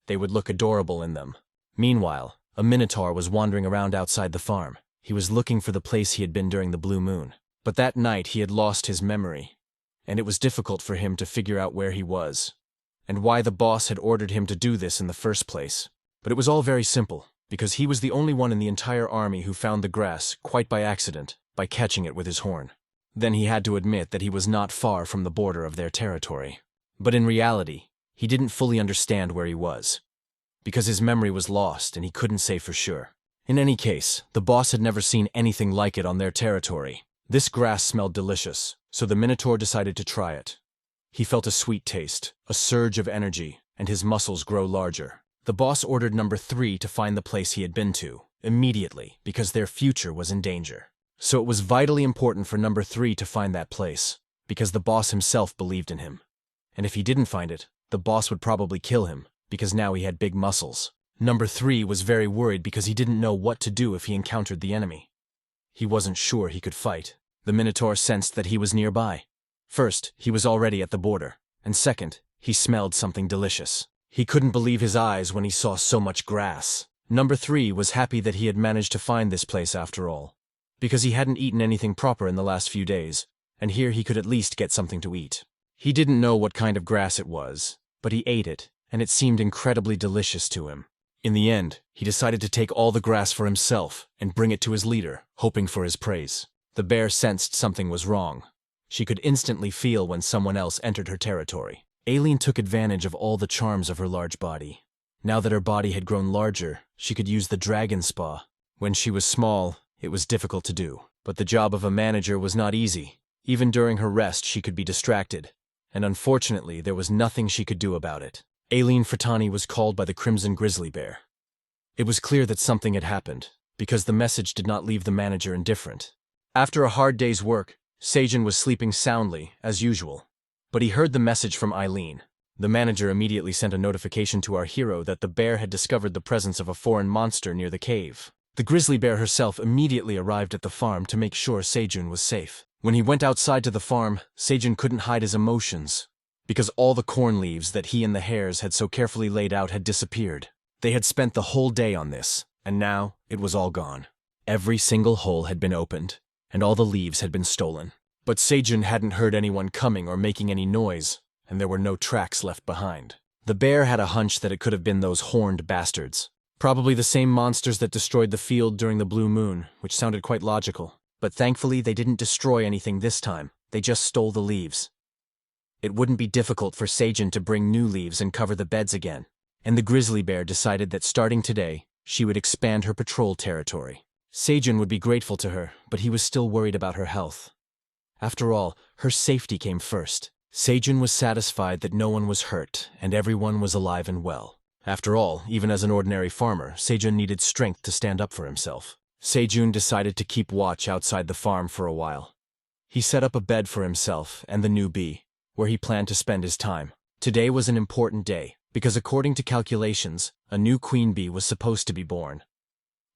Speaker 1: They would look adorable in them. Meanwhile, a minotaur was wandering around outside the farm. He was looking for the place he had been during the blue moon. But that night he had lost his memory, and it was difficult for him to figure out where he was, and why the boss had ordered him to do this in the first place. But it was all very simple, because he was the only one in the entire army who found the grass, quite by accident, by catching it with his horn. Then he had to admit that he was not far from the border of their territory. But in reality, he didn't fully understand where he was, because his memory was lost and he couldn't say for sure. In any case, the boss had never seen anything like it on their territory. This grass smelled delicious, so the Minotaur decided to try it. He felt a sweet taste, a surge of energy, and his muscles grow larger. The boss ordered number 3 to find the place he had been to, immediately, because their future was in danger. So it was vitally important for number 3 to find that place, because the boss himself believed in him. And if he didn't find it, the boss would probably kill him, because now he had big muscles. Number 3 was very worried because he didn't know what to do if he encountered the enemy. He wasn't sure he could fight. The Minotaur sensed that he was nearby. First, he was already at the border, and second, he smelled something delicious. He couldn't believe his eyes when he saw so much grass. Number 3 was happy that he had managed to find this place after all, because he hadn't eaten anything proper in the last few days, and here he could at least get something to eat. He didn't know what kind of grass it was, but he ate it, and it seemed incredibly delicious to him. In the end, he decided to take all the grass for himself and bring it to his leader, hoping for his praise. The bear sensed something was wrong. She could instantly feel when someone else entered her territory. Aileen took advantage of all the charms of her large body. Now that her body had grown larger, she could use the dragon spa. When she was small, it was difficult to do. But the job of a manager was not easy. Even during her rest, she could be distracted, and unfortunately, there was nothing she could do about it. Aileen Fratani was called by the Crimson Grizzly Bear. It was clear that something had happened, because the message did not leave the manager indifferent. After a hard day's work, Sejun was sleeping soundly, as usual. But he heard the message from Aileen. The manager immediately sent a notification to our hero that the bear had discovered the presence of a foreign monster near the cave. The grizzly bear herself immediately arrived at the farm to make sure Sejun was safe. When he went outside to the farm, Sejun couldn't hide his emotions, because all the corn leaves that he and the hares had so carefully laid out had disappeared. They had spent the whole day on this, and now it was all gone. Every single hole had been opened, and all the leaves had been stolen. But Sejun hadn't heard anyone coming or making any noise, and there were no tracks left behind. The bear had a hunch that it could have been those horned bastards. Probably the same monsters that destroyed the field during the blue moon, which sounded quite logical. But thankfully they didn't destroy anything this time, they just stole the leaves. It wouldn't be difficult for Sejun to bring new leaves and cover the beds again. And the grizzly bear decided that starting today, she would expand her patrol territory. Sejun would be grateful to her, but he was still worried about her health. After all, her safety came first. Sejun was satisfied that no one was hurt and everyone was alive and well. After all, even as an ordinary farmer, Sejun needed strength to stand up for himself. Sejun decided to keep watch outside the farm for a while. He set up a bed for himself and the new bee, where he planned to spend his time. Today was an important day, because according to calculations, a new queen bee was supposed to be born.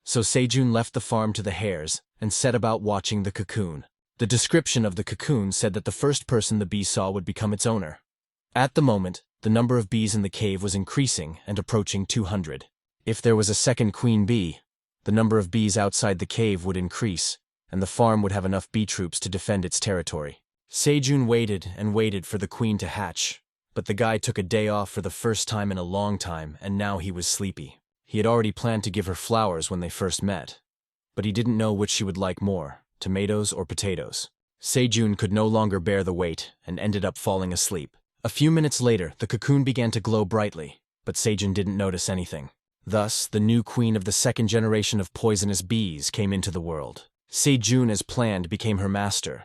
Speaker 1: So Sejun left the farm to the hares and set about watching the cocoon. The description of the cocoon said that the first person the bee saw would become its owner. At the moment, the number of bees in the cave was increasing and approaching 200. If there was a second queen bee, the number of bees outside the cave would increase, and the farm would have enough bee troops to defend its territory. Sejun waited and waited for the queen to hatch, but the guy took a day off for the first time in a long time, and now he was sleepy. He had already planned to give her flowers when they first met, but he didn't know which she would like more, tomatoes or potatoes. Sejun could no longer bear the weight and ended up falling asleep. A few minutes later, the cocoon began to glow brightly, but Sejun didn't notice anything. Thus, the new queen of the second generation of poisonous bees came into the world. Sejun, as planned, became her master,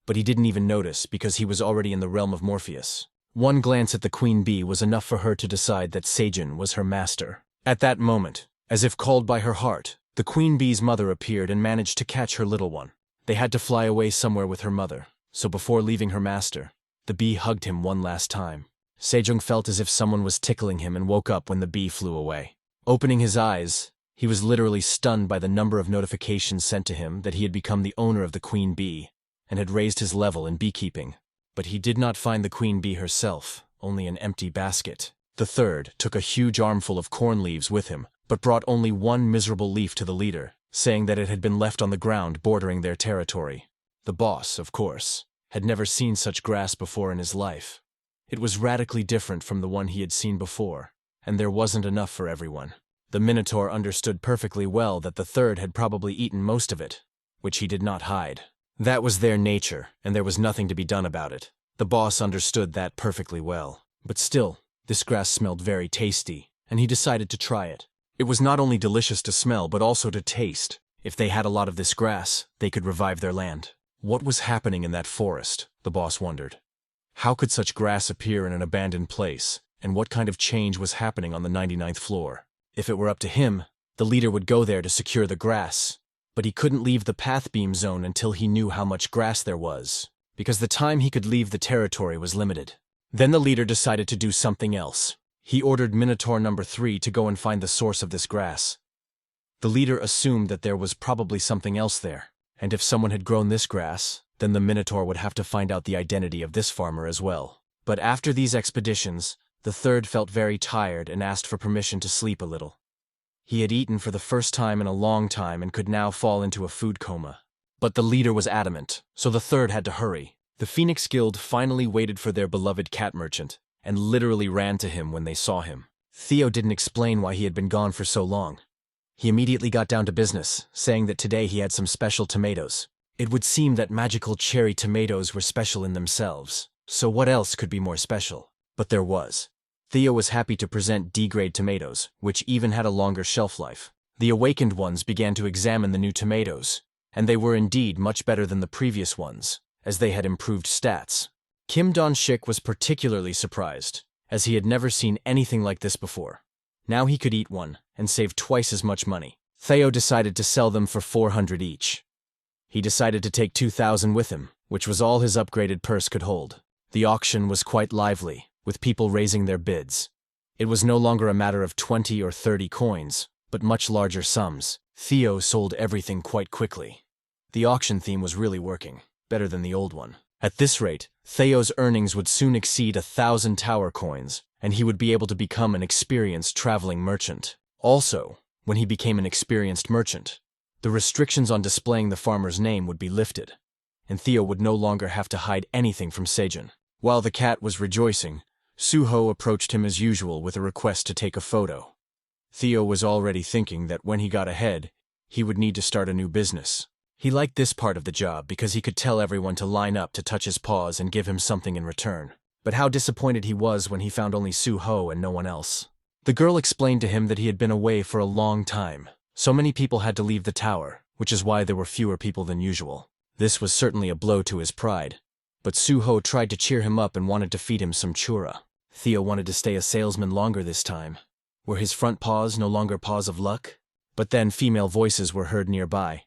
Speaker 1: but he didn't even notice because he was already in the realm of Morpheus. One glance at the queen bee was enough for her to decide that Sejun was her master. At that moment, as if called by her heart, the queen bee's mother appeared and managed to catch her little one. They had to fly away somewhere with her mother, so before leaving her master, the bee hugged him one last time. Sejun felt as if someone was tickling him and woke up when the bee flew away. Opening his eyes, he was literally stunned by the number of notifications sent to him that he had become the owner of the queen bee and had raised his level in beekeeping. But he did not find the queen bee herself, only an empty basket. The third took a huge armful of corn leaves with him, but brought only one miserable leaf to the leader, saying that it had been left on the ground bordering their territory. The boss, of course, had never seen such grass before in his life. It was radically different from the one he had seen before, and there wasn't enough for everyone. The Minotaur understood perfectly well that the third had probably eaten most of it, which he did not hide. That was their nature, and there was nothing to be done about it. The boss understood that perfectly well. But still, this grass smelled very tasty, and he decided to try it. It was not only delicious to smell, but also to taste. If they had a lot of this grass, they could revive their land. What was happening in that forest? The boss wondered. How could such grass appear in an abandoned place, and what kind of change was happening on the 99th floor? If it were up to him, the leader would go there to secure the grass. But he couldn't leave the pathbeam zone until he knew how much grass there was, because the time he could leave the territory was limited. Then the leader decided to do something else. He ordered Minotaur number 3 to go and find the source of this grass. The leader assumed that there was probably something else there, and if someone had grown this grass, then the Minotaur would have to find out the identity of this farmer as well. But after these expeditions, the third felt very tired and asked for permission to sleep a little. He had eaten for the first time in a long time and could now fall into a food coma. But the leader was adamant, so the third had to hurry. The Phoenix Guild finally waited for their beloved cat merchant, and literally ran to him when they saw him. Theo didn't explain why he had been gone for so long. He immediately got down to business, saying that today he had some special tomatoes. It would seem that magical cherry tomatoes were special in themselves, so what else could be more special? But there was. Theo was happy to present D-grade tomatoes, which even had a longer shelf life. The awakened ones began to examine the new tomatoes, and they were indeed much better than the previous ones, as they had improved stats. Kim Don-shik was particularly surprised, as he had never seen anything like this before. Now he could eat one, and save twice as much money. Theo decided to sell them for 400 each. He decided to take 2,000 with him, which was all his upgraded purse could hold. The auction was quite lively, with people raising their bids. It was no longer a matter of 20 or 30 coins, but much larger sums. Theo sold everything quite quickly. The auction theme was really working, better than the old one. At this rate, Theo's earnings would soon exceed 1,000 tower coins, and he would be able to become an experienced traveling merchant. Also, when he became an experienced merchant, the restrictions on displaying the farmer's name would be lifted, and Theo would no longer have to hide anything from Sejun. While the cat was rejoicing, Suho approached him as usual with a request to take a photo. Theo was already thinking that when he got ahead, he would need to start a new business. He liked this part of the job because he could tell everyone to line up to touch his paws and give him something in return. But how disappointed he was when he found only Suho and no one else. The girl explained to him that he had been away for a long time. So many people had to leave the tower, which is why there were fewer people than usual. This was certainly a blow to his pride. But Suho tried to cheer him up and wanted to feed him some chura. Theo wanted to stay a salesman longer this time. Were his front paws no longer paws of luck? But then female voices were heard nearby.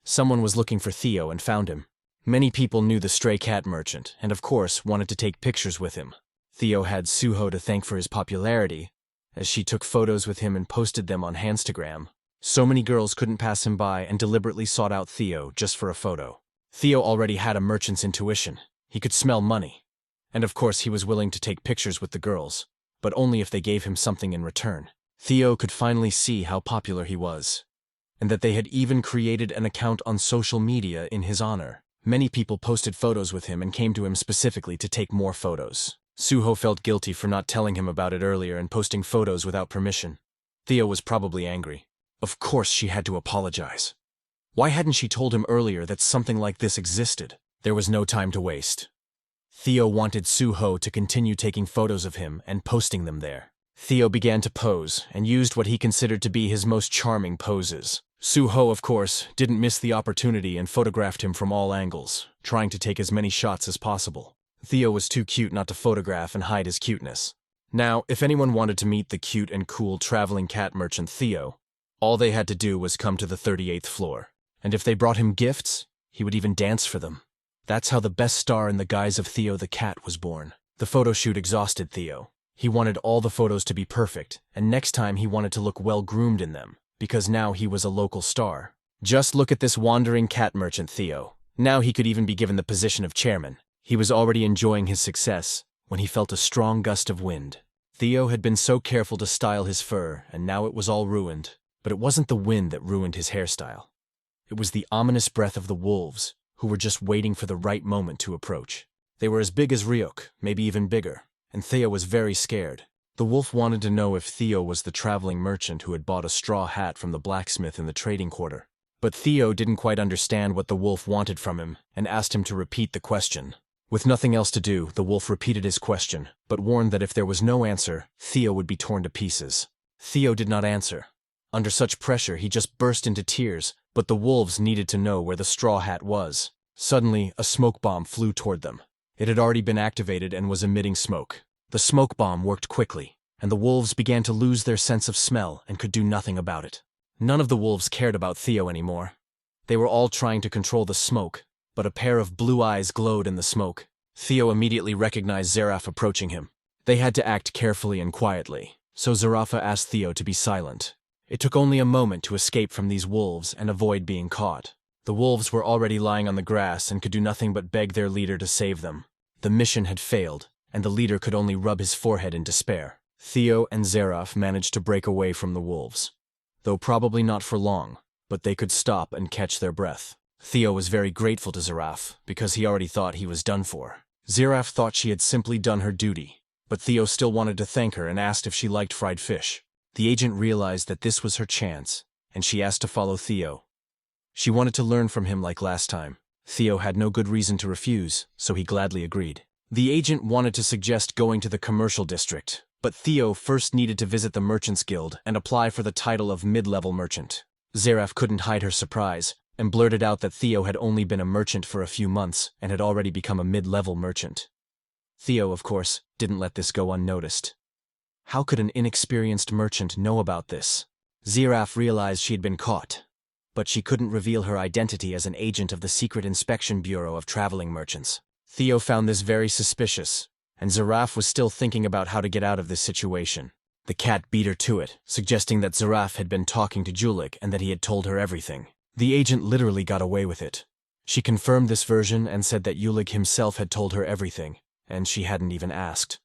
Speaker 1: Someone was looking for Theo and found him. Many people knew the stray cat merchant, and of course wanted to take pictures with him. Theo had Suho to thank for his popularity, as she took photos with him and posted them on Handstagram. So many girls couldn't pass him by and deliberately sought out Theo just for a photo. Theo already had a merchant's intuition. He could smell money. And of course he was willing to take pictures with the girls, but only if they gave him something in return. Theo could finally see how popular he was, and that they had even created an account on social media in his honor. Many people posted photos with him and came to him specifically to take more photos. Suho felt guilty for not telling him about it earlier and posting photos without permission. Theo was probably angry. Of course she had to apologize. Why hadn't she told him earlier that something like this existed? There was no time to waste. Theo wanted Suho to continue taking photos of him and posting them there. Theo began to pose and used what he considered to be his most charming poses. Suho, of course, didn't miss the opportunity and photographed him from all angles, trying to take as many shots as possible. Theo was too cute not to photograph and hide his cuteness. Now, if anyone wanted to meet the cute and cool traveling cat merchant Theo, all they had to do was come to the 38th floor. And if they brought him gifts, he would even dance for them. That's how the best star in the guise of Theo the cat was born. The photo shoot exhausted Theo. He wanted all the photos to be perfect, and next time he wanted to look well-groomed in them, because now he was a local star. Just look at this wandering cat merchant Theo. Now he could even be given the position of chairman. He was already enjoying his success when he felt a strong gust of wind. Theo had been so careful to style his fur, and now it was all ruined. But it wasn't the wind that ruined his hairstyle. It was the ominous breath of the wolves, who were just waiting for the right moment to approach. They were as big as Ryuk, maybe even bigger, and Theo was very scared. The wolf wanted to know if Theo was the traveling merchant who had bought a straw hat from the blacksmith in the trading quarter. But Theo didn't quite understand what the wolf wanted from him and asked him to repeat the question. With nothing else to do, the wolf repeated his question, but warned that if there was no answer, Theo would be torn to pieces. Theo did not answer. Under such pressure, he just burst into tears, but the wolves needed to know where the straw hat was. Suddenly, a smoke bomb flew toward them. It had already been activated and was emitting smoke. The smoke bomb worked quickly, and the wolves began to lose their sense of smell and could do nothing about it. None of the wolves cared about Theo anymore. They were all trying to control the smoke, but a pair of blue eyes glowed in the smoke. Theo immediately recognized Zeraf approaching him. They had to act carefully and quietly, so Zarafa asked Theo to be silent. It took only a moment to escape from these wolves and avoid being caught. The wolves were already lying on the grass and could do nothing but beg their leader to save them. The mission had failed, and the leader could only rub his forehead in despair. Theo and Zeraf managed to break away from the wolves. Though probably not for long, but they could stop and catch their breath. Theo was very grateful to Zeraf, because he already thought he was done for. Zeraf thought she had simply done her duty, but Theo still wanted to thank her and asked if she liked fried fish. The agent realized that this was her chance, and she asked to follow Theo. She wanted to learn from him like last time. Theo had no good reason to refuse, so he gladly agreed. The agent wanted to suggest going to the commercial district, but Theo first needed to visit the Merchants Guild and apply for the title of mid-level merchant. Zeraf couldn't hide her surprise, and blurted out that Theo had only been a merchant for a few months and had already become a mid-level merchant. Theo, of course, didn't let this go unnoticed. How could an inexperienced merchant know about this? Zeraf realized she had been caught, but she couldn't reveal her identity as an agent of the Secret Inspection Bureau of Traveling Merchants. Theo found this very suspicious, and Zeraf was still thinking about how to get out of this situation. The cat beat her to it, suggesting that Zeraf had been talking to Julik and that he had told her everything. The agent literally got away with it. She confirmed this version and said that Julik himself had told her everything, and she hadn't even asked.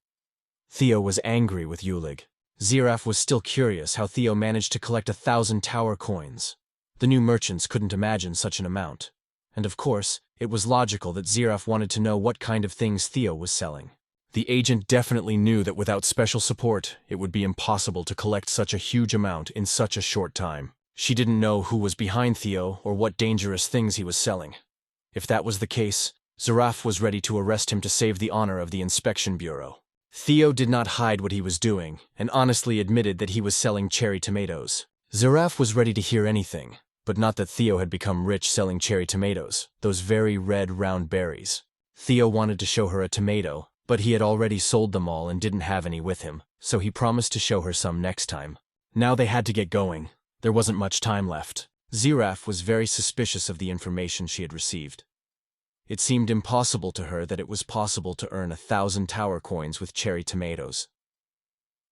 Speaker 1: Theo was angry with Julik. Zeraf was still curious how Theo managed to collect 1,000 tower coins. The new merchants couldn't imagine such an amount. And of course, it was logical that Zeraf wanted to know what kind of things Theo was selling. The agent definitely knew that without special support, it would be impossible to collect such a huge amount in such a short time. She didn't know who was behind Theo or what dangerous things he was selling. If that was the case, Zeraf was ready to arrest him to save the honor of the Inspection Bureau. Theo did not hide what he was doing, and honestly admitted that he was selling cherry tomatoes. Zeraf was ready to hear anything, but not that Theo had become rich selling cherry tomatoes, those very red round berries. Theo wanted to show her a tomato, but he had already sold them all and didn't have any with him, so he promised to show her some next time. Now they had to get going. There wasn't much time left. Zeraf was very suspicious of the information she had received. It seemed impossible to her that it was possible to earn 1,000 tower coins with cherry tomatoes.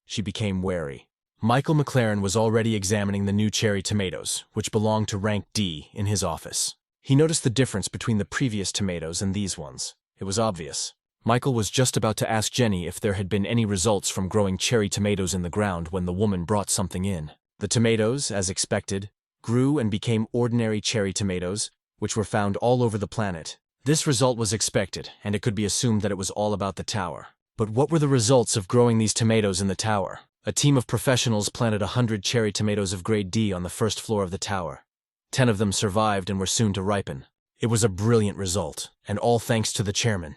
Speaker 1: She became wary. Michael McLaren was already examining the new cherry tomatoes, which belonged to rank D, in his office. He noticed the difference between the previous tomatoes and these ones. It was obvious. Michael was just about to ask Jenny if there had been any results from growing cherry tomatoes in the ground when the woman brought something in. The tomatoes, as expected, grew and became ordinary cherry tomatoes, which were found all over the planet. This result was expected, and it could be assumed that it was all about the tower. But what were the results of growing these tomatoes in the tower? A team of professionals planted 100 cherry tomatoes of grade D on the first floor of the tower. 10 of them survived and were soon to ripen. It was a brilliant result, and all thanks to the chairman.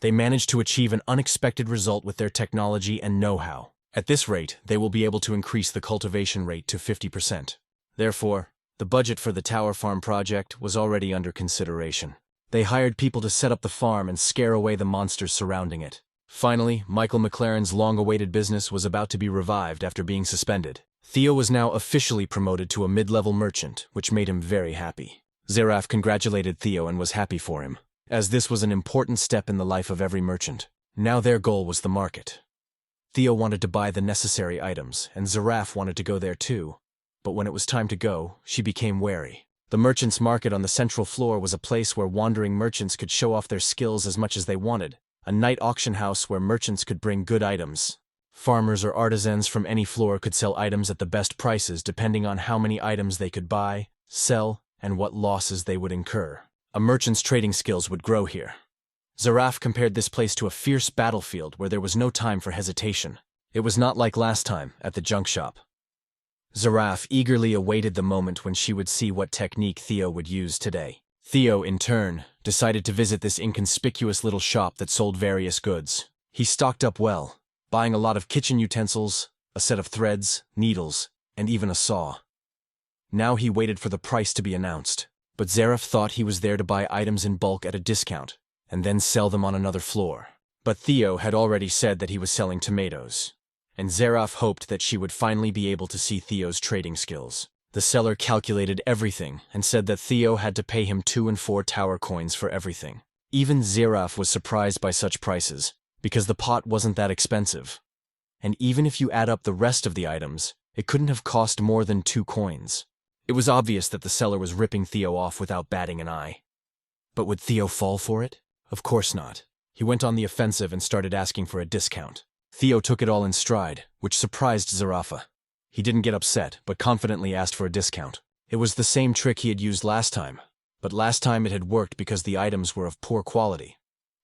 Speaker 1: They managed to achieve an unexpected result with their technology and know-how. At this rate, they will be able to increase the cultivation rate to 50%. Therefore, the budget for the tower farm project was already under consideration. They hired people to set up the farm and scare away the monsters surrounding it. Finally, Michael McLaren's long-awaited business was about to be revived after being suspended. Theo was now officially promoted to a mid-level merchant, which made him very happy. Zeraf congratulated Theo and was happy for him, as this was an important step in the life of every merchant. Now their goal was the market. Theo wanted to buy the necessary items, and Zeraf wanted to go there too. But when it was time to go, she became wary. The merchants' market on the central floor was a place where wandering merchants could show off their skills as much as they wanted, a night auction house where merchants could bring good items. Farmers or artisans from any floor could sell items at the best prices depending on how many items they could buy, sell, and what losses they would incur. A merchant's trading skills would grow here. Zeraf compared this place to a fierce battlefield where there was no time for hesitation. It was not like last time, at the junk shop. Zeraf eagerly awaited the moment when she would see what technique Theo would use today. Theo, in turn, decided to visit this inconspicuous little shop that sold various goods. He stocked up well, buying a lot of kitchen utensils, a set of threads, needles, and even a saw. Now he waited for the price to be announced, but Zeraf thought he was there to buy items in bulk at a discount, and then sell them on another floor. But Theo had already said that he was selling tomatoes, and Zeraf hoped that she would finally be able to see Theo's trading skills. The seller calculated everything and said that Theo had to pay him 2 and 4 tower coins for everything. Even Zeraf was surprised by such prices, because the pot wasn't that expensive. And even if you add up the rest of the items, it couldn't have cost more than 2 coins. It was obvious that the seller was ripping Theo off without batting an eye. But would Theo fall for it? Of course not. He went on the offensive and started asking for a discount. Theo took it all in stride, which surprised Zerafa. He didn't get upset, but confidently asked for a discount. It was the same trick he had used last time, but last time it had worked because the items were of poor quality.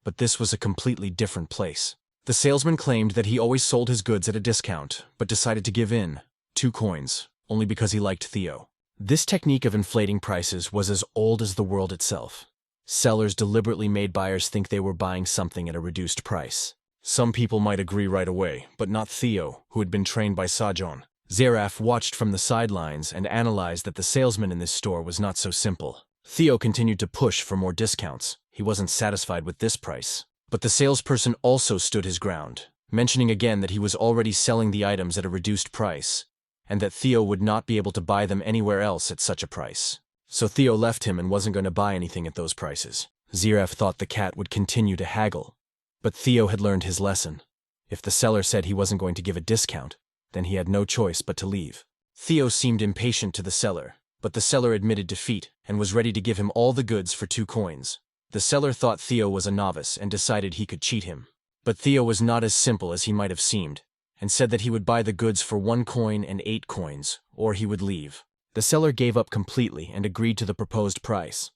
Speaker 1: But this was a completely different place. The salesman claimed that he always sold his goods at a discount, but decided to give in 2 coins, only because he liked Theo. This technique of inflating prices was as old as the world itself. Sellers deliberately made buyers think they were buying something at a reduced price. Some people might agree right away, but not Theo, who had been trained by Sejun. Zeraf watched from the sidelines and analyzed that the salesman in this store was not so simple. Theo continued to push for more discounts. He wasn't satisfied with this price. But the salesperson also stood his ground, mentioning again that he was already selling the items at a reduced price, and that Theo would not be able to buy them anywhere else at such a price. So Theo left him and wasn't going to buy anything at those prices. Zeraf thought the cat would continue to haggle, but Theo had learned his lesson. If the seller said he wasn't going to give a discount, then he had no choice but to leave. Theo seemed impatient to the seller, but the seller admitted defeat and was ready to give him all the goods for 2 coins. The seller thought Theo was a novice and decided he could cheat him. But Theo was not as simple as he might have seemed, and said that he would buy the goods for 1 coin and 8 coins, or he would leave. The seller gave up completely and agreed to the proposed price.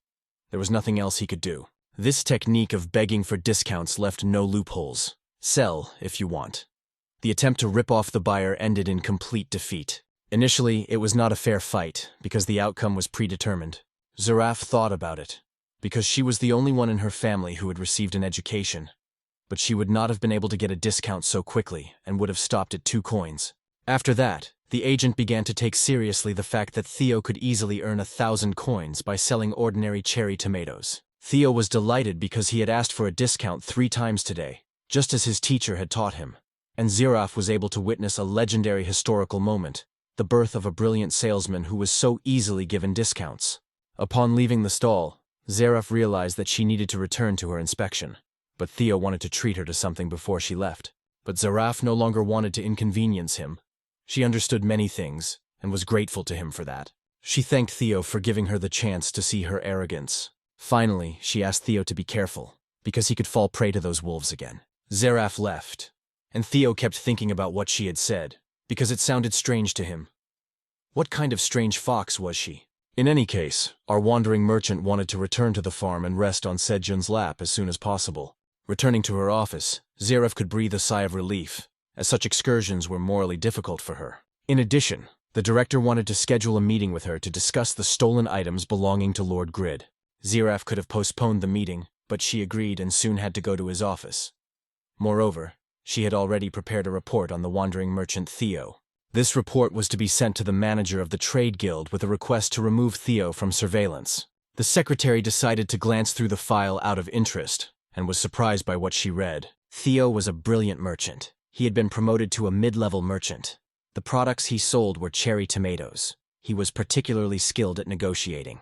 Speaker 1: There was nothing else he could do. This technique of begging for discounts left no loopholes. Sell if you want. The attempt to rip off the buyer ended in complete defeat. Initially, it was not a fair fight, because the outcome was predetermined. Zeraf thought about it, because she was the only one in her family who had received an education. But she would not have been able to get a discount so quickly, and would have stopped at 2 coins. After that, the agent began to take seriously the fact that Theo could easily earn 1,000 coins by selling ordinary cherry tomatoes. Theo was delighted because he had asked for a discount 3 times today, just as his teacher had taught him. And Zeraf was able to witness a legendary historical moment, the birth of a brilliant salesman who was so easily given discounts. Upon leaving the stall, Zeraf realized that she needed to return to her inspection, but Theo wanted to treat her to something before she left. But Zeraf no longer wanted to inconvenience him. She understood many things, and was grateful to him for that. She thanked Theo for giving her the chance to see her arrogance. Finally, she asked Theo to be careful, because he could fall prey to those wolves again. Zeraf left, and Theo kept thinking about what she had said, because it sounded strange to him. What kind of strange fox was she? In any case, our wandering merchant wanted to return to the farm and rest on Sejun's lap as soon as possible. Returning to her office, Zeraf could breathe a sigh of relief, as such excursions were morally difficult for her. In addition, the director wanted to schedule a meeting with her to discuss the stolen items belonging to Lord Grid. Zeraf could have postponed the meeting, but she agreed and soon had to go to his office. Moreover, she had already prepared a report on the wandering merchant Theo. This report was to be sent to the manager of the trade guild with a request to remove Theo from surveillance. The secretary decided to glance through the file out of interest, and was surprised by what she read. Theo was a brilliant merchant. He had been promoted to a mid-level merchant. The products he sold were cherry tomatoes. He was particularly skilled at negotiating.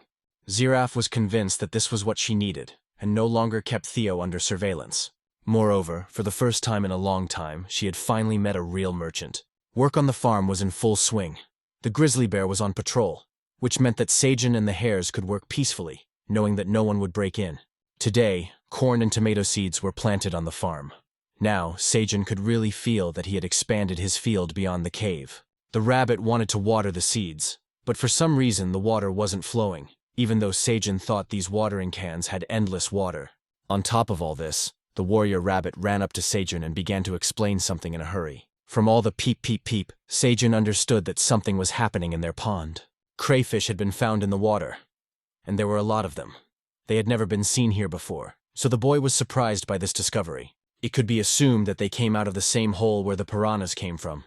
Speaker 1: Ziraf was convinced that this was what she needed, and no longer kept Theo under surveillance. Moreover, for the first time in a long time, she had finally met a real merchant. Work on the farm was in full swing. The grizzly bear was on patrol, which meant that Sejun and the hares could work peacefully, knowing that no one would break in. Today, corn and tomato seeds were planted on the farm. Now, Sejun could really feel that he had expanded his field beyond the cave. The rabbit wanted to water the seeds, but for some reason the water wasn't flowing, even though Sejun thought these watering cans had endless water. On top of all this, the warrior rabbit ran up to Sejun and began to explain something in a hurry. From all the peep peep peep, Sejun understood that something was happening in their pond. Crayfish had been found in the water, and there were a lot of them. They had never been seen here before, so the boy was surprised by this discovery. It could be assumed that they came out of the same hole where the piranhas came from.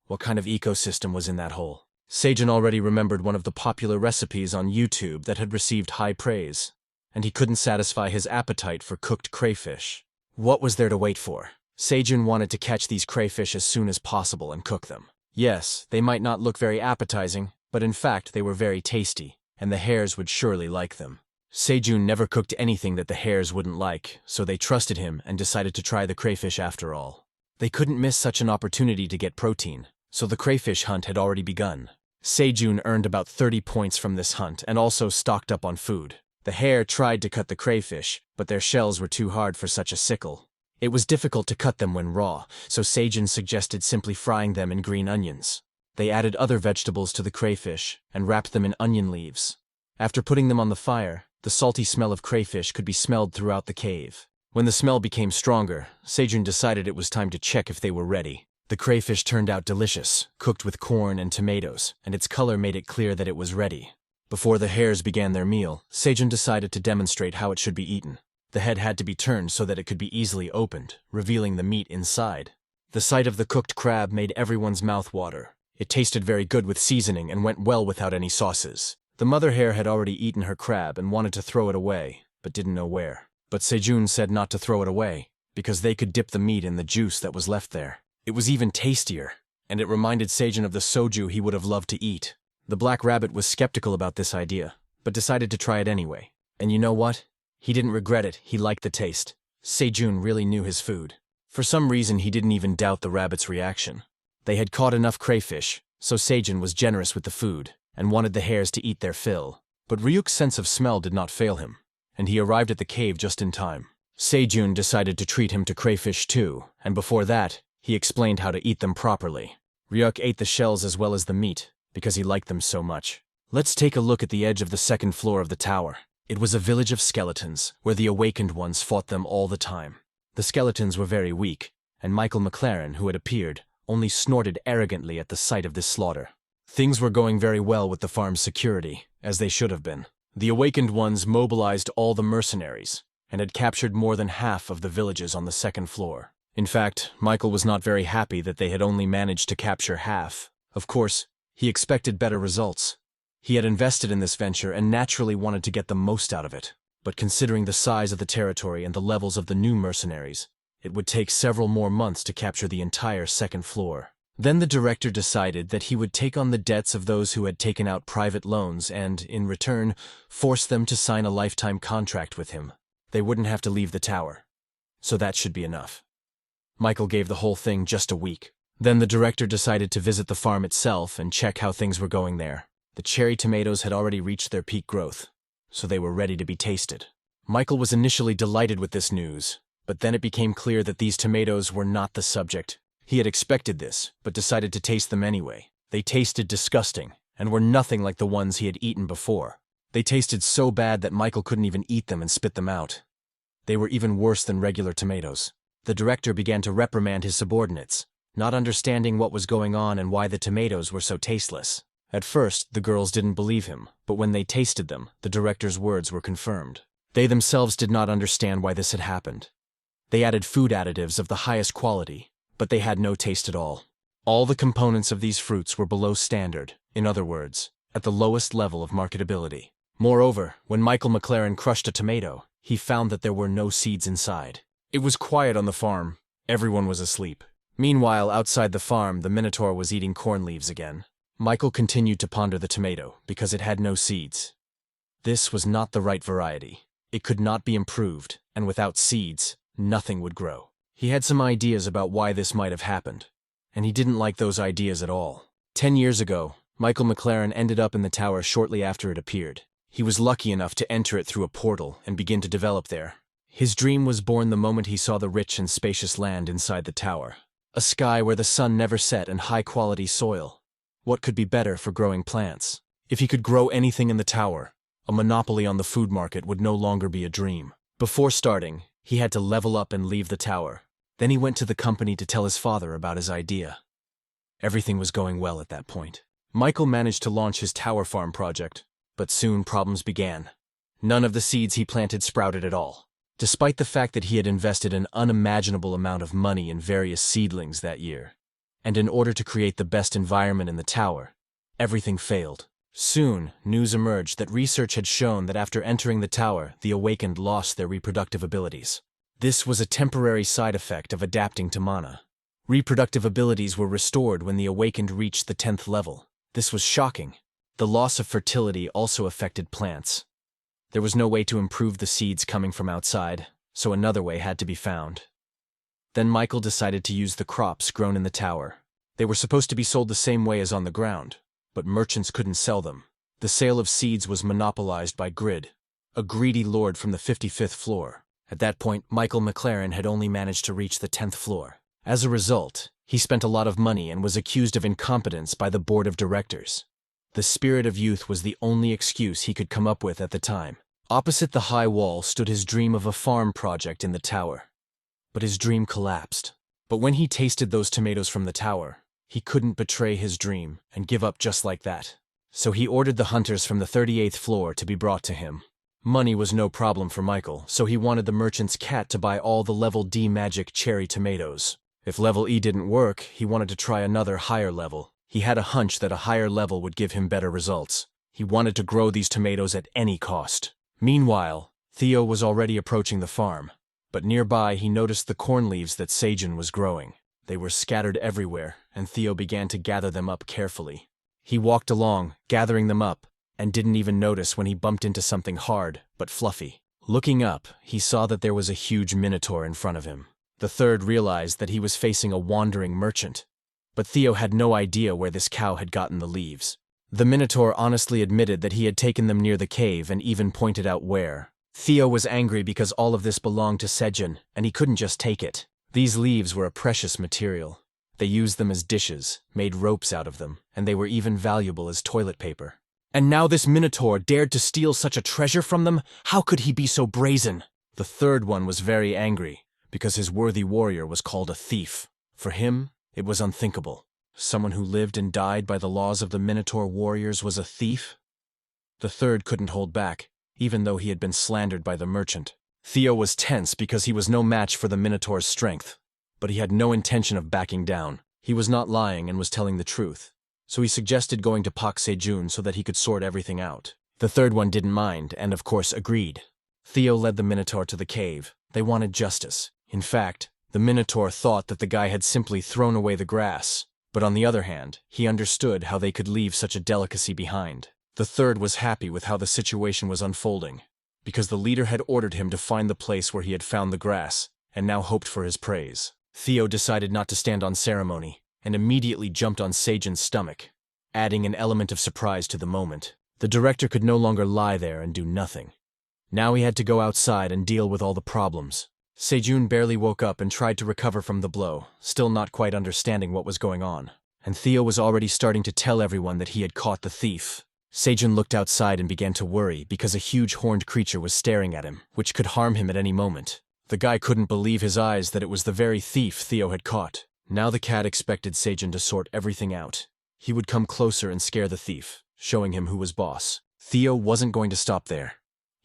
Speaker 1: What kind of ecosystem was in that hole? Sejun already remembered one of the popular recipes on YouTube that had received high praise, and he couldn't satisfy his appetite for cooked crayfish. What was there to wait for? Sejun wanted to catch these crayfish as soon as possible and cook them. Yes, they might not look very appetizing, but in fact they were very tasty, and the hares would surely like them. Sejun never cooked anything that the hares wouldn't like, so they trusted him and decided to try the crayfish after all. They couldn't miss such an opportunity to get protein, so the crayfish hunt had already begun. Sejun earned about 30 points from this hunt and also stocked up on food. The hare tried to cut the crayfish, but their shells were too hard for such a sickle. It was difficult to cut them when raw, so Sejun suggested simply frying them in green onions. They added other vegetables to the crayfish and wrapped them in onion leaves. After putting them on the fire, the salty smell of crayfish could be smelled throughout the cave. When the smell became stronger, Sejun decided it was time to check if they were ready. The crayfish turned out delicious, cooked with corn and tomatoes, and its color made it clear that it was ready. Before the hares began their meal, Sejun decided to demonstrate how it should be eaten. The head had to be turned so that it could be easily opened, revealing the meat inside. The sight of the cooked crab made everyone's mouth water. It tasted very good with seasoning and went well without any sauces. The mother hare had already eaten her crab and wanted to throw it away, but didn't know where. But Sejun said not to throw it away, because they could dip the meat in the juice that was left there. It was even tastier, and it reminded Sejun of the soju he would have loved to eat. The black rabbit was skeptical about this idea, but decided to try it anyway. And you know what? He didn't regret it, he liked the taste. Sejun really knew his food. For some reason he didn't even doubt the rabbit's reaction. They had caught enough crayfish, so Sejun was generous with the food, and wanted the hares to eat their fill. But Ryuk's sense of smell did not fail him, and he arrived at the cave just in time. Sejun decided to treat him to crayfish too, and before that, he explained how to eat them properly. Ryuk ate the shells as well as the meat, because he liked them so much. Let's take a look at the edge of the second floor of the tower. It was a village of skeletons, where the awakened ones fought them all the time. The skeletons were very weak, and Michael McLaren, who had appeared, only snorted arrogantly at the sight of this slaughter. Things were going very well with the farm's security, as they should have been. The awakened ones mobilized all the mercenaries, and had captured more than half of the villages on the second floor. In fact, Michael was not very happy that they had only managed to capture half. Of course, he expected better results. He had invested in this venture and naturally wanted to get the most out of it. But considering the size of the territory and the levels of the new mercenaries, it would take several more months to capture the entire second floor. Then the director decided that he would take on the debts of those who had taken out private loans and, in return, force them to sign a lifetime contract with him. They wouldn't have to leave the tower. So that should be enough. Michael gave the whole thing just a week. Then the director decided to visit the farm itself and check how things were going there. The cherry tomatoes had already reached their peak growth, so they were ready to be tasted. Michael was initially delighted with this news, but then it became clear that these tomatoes were not the subject. He had expected this, but decided to taste them anyway. They tasted disgusting, and were nothing like the ones he had eaten before. They tasted so bad that Michael couldn't even eat them and spit them out. They were even worse than regular tomatoes. The director began to reprimand his subordinates, not understanding what was going on and why the tomatoes were so tasteless. At first, the girls didn't believe him, but when they tasted them, the director's words were confirmed. They themselves did not understand why this had happened. They added food additives of the highest quality, but they had no taste at all. All the components of these fruits were below standard, in other words, at the lowest level of marketability. Moreover, when Michael McLaren crushed a tomato, he found that there were no seeds inside. It was quiet on the farm. Everyone was asleep. Meanwhile, outside the farm, the Minotaur was eating corn leaves again. Michael continued to ponder the tomato, because it had no seeds. This was not the right variety. It could not be improved, and without seeds, nothing would grow. He had some ideas about why this might have happened, and he didn't like those ideas at all. 10 years ago, Michael McLaren ended up in the tower shortly after it appeared. He was lucky enough to enter it through a portal and begin to develop there. His dream was born the moment he saw the rich and spacious land inside the tower. A sky where the sun never set and high-quality soil. What could be better for growing plants? If he could grow anything in the tower, a monopoly on the food market would no longer be a dream. Before starting, he had to level up and leave the tower. Then he went to the company to tell his father about his idea. Everything was going well at that point. Michael managed to launch his tower farm project, but soon problems began. None of the seeds he planted sprouted at all. Despite the fact that he had invested an unimaginable amount of money in various seedlings that year, and in order to create the best environment in the tower, everything failed. Soon, news emerged that research had shown that after entering the tower, the awakened lost their reproductive abilities. This was a temporary side effect of adapting to mana. Reproductive abilities were restored when the awakened reached the 10th level. This was shocking. The loss of fertility also affected plants. There was no way to improve the seeds coming from outside, so another way had to be found. Then Michael decided to use the crops grown in the tower. They were supposed to be sold the same way as on the ground, but merchants couldn't sell them. The sale of seeds was monopolized by Grid, a greedy lord from the 55th floor. At that point, Michael McLaren had only managed to reach the 10th floor. As a result, he spent a lot of money and was accused of incompetence by the board of directors. The spirit of youth was the only excuse he could come up with at the time. Opposite the high wall stood his dream of a farm project in the tower. But his dream collapsed. But when he tasted those tomatoes from the tower, he couldn't betray his dream and give up just like that. So he ordered the hunters from the 38th floor to be brought to him. Money was no problem for Michael, so he wanted the merchant's cat to buy all the level D magic cherry tomatoes. If level E didn't work, he wanted to try another higher level. He had a hunch that a higher level would give him better results. He wanted to grow these tomatoes at any cost. Meanwhile, Theo was already approaching the farm, but nearby he noticed the corn leaves that Sejun was growing. They were scattered everywhere, and Theo began to gather them up carefully. He walked along, gathering them up, and didn't even notice when he bumped into something hard but fluffy. Looking up, he saw that there was a huge minotaur in front of him. The third realized that he was facing a wandering merchant. But Theo had no idea where this cow had gotten the leaves. The Minotaur honestly admitted that he had taken them near the cave and even pointed out where. Theo was angry because all of this belonged to Sejun, and he couldn't just take it. These leaves were a precious material. They used them as dishes, made ropes out of them, and they were even valuable as toilet paper. And now this Minotaur dared to steal such a treasure from them? How could he be so brazen? The third one was very angry, because his worthy warrior was called a thief. For him, it was unthinkable. Someone who lived and died by the laws of the Minotaur warriors was a thief? The third couldn't hold back, even though he had been slandered by the merchant. Theo was tense because he was no match for the Minotaur's strength, but he had no intention of backing down. He was not lying and was telling the truth, so he suggested going to Pak Sejun so that he could sort everything out. The third one didn't mind and, of course, agreed. Theo led the Minotaur to the cave. They wanted justice. In fact, the Minotaur thought that the guy had simply thrown away the grass. But on the other hand, he understood how they could leave such a delicacy behind. The third was happy with how the situation was unfolding, because the leader had ordered him to find the place where he had found the grass, and now hoped for his praise. Theo decided not to stand on ceremony, and immediately jumped on Sejun's stomach, adding an element of surprise to the moment. The director could no longer lie there and do nothing. Now he had to go outside and deal with all the problems. Sejun barely woke up and tried to recover from the blow, still not quite understanding what was going on. And Theo was already starting to tell everyone that he had caught the thief. Sejun looked outside and began to worry because a huge horned creature was staring at him, which could harm him at any moment. The guy couldn't believe his eyes that it was the very thief Theo had caught. Now the cat expected Sejun to sort everything out. He would come closer and scare the thief, showing him who was boss. Theo wasn't going to stop there.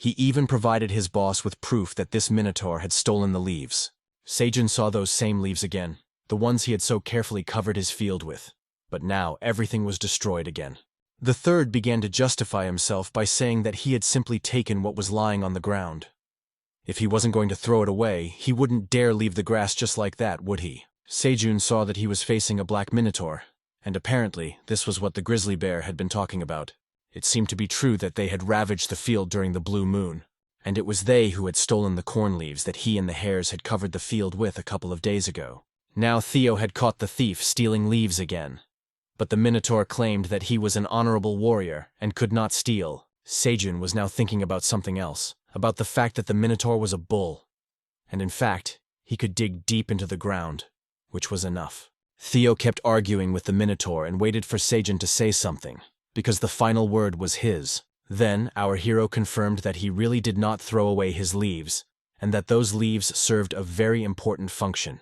Speaker 1: He even provided his boss with proof that this minotaur had stolen the leaves. Sejun saw those same leaves again, the ones he had so carefully covered his field with. But now everything was destroyed again. The third began to justify himself by saying that he had simply taken what was lying on the ground. If he wasn't going to throw it away, he wouldn't dare leave the grass just like that, would he? Sejun saw that he was facing a black minotaur, and apparently this was what the grizzly bear had been talking about. It seemed to be true that they had ravaged the field during the blue moon, and it was they who had stolen the corn leaves that he and the hares had covered the field with a couple of days ago. Now Theo had caught the thief stealing leaves again. But the minotaur claimed that he was an honorable warrior and could not steal. Sejun was now thinking about something else, about the fact that the minotaur was a bull. And in fact, he could dig deep into the ground, which was enough. Theo kept arguing with the minotaur and waited for Sejun to say something, because the final word was his. Then our hero confirmed that he really did not throw away his leaves, and that those leaves served a very important function,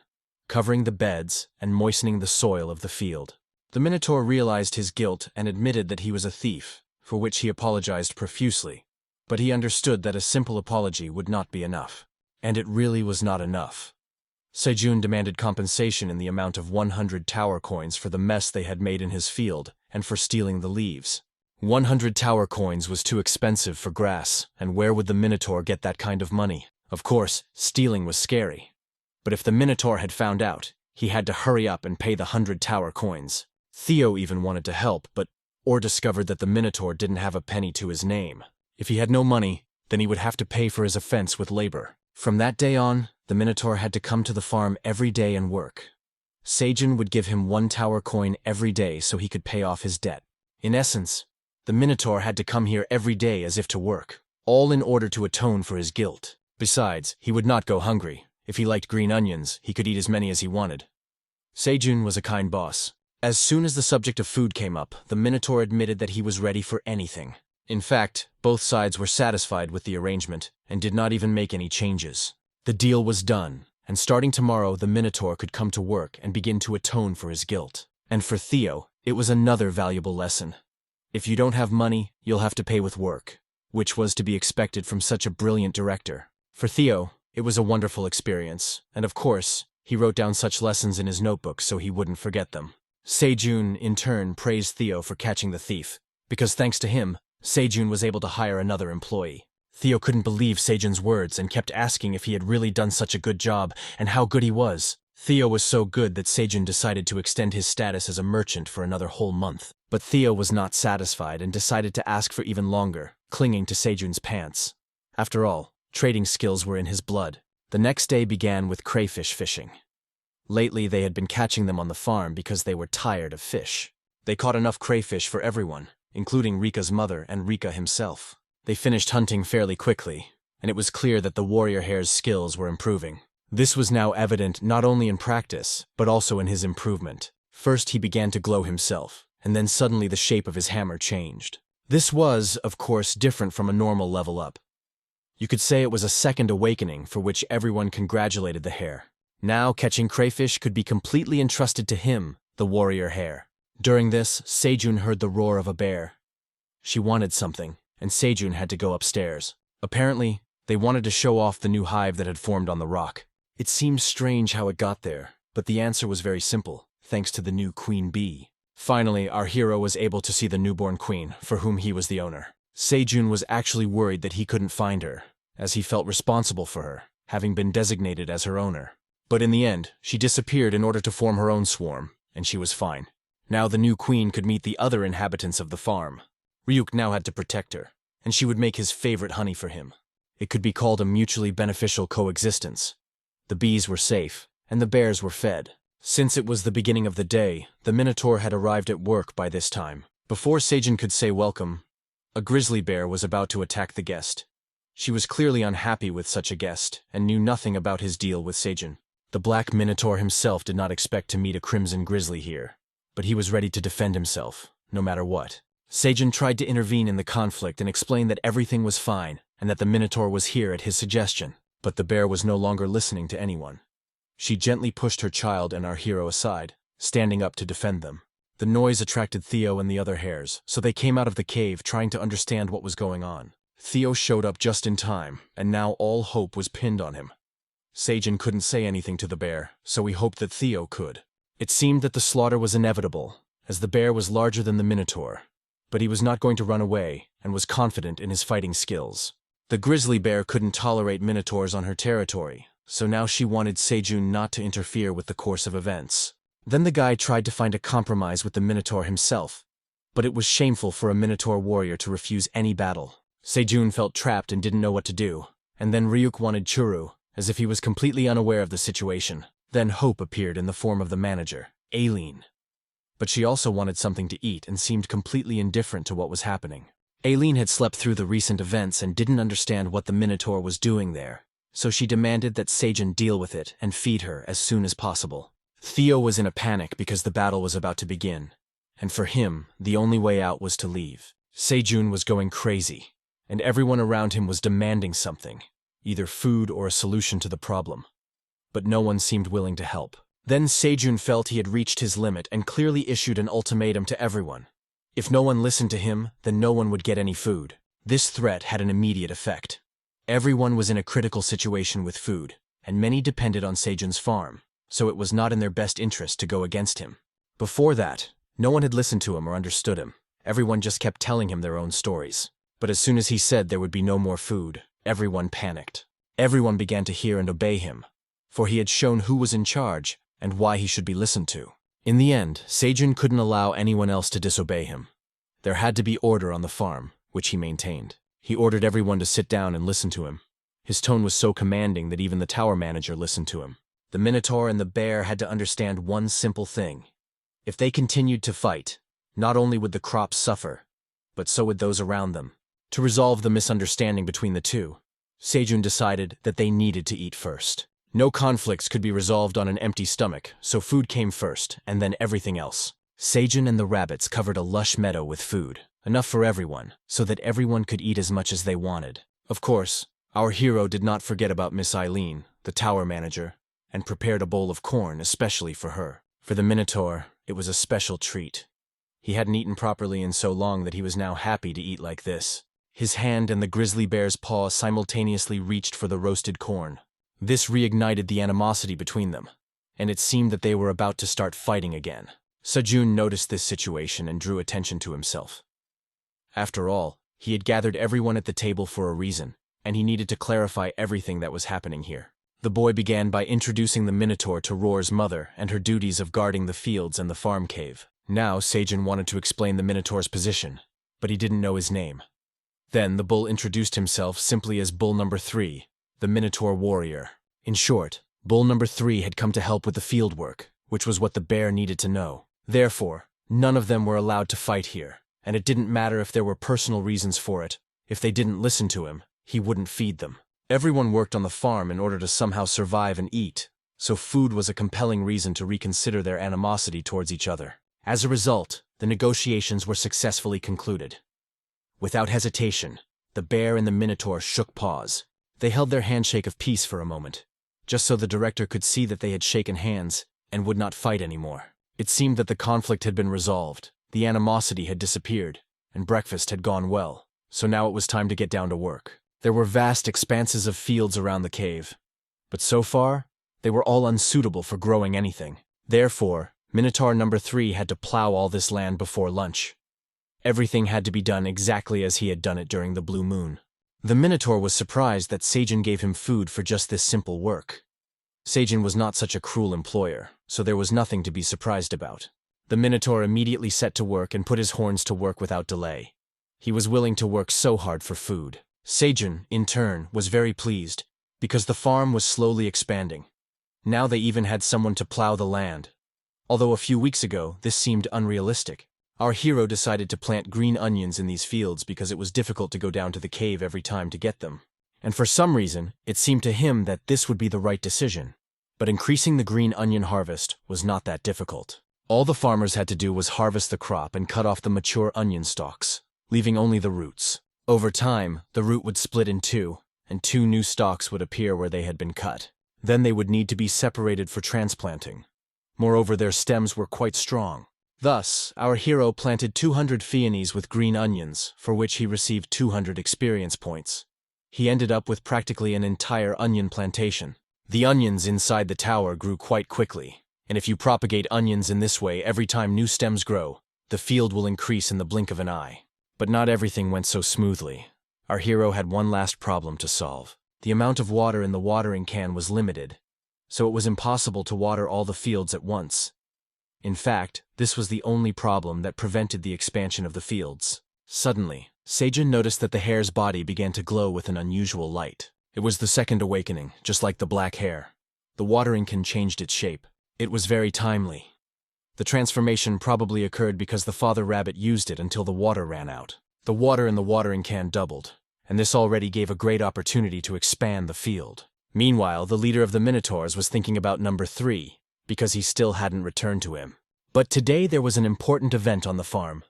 Speaker 1: covering the beds and moistening the soil of the field. The minotaur realized his guilt and admitted that he was a thief, for which he apologized profusely. But he understood that a simple apology would not be enough. And it really was not enough. Sejun demanded compensation in the amount of 100 tower coins for the mess they had made in his field and for stealing the leaves. 100 tower coins was too expensive for grass, and where would the minotaur get that kind of money? Of course, stealing was scary. But if the minotaur had found out, he had to hurry up and pay the 100 tower coins. Theo even wanted to help, or discovered that the minotaur didn't have a penny to his name. If he had no money, then he would have to pay for his offense with labor. From that day on, the minotaur had to come to the farm every day and work. Sejun would give him 1 tower coin every day so he could pay off his debt. In essence, the minotaur had to come here every day as if to work, all in order to atone for his guilt. Besides, he would not go hungry. If he liked green onions, he could eat as many as he wanted. Sejun was a kind boss. As soon as the subject of food came up, the minotaur admitted that he was ready for anything. In fact, both sides were satisfied with the arrangement and did not even make any changes. The deal was done, and starting tomorrow the minotaur could come to work and begin to atone for his guilt. And for Theo, it was another valuable lesson. If you don't have money, you'll have to pay with work, which was to be expected from such a brilliant director. For Theo, it was a wonderful experience, and of course, he wrote down such lessons in his notebook so he wouldn't forget them. Sejun, in turn, praised Theo for catching the thief, because thanks to him, Sejun was able to hire another employee. Theo couldn't believe Sejun's words and kept asking if he had really done such a good job and how good he was. Theo was so good that Sejun decided to extend his status as a merchant for another whole month. But Theo was not satisfied and decided to ask for even longer, clinging to Sejun's pants. After all, trading skills were in his blood. The next day began with crayfish fishing. Lately, they had been catching them on the farm because they were tired of fish. They caught enough crayfish for everyone, including Rika's mother and Rika himself. They finished hunting fairly quickly, and it was clear that the warrior hare's skills were improving. This was now evident not only in practice, but also in his improvement. First, he began to glow himself, and then suddenly the shape of his hammer changed. This was, of course, different from a normal level up. You could say it was a second awakening for which everyone congratulated the hare. Now catching crayfish could be completely entrusted to him, the warrior hare. During this, Sejun heard the roar of a bear. She wanted something, and Sejun had to go upstairs. Apparently, they wanted to show off the new hive that had formed on the rock. It seemed strange how it got there, but the answer was very simple, thanks to the new queen bee. Finally, our hero was able to see the newborn queen, for whom he was the owner. Sejun was actually worried that he couldn't find her, as he felt responsible for her, having been designated as her owner. But in the end, she disappeared in order to form her own swarm, and she was fine. Now the new queen could meet the other inhabitants of the farm. Ryuk now had to protect her, and she would make his favorite honey for him. It could be called a mutually beneficial coexistence. The bees were safe, and the bears were fed. Since it was the beginning of the day, the minotaur had arrived at work by this time. Before Sejun could say welcome, a grizzly bear was about to attack the guest. She was clearly unhappy with such a guest, and knew nothing about his deal with Sejun. The black minotaur himself did not expect to meet a crimson grizzly here, but he was ready to defend himself, no matter what. Sejun tried to intervene in the conflict and explain that everything was fine, and that the minotaur was here at his suggestion. But the bear was no longer listening to anyone. She gently pushed her child and our hero aside, standing up to defend them. The noise attracted Theo and the other hares, so they came out of the cave trying to understand what was going on. Theo showed up just in time, and now all hope was pinned on him. Sejun couldn't say anything to the bear, so he hoped that Theo could. It seemed that the slaughter was inevitable, as the bear was larger than the minotaur. But he was not going to run away, and was confident in his fighting skills. The grizzly bear couldn't tolerate minotaurs on her territory, so now she wanted Sejun not to interfere with the course of events. Then the guy tried to find a compromise with the minotaur himself, but it was shameful for a minotaur warrior to refuse any battle. Sejun felt trapped and didn't know what to do, and then Ryuk wanted Churu, as if he was completely unaware of the situation. Then Hope appeared in the form of the manager, Aileen. But she also wanted something to eat and seemed completely indifferent to what was happening. Aileen had slept through the recent events and didn't understand what the minotaur was doing there, so she demanded that Sejun deal with it and feed her as soon as possible. Theo was in a panic because the battle was about to begin, and for him, the only way out was to leave. Sejun was going crazy, and everyone around him was demanding something, either food or a solution to the problem. But no one seemed willing to help. Then Sejun felt he had reached his limit and clearly issued an ultimatum to everyone. If no one listened to him, then no one would get any food. This threat had an immediate effect. Everyone was in a critical situation with food, and many depended on Sejun's farm, so it was not in their best interest to go against him. Before that, no one had listened to him or understood him. Everyone just kept telling him their own stories. But as soon as he said there would be no more food, everyone panicked. Everyone began to hear and obey him, for he had shown who was in charge and why he should be listened to. In the end, Sejun couldn't allow anyone else to disobey him. There had to be order on the farm, which he maintained. He ordered everyone to sit down and listen to him. His tone was so commanding that even the tower manager listened to him. The minotaur and the bear had to understand one simple thing. If they continued to fight, not only would the crops suffer, but so would those around them. To resolve the misunderstanding between the two, Sejun decided that they needed to eat first. No conflicts could be resolved on an empty stomach, so food came first, and then everything else. Sejun and the rabbits covered a lush meadow with food, enough for everyone, so that everyone could eat as much as they wanted. Of course, our hero did not forget about Miss Eileen, the tower manager, and prepared a bowl of corn especially for her. For the minotaur, it was a special treat. He hadn't eaten properly in so long that he was now happy to eat like this. His hand and the grizzly bear's paw simultaneously reached for the roasted corn. This reignited the animosity between them, and it seemed that they were about to start fighting again. Sejun noticed this situation and drew attention to himself. After all, he had gathered everyone at the table for a reason, and he needed to clarify everything that was happening here. The boy began by introducing the minotaur to Roar's mother and her duties of guarding the fields and the farm cave. Now Sejun wanted to explain the minotaur's position, but he didn't know his name. Then the bull introduced himself simply as Bull Number 3, the Minotaur warrior. In short, Bull Number 3 had come to help with the field work, which was what the bear needed to know. Therefore, none of them were allowed to fight here, and it didn't matter if there were personal reasons for it. If they didn't listen to him, he wouldn't feed them. Everyone worked on the farm in order to somehow survive and eat, so food was a compelling reason to reconsider their animosity towards each other. As a result, the negotiations were successfully concluded. Without hesitation, the bear and the minotaur shook paws. They held their handshake of peace for a moment, just so the director could see that they had shaken hands and would not fight anymore. It seemed that the conflict had been resolved, the animosity had disappeared, and breakfast had gone well, so now it was time to get down to work. There were vast expanses of fields around the cave, but so far, they were all unsuitable for growing anything. Therefore, Minotaur Number 3 had to plow all this land before lunch. Everything had to be done exactly as he had done it during the blue moon. The Minotaur was surprised that Sejun gave him food for just this simple work. Sejun was not such a cruel employer, so there was nothing to be surprised about. The Minotaur immediately set to work and put his horns to work without delay. He was willing to work so hard for food. Sejun, in turn, was very pleased, because the farm was slowly expanding. Now they even had someone to plow the land. Although a few weeks ago, this seemed unrealistic. Our hero decided to plant green onions in these fields because it was difficult to go down to the cave every time to get them. And for some reason, it seemed to him that this would be the right decision. But increasing the green onion harvest was not that difficult. All the farmers had to do was harvest the crop and cut off the mature onion stalks, leaving only the roots. Over time, the root would split in two, and 2 new stalks would appear where they had been cut. Then they would need to be separated for transplanting. Moreover, their stems were quite strong. Thus, our hero planted 200 peonies with green onions, for which he received 200 experience points. He ended up with practically an entire onion plantation. The onions inside the tower grew quite quickly, and if you propagate onions in this way every time new stems grow, the field will increase in the blink of an eye. But not everything went so smoothly. Our hero had one last problem to solve. The amount of water in the watering can was limited, so it was impossible to water all the fields at once. In fact, this was the only problem that prevented the expansion of the fields. Suddenly, Sejun noticed that the hare's body began to glow with an unusual light. It was the second awakening, just like the black hare. The watering can changed its shape. It was very timely. The transformation probably occurred because the father rabbit used it until the water ran out. The water in the watering can doubled, and this already gave a great opportunity to expand the field. Meanwhile, the leader of the Minotaurs was thinking about number 3, because he still hadn't returned to him. But today there was an important event on the farm.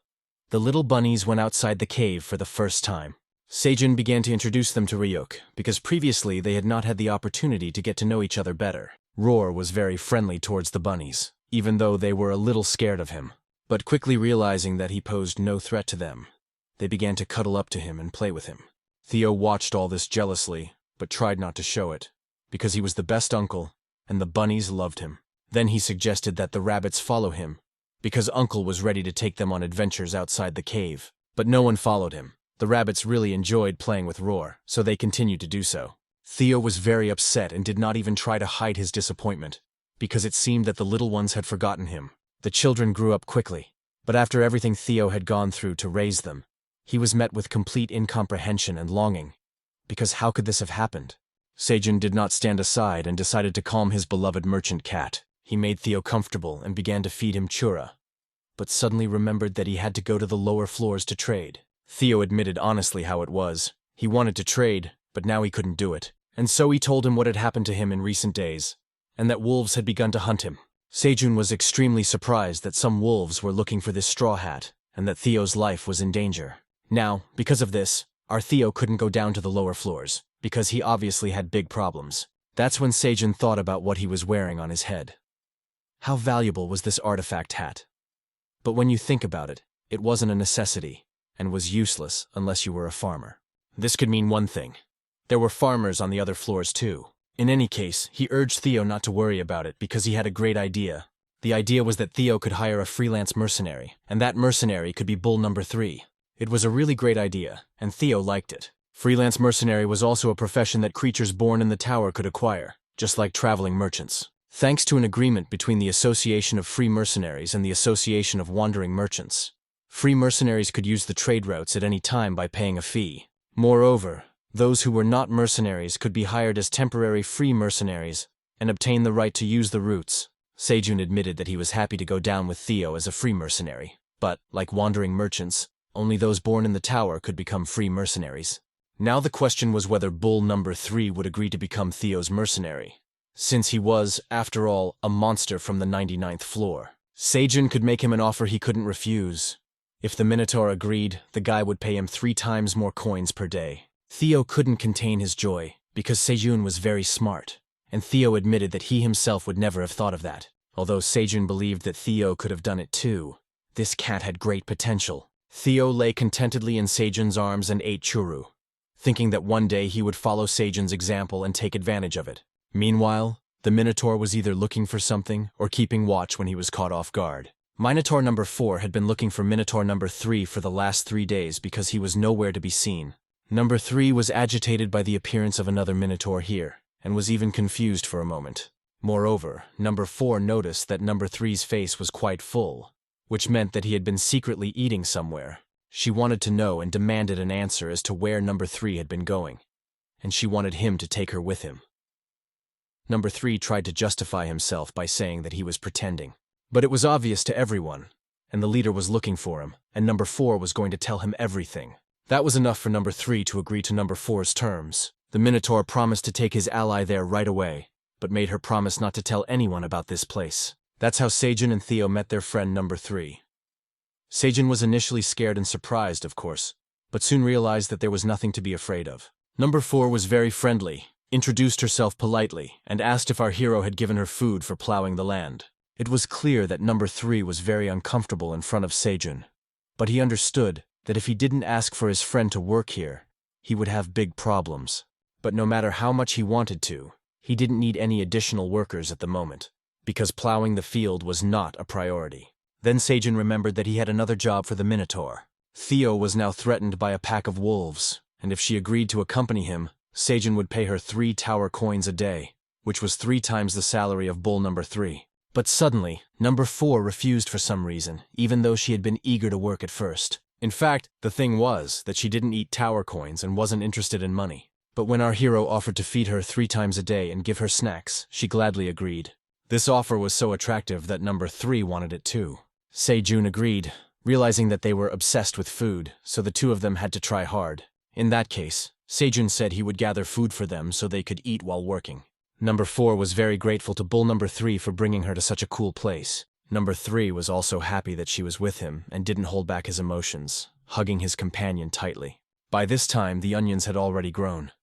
Speaker 1: The little bunnies went outside the cave for the first time. Sejun began to introduce them to Ryuk, because previously they had not had the opportunity to get to know each other better. Roar was very friendly towards the bunnies, even though they were a little scared of him. But quickly realizing that he posed no threat to them, they began to cuddle up to him and play with him. Theo watched all this jealously, but tried not to show it, because he was the best uncle, and the bunnies loved him. Then he suggested that the rabbits follow him, because Uncle was ready to take them on adventures outside the cave. But no one followed him. The rabbits really enjoyed playing with Roar, so they continued to do so. Theo was very upset and did not even try to hide his disappointment, because it seemed that the little ones had forgotten him. The children grew up quickly, but after everything Theo had gone through to raise them, he was met with complete incomprehension and longing, because how could this have happened? Sejun did not stand aside and decided to calm his beloved merchant cat. He made Theo comfortable and began to feed him chura, but suddenly remembered that he had to go to the lower floors to trade. Theo admitted honestly how it was. He wanted to trade, but now he couldn't do it. And so he told him what had happened to him in recent days, and that wolves had begun to hunt him. Sejun was extremely surprised that some wolves were looking for this straw hat, and that Theo's life was in danger. Now, because of this, our Theo couldn't go down to the lower floors, because he obviously had big problems. That's when Sejun thought about what he was wearing on his head. How valuable was this artifact hat? But when you think about it, it wasn't a necessity, and was useless unless you were a farmer. This could mean one thing. There were farmers on the other floors too. In any case, he urged Theo not to worry about it because he had a great idea. The idea was that Theo could hire a freelance mercenary, and that mercenary could be Bull number 3. It was a really great idea, and Theo liked it. Freelance mercenary was also a profession that creatures born in the tower could acquire, just like traveling merchants. Thanks to an agreement between the Association of Free Mercenaries and the Association of Wandering Merchants, free mercenaries could use the trade routes at any time by paying a fee. Moreover, those who were not mercenaries could be hired as temporary free mercenaries and obtain the right to use the routes. Sejun admitted that he was happy to go down with Theo as a free mercenary, but, like wandering merchants, only those born in the tower could become free mercenaries. Now the question was whether Bull number 3 would agree to become Theo's mercenary, since he was, after all, a monster from the 99th floor. Sejun could make him an offer he couldn't refuse. If the Minotaur agreed, the guy would pay him 3 times more coins per day. Theo couldn't contain his joy, because Sejun was very smart, and Theo admitted that he himself would never have thought of that. Although Sejun believed that Theo could have done it too, this cat had great potential. Theo lay contentedly in Sejun's arms and ate churu, thinking that one day he would follow Sejun's example and take advantage of it. Meanwhile, the Minotaur was either looking for something or keeping watch when he was caught off guard. Minotaur number 4 had been looking for Minotaur number 3 for the last 3 days because he was nowhere to be seen. Number 3 was agitated by the appearance of another Minotaur here, and was even confused for a moment. Moreover, number 4 noticed that number 3's face was quite full, which meant that he had been secretly eating somewhere. She wanted to know and demanded an answer as to where number 3 had been going, and she wanted him to take her with him. Number 3 tried to justify himself by saying that he was pretending. But it was obvious to everyone, and the leader was looking for him, and number 4 was going to tell him everything. That was enough for number 3 to agree to number 4's terms. The Minotaur promised to take his ally there right away, but made her promise not to tell anyone about this place. That's how Sejun and Theo met their friend number 3. Sejun was initially scared and surprised, of course, but soon realized that there was nothing to be afraid of. Number 4 was very friendly, introduced herself politely, and asked if our hero had given her food for plowing the land. It was clear that number 3 was very uncomfortable in front of Sejun. But he understood that if he didn't ask for his friend to work here, he would have big problems. But no matter how much he wanted to, he didn't need any additional workers at the moment, because plowing the field was not a priority. Then Sejun remembered that he had another job for the Minotaur. Theo was now threatened by a pack of wolves, and if she agreed to accompany him, Sejun would pay her 3 tower coins a day, which was 3 times the salary of bull number 3. But suddenly, number 4 refused for some reason, even though she had been eager to work at first. In fact, the thing was that she didn't eat tower coins and wasn't interested in money. But when our hero offered to feed her 3 times a day and give her snacks, she gladly agreed. This offer was so attractive that number 3 wanted it too. Sejun agreed, realizing that they were obsessed with food, so the two of them had to try hard. In that case, Sejun said he would gather food for them so they could eat while working. Number 4 was very grateful to bull number 3 for bringing her to such a cool place. Number 3 was also happy that she was with him and didn't hold back his emotions, hugging his companion tightly. By this time, the onions had already grown.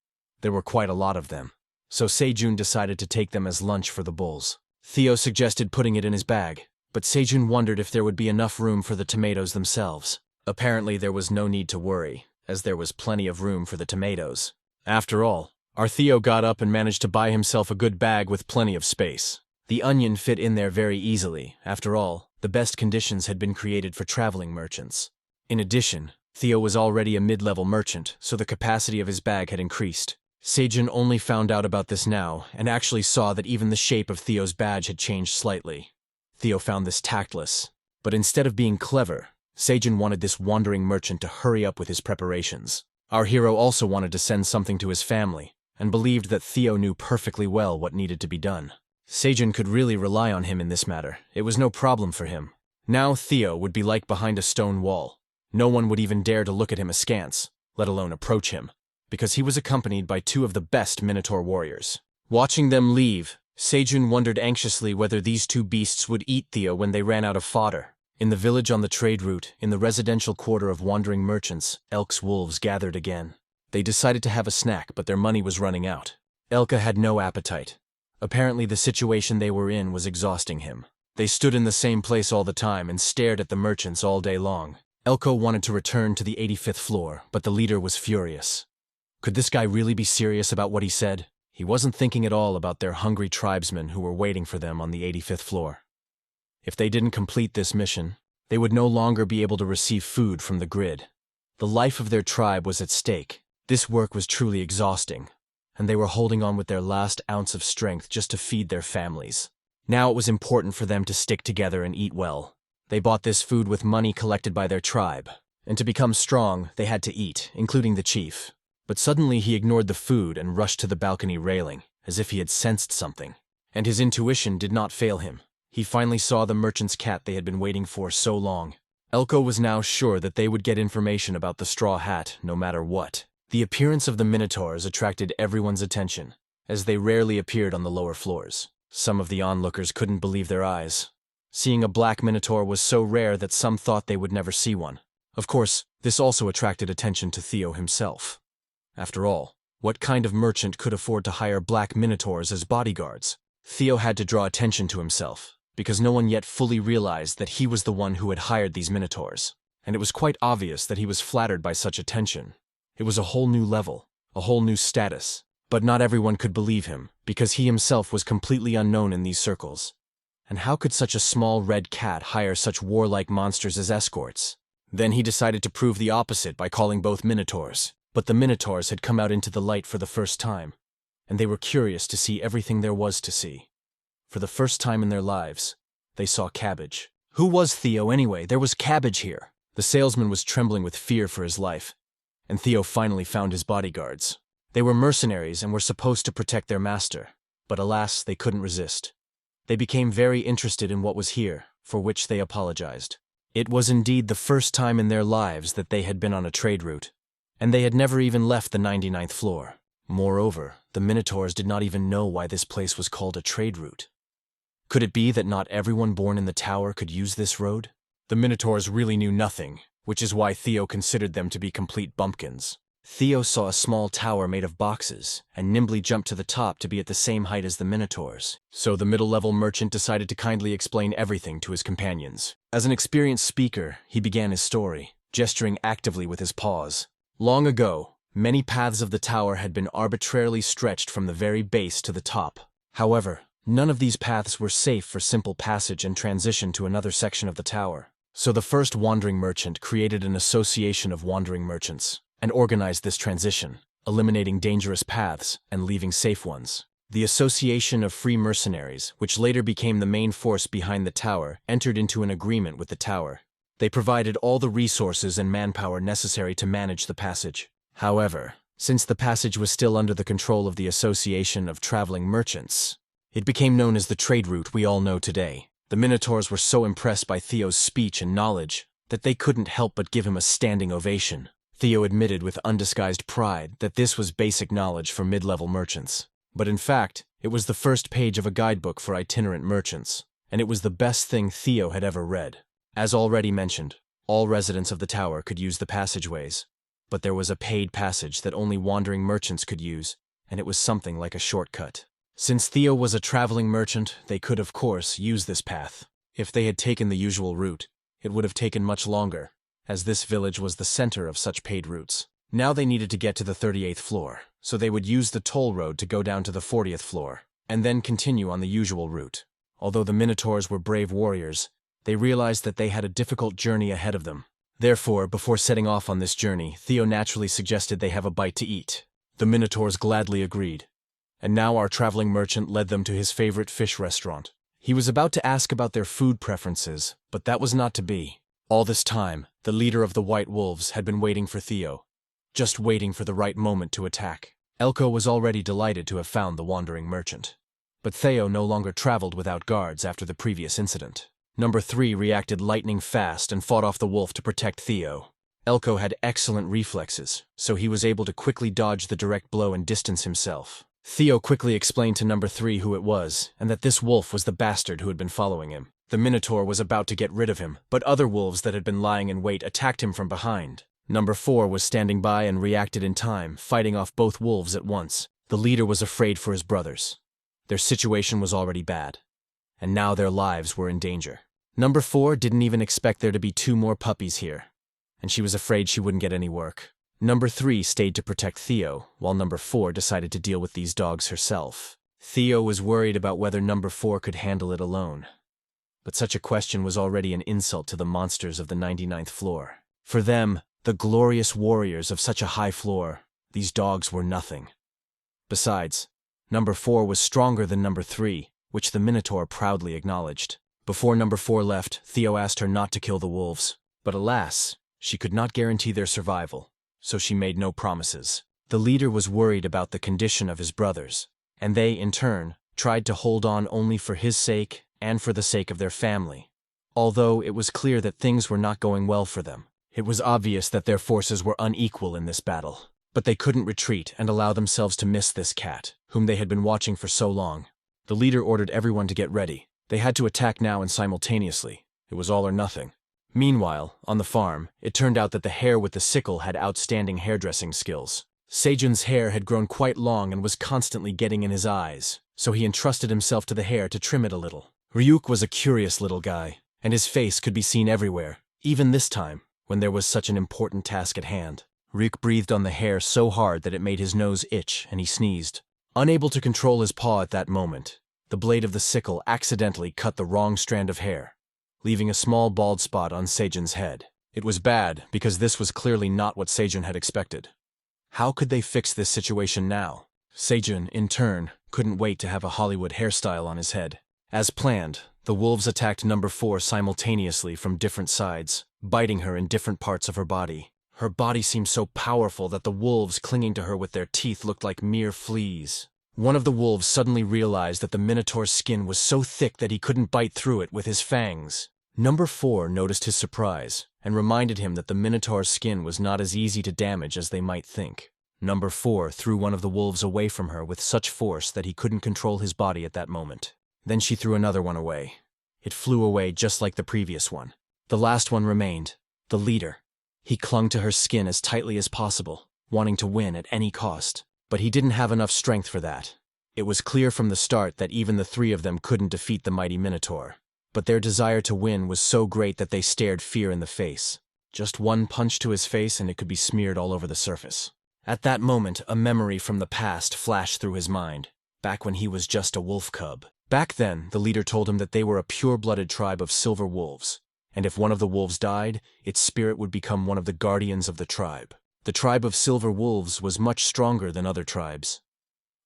Speaker 1: There were quite a lot of them, so Sejun decided to take them as lunch for the bulls. Theo suggested putting it in his bag, but Sejun wondered if there would be enough room for the tomatoes themselves. Apparently there was no need to worry, as there was plenty of room for the tomatoes. After all, our Theo got up and managed to buy himself a good bag with plenty of space. The onion fit in there very easily. After all, the best conditions had been created for traveling merchants. In addition, Theo was already a mid-level merchant, so the capacity of his bag had increased. Sejun only found out about this now, and actually saw that even the shape of Theo's badge had changed slightly. Theo found this tactless, but instead of being clever, Sejun wanted this wandering merchant to hurry up with his preparations. Our hero also wanted to send something to his family, and believed that Theo knew perfectly well what needed to be done. Sejun could really rely on him in this matter. It was no problem for him. Now Theo would be like behind a stone wall. No one would even dare to look at him askance, let alone approach him, because he was accompanied by 2 of the best Minotaur warriors. Watching them leave, Sejun wondered anxiously whether these 2 beasts would eat Theo when they ran out of fodder. In the village on the trade route, in the residential quarter of wandering merchants, Elk's wolves gathered again. They decided to have a snack, but their money was running out. Elka had no appetite. Apparently the situation they were in was exhausting him. They stood in the same place all the time and stared at the merchants all day long. Elko wanted to return to the 85th floor, but the leader was furious. Could this guy really be serious about what he said? He wasn't thinking at all about their hungry tribesmen who were waiting for them on the 85th floor. If they didn't complete this mission, they would no longer be able to receive food from the grid. The life of their tribe was at stake. This work was truly exhausting, and they were holding on with their last ounce of strength just to feed their families. Now it was important for them to stick together and eat well. They bought this food with money collected by their tribe, and to become strong, they had to eat, including the chief. But suddenly he ignored the food and rushed to the balcony railing, as if he had sensed something. And his intuition did not fail him. He finally saw the merchant's cat they had been waiting for so long. Elko was now sure that they would get information about the straw hat, no matter what. The appearance of the Minotaurs attracted everyone's attention, as they rarely appeared on the lower floors. Some of the onlookers couldn't believe their eyes. Seeing a black Minotaur was so rare that some thought they would never see one. Of course, this also attracted attention to Theo himself. After all, what kind of merchant could afford to hire black Minotaurs as bodyguards? Theo had to draw attention to himself, because no one yet fully realized that he was the one who had hired these Minotaurs, and it was quite obvious that he was flattered by such attention. It was a whole new level, a whole new status, but not everyone could believe him, because he himself was completely unknown in these circles. And how could such a small red cat hire such warlike monsters as escorts? Then he decided to prove the opposite by calling both Minotaurs. But the Minotaurs had come out into the light for the first time, and they were curious to see everything there was to see. For the first time in their lives, they saw cabbage. Who was Theo anyway? There was cabbage here. The salesman was trembling with fear for his life, and Theo finally found his bodyguards. They were mercenaries and were supposed to protect their master, but alas, they couldn't resist. They became very interested in what was here, for which they apologized. It was indeed the first time in their lives that they had been on a trade route, and they had never even left the 99th floor. Moreover, the Minotaurs did not even know why this place was called a trade route. Could it be that not everyone born in the tower could use this road? The Minotaurs really knew nothing, which is why Theo considered them to be complete bumpkins. Theo saw a small tower made of boxes, and nimbly jumped to the top to be at the same height as the Minotaurs. So the middle-level merchant decided to kindly explain everything to his companions. As an experienced speaker, he began his story, gesturing actively with his paws. Long ago, many paths of the tower had been arbitrarily stretched from the very base to the top. However, none of these paths were safe for simple passage and transition to another section of the tower. So the first wandering merchant created an association of wandering merchants and organized this transition, eliminating dangerous paths and leaving safe ones. The Association of Free Mercenaries, which later became the main force behind the tower, entered into an agreement with the tower. They provided all the resources and manpower necessary to manage the passage. However, since the passage was still under the control of the Association of Traveling Merchants, it became known as the trade route we all know today. The Minotaurs were so impressed by Theo's speech and knowledge that they couldn't help but give him a standing ovation. Theo admitted with undisguised pride that this was basic knowledge for mid-level merchants. But in fact, it was the first page of a guidebook for itinerant merchants, and it was the best thing Theo had ever read. As already mentioned, all residents of the tower could use the passageways, but there was a paid passage that only wandering merchants could use, and it was something like a shortcut. Since Theo was a traveling merchant, they could of course use this path. If they had taken the usual route, it would have taken much longer, as this village was the center of such paid routes. Now they needed to get to the 38th floor, so they would use the toll road to go down to the 40th floor, and then continue on the usual route. Although the Minotaurs were brave warriors, they realized that they had a difficult journey ahead of them. Therefore, before setting off on this journey, Theo naturally suggested they have a bite to eat. The Minotaurs gladly agreed, and now our traveling merchant led them to his favorite fish restaurant. He was about to ask about their food preferences, but that was not to be. All this time, the leader of the White Wolves had been waiting for Theo, just waiting for the right moment to attack. Elko was already delighted to have found the wandering merchant. But Theo no longer traveled without guards after the previous incident. Number 3 reacted lightning fast and fought off the wolf to protect Theo. Elko had excellent reflexes, so he was able to quickly dodge the direct blow and distance himself. Theo quickly explained to Number 3 who it was, and that this wolf was the bastard who had been following him. The Minotaur was about to get rid of him, but other wolves that had been lying in wait attacked him from behind. Number 4 was standing by and reacted in time, fighting off both wolves at once. The leader was afraid for his brothers. Their situation was already bad, and now their lives were in danger. Number 4 didn't even expect there to be 2 more puppies here, and she was afraid she wouldn't get any work. Number 3 stayed to protect Theo, while Number 4 decided to deal with these dogs herself. Theo was worried about whether Number 4 could handle it alone. But such a question was already an insult to the monsters of the 99th floor. For them, the glorious warriors of such a high floor, these dogs were nothing. Besides, Number 4 was stronger than Number 3, which the Minotaur proudly acknowledged. Before Number 4 left, Theo asked her not to kill the wolves. But alas, she could not guarantee their survival, so she made no promises. The leader was worried about the condition of his brothers, and they, in turn, tried to hold on only for his sake and for the sake of their family. Although it was clear that things were not going well for them, it was obvious that their forces were unequal in this battle. But they couldn't retreat and allow themselves to miss this cat, whom they had been watching for so long. The leader ordered everyone to get ready. They had to attack now and simultaneously. It was all or nothing. Meanwhile, on the farm, it turned out that the hare with the sickle had outstanding hairdressing skills. Sejun's hair had grown quite long and was constantly getting in his eyes, so he entrusted himself to the hare to trim it a little. Ryuk was a curious little guy, and his face could be seen everywhere, even this time, when there was such an important task at hand. Ryuk breathed on the hair so hard that it made his nose itch, and he sneezed. Unable to control his paw at that moment, the blade of the sickle accidentally cut the wrong strand of hair, leaving a small bald spot on Sejun's head. It was bad, because this was clearly not what Sejun had expected. How could they fix this situation now? Sejun, in turn, couldn't wait to have a Hollywood hairstyle on his head. As planned, the wolves attacked Number 4 simultaneously from different sides, biting her in different parts of her body. Her body seemed so powerful that the wolves clinging to her with their teeth looked like mere fleas. One of the wolves suddenly realized that the Minotaur's skin was so thick that he couldn't bite through it with his fangs. Number 4 noticed his surprise and reminded him that the Minotaur's skin was not as easy to damage as they might think. Number 4 threw one of the wolves away from her with such force that he couldn't control his body at that moment. Then she threw another one away. It flew away just like the previous one. The last one remained, the leader. He clung to her skin as tightly as possible, wanting to win at any cost. But he didn't have enough strength for that. It was clear from the start that even the three of them couldn't defeat the mighty Minotaur. But their desire to win was so great that they stared fear in the face. Just one punch to his face and it could be smeared all over the surface. At that moment, a memory from the past flashed through his mind, back when he was just a wolf cub. Back then, the leader told him that they were a pure-blooded tribe of silver wolves, and if one of the wolves died, its spirit would become one of the guardians of the tribe. The tribe of silver wolves was much stronger than other tribes.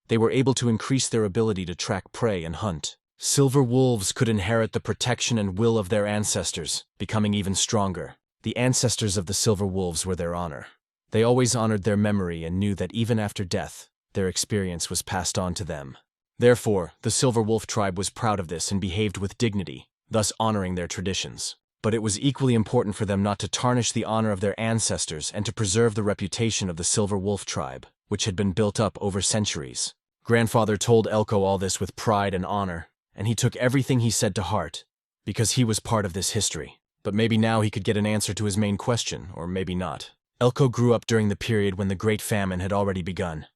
Speaker 1: They were able to increase their ability to track prey and hunt. Silver wolves could inherit the protection and will of their ancestors, becoming even stronger. The ancestors of the silver wolves were their honor. They always honored their memory and knew that even after death, their experience was passed on to them. Therefore, the silver wolf tribe was proud of this and behaved with dignity, thus honoring their traditions. But it was equally important for them not to tarnish the honor of their ancestors and to preserve the reputation of the silver wolf tribe, which had been built up over centuries. Grandfather told Elko all this with pride and honor, and he took everything he said to heart, because he was part of this history. But maybe now he could get an answer to his main question, or maybe not. Elko grew up during the period when the Great Famine had already begun.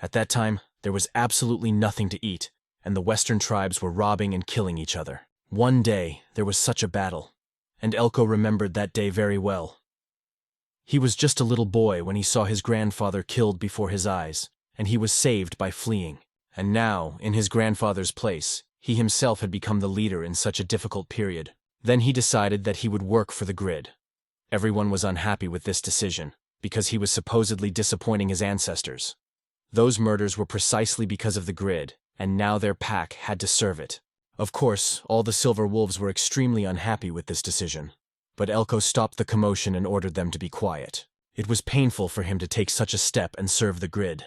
Speaker 1: At that time, there was absolutely nothing to eat, and the western tribes were robbing and killing each other. One day, there was such a battle, and Elko remembered that day very well. He was just a little boy when he saw his grandfather killed before his eyes, and he was saved by fleeing. And now, in his grandfather's place, he himself had become the leader in such a difficult period. Then he decided that he would work for the grid. Everyone was unhappy with this decision, because he was supposedly disappointing his ancestors. Those murders were precisely because of the grid, and now their pack had to serve it. Of course, all the silver wolves were extremely unhappy with this decision. But Elko stopped the commotion and ordered them to be quiet. It was painful for him to take such a step and serve the grid.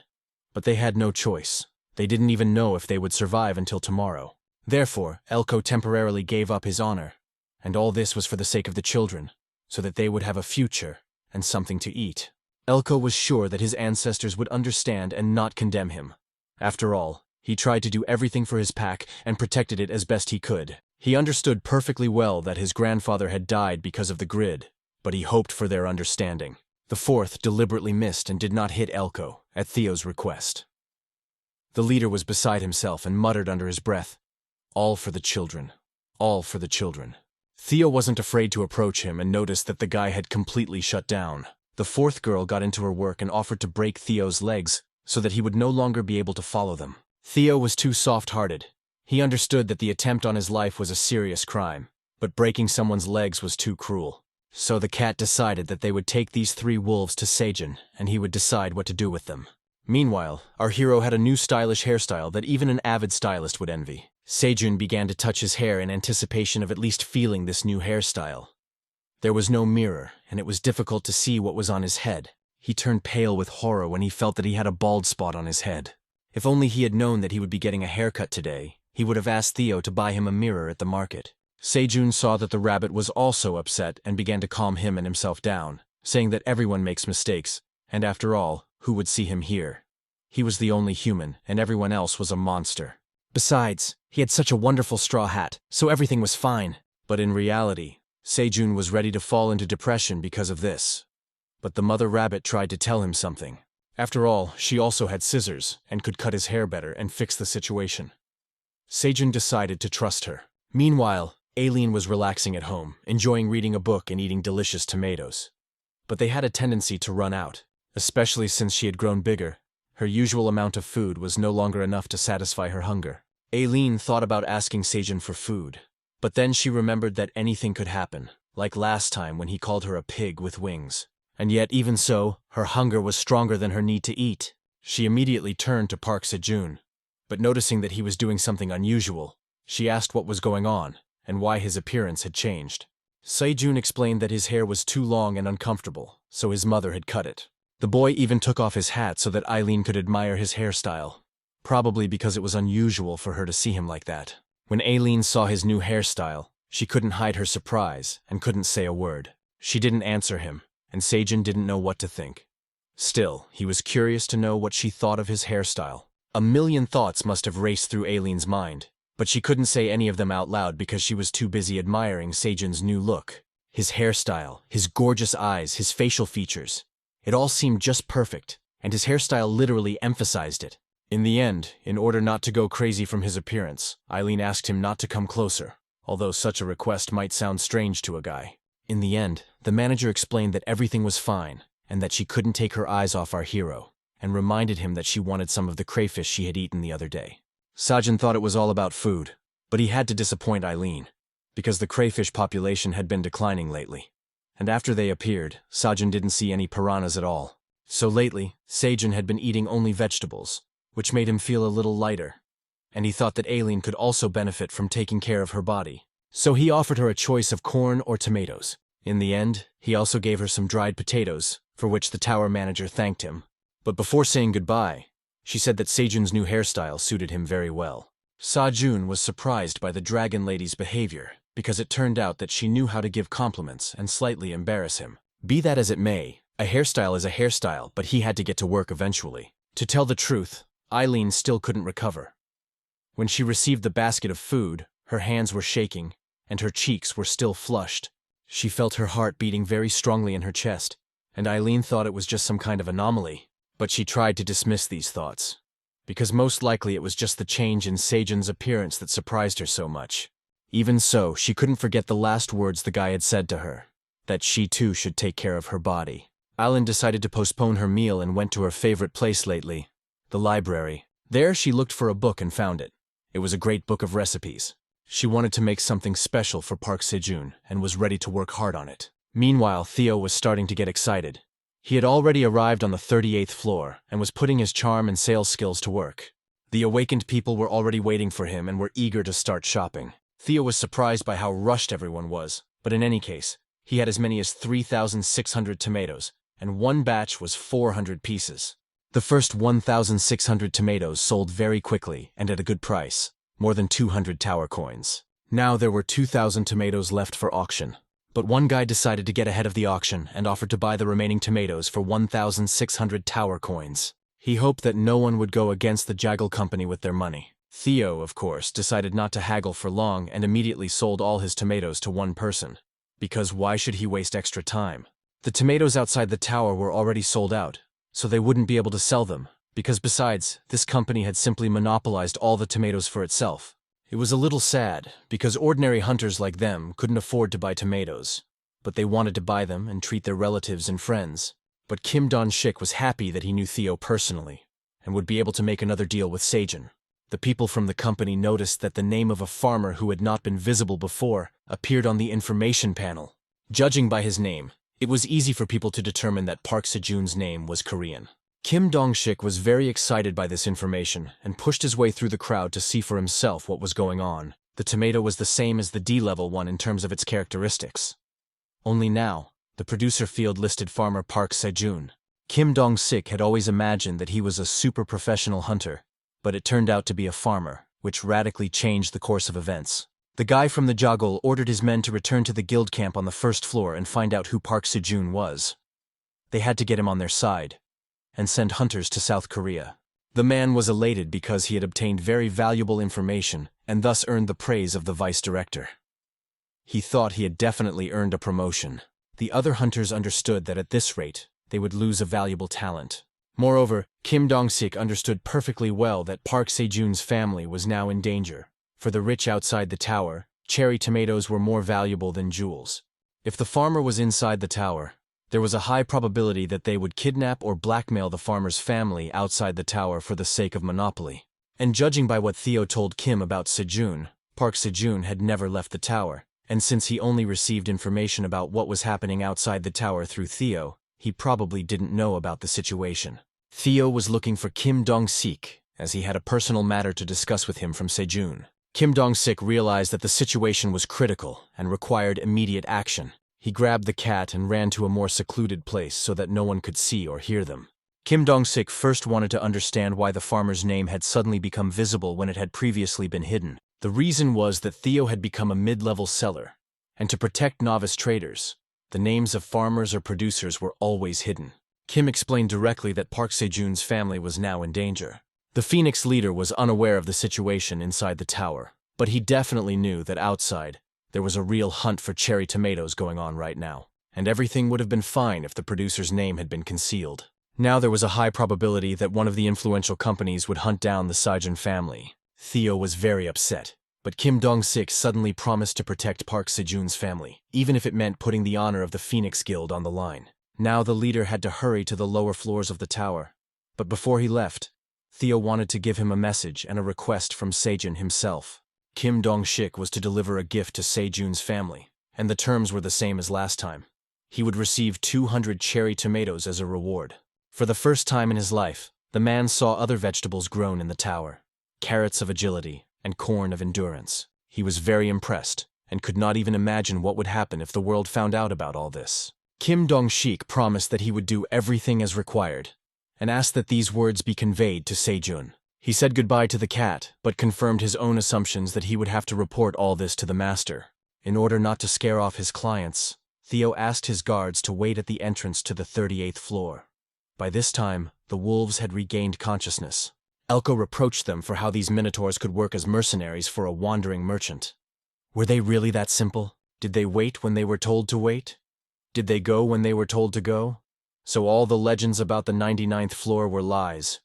Speaker 1: But they had no choice. They didn't even know if they would survive until tomorrow. Therefore, Elko temporarily gave up his honor. And all this was for the sake of the children, so that they would have a future and something to eat. Elko was sure that his ancestors would understand and not condemn him. After all, he tried to do everything for his pack and protected it as best he could. He understood perfectly well that his grandfather had died because of the grid, but he hoped for their understanding. The fourth deliberately missed and did not hit Elko, at Theo's request. The leader was beside himself and muttered under his breath, "All for the children. All for the children." Theo wasn't afraid to approach him and noticed that the guy had completely shut down. The fourth girl got into her work and offered to break Theo's legs so that he would no longer be able to follow them. Theo was too soft-hearted. He understood that the attempt on his life was a serious crime, but breaking someone's legs was too cruel. So the cat decided that they would take these three wolves to Sejun, and he would decide what to do with them. Meanwhile, our hero had a new stylish hairstyle that even an avid stylist would envy. Sejun began to touch his hair in anticipation of at least feeling this new hairstyle. There was no mirror, and it was difficult to see what was on his head. He turned pale with horror when he felt that he had a bald spot on his head. If only he had known that he would be getting a haircut today, he would have asked Theo to buy him a mirror at the market. Sejun saw that the rabbit was also upset and began to calm him and himself down, saying that everyone makes mistakes, and after all, who would see him here? He was the only human, and everyone else was a monster. Besides, he had such a wonderful straw hat, so everything was fine. But in reality, Sejun was ready to fall into depression because of this. But the mother rabbit tried to tell him something. After all, she also had scissors and could cut his hair better and fix the situation. Sejun decided to trust her. Meanwhile, Aileen was relaxing at home, enjoying reading a book and eating delicious tomatoes. But they had a tendency to run out, especially since she had grown bigger. Her usual amount of food was no longer enough to satisfy her hunger. Aileen thought about asking Sejun for food, but then she remembered that anything could happen, like last time when he called her a pig with wings. And yet, even so, her hunger was stronger than her need to eat. She immediately turned to Park Sejun, but noticing that he was doing something unusual, she asked what was going on and why his appearance had changed. Sejun explained that his hair was too long and uncomfortable, so his mother had cut it. The boy even took off his hat so that Aileen could admire his hairstyle, probably because it was unusual for her to see him like that. When Aileen saw his new hairstyle, she couldn't hide her surprise and couldn't say a word. She didn't answer him, and Sejun didn't know what to think. Still, he was curious to know what she thought of his hairstyle. A million thoughts must have raced through Aileen's mind, but she couldn't say any of them out loud because she was too busy admiring Sejun's new look. His hairstyle, his gorgeous eyes, his facial features. It all seemed just perfect, and his hairstyle literally emphasized it. In the end, in order not to go crazy from his appearance, Eileen asked him not to come closer, although such a request might sound strange to a guy. In the end, the manager explained that everything was fine, and that she couldn't take her eyes off our hero, and reminded him that she wanted some of the crayfish she had eaten the other day. Sejun thought it was all about food, but he had to disappoint Eileen, because the crayfish population had been declining lately. And after they appeared, Sejun didn't see any piranhas at all. So lately, Sejun had been eating only vegetables, which made him feel a little lighter. And he thought that Eileen could also benefit from taking care of her body. So he offered her a choice of corn or tomatoes. In the end, he also gave her some dried potatoes, for which the tower manager thanked him. But before saying goodbye, she said that Sejun's new hairstyle suited him very well. Sejun was surprised by the dragon lady's behavior, because it turned out that she knew how to give compliments and slightly embarrass him. Be that as it may, a hairstyle is a hairstyle, but he had to get to work eventually. To tell the truth, Eileen still couldn't recover. When she received the basket of food, her hands were shaking, and her cheeks were still flushed. She felt her heart beating very strongly in her chest, and Eileen thought it was just some kind of anomaly. But she tried to dismiss these thoughts, because most likely it was just the change in Sejun's appearance that surprised her so much. Even so, she couldn't forget the last words the guy had said to her, that she too should take care of her body. Eileen decided to postpone her meal and went to her favorite place lately, the library. There she looked for a book and found it. It was a great book of recipes. She wanted to make something special for Park Sejun and was ready to work hard on it. Meanwhile, Theo was starting to get excited. He had already arrived on the 38th floor and was putting his charm and sales skills to work. The awakened people were already waiting for him and were eager to start shopping. Theo was surprised by how rushed everyone was, but in any case, he had as many as 3,600 tomatoes, and one batch was 400 pieces. The first 1,600 tomatoes sold very quickly and at a good price, more than 200 tower coins. Now there were 2,000 tomatoes left for auction. But one guy decided to get ahead of the auction and offered to buy the remaining tomatoes for 1,600 tower coins. He hoped that no one would go against the Jaggle company with their money. Theo, of course, decided not to haggle for long and immediately sold all his tomatoes to one person. Because why should he waste extra time? The tomatoes outside the tower were already sold out, so they wouldn't be able to sell them, because besides, this company had simply monopolized all the tomatoes for itself. It was a little sad, because ordinary hunters like them couldn't afford to buy tomatoes, but they wanted to buy them and treat their relatives and friends. But Kim Don-shik was happy that he knew Theo personally, and would be able to make another deal with Sejun. The people from the company noticed that the name of a farmer who had not been visible before appeared on the information panel. Judging by his name, it was easy for people to determine that Park Sejun's name was Korean. Kim Dong-shik was very excited by this information and pushed his way through the crowd to see for himself what was going on. The tomato was the same as the D-level one in terms of its characteristics. Only now, the producer field listed farmer Park Sejun. Kim Dong-sik had always imagined that he was a super professional hunter, but it turned out to be a farmer, which radically changed the course of events. The guy from the Jagol ordered his men to return to the guild camp on the first floor and find out who Park Sejun was. They had to get him on their side and send hunters to South Korea. The man was elated because he had obtained very valuable information and thus earned the praise of the vice director. He thought he had definitely earned a promotion. The other hunters understood that at this rate, they would lose a valuable talent. Moreover, Kim Dong-sik understood perfectly well that Park Sejun's family was now in danger. For the rich outside the tower, cherry tomatoes were more valuable than jewels. If the farmer was inside the tower, there was a high probability that they would kidnap or blackmail the farmer's family outside the tower for the sake of monopoly. And judging by what Theo told Kim about Sejun, Park Sejun had never left the tower, and since he only received information about what was happening outside the tower through Theo, he probably didn't know about the situation. Theo was looking for Kim Dong-sik, as he had a personal matter to discuss with him from Sejun. Kim Dong-sik realized that the situation was critical and required immediate action. He grabbed the cat and ran to a more secluded place so that no one could see or hear them. Kim Dong-sik first wanted to understand why the farmer's name had suddenly become visible when it had previously been hidden. The reason was that Theo had become a mid-level seller, and to protect novice traders, the names of farmers or producers were always hidden. Kim explained directly that Park Sejun's family was now in danger. The Phoenix leader was unaware of the situation inside the tower, but he definitely knew that outside, there was a real hunt for cherry tomatoes going on right now. and everything would have been fine if the producer's name had been concealed. Now there was a high probability that one of the influential companies would hunt down the Sejun family. Theo was very upset, but Kim Dong-sik suddenly promised to protect Park Sejun's family, even if it meant putting the honor of the Phoenix Guild on the line. Now the leader had to hurry to the lower floors of the tower. But before he left, Theo wanted to give him a message and a request from Sejun himself. Kim Dong-sik was to deliver a gift to Sejun's family, and the terms were the same as last time. He would receive 200 cherry tomatoes as a reward. For the first time in his life, the man saw other vegetables grown in the tower. Carrots of agility and corn of endurance. He was very impressed, and could not even imagine what would happen if the world found out about all this. Kim Dong-sik promised that he would do everything as required, and asked that these words be conveyed to Sejun. He said goodbye to the cat, but confirmed his own assumptions that he would have to report all this to the master. In order not to scare off his clients, Theo asked his guards to wait at the entrance to the 38th floor. By this time, the wolves had regained consciousness. Elko reproached them for how these minotaurs could work as mercenaries for a wandering merchant. Were they really that simple? Did they wait when they were told to wait? Did they go when they were told to go? So all the legends about the 99th floor were lies.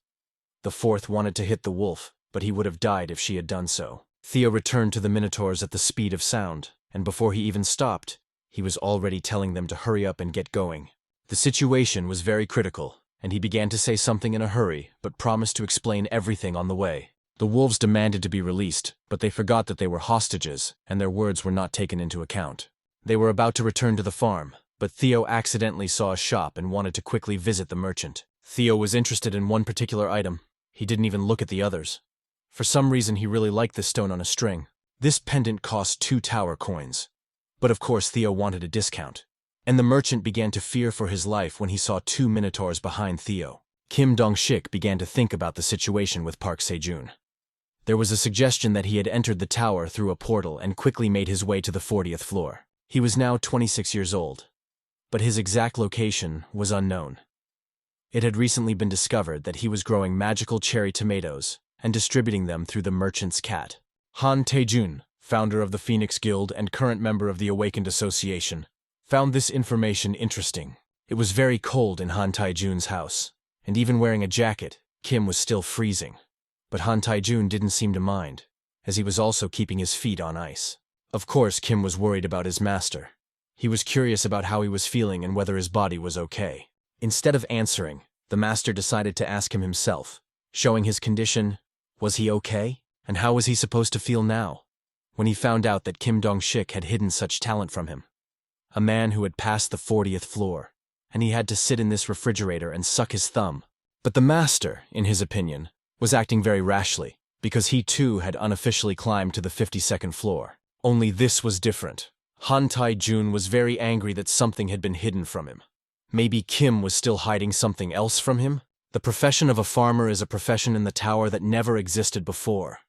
Speaker 1: The fourth wanted to hit the wolf, but he would have died if she had done so. Theo returned to the minotaurs at the speed of sound, and before he even stopped, he was already telling them to hurry up and get going. The situation was very critical, and he began to say something in a hurry, but promised to explain everything on the way. The wolves demanded to be released, but they forgot that they were hostages, and their words were not taken into account. They were about to return to the farm, but Theo accidentally saw a shop and wanted to quickly visit the merchant. Theo was interested in one particular item. He didn't even look at the others. For some reason he really liked this stone on a string. This pendant cost 2 tower coins. But of course Theo wanted a discount. And the merchant began to fear for his life when he saw 2 minotaurs behind Theo. Kim Dong-sik began to think about the situation with Park Sejun. There was a suggestion that he had entered the tower through a portal and quickly made his way to the 40th floor. He was now 26 years old, but his exact location was unknown. It had recently been discovered that he was growing magical cherry tomatoes and distributing them through the merchant's cat. Han Tae-jun, founder of the Phoenix Guild and current member of the Awakened Association, found this information interesting. It was very cold in Han Tae-jun's house, and even wearing a jacket, Kim was still freezing. But Han Tae-jun didn't seem to mind, as he was also keeping his feet on ice. Of course, Kim was worried about his master. He was curious about how he was feeling and whether his body was okay. Instead of answering, the master decided to ask him himself, showing his condition. Was he okay? And how was he supposed to feel now, when he found out that Kim Dong-sik had hidden such talent from him? A man who had passed the 40th floor, and he had to sit in this refrigerator and suck his thumb. But the master, in his opinion, was acting very rashly, because he too had unofficially climbed to the 52nd floor. Only this was different. Han Tae-jun was very angry that something had been hidden from him. Maybe Kim was still hiding something else from him? The profession of a farmer is a profession in the tower that never existed before,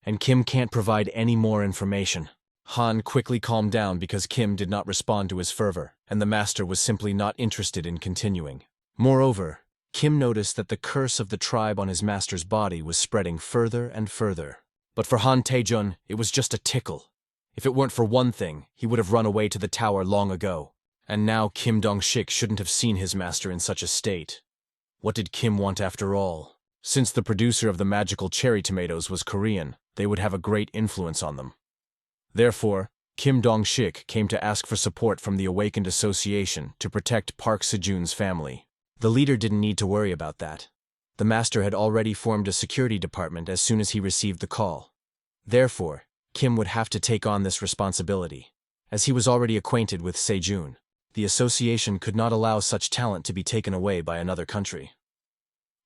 Speaker 1: and Kim can't provide any more information. Han quickly calmed down because Kim did not respond to his fervor, and the master was simply not interested in continuing. Moreover, Kim noticed that the curse of the tribe on his master's body was spreading further and further. But for Han Tae-jun, it was just a tickle. If it weren't for one thing, he would have run away to the tower long ago. And now Kim Dong-sik shouldn't have seen his master in such a state. What did Kim want after all? Since the producer of the magical cherry tomatoes was Korean, they would have a great influence on them. Therefore, Kim Dong-sik came to ask for support from the Awakened Association to protect Park Sejun's family. The leader didn't need to worry about that. The master had already formed a security department as soon as he received the call. Therefore, Kim would have to take on this responsibility. As he was already acquainted with Sejun, the association could not allow such talent to be taken away by another country.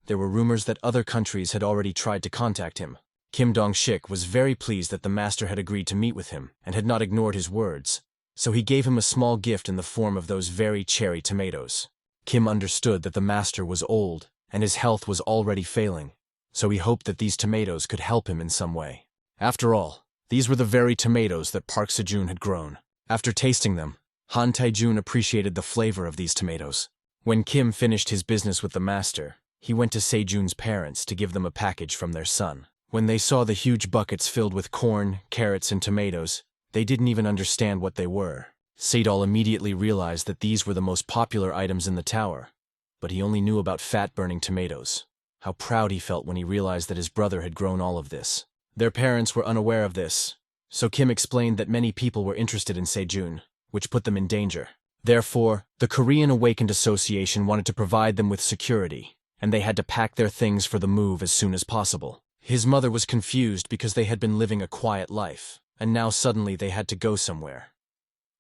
Speaker 1: There were rumors that other countries had already tried to contact him. Kim Dong-sik was very pleased that the master had agreed to meet with him and had not ignored his words, so he gave him a small gift in the form of those very cherry tomatoes. Kim understood that the master was old and his health was already failing, so he hoped that these tomatoes could help him in some way. After all, these were the very tomatoes that Park Sejun had grown. After tasting them, Han Tae-jun appreciated the flavor of these tomatoes. When Kim finished his business with the master, he went to Sejun's parents to give them a package from their son. When they saw the huge buckets filled with corn, carrots, and tomatoes, they didn't even understand what they were. Sejun immediately realized that these were the most popular items in the tower, but he only knew about fat-burning tomatoes. How proud he felt when he realized that his brother had grown all of this. Their parents were unaware of this, so Kim explained that many people were interested in Sejun, which put them in danger. Therefore, the Korean Awakened Association wanted to provide them with security, and they had to pack their things for the move as soon as possible. His mother was confused because they had been living a quiet life, and now suddenly they had to go somewhere.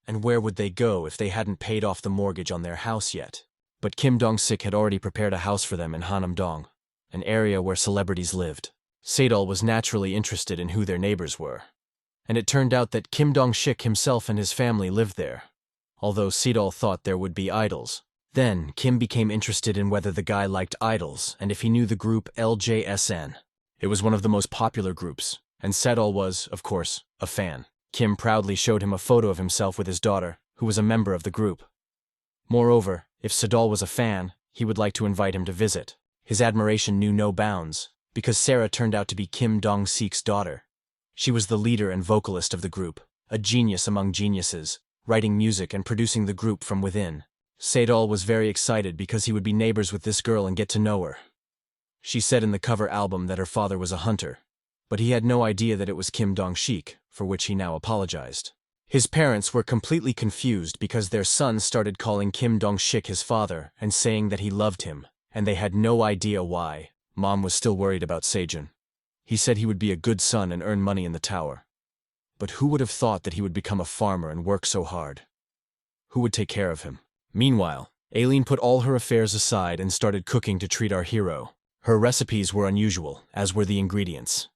Speaker 1: And where would they go if they hadn't paid off the mortgage on their house yet? But Kim Dong-sik had already prepared a house for them in Hanam-dong, an area where celebrities lived. Sejun was naturally interested in who their neighbors were, and it turned out that Kim Dong-sik himself and his family lived there, although Sejun thought there would be idols. Then, Kim became interested in whether the guy liked idols and if he knew the group LJSN. It was one of the most popular groups, and Sejun was, of course, a fan. Kim proudly showed him a photo of himself with his daughter, who was a member of the group. Moreover, if Sejun was a fan, he would like to invite him to visit. His admiration knew no bounds, because Sarah turned out to be Kim Dong-sik's daughter. She was the leader and vocalist of the group, a genius among geniuses, writing music and producing the group from within. Sejun was very excited because he would be neighbors with this girl and get to know her. She said in the cover album that her father was a hunter, but he had no idea that it was Kim Dong-sik, for which he now apologized. His parents were completely confused because their son started calling Kim Dong-sik his father and saying that he loved him, and they had no idea why. Mom was still worried about Sejun. He said he would be a good son and earn money in the tower. But who would have thought that he would become a farmer and work so hard? Who would take care of him? Meanwhile, Aileen put all her affairs aside and started cooking to treat our hero. Her recipes were unusual, as were the ingredients.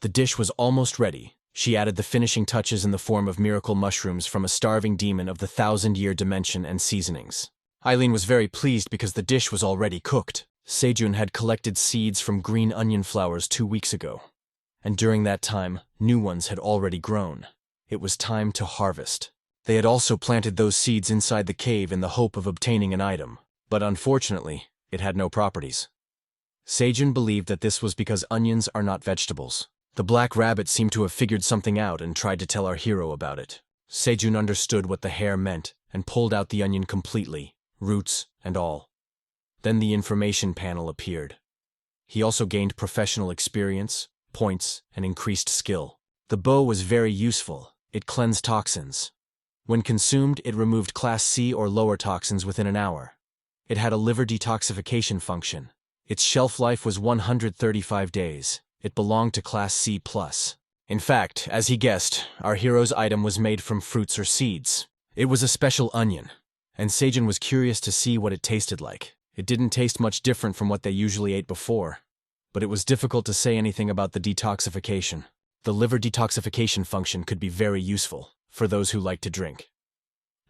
Speaker 1: The dish was almost ready. She added the finishing touches in the form of miracle mushrooms from a starving demon of the 1,000-year dimension and seasonings. Aileen was very pleased because the dish was already cooked. Sejun had collected seeds from green onion flowers 2 weeks ago, and during that time, new ones had already grown. It was time to harvest. They had also planted those seeds inside the cave in the hope of obtaining an item, but unfortunately, it had no properties. Sejun believed that this was because onions are not vegetables. The black rabbit seemed to have figured something out and tried to tell our hero about it. Sejun understood what the hair meant and pulled out the onion completely, roots and all. Then the information panel appeared. He also gained professional experience, points, and increased skill. The bow was very useful. It cleansed toxins. When consumed, it removed Class C or lower toxins within an hour. It had a liver detoxification function. Its shelf life was 135 days. It belonged to Class C+. In fact, as he guessed, our hero's item was made from fruits or seeds. It was a special onion, and Sejun was curious to see what it tasted like. It didn't taste much different from what they usually ate before, but it was difficult to say anything about the detoxification. The liver detoxification function could be very useful for those who like to drink.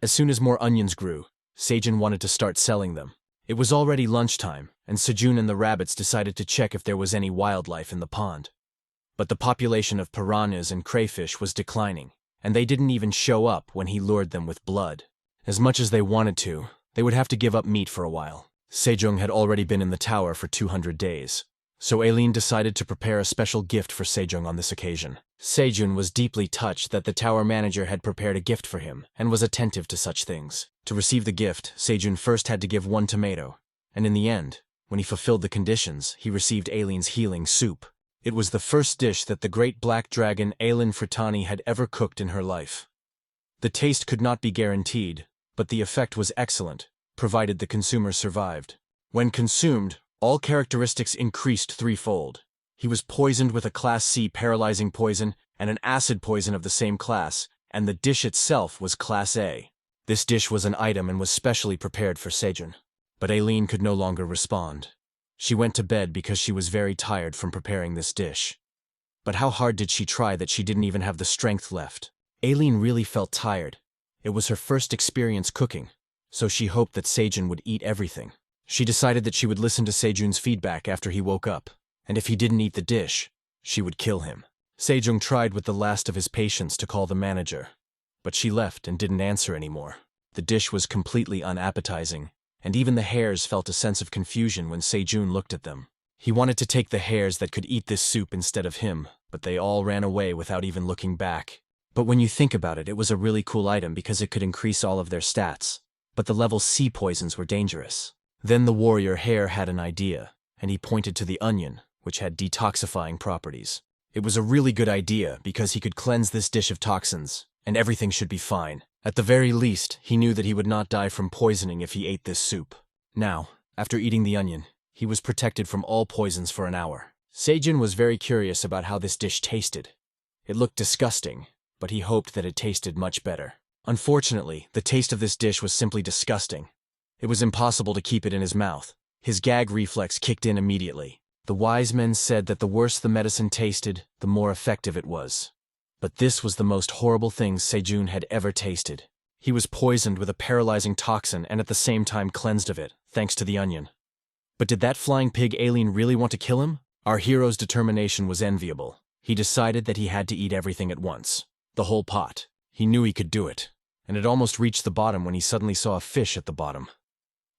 Speaker 1: As soon as more onions grew, Sejun wanted to start selling them. It was already lunchtime, and Sejun and the rabbits decided to check if there was any wildlife in the pond. But the population of piranhas and crayfish was declining, and they didn't even show up when he lured them with blood. As much as they wanted to, they would have to give up meat for a while. Sejun had already been in the tower for 200 days, so Aileen decided to prepare a special gift for Sejun on this occasion. Sejun was deeply touched that the tower manager had prepared a gift for him and was attentive to such things. To receive the gift, Sejun first had to give 1 tomato, and in the end, when he fulfilled the conditions, he received Aileen's healing soup. It was the first dish that the great black dragon Aileen Fritani had ever cooked in her life. The taste could not be guaranteed, but the effect was excellent, provided the consumer survived. When consumed, all characteristics increased threefold. He was poisoned with a Class C paralyzing poison and an acid poison of the same class, and the dish itself was Class A. This dish was an item and was specially prepared for Sejun. But Aileen could no longer respond. She went to bed because she was very tired from preparing this dish. But how hard did she try that she didn't even have the strength left? Aileen really felt tired. It was her first experience cooking, so she hoped that Sejun would eat everything. She decided that she would listen to Sejun's feedback after he woke up, and if he didn't eat the dish, she would kill him. Sejun tried with the last of his patience to call the manager, but she left and didn't answer anymore. The dish was completely unappetizing, and even the hares felt a sense of confusion when Sejun looked at them. He wanted to take the hares that could eat this soup instead of him, but they all ran away without even looking back. But when you think about it, it was a really cool item because it could increase all of their stats. But the level C poisons were dangerous. Then the warrior hare had an idea, and he pointed to the onion, which had detoxifying properties. It was a really good idea because he could cleanse this dish of toxins, and everything should be fine. At the very least, he knew that he would not die from poisoning if he ate this soup. Now, after eating the onion, he was protected from all poisons for an hour. Sejun was very curious about how this dish tasted. It looked disgusting, but he hoped that it tasted much better. Unfortunately, the taste of this dish was simply disgusting. It was impossible to keep it in his mouth. His gag reflex kicked in immediately. The wise men said that the worse the medicine tasted, the more effective it was. But this was the most horrible thing Sejun had ever tasted. He was poisoned with a paralyzing toxin and at the same time cleansed of it, thanks to the onion. But did that flying pig alien really want to kill him? Our hero's determination was enviable. He decided that he had to eat everything at once. The whole pot. He knew he could do it. And it almost reached the bottom when he suddenly saw a fish at the bottom.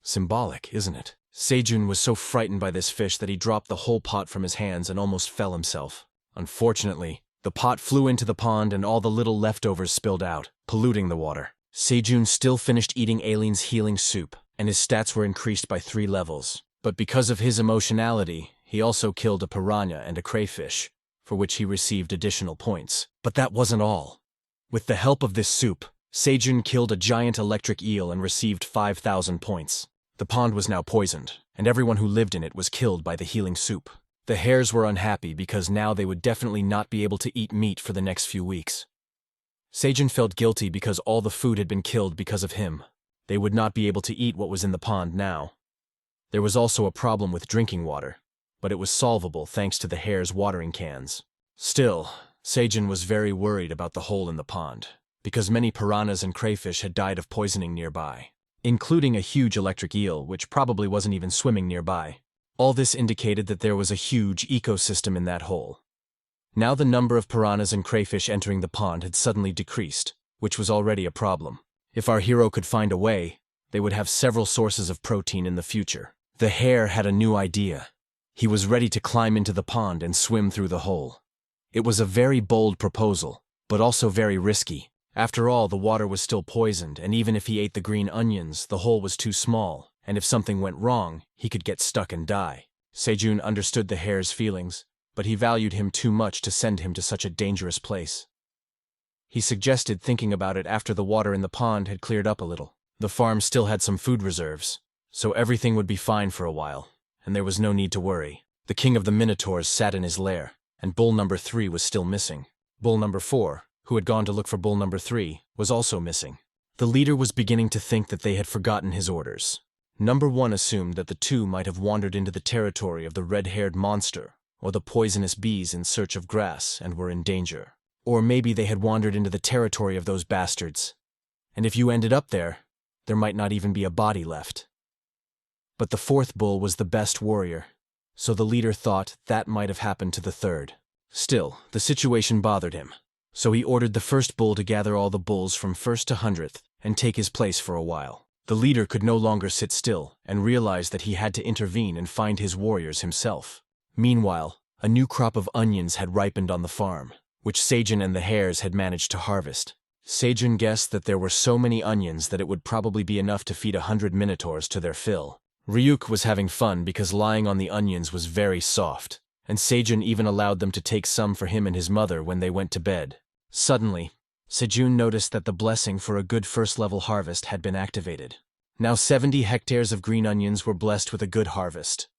Speaker 1: Symbolic, isn't it? Sejun was so frightened by this fish that he dropped the whole pot from his hands and almost fell himself. Unfortunately, the pot flew into the pond and all the little leftovers spilled out, polluting the water. Sejun still finished eating Aileen's healing soup, and his stats were increased by 3 levels. But because of his emotionality, he also killed a piranha and a crayfish, for which he received additional points. But that wasn't all. With the help of this soup, Sejun killed a giant electric eel and received 5,000 points. The pond was now poisoned, and everyone who lived in it was killed by the healing soup. The hares were unhappy because now they would definitely not be able to eat meat for the next few weeks. Sejun felt guilty because all the food had been killed because of him. They would not be able to eat what was in the pond now. There was also a problem with drinking water, but it was solvable thanks to the hare's watering cans. Still, Sejun was very worried about the hole in the pond, because many piranhas and crayfish had died of poisoning nearby, including a huge electric eel which probably wasn't even swimming nearby. All this indicated that there was a huge ecosystem in that hole. Now the number of piranhas and crayfish entering the pond had suddenly decreased, which was already a problem. If our hero could find a way, they would have several sources of protein in the future. The hare had a new idea. He was ready to climb into the pond and swim through the hole. It was a very bold proposal, but also very risky. After all, the water was still poisoned, and even if he ate the green onions, the hole was too small, and if something went wrong, he could get stuck and die. Sejun understood the hare's feelings, but he valued him too much to send him to such a dangerous place. He suggested thinking about it after the water in the pond had cleared up a little. The farm still had some food reserves, so everything would be fine for a while, and there was no need to worry. The king of the Minotaurs sat in his lair, and bull number 3 was still missing. Bull number 4, who had gone to look for bull number 3, was also missing. The leader was beginning to think that they had forgotten his orders. Number 1 assumed that the 2 might have wandered into the territory of the red-haired monster, or the poisonous bees in search of grass and were in danger. Or maybe they had wandered into the territory of those bastards. And if you ended up there, there might not even be a body left. But the 4th bull was the best warrior, so the leader thought that might have happened to the 3rd. Still, the situation bothered him, so he ordered the 1st bull to gather all the bulls from 1st to 100th and take his place for a while. The leader could no longer sit still and realized that he had to intervene and find his warriors himself. Meanwhile, a new crop of onions had ripened on the farm, which Sejun and the hares had managed to harvest. Sejun guessed that there were so many onions that it would probably be enough to feed 100 minotaurs to their fill. Ryuk was having fun because lying on the onions was very soft, and Sejun even allowed them to take some for him and his mother when they went to bed. Suddenly, Sejun noticed that the blessing for a good first-level harvest had been activated. Now 70 hectares of green onions were blessed with a good harvest.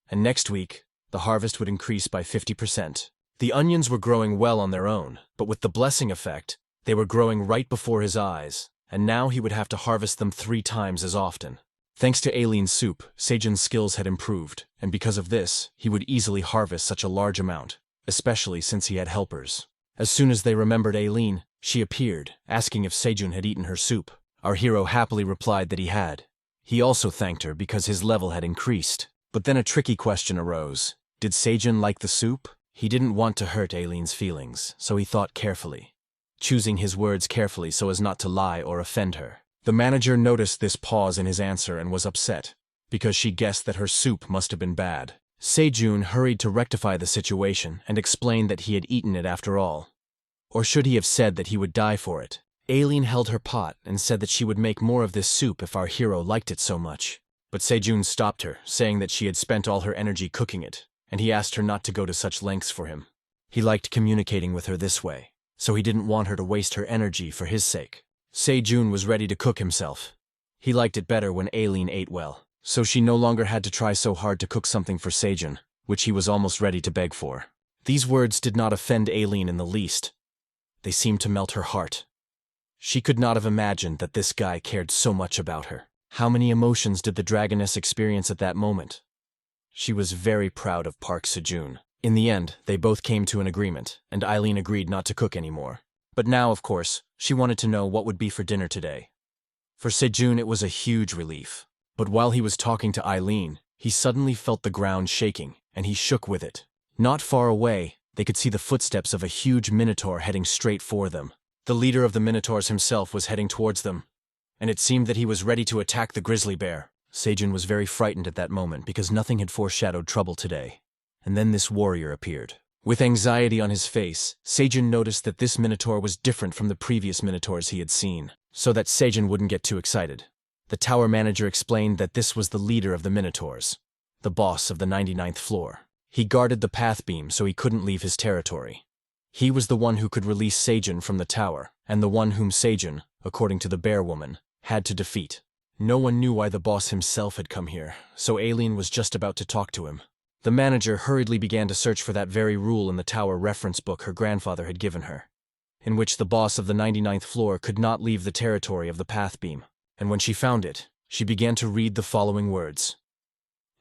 Speaker 1: And next week, the harvest would increase by 50%. The onions were growing well on their own, but with the blessing effect, they were growing right before his eyes, and now he would have to harvest them 3 times as often. Thanks to Aileen's soup, Sejun's skills had improved, and because of this, he would easily harvest such a large amount, especially since he had helpers. As soon as they remembered Aileen, she appeared, asking if Sejun had eaten her soup. Our hero happily replied that he had. He also thanked her because his level had increased. But then a tricky question arose. Did Sejun like the soup? He didn't want to hurt Aileen's feelings, so he thought carefully, choosing his words carefully so as not to lie or offend her. The manager noticed this pause in his answer and was upset, because she guessed that her soup must have been bad. Sejun hurried to rectify the situation and explained that he had eaten it after all. Or should he have said that he would die for it? Aileen held her pot and said that she would make more of this soup if our hero liked it so much. But Sejun stopped her, saying that she had spent all her energy cooking it, and he asked her not to go to such lengths for him. He liked communicating with her this way, so he didn't want her to waste her energy for his sake. Sejun was ready to cook himself. He liked it better when Aileen ate well, so she no longer had to try so hard to cook something for Sejun, which he was almost ready to beg for. These words did not offend Aileen in the least. They seemed to melt her heart. She could not have imagined that this guy cared so much about her. How many emotions did the dragoness experience at that moment? She was very proud of Park Sejun. In the end, they both came to an agreement, and Aileen agreed not to cook anymore. But now, of course, she wanted to know what would be for dinner today. For Sejun, it was a huge relief. But while he was talking to Aileen, he suddenly felt the ground shaking, and he shook with it. Not far away, they could see the footsteps of a huge minotaur heading straight for them. The leader of the minotaurs himself was heading towards them, and it seemed that he was ready to attack the grizzly bear. Sejun was very frightened at that moment because nothing had foreshadowed trouble today. And then this warrior appeared. With anxiety on his face, Sejun noticed that this minotaur was different from the previous minotaurs he had seen, so that Sejun wouldn't get too excited. The tower manager explained that this was the leader of the minotaurs, the boss of the 99th floor. He guarded the path beam so he couldn't leave his territory. He was the one who could release Sejun from the tower, and the one whom Sejun, according to the bear woman, had to defeat. No one knew why the boss himself had come here, so Aileen was just about to talk to him. The manager hurriedly began to search for that very rule in the tower reference book her grandfather had given her, in which the boss of the 99th floor could not leave the territory of the path beam. And when she found it, she began to read the following words.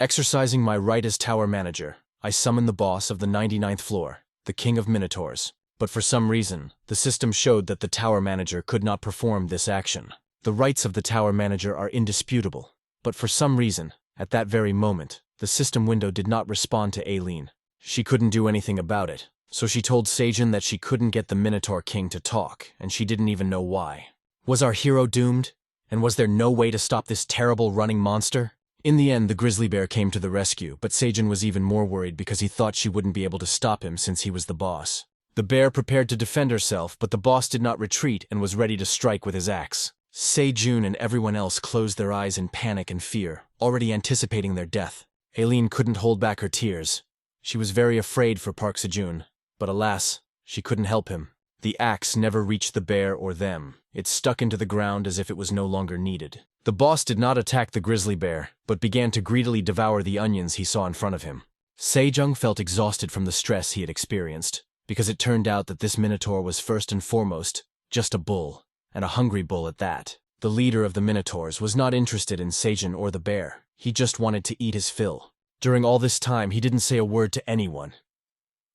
Speaker 1: Exercising my right as tower manager, I summon the boss of the 99th floor, the king of minotaurs. But for some reason, the system showed that the tower manager could not perform this action. The rights of the tower manager are indisputable, but for some reason, at that very moment, the system window did not respond to Aileen. She couldn't do anything about it, so she told Sejun that she couldn't get the Minotaur King to talk, and she didn't even know why. Was our hero doomed? And was there no way to stop this terrible running monster? In the end, the grizzly bear came to the rescue, but Sejun was even more worried because he thought she wouldn't be able to stop him since he was the boss. The bear prepared to defend herself, but the boss did not retreat and was ready to strike with his axe. Sejun and everyone else closed their eyes in panic and fear, already anticipating their death. Aileen couldn't hold back her tears. She was very afraid for Park Sejun, but alas, she couldn't help him. The axe never reached the bear or them. It stuck into the ground as if it was no longer needed. The boss did not attack the grizzly bear, but began to greedily devour the onions he saw in front of him. Sejun felt exhausted from the stress he had experienced, because it turned out that this minotaur was first and foremost just a bull, and a hungry bull at that. The leader of the minotaurs was not interested in Sejun or the bear. He just wanted to eat his fill. During all this time, he didn't say a word to anyone.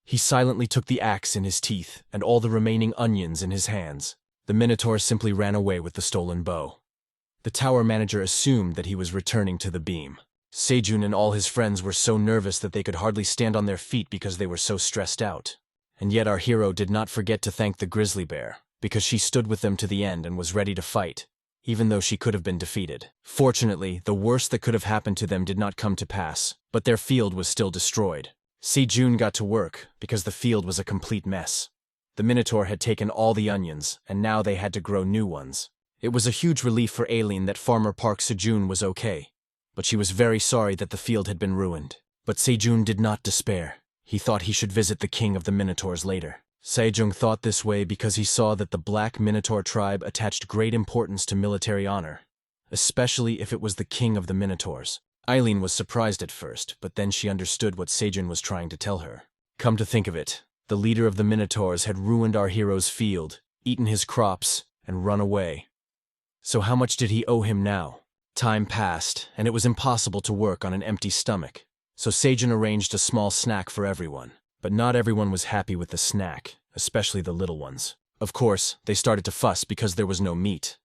Speaker 1: He silently took the axe in his teeth and all the remaining onions in his hands. The minotaur simply ran away with the stolen bow. The tower manager assumed that he was returning to the beam. Sejun and all his friends were so nervous that they could hardly stand on their feet because they were so stressed out. And yet our hero did not forget to thank the grizzly bear, because she stood with them to the end and was ready to fight, even though she could have been defeated. Fortunately, the worst that could have happened to them did not come to pass, but their field was still destroyed. Sejun got to work because the field was a complete mess. The minotaur had taken all the onions, and now they had to grow new ones. It was a huge relief for Aileen that Farmer Park Sejun was okay, but she was very sorry that the field had been ruined. But Sejun did not despair. He thought he should visit the king of the minotaurs later. Sejun thought this way because he saw that the Black Minotaur tribe attached great importance to military honor, especially if it was the king of the minotaurs. Aileen was surprised at first, but then she understood what Sejun was trying to tell her. Come to think of it, the leader of the minotaurs had ruined our hero's field, eaten his crops, and run away. So how much did he owe him now? Time passed, and it was impossible to work on an empty stomach. So Sejun arranged a small snack for everyone. But not everyone was happy with the snack, especially the little ones. Of course, they started to fuss because there was no meat.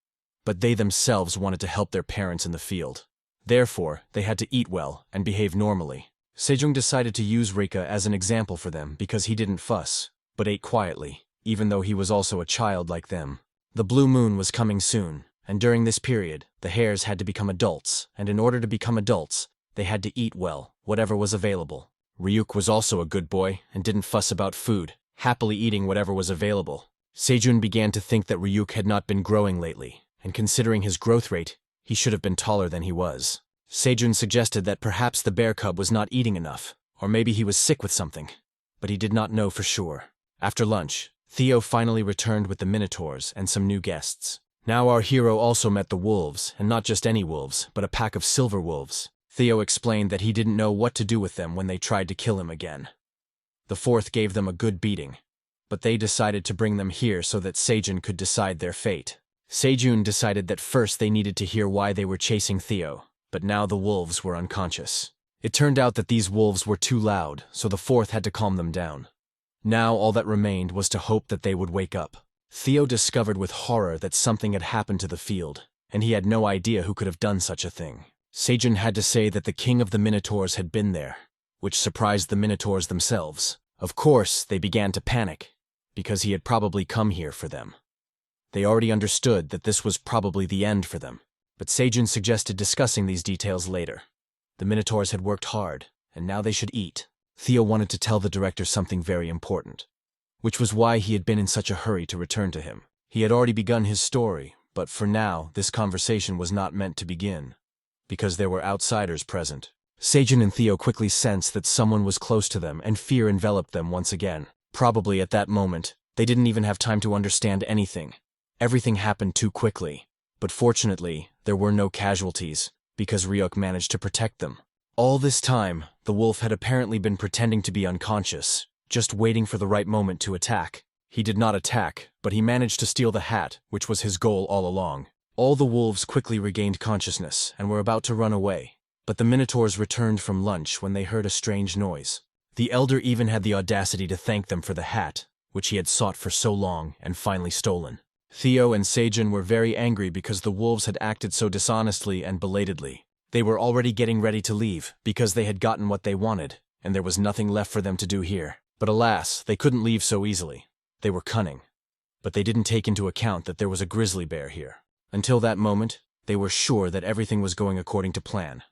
Speaker 1: But they themselves wanted to help their parents in the field. Therefore, they had to eat well and behave normally. Sejun decided to use Rika as an example for them because he didn't fuss, but ate quietly, even though he was also a child like them. The blue moon was coming soon, and during this period, the hares had to become adults, and in order to become adults, they had to eat well, whatever was available. Ryuk was also a good boy and didn't fuss about food, happily eating whatever was available. Sejun began to think that Ryuk had not been growing lately, and considering his growth rate, he should have been taller than he was. Sejun suggested that perhaps the bear cub was not eating enough, or maybe he was sick with something, but he did not know for sure. After lunch, Theo finally returned with the Minotaurs and some new guests. Now our hero also met the wolves, and not just any wolves, but a pack of silver wolves. Theo explained that he didn't know what to do with them when they tried to kill him again. The fourth gave them a good beating, but they decided to bring them here so that Sejun could decide their fate. Sejun decided that first they needed to hear why they were chasing Theo, but now the wolves were unconscious. It turned out that these wolves were too loud, so the fourth had to calm them down. Now all that remained was to hope that they would wake up. Theo discovered with horror that something had happened to the field, and he had no idea who could have done such a thing. Sejun had to say that the king of the Minotaurs had been there, which surprised the Minotaurs themselves. Of course, they began to panic, because he had probably come here for them. They already understood that this was probably the end for them, but Sejun suggested discussing these details later. The Minotaurs had worked hard, and now they should eat. Theo wanted to tell the director something very important, which was why he had been in such a hurry to return to him. He had already begun his story, but for now, this conversation was not meant to begin, because there were outsiders present. Sejun and Theo quickly sensed that someone was close to them, and fear enveloped them once again. Probably at that moment, they didn't even have time to understand anything. Everything happened too quickly, but fortunately, there were no casualties, because Ryuk managed to protect them. All this time, the wolf had apparently been pretending to be unconscious, just waiting for the right moment to attack. He did not attack, but he managed to steal the hat, which was his goal all along. All the wolves quickly regained consciousness and were about to run away, but the Minotaurs returned from lunch when they heard a strange noise. The elder even had the audacity to thank them for the hat, which he had sought for so long and finally stolen. Theo and Sejun were very angry because the wolves had acted so dishonestly and belatedly. They were already getting ready to leave because they had gotten what they wanted, and there was nothing left for them to do here. But alas, they couldn't leave so easily. They were cunning, but they didn't take into account that there was a grizzly bear here. Until that moment, they were sure that everything was going according to plan.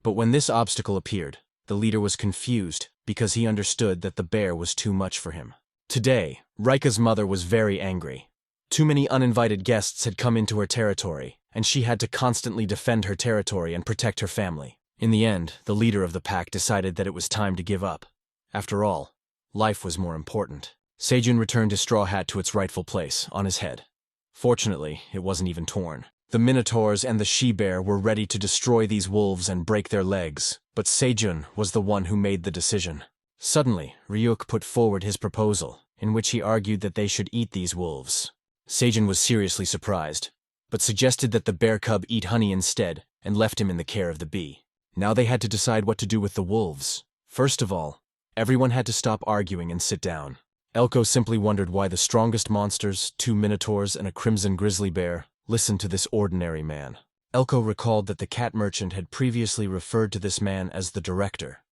Speaker 1: But when this obstacle appeared, the leader was confused because he understood that the bear was too much for him. Today, Rika's mother was very angry. Too many uninvited guests had come into her territory, and she had to constantly defend her territory and protect her family. In the end, the leader of the pack decided that it was time to give up. After all, life was more important. Sejun returned his straw hat to its rightful place, on his head. Fortunately, it wasn't even torn. The Minotaurs and the she-bear were ready to destroy these wolves and break their legs, but Sejun was the one who made the decision. Suddenly, Ryuk put forward his proposal, in which he argued that they should eat these wolves. Sejun was seriously surprised, but suggested that the bear cub eat honey instead and left him in the care of the bee. Now they had to decide what to do with the wolves. First of all, everyone had to stop arguing and sit down. Elko simply wondered why the strongest monsters, 2 minotaurs and a crimson grizzly bear, listened to this ordinary man. Elko recalled that the cat merchant had previously referred to this man as the director.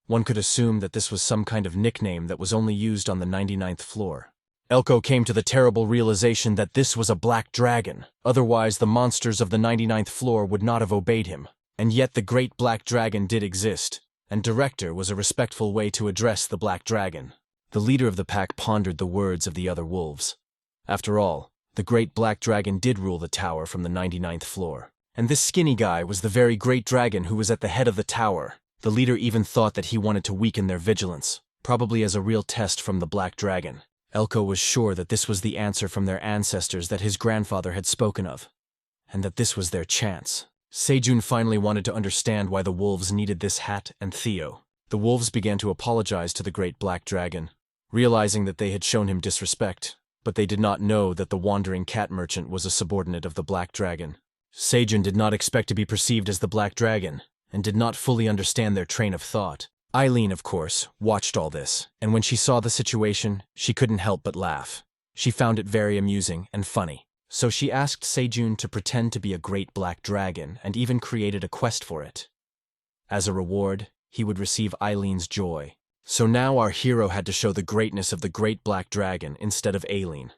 Speaker 1: One could assume that this was some kind of nickname that was only used on the 99th floor. Elko came to the terrible realization that this was a black dragon. Otherwise, the monsters of the 99th floor would not have obeyed him. And yet the great black dragon did exist, and director was a respectful way to address the black dragon. The leader of the pack pondered the words of the other wolves. After all, the great black dragon did rule the tower from the 99th floor. And this skinny guy was the very great dragon who was at the head of the tower. The leader even thought that he wanted to weaken their vigilance, probably as a real test from the black dragon. Elko was sure that this was the answer from their ancestors that his grandfather had spoken of, and that this was their chance. Sejun finally wanted to understand why the wolves needed this hat and Theo. The wolves began to apologize to the great black dragon, realizing that they had shown him disrespect, but they did not know that the wandering cat merchant was a subordinate of the black dragon. Sejun did not expect to be perceived as the black dragon, and did not fully understand their train of thought. Eileen, of course, watched all this, and when she saw the situation, she couldn't help but laugh. She found it very amusing and funny, so she asked Sejun to pretend to be a great black dragon and even created a quest for it. As a reward, he would receive Eileen's joy. So now our hero had to show the greatness of the great black dragon instead of Eileen.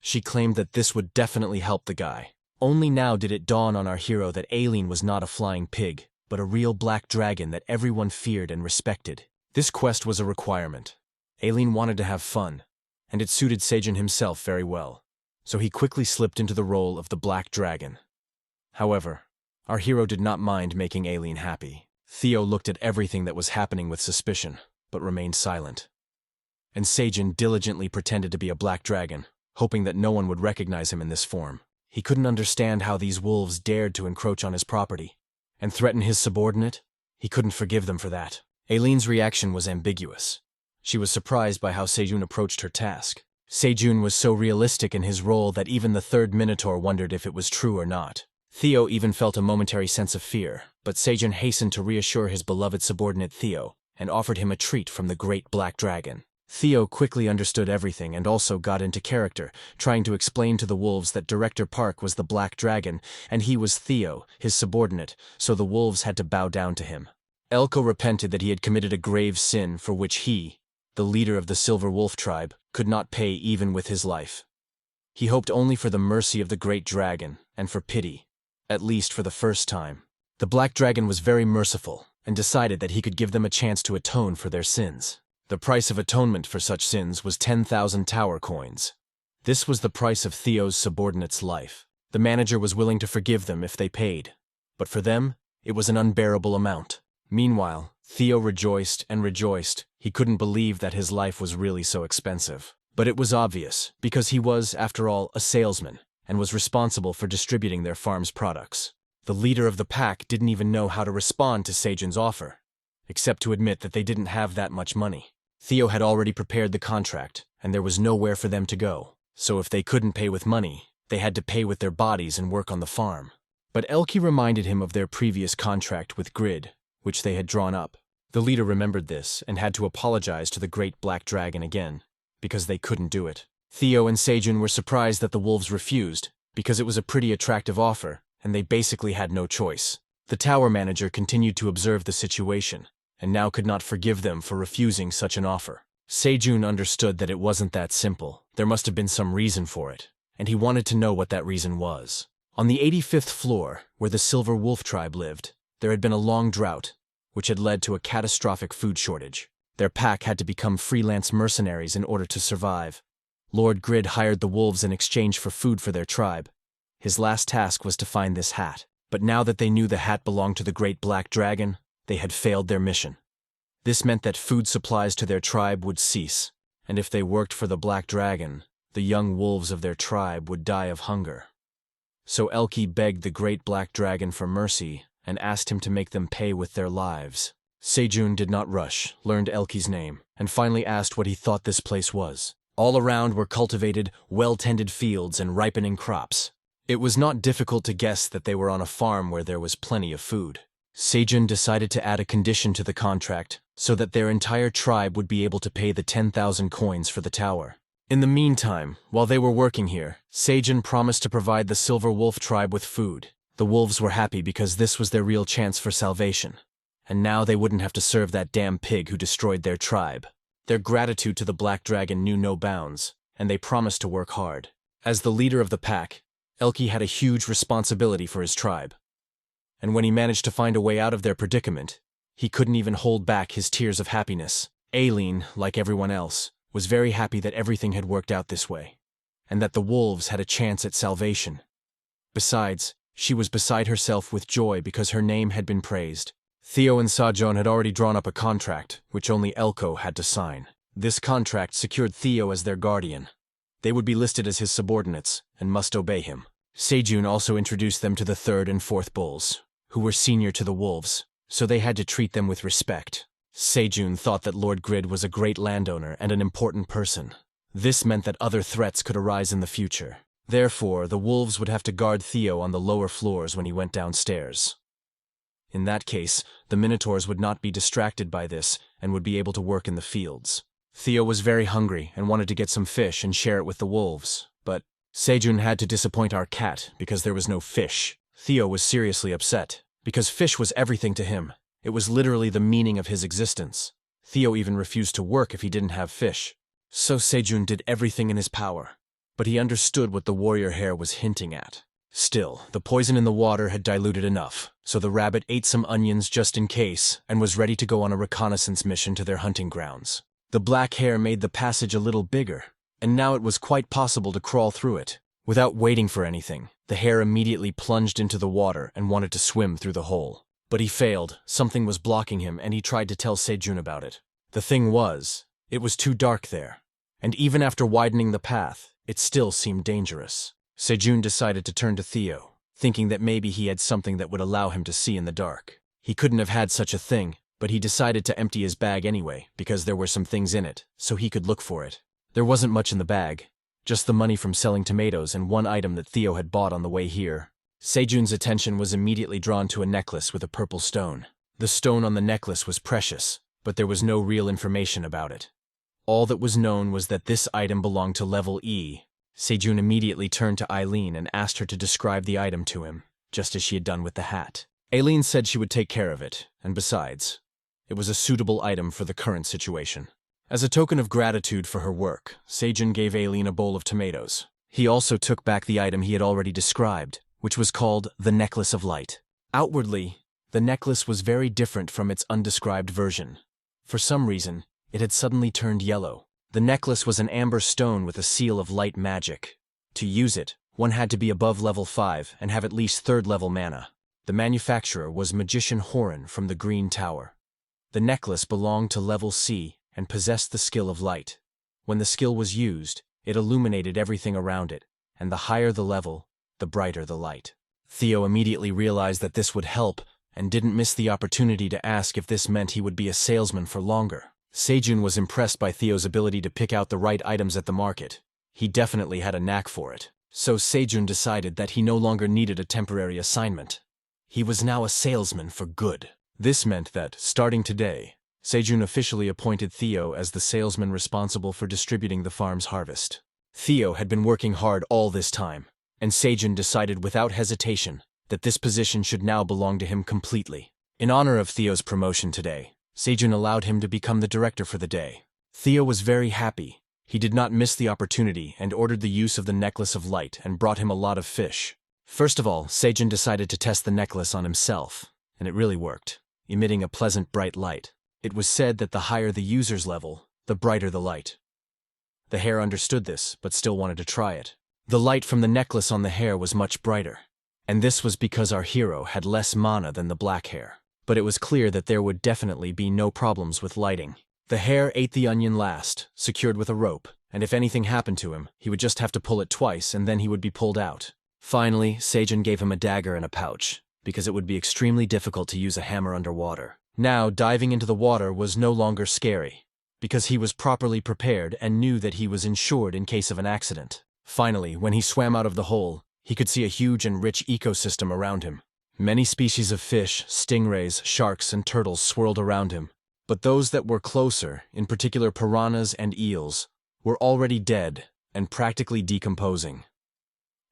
Speaker 1: She claimed that this would definitely help the guy. Only now did it dawn on our hero that Eileen was not a flying pig, but a real black dragon that everyone feared and respected. This quest was a requirement. Aileen wanted to have fun, and it suited Sejun himself very well, so he quickly slipped into the role of the Black Dragon. However, our hero did not mind making Aileen happy. Theo looked at everything that was happening with suspicion, but remained silent. And Sejun diligently pretended to be a black dragon, hoping that no one would recognize him in this form. He couldn't understand how these wolves dared to encroach on his property and threaten his subordinate. He couldn't forgive them for that. Aileen's reaction was ambiguous. She was surprised by how Sejun approached her task. Sejun was so realistic in his role that even the third Minotaur wondered if it was true or not. Theo even felt a momentary sense of fear, but Sejun hastened to reassure his beloved subordinate Theo and offered him a treat from the great black dragon. Theo quickly understood everything and also got into character, trying to explain to the wolves that Director Park was the Black Dragon, and he was Theo, his subordinate, so the wolves had to bow down to him. Elko repented that he had committed a grave sin for which he, the leader of the Silver Wolf tribe, could not pay even with his life. He hoped only for the mercy of the great dragon, and for pity, at least for the first time. The Black Dragon was very merciful, and decided that he could give them a chance to atone for their sins. The price of atonement for such sins was 10,000 tower coins. This was the price of Theo's subordinate's life. The manager was willing to forgive them if they paid, but for them, it was an unbearable amount. Meanwhile, Theo rejoiced and rejoiced. He couldn't believe that his life was really so expensive. But it was obvious, because he was, after all, a salesman, and was responsible for distributing their farm's products. The leader of the pack didn't even know how to respond to Sejun's offer, except to admit that they didn't have that much money. Theo had already prepared the contract, and there was nowhere for them to go. So if they couldn't pay with money, they had to pay with their bodies and work on the farm. But Elke reminded him of their previous contract with Grid, which they had drawn up. The leader remembered this and had to apologize to the great black dragon again, because they couldn't do it. Theo and Sejun were surprised that the wolves refused, because it was a pretty attractive offer, and they basically had no choice. The tower manager continued to observe the situation, and now could not forgive them for refusing such an offer. Sejun understood that it wasn't that simple. There must have been some reason for it, and he wanted to know what that reason was. On the 85th floor, where the Silver Wolf tribe lived, there had been a long drought, which had led to a catastrophic food shortage. Their pack had to become freelance mercenaries in order to survive. Lord Grid hired the wolves in exchange for food for their tribe. His last task was to find this hat, but now that they knew the hat belonged to the great black dragon, they had failed their mission. This meant that food supplies to their tribe would cease, and if they worked for the Black Dragon, the young wolves of their tribe would die of hunger. So Elke begged the great Black Dragon for mercy and asked him to make them pay with their lives. Sejun did not rush, learned Elke's name, and finally asked what he thought this place was. All around were cultivated, well-tended fields and ripening crops. It was not difficult to guess that they were on a farm where there was plenty of food. Sejun decided to add a condition to the contract so that their entire tribe would be able to pay the 10,000 coins for the tower. In the meantime, while they were working here, Sejun promised to provide the Silver Wolf tribe with food. The wolves were happy because this was their real chance for salvation, and now they wouldn't have to serve that damn pig who destroyed their tribe. Their gratitude to the Black Dragon knew no bounds, and they promised to work hard. As the leader of the pack, Elke had a huge responsibility for his tribe. And when he managed to find a way out of their predicament, he couldn't even hold back his tears of happiness. Aileen, like everyone else, was very happy that everything had worked out this way, and that the wolves had a chance at salvation. Besides, she was beside herself with joy because her name had been praised. Theo and Sejun had already drawn up a contract, which only Elko had to sign. This contract secured Theo as their guardian. They would be listed as his subordinates, and must obey him. Sejun also introduced them to the third and fourth bulls, who were senior to the wolves, so they had to treat them with respect. Sejun thought that Lord Grid was a great landowner and an important person. This meant that other threats could arise in the future. Therefore, the wolves would have to guard Theo on the lower floors when he went downstairs. In that case, the Minotaurs would not be distracted by this and would be able to work in the fields. Theo was very hungry and wanted to get some fish and share it with the wolves, but Sejun had to disappoint our cat because there was no fish. Theo was seriously upset, because fish was everything to him. It was literally the meaning of his existence. Theo even refused to work if he didn't have fish. So Sejun did everything in his power, but he understood what the warrior hare was hinting at. Still, the poison in the water had diluted enough, so the rabbit ate some onions just in case and was ready to go on a reconnaissance mission to their hunting grounds. The black hare made the passage a little bigger, and now it was quite possible to crawl through it. Without waiting for anything, the hare immediately plunged into the water and wanted to swim through the hole. But he failed, something was blocking him, and he tried to tell Sejun about it. The thing was, it was too dark there, and even after widening the path, it still seemed dangerous. Sejun decided to turn to Theo, thinking that maybe he had something that would allow him to see in the dark. He couldn't have had such a thing, but he decided to empty his bag anyway, because there were some things in it, so he could look for it. There wasn't much in the bag, just the money from selling tomatoes and one item that Theo had bought on the way here. Sejun's attention was immediately drawn to a necklace with a purple stone. The stone on the necklace was precious, but there was no real information about it. All that was known was that this item belonged to level E. Sejun immediately turned to Eileen and asked her to describe the item to him, just as she had done with the hat. Eileen said she would take care of it, and besides, it was a suitable item for the current situation. As a token of gratitude for her work, Sejun gave Eileen a bowl of tomatoes. He also took back the item he had already described, which was called the Necklace of Light. Outwardly, the necklace was very different from its undescribed version. For some reason, it had suddenly turned yellow. The necklace was an amber stone with a seal of light magic. To use it, one had to be above level 5 and have at least 3rd level mana. The manufacturer was Magician Horan from the Green Tower. The necklace belonged to level C and possessed the skill of light. When the skill was used, it illuminated everything around it, and the higher the level, the brighter the light. Theo immediately realized that this would help and didn't miss the opportunity to ask if this meant he would be a salesman for longer. Sejun was impressed by Theo's ability to pick out the right items at the market. He definitely had a knack for it. So Sejun decided that he no longer needed a temporary assignment. He was now a salesman for good. This meant that, starting today, Sejun officially appointed Theo as the salesman responsible for distributing the farm's harvest. Theo had been working hard all this time, and Sejun decided without hesitation that this position should now belong to him completely. In honor of Theo's promotion today, Sejun allowed him to become the director for the day. Theo was very happy. He did not miss the opportunity and ordered the use of the Necklace of Light and brought him a lot of fish. First of all, Sejun decided to test the necklace on himself, and it really worked, emitting a pleasant bright light. It was said that the higher the user's level, the brighter the light. The hare understood this, but still wanted to try it. The light from the necklace on the hare was much brighter, and this was because our hero had less mana than the black hare. But it was clear that there would definitely be no problems with lighting. The hare ate the onion last, secured with a rope, and if anything happened to him, he would just have to pull it twice and then he would be pulled out. Finally, Sejun gave him a dagger and a pouch, because it would be extremely difficult to use a hammer underwater. Now, diving into the water was no longer scary, because he was properly prepared and knew that he was insured in case of an accident. Finally, when he swam out of the hole, he could see a huge and rich ecosystem around him. Many species of fish, stingrays, sharks, and turtles swirled around him, but those that were closer, in particular piranhas and eels, were already dead and practically decomposing.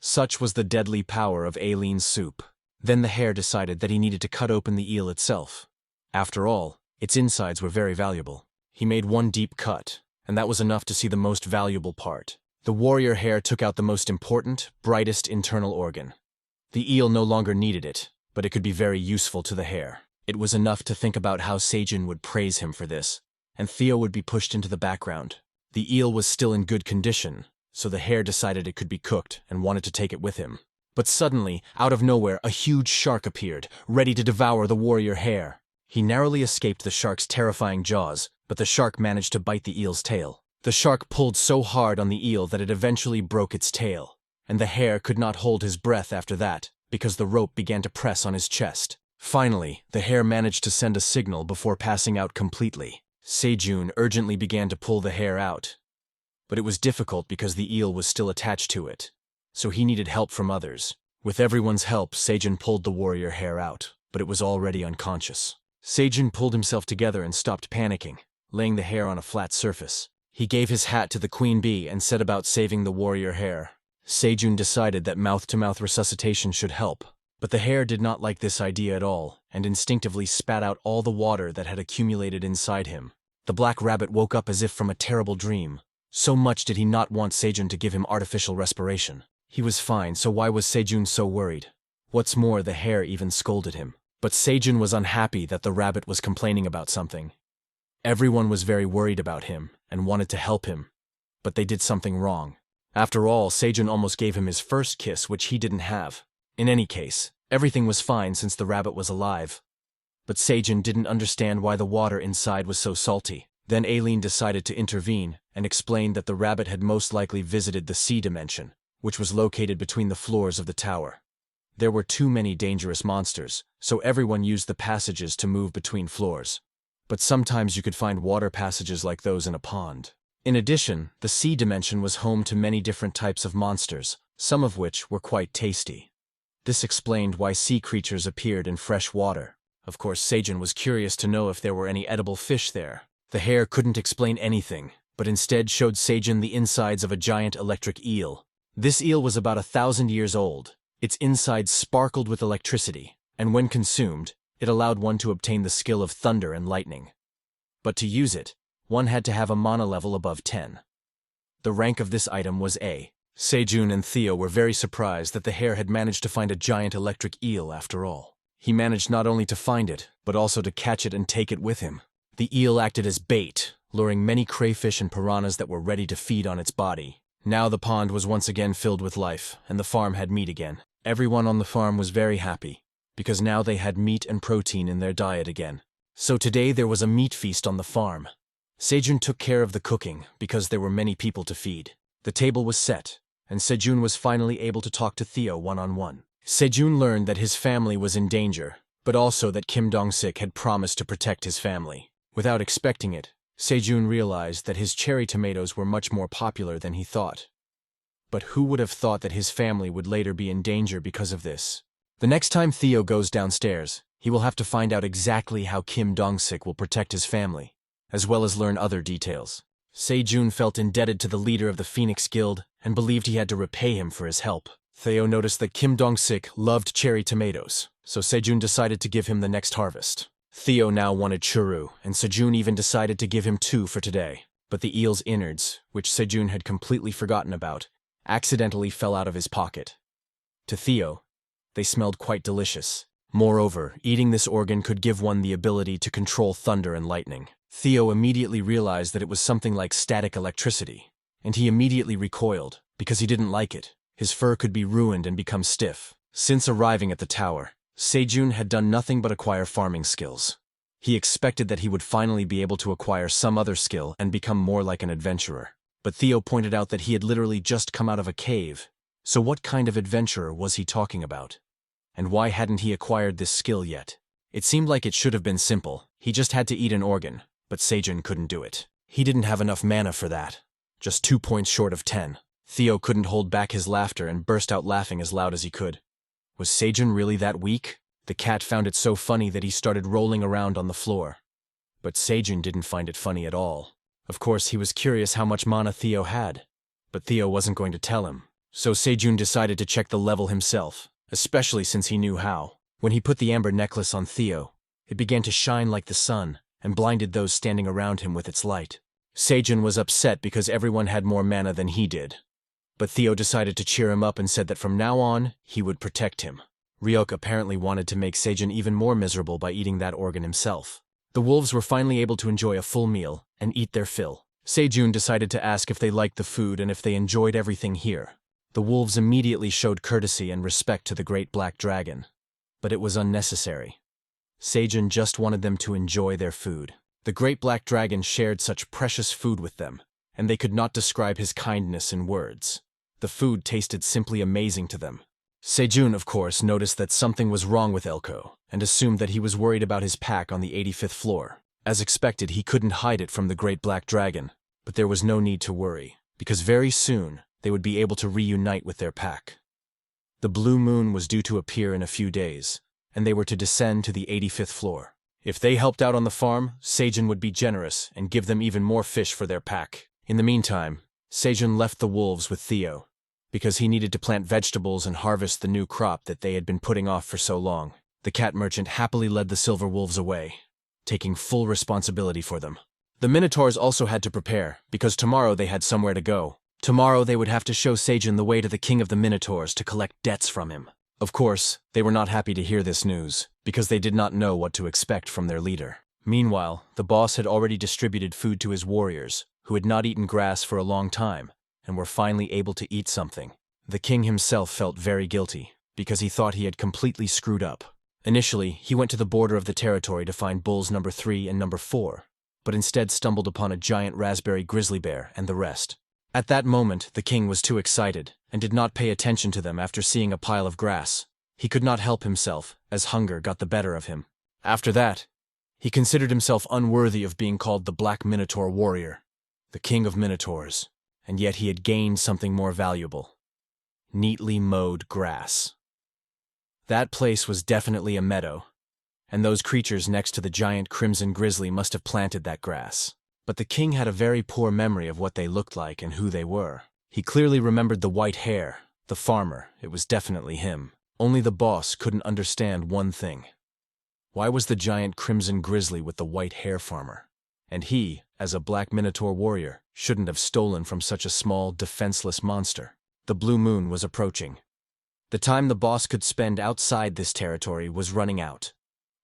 Speaker 1: Such was the deadly power of Aileen's soup. Then the hare decided that he needed to cut open the eel itself. After all, its insides were very valuable. He made one deep cut, and that was enough to see the most valuable part. The warrior hare took out the most important, brightest internal organ. The eel no longer needed it, but it could be very useful to the hare. It was enough to think about how Sejun would praise him for this, and Theo would be pushed into the background. The eel was still in good condition, so the hare decided it could be cooked and wanted to take it with him. But suddenly, out of nowhere, a huge shark appeared, ready to devour the warrior hare. He narrowly escaped the shark's terrifying jaws, but the shark managed to bite the eel's tail. The shark pulled so hard on the eel that it eventually broke its tail, and the hare could not hold his breath after that, because the rope began to press on his chest. Finally, the hare managed to send a signal before passing out completely. Sejun urgently began to pull the hare out, but it was difficult because the eel was still attached to it, so he needed help from others. With everyone's help, Sejun pulled the warrior hare out, but it was already unconscious. Sejun pulled himself together and stopped panicking, laying the hare on a flat surface. He gave his hat to the queen bee and set about saving the warrior hare. Sejun decided that mouth-to-mouth resuscitation should help, but the hare did not like this idea at all and instinctively spat out all the water that had accumulated inside him. The black rabbit woke up as if from a terrible dream. So much did he not want Sejun to give him artificial respiration. He was fine, so why was Sejun so worried? What's more, the hare even scolded him. But Sejun was unhappy that the rabbit was complaining about something. Everyone was very worried about him and wanted to help him. But they did something wrong. After all, Sejun almost gave him his first kiss, which he didn't have. In any case, everything was fine since the rabbit was alive. But Sejun didn't understand why the water inside was so salty. Then Aileen decided to intervene and explained that the rabbit had most likely visited the sea dimension, which was located between the floors of the tower. There were too many dangerous monsters, so everyone used the passages to move between floors. But sometimes you could find water passages like those in a pond. In addition, the sea dimension was home to many different types of monsters, some of which were quite tasty. This explained why sea creatures appeared in fresh water. Of course, Sejun was curious to know if there were any edible fish there. The hare couldn't explain anything, but instead showed Sejun the insides of a giant electric eel. This eel was about 1,000 years old. Its insides sparkled with electricity, and when consumed, it allowed one to obtain the skill of thunder and lightning. But to use it, one had to have a mana level above 10. The rank of this item was A. Sejun and Theo were very surprised that the hare had managed to find a giant electric eel after all. He managed not only to find it, but also to catch it and take it with him. The eel acted as bait, luring many crayfish and piranhas that were ready to feed on its body. Now the pond was once again filled with life, and the farm had meat again. Everyone on the farm was very happy, because now they had meat and protein in their diet again. So today there was a meat feast on the farm. Sejun took care of the cooking, because there were many people to feed. The table was set, and Sejun was finally able to talk to Theo one-on-one. Sejun learned that his family was in danger, but also that Kim Dong-sik had promised to protect his family. Without expecting it, Sejun realized that his cherry tomatoes were much more popular than he thought. But who would have thought that his family would later be in danger because of this? The next time Theo goes downstairs, he will have to find out exactly how Kim Dong-sik will protect his family, as well as learn other details. Sejun felt indebted to the leader of the Phoenix Guild and believed he had to repay him for his help. Theo noticed that Kim Dong-sik loved cherry tomatoes, so Sejun decided to give him the next harvest. Theo now wanted churu, and Sejun even decided to give him 2 for today. But the eel's innards, which Sejun had completely forgotten about, accidentally fell out of his pocket. To Theo, they smelled quite delicious. Moreover, eating this organ could give one the ability to control thunder and lightning. Theo immediately realized that it was something like static electricity, and he immediately recoiled, because he didn't like it. His fur could be ruined and become stiff. Since arriving at the tower, Sejun had done nothing but acquire farming skills. He expected that he would finally be able to acquire some other skill and become more like an adventurer. But Theo pointed out that he had literally just come out of a cave. So what kind of adventurer was he talking about? And why hadn't he acquired this skill yet? It seemed like it should have been simple. He just had to eat an organ, but Sejun couldn't do it. He didn't have enough mana for that. Just 2 points short of 10. Theo couldn't hold back his laughter and burst out laughing as loud as he could. Was Sejun really that weak? The cat found it so funny that he started rolling around on the floor. But Sejun didn't find it funny at all. Of course, he was curious how much mana Theo had. But Theo wasn't going to tell him. So Sejun decided to check the level himself, especially since he knew how. When he put the amber necklace on Theo, it began to shine like the sun and blinded those standing around him with its light. Sejun was upset because everyone had more mana than he did. But Theo decided to cheer him up and said that from now on, he would protect him. Ryok apparently wanted to make Sejun even more miserable by eating that organ himself. The wolves were finally able to enjoy a full meal and eat their fill. Sejun decided to ask if they liked the food and if they enjoyed everything here. The wolves immediately showed courtesy and respect to the great black dragon. But it was unnecessary. Sejun just wanted them to enjoy their food. The great black dragon shared such precious food with them, and they could not describe his kindness in words. The food tasted simply amazing to them. Sejun, of course, noticed that something was wrong with Elko, and assumed that he was worried about his pack on the 85th floor. As expected, he couldn't hide it from the great black dragon, but there was no need to worry, because very soon they would be able to reunite with their pack. The blue moon was due to appear in a few days, and they were to descend to the 85th floor. If they helped out on the farm, Sejun would be generous and give them even more fish for their pack. In the meantime, Sejun left the wolves with Theo, because he needed to plant vegetables and harvest the new crop that they had been putting off for so long. The cat merchant happily led the silver wolves away, taking full responsibility for them. The minotaurs also had to prepare, because tomorrow they had somewhere to go. Tomorrow they would have to show Sejun the way to the king of the minotaurs to collect debts from him. Of course, they were not happy to hear this news, because they did not know what to expect from their leader. Meanwhile, the boss had already distributed food to his warriors, who had not eaten grass for a long time and were finally able to eat something. The king himself felt very guilty because he thought he had completely screwed up. Initially, he went to the border of the territory to find bulls number 3 and number 4, but instead stumbled upon a giant raspberry grizzly bear and the rest. At that moment, the king was too excited and did not pay attention to them after seeing a pile of grass. He could not help himself, as hunger got the better of him. After that, he considered himself unworthy of being called the Black Minotaur Warrior, the king of minotaurs, and yet he had gained something more valuable: neatly mowed grass. That place was definitely a meadow, and those creatures next to the giant crimson grizzly must have planted that grass. But the king had a very poor memory of what they looked like and who they were. He clearly remembered the white hair, the farmer. It was definitely him. Only the boss couldn't understand one thing. Why was the giant crimson grizzly with the white hair farmer? And he, as a black minotaur warrior, shouldn't have stolen from such a small, defenseless monster. The blue moon was approaching. The time the boss could spend outside this territory was running out.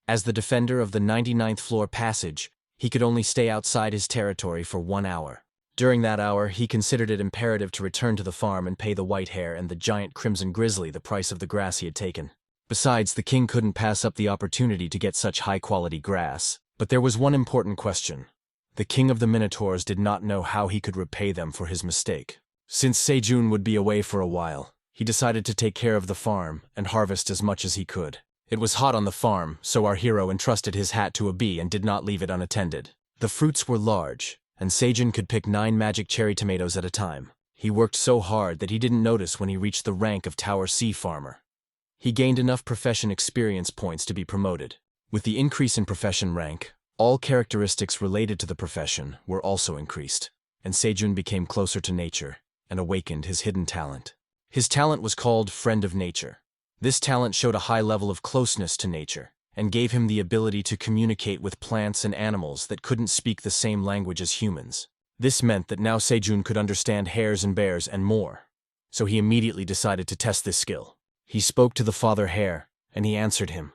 Speaker 1: As the defender of the 99th floor passage, he could only stay outside his territory for 1 hour. During that hour, he considered it imperative to return to the farm and pay the white hair and the giant crimson grizzly the price of the grass he had taken. Besides, the king couldn't pass up the opportunity to get such high-quality grass. But there was one important question. The king of the Minotaurs did not know how he could repay them for his mistake. Since Sejun would be away for a while, he decided to take care of the farm and harvest as much as he could. It was hot on the farm, so our hero entrusted his hat to a bee and did not leave it unattended. The fruits were large, and Sejun could pick 9 magic cherry tomatoes at a time. He worked so hard that he didn't notice when he reached the rank of Tower C farmer. He gained enough profession experience points to be promoted. With the increase in profession rank, all characteristics related to the profession were also increased, and Sejun became closer to nature and awakened his hidden talent. His talent was called Friend of Nature. This talent showed a high level of closeness to nature and gave him the ability to communicate with plants and animals that couldn't speak the same language as humans. This meant that now Sejun could understand hares and bears and more, so he immediately decided to test this skill. He spoke to the father hare, and he answered him.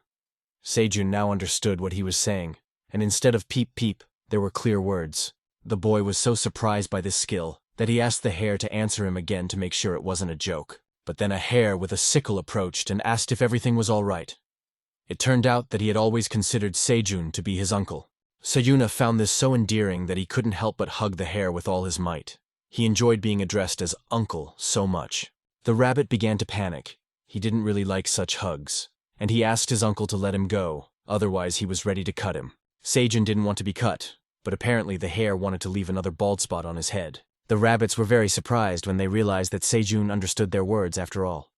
Speaker 1: Sejun now understood what he was saying, and instead of peep peep, there were clear words. The boy was so surprised by this skill that he asked the hare to answer him again to make sure it wasn't a joke. But then a hare with a sickle approached and asked if everything was all right. It turned out that he had always considered Sejun to be his uncle. Sejuna found this so endearing that he couldn't help but hug the hare with all his might. He enjoyed being addressed as uncle so much. The rabbit began to panic. He didn't really like such hugs, and he asked his uncle to let him go, otherwise he was ready to cut him. Sejun didn't want to be cut, but apparently the hare wanted to leave another bald spot on his head. The rabbits were very surprised when they realized that Sejun understood their words after all.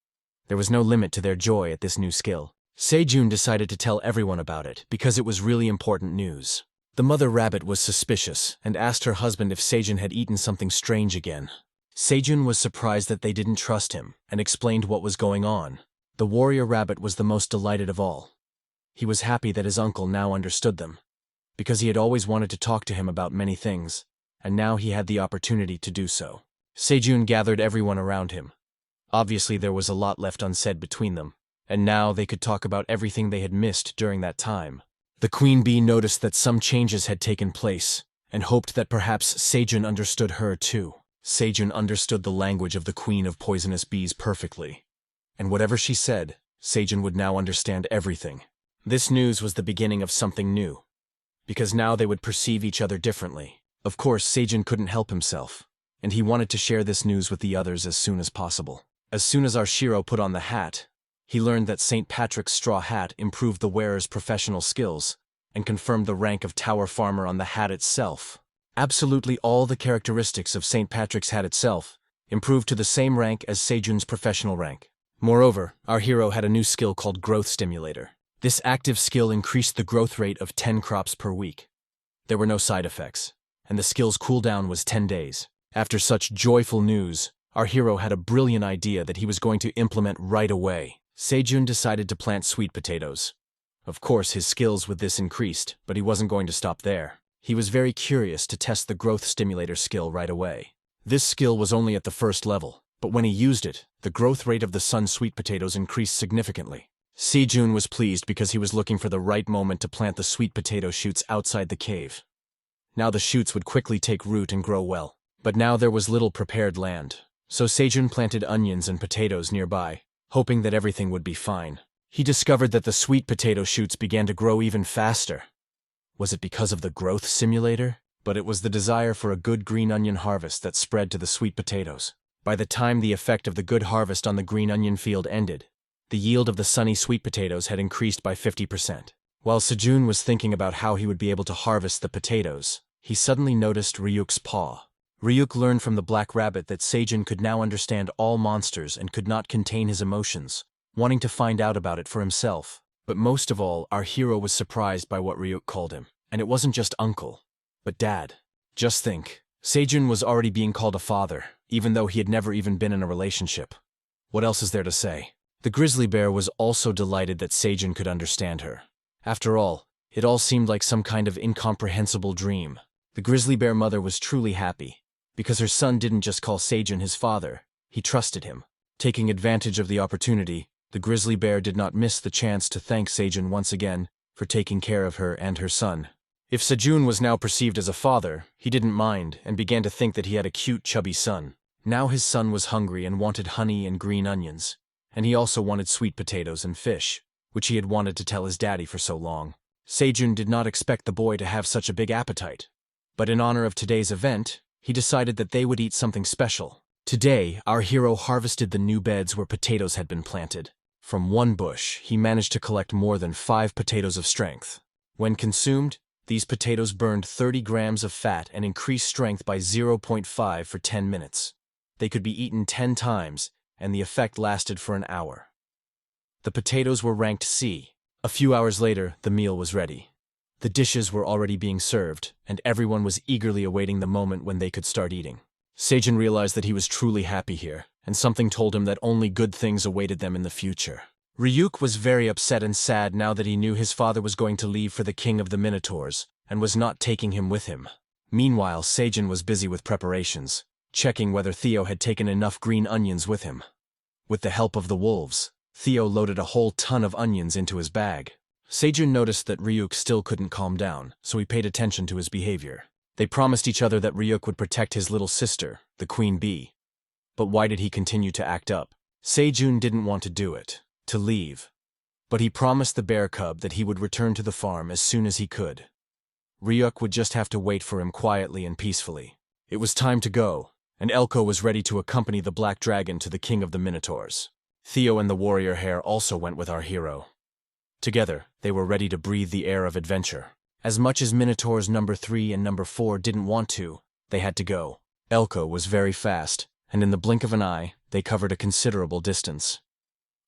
Speaker 1: There was no limit to their joy at this new skill. Sejun decided to tell everyone about it because it was really important news. The mother rabbit was suspicious and asked her husband if Sejun had eaten something strange again. Sejun was surprised that they didn't trust him and explained what was going on. The warrior rabbit was the most delighted of all. He was happy that his uncle now understood them, because he had always wanted to talk to him about many things, and now he had the opportunity to do so. Sejun gathered everyone around him. Obviously there was a lot left unsaid between them, and now they could talk about everything they had missed during that time. The queen bee noticed that some changes had taken place, and hoped that perhaps Sejun understood her too. Sejun understood the language of the queen of poisonous bees perfectly, and whatever she said, Sejun would now understand everything. This news was the beginning of something new, because now they would perceive each other differently. Of course, Sejun couldn't help himself, and he wanted to share this news with the others as soon as possible. As soon as our Shiro put on the hat, he learned that St. Patrick's straw hat improved the wearer's professional skills and confirmed the rank of tower farmer on the hat itself. Absolutely all the characteristics of St. Patrick's hat itself improved to the same rank as Sejun's professional rank. Moreover, our hero had a new skill called Growth Stimulator. This active skill increased the growth rate of 10 crops per week. There were no side effects, and the skill's cooldown was 10 days. After such joyful news, our hero had a brilliant idea that he was going to implement right away. Sejun decided to plant sweet potatoes. Of course, his skills with this increased, but he wasn't going to stop there. He was very curious to test the growth stimulator skill right away. This skill was only at the first level, but when he used it, the growth rate of the sun's sweet potatoes increased significantly. Sejun was pleased because he was looking for the right moment to plant the sweet potato shoots outside the cave. Now the shoots would quickly take root and grow well. But now there was little prepared land. So Sejun planted onions and potatoes nearby, hoping that everything would be fine. He discovered that the sweet potato shoots began to grow even faster. Was it because of the growth simulator? But it was the desire for a good green onion harvest that spread to the sweet potatoes. By the time the effect of the good harvest on the green onion field ended, the yield of the sunny sweet potatoes had increased by 50%. While Sejun was thinking about how he would be able to harvest the potatoes, he suddenly noticed Ryuk's paw. Ryuk learned from the black rabbit that Sejun could now understand all monsters and could not contain his emotions, wanting to find out about it for himself. But most of all, our hero was surprised by what Ryuk called him. And it wasn't just uncle, but dad. Just think, Sejun was already being called a father, even though he had never even been in a relationship. What else is there to say? The grizzly bear was also delighted that Sejun could understand her. After all, it all seemed like some kind of incomprehensible dream. The grizzly bear mother was truly happy, because her son didn't just call Sejun his father, he trusted him. Taking advantage of the opportunity, the grizzly bear did not miss the chance to thank Sejun once again for taking care of her and her son. If Sejun was now perceived as a father, he didn't mind and began to think that he had a cute, chubby son. Now his son was hungry and wanted honey and green onions, and he also wanted sweet potatoes and fish, which he had wanted to tell his daddy for so long. Sejun did not expect the boy to have such a big appetite, but in honor of today's event, he decided that they would eat something special. Today, our hero harvested the new beds where potatoes had been planted. From one bush, he managed to collect more than 5 potatoes of strength. When consumed, these potatoes burned 30 grams of fat and increased strength by 0.5 for 10 minutes. They could be eaten 10 times, and the effect lasted for an hour. The potatoes were ranked C. A few hours later, the meal was ready. The dishes were already being served, and everyone was eagerly awaiting the moment when they could start eating. Sejun realized that he was truly happy here, and something told him that only good things awaited them in the future. Ryuk was very upset and sad now that he knew his father was going to leave for the king of the Minotaurs, and was not taking him with him. Meanwhile, Sejun was busy with preparations, checking whether Theo had taken enough green onions with him. With the help of the wolves, Theo loaded a whole ton of onions into his bag. Sejun noticed that Ryuk still couldn't calm down, so he paid attention to his behavior. They promised each other that Ryuk would protect his little sister, the queen bee. But why did he continue to act up? Sejun didn't want to do it, to leave. But he promised the bear cub that he would return to the farm as soon as he could. Ryuk would just have to wait for him quietly and peacefully. It was time to go, and Elko was ready to accompany the black dragon to the king of the Minotaurs. Theo and the warrior hare also went with our hero. Together, they were ready to breathe the air of adventure. As much as Minotaurs number 3 and number 4 didn't want to, they had to go. Elko was very fast, and in the blink of an eye, they covered a considerable distance.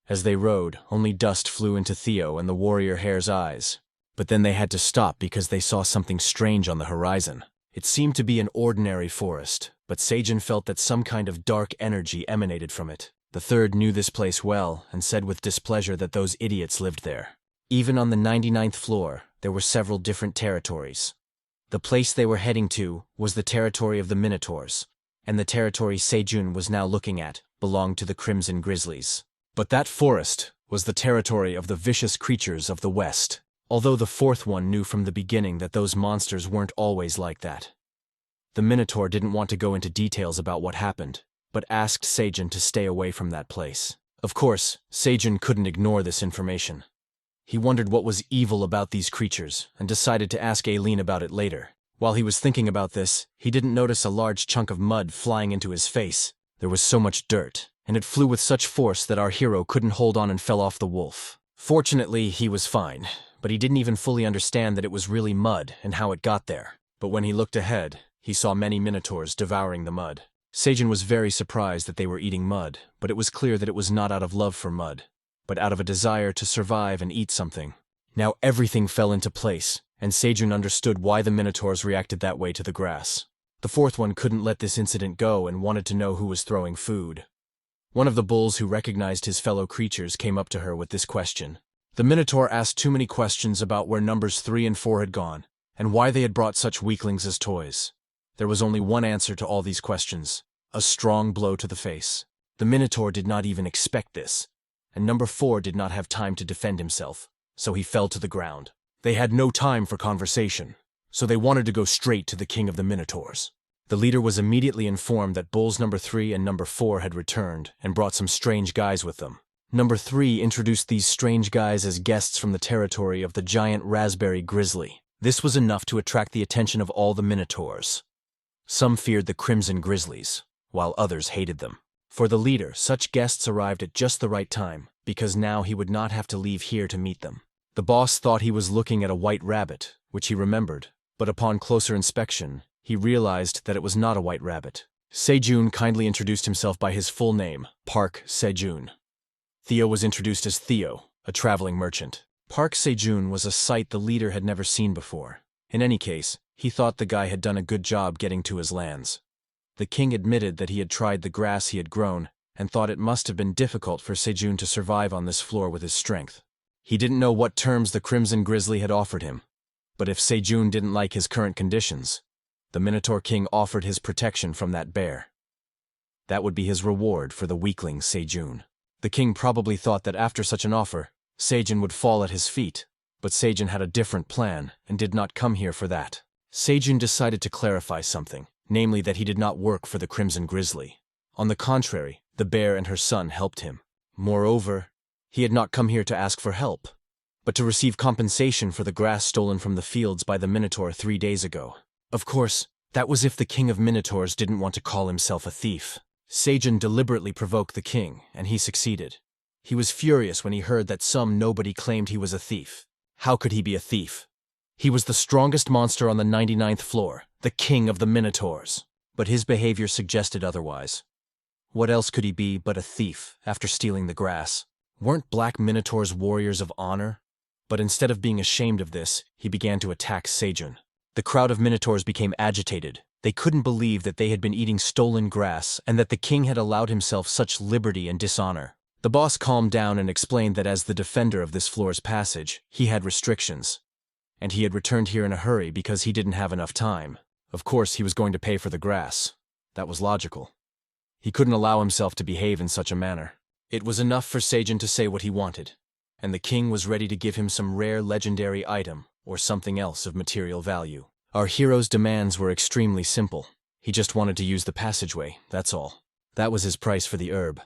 Speaker 1: As they rode, only dust flew into Theo and the warrior hare's eyes. But then they had to stop because they saw something strange on the horizon. It seemed to be an ordinary forest, but Sejun felt that some kind of dark energy emanated from it. The third knew this place well and said with displeasure that those idiots lived there. Even on the 99th floor, there were several different territories. The place they were heading to was the territory of the Minotaurs, and the territory Sejun was now looking at belonged to the Crimson Grizzlies. But that forest was the territory of the vicious creatures of the West, although the fourth one knew from the beginning that those monsters weren't always like that. The Minotaur didn't want to go into details about what happened, but asked Sejun to stay away from that place. Of course, Sejun couldn't ignore this information. He wondered what was evil about these creatures and decided to ask Aileen about it later. While he was thinking about this, he didn't notice a large chunk of mud flying into his face. There was so much dirt, and it flew with such force that our hero couldn't hold on and fell off the wolf. Fortunately, he was fine, but he didn't even fully understand that it was really mud and how it got there. But when he looked ahead, he saw many minotaurs devouring the mud. Sejun was very surprised that they were eating mud, but it was clear that it was not out of love for mud, but out of a desire to survive and eat something. Now everything fell into place, and Sejun understood why the minotaurs reacted that way to the grass. The fourth one couldn't let this incident go and wanted to know who was throwing food. One of the bulls who recognized his fellow creatures came up to her with this question. The minotaur asked too many questions about where numbers 3 and 4 had gone, and why they had brought such weaklings as toys. There was only one answer to all these questions: a strong blow to the face. The minotaur did not even expect this, and number 4 did not have time to defend himself, so he fell to the ground. They had no time for conversation. so they wanted to go straight to the king of the Minotaurs. The leader was immediately informed that bulls number 3 and number 4 had returned and brought some strange guys with them. Number 3 introduced these strange guys as guests from the territory of the giant raspberry grizzly. This was enough to attract the attention of all the Minotaurs. Some feared the crimson grizzlies, while others hated them. For the leader, such guests arrived at just the right time, because now he would not have to leave here to meet them. The boss thought he was looking at a white rabbit, which he remembered, but upon closer inspection, he realized that it was not a white rabbit. Sejun kindly introduced himself by his full name, Park Sejun. Theo was introduced as Theo, a traveling merchant. Park Sejun was a sight the leader had never seen before. In any case, he thought the guy had done a good job getting to his lands. The king admitted that he had tried the grass he had grown, and thought it must have been difficult for Sejun to survive on this floor with his strength. He didn't know what terms the Crimson Grizzly had offered him, but if Sejun didn't like his current conditions, the Minotaur King offered his protection from that bear. That would be his reward for the weakling Sejun. The king probably thought that after such an offer, Sejun would fall at his feet, but Sejun had a different plan and did not come here for that. Sejun decided to clarify something, namely that he did not work for the Crimson Grizzly. On the contrary, the bear and her son helped him. Moreover, he had not come here to ask for help, but to receive compensation for the grass stolen from the fields by the Minotaur 3 days ago. Of course, that was if the king of Minotaurs didn't want to call himself a thief. Sejun deliberately provoked the king, and he succeeded. He was furious when he heard that some nobody claimed he was a thief. How could he be a thief? He was the strongest monster on the 99th floor, the king of the Minotaurs. But his behavior suggested otherwise. What else could he be but a thief after stealing the grass? Weren't black Minotaurs warriors of honor? But instead of being ashamed of this, he began to attack Sejun. The crowd of Minotaurs became agitated. They couldn't believe that they had been eating stolen grass and that the king had allowed himself such liberty and dishonor. The boss calmed down and explained that as the defender of this floor's passage, he had restrictions. And he had returned here in a hurry because he didn't have enough time. Of course, he was going to pay for the grass. That was logical. He couldn't allow himself to behave in such a manner. It was enough for Sejun to say what he wanted, and the king was ready to give him some rare legendary item or something else of material value. Our hero's demands were extremely simple. He just wanted to use the passageway, that's all. That was his price for the herb.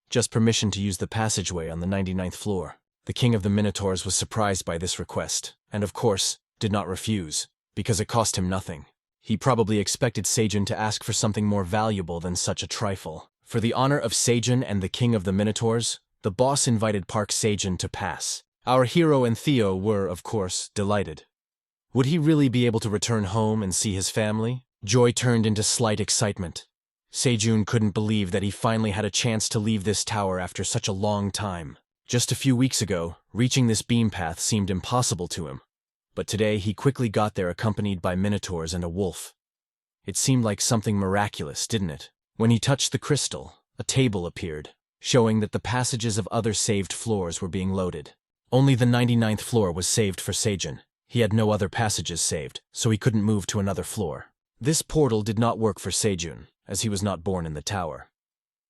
Speaker 1: Just permission to use the passageway on the 99th floor. The king of the Minotaurs was surprised by this request, and of course, did not refuse, because it cost him nothing. He probably expected Sejun to ask for something more valuable than such a trifle. For the honor of Sejun and the king of the Minotaurs, the boss invited Park Sejun to pass. Our hero and Theo were, of course, delighted. Would he really be able to return home and see his family? Joy turned into slight excitement. Sejun couldn't believe that he finally had a chance to leave this tower after such a long time. Just a few weeks ago, reaching this beam path seemed impossible to him. But today he quickly got there accompanied by Minotaurs and a wolf. It seemed like something miraculous, didn't it? When he touched the crystal, a table appeared, showing that the passages of other saved floors were being loaded. Only the 99th floor was saved for Sejun. He had no other passages saved, so he couldn't move to another floor. This portal did not work for Sejun, as he was not born in the tower.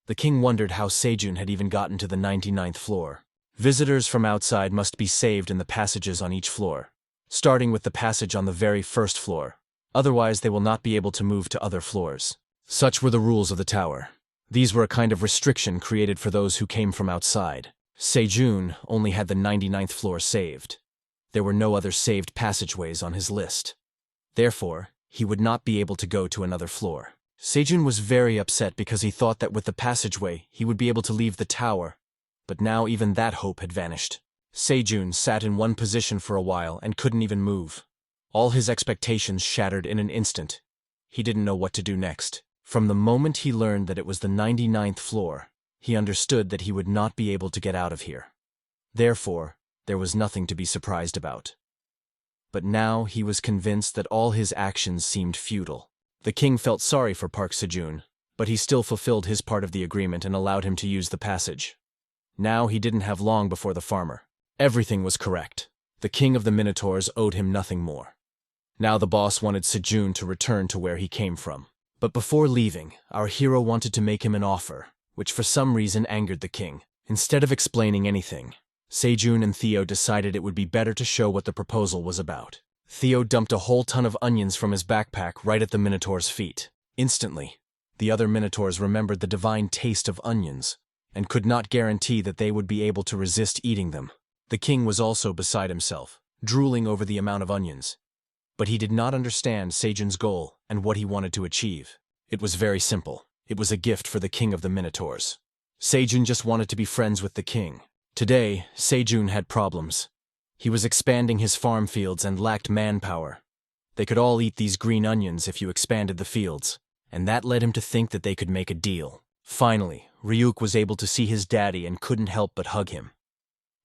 Speaker 1: The king wondered how Sejun had even gotten to the 99th floor. Visitors from outside must be saved in the passages on each floor, starting with the passage on the very first floor. Otherwise, they will not be able to move to other floors. Such were the rules of the tower. These were a kind of restriction created for those who came from outside. Sejun only had the 99th floor saved. There were no other saved passageways on his list. Therefore, he would not be able to go to another floor. Sejun was very upset because he thought that with the passageway he would be able to leave the tower, but now even that hope had vanished. Sejun sat in one position for a while and couldn't even move. All his expectations shattered in an instant. He didn't know what to do next. From the moment he learned that it was the 99th floor, he understood that he would not be able to get out of here. Therefore, there was nothing to be surprised about. But now he was convinced that all his actions seemed futile. The king felt sorry for Park Sejun, but he still fulfilled his part of the agreement and allowed him to use the passage. Now he didn't have long before the farmer. Everything was correct. The king of the Minotaurs owed him nothing more. Now the boss wanted Sejun to return to where he came from. But before leaving, our hero wanted to make him an offer, which for some reason angered the king. Instead of explaining anything, Sejun and Theo decided it would be better to show what the proposal was about. Theo dumped a whole ton of onions from his backpack right at the Minotaur's feet. Instantly, the other Minotaurs remembered the divine taste of onions, and could not guarantee that they would be able to resist eating them. The king was also beside himself, drooling over the amount of onions. But he did not understand Sejun's goal and what he wanted to achieve. It was very simple. It was a gift for the king of the Minotaurs. Sejun just wanted to be friends with the king. Today, Sejun had problems. He was expanding his farm fields and lacked manpower. They could all eat these green onions if you expanded the fields, and that led him to think that they could make a deal. Finally, Ryuk was able to see his daddy and couldn't help but hug him.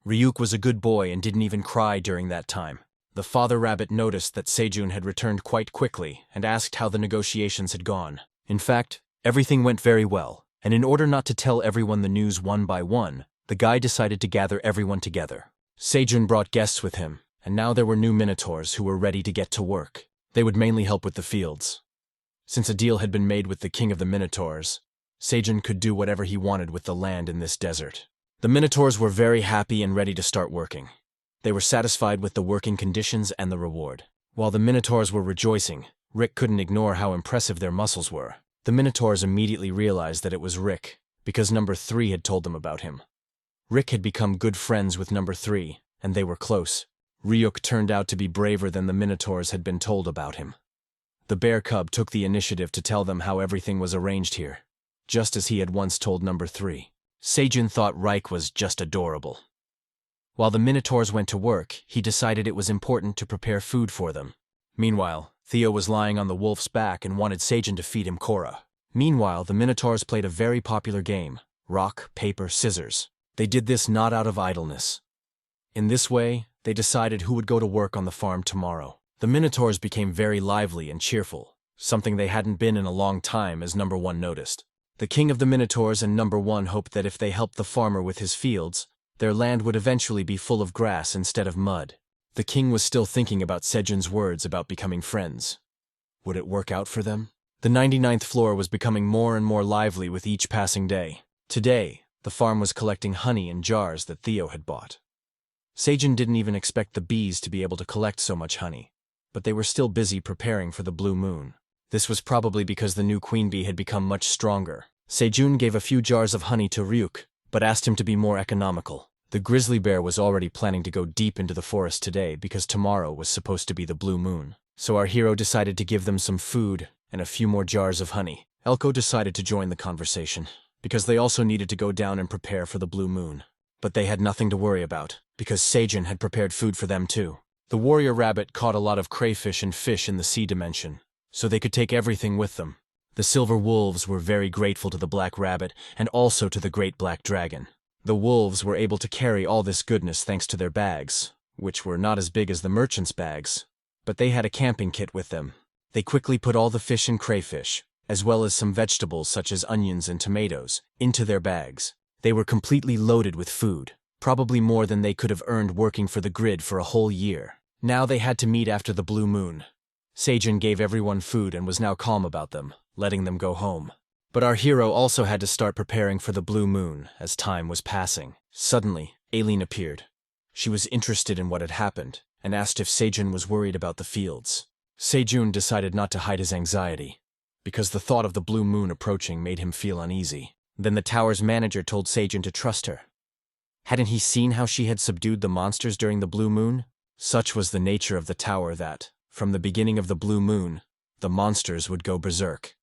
Speaker 1: Ryuk was a good boy and didn't even cry during that time. The father rabbit noticed that Sejun had returned quite quickly and asked how the negotiations had gone. In fact, everything went very well, and in order not to tell everyone the news one by one, the guy decided to gather everyone together. Sejun brought guests with him, and now there were new Minotaurs who were ready to get to work. They would mainly help with the fields. Since a deal had been made with the king of the Minotaurs, Sejun could do whatever he wanted with the land in this desert. The Minotaurs were very happy and ready to start working. They were satisfied with the working conditions and the reward. While the Minotaurs were rejoicing, Rick couldn't ignore how impressive their muscles were. The Minotaurs immediately realized that it was Rick, because number 3 had told them about him. Rick had become good friends with number 3, and they were close. Ryuk turned out to be braver than the Minotaurs had been told about him. The bear cub took the initiative to tell them how everything was arranged here, just as he had once told number 3. Sejun thought Ryuk was just adorable. While the Minotaurs went to work, he decided it was important to prepare food for them. Meanwhile, Theo was lying on the wolf's back and wanted Sejun to feed him Korra. Meanwhile, the Minotaurs played a very popular game, rock, paper, scissors. They did this not out of idleness. In this way, they decided who would go to work on the farm tomorrow. The Minotaurs became very lively and cheerful, something they hadn't been in a long time, as number 1 noticed. The king of the Minotaurs and number 1 hoped that if they helped the farmer with his fields, their land would eventually be full of grass instead of mud. The king was still thinking about Sejun's words about becoming friends. Would it work out for them? The 99th floor was becoming more and more lively with each passing day. Today, the farm was collecting honey in jars that Theo had bought. Sejun didn't even expect the bees to be able to collect so much honey, but they were still busy preparing for the blue moon. This was probably because the new queen bee had become much stronger. Sejun gave a few jars of honey to Ryuk, but asked him to be more economical. The grizzly bear was already planning to go deep into the forest today because tomorrow was supposed to be the blue moon. So our hero decided to give them some food and a few more jars of honey. Elko decided to join the conversation, because they also needed to go down and prepare for the blue moon. But they had nothing to worry about, because Sejun had prepared food for them too. The warrior rabbit caught a lot of crayfish and fish in the sea dimension, so they could take everything with them. The silver wolves were very grateful to the black rabbit and also to the great black dragon. The wolves were able to carry all this goodness thanks to their bags, which were not as big as the merchant's bags, but they had a camping kit with them. They quickly put all the fish and crayfish, as well as some vegetables such as onions and tomatoes, into their bags. They were completely loaded with food, probably more than they could have earned working for the grid for a whole year. Now they had to meet after the blue moon. Sejun gave everyone food and was now calm about them, letting them go home. But our hero also had to start preparing for the blue moon as time was passing. Suddenly, Aileen appeared. She was interested in what had happened and asked if Sejun was worried about the fields. Sejun decided not to hide his anxiety, because the thought of the blue moon approaching made him feel uneasy. Then the tower's manager told Sejun to trust her. Hadn't he seen how she had subdued the monsters during the blue moon? Such was the nature of the tower that, from the beginning of the blue moon, the monsters would go berserk,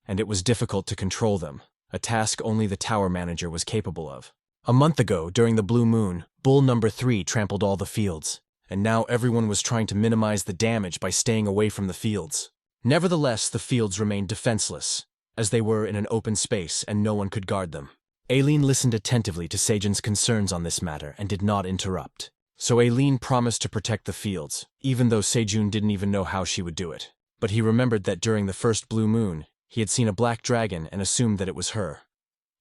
Speaker 1: and it was difficult to control them, a task only the tower manager was capable of. A month ago, during the blue moon, bull number 3 trampled all the fields, and now everyone was trying to minimize the damage by staying away from the fields. Nevertheless, the fields remained defenseless, as they were in an open space and no one could guard them. Aileen listened attentively to Sejun's concerns on this matter and did not interrupt. So Aileen promised to protect the fields, even though Sejun didn't even know how she would do it. But he remembered that during the first blue moon, he had seen a black dragon and assumed that it was her.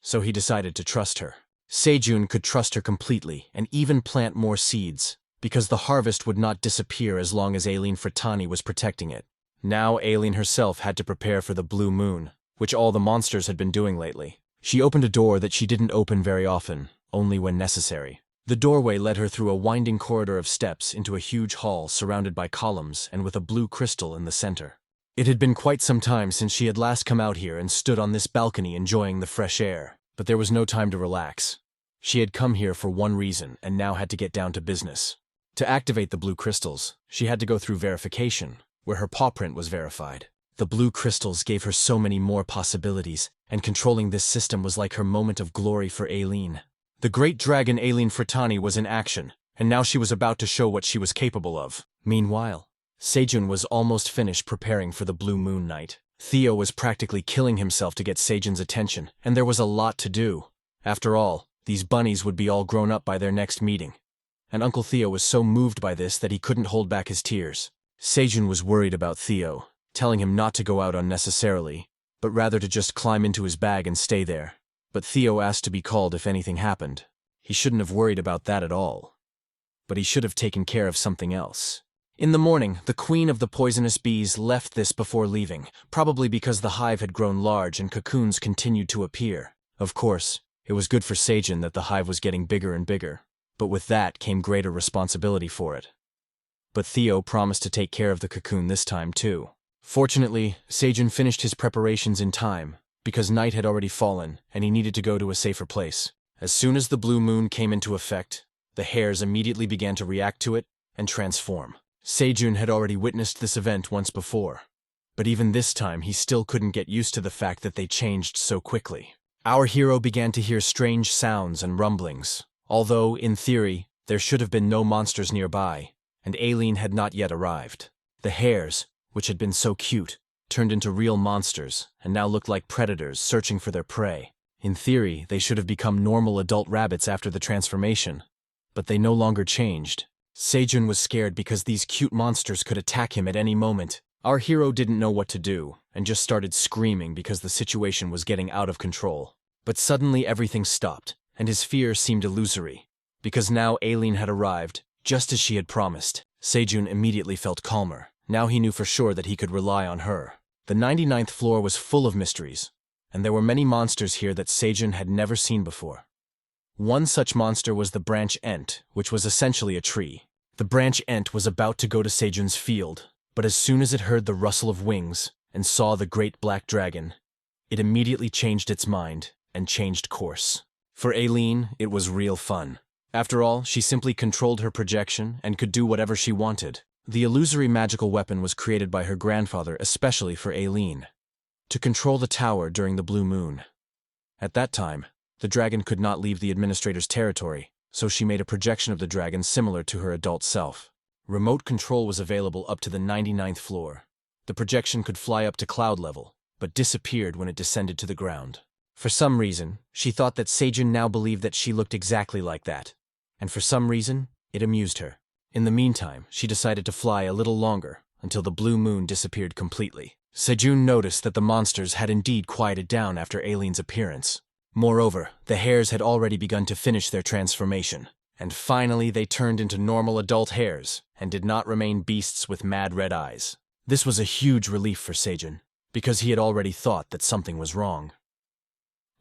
Speaker 1: So he decided to trust her. Sejun could trust her completely and even plant more seeds, because the harvest would not disappear as long as Aileen Fratani was protecting it. Now Aileen herself had to prepare for the blue moon, which all the monsters had been doing lately. She opened a door that she didn't open very often, only when necessary. The doorway led her through a winding corridor of steps into a huge hall surrounded by columns and with a blue crystal in the center. It had been quite some time since she had last come out here and stood on this balcony enjoying the fresh air, but there was no time to relax. She had come here for one reason and now had to get down to business. To activate the blue crystals, she had to go through verification, where her paw print was verified. The blue crystals gave her so many more possibilities, and controlling this system was like her moment of glory for Aileen. The great dragon Aileen Fratani was in action, and now she was about to show what she was capable of. Meanwhile, Sejun was almost finished preparing for the Blue Moon Night. Theo was practically killing himself to get Sejun's attention, and there was a lot to do. After all, these bunnies would be all grown up by their next meeting. And Uncle Theo was so moved by this that he couldn't hold back his tears. Sejun was worried about Theo, telling him not to go out unnecessarily, but rather to just climb into his bag and stay there. But Theo asked to be called if anything happened. He shouldn't have worried about that at all. But he should have taken care of something else. In the morning, the queen of the poisonous bees left this before leaving, probably because the hive had grown large and cocoons continued to appear. Of course, it was good for Sejun that the hive was getting bigger and bigger, but with that came greater responsibility for it. But Theo promised to take care of the cocoon this time too. Fortunately, Sejun finished his preparations in time, because night had already fallen and he needed to go to a safer place. As soon as the blue moon came into effect, the hares immediately began to react to it and transform. Sejun had already witnessed this event once before, but even this time he still couldn't get used to the fact that they changed so quickly. Our hero began to hear strange sounds and rumblings, although, in theory, there should have been no monsters nearby, and Aileen had not yet arrived. The hares, which had been so cute, turned into real monsters and now looked like predators searching for their prey. In theory, they should have become normal adult rabbits after the transformation, but they no longer changed. Sejun was scared because these cute monsters could attack him at any moment. Our hero didn't know what to do and just started screaming because the situation was getting out of control. But suddenly everything stopped, and his fear seemed illusory, because now Aileen had arrived, just as she had promised. Sejun immediately felt calmer. Now he knew for sure that he could rely on her. The 99th floor was full of mysteries, and there were many monsters here that Sejun had never seen before. One such monster was the branch ent, which was essentially a tree. The branch ent was about to go to Sejun's field, but as soon as it heard the rustle of wings and saw the great black dragon, it immediately changed its mind and changed course. For Aileen, it was real fun. After all, she simply controlled her projection and could do whatever she wanted. The illusory magical weapon was created by her grandfather especially for Aileen, to control the tower during the blue moon. At that time, the dragon could not leave the administrator's territory, so she made a projection of the dragon similar to her adult self. Remote control was available up to the 99th floor. The projection could fly up to cloud level, but disappeared when it descended to the ground. For some reason, she thought that Sejun now believed that she looked exactly like that, and for some reason, it amused her. In the meantime, she decided to fly a little longer, until the blue moon disappeared completely. Sejun noticed that the monsters had indeed quieted down after Aileen's appearance. Moreover, the hares had already begun to finish their transformation, and finally they turned into normal adult hares, and did not remain beasts with mad red eyes. This was a huge relief for Sejun, because he had already thought that something was wrong.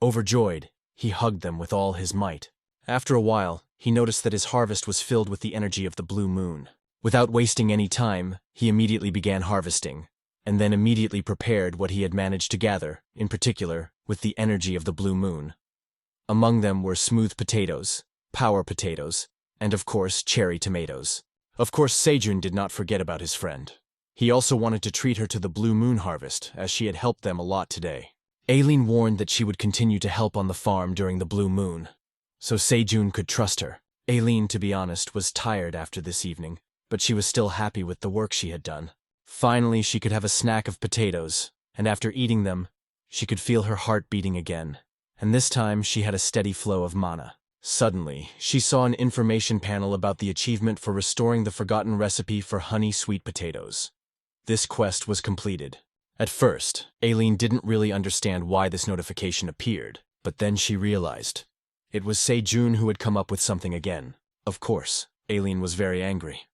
Speaker 1: Overjoyed, he hugged them with all his might. After a while, he noticed that his harvest was filled with the energy of the blue moon. Without wasting any time, he immediately began harvesting, and then immediately prepared what he had managed to gather, in particular, with the energy of the blue moon. Among them were smooth potatoes, power potatoes, and of course cherry tomatoes. Of course Sejun did not forget about his friend. He also wanted to treat her to the blue moon harvest, as she had helped them a lot today. Aileen warned that she would continue to help on the farm during the blue moon, so Sejun could trust her. Aileen, to be honest, was tired after this evening, but she was still happy with the work she had done. Finally, she could have a snack of potatoes, and after eating them, she could feel her heart beating again, and this time she had a steady flow of mana. Suddenly, she saw an information panel about the achievement for restoring the forgotten recipe for honey sweet potatoes. This quest was completed. At first, Aileen didn't really understand why this notification appeared, but then she realized. It was Sejun who had come up with something again. Of course, Aileen was very angry.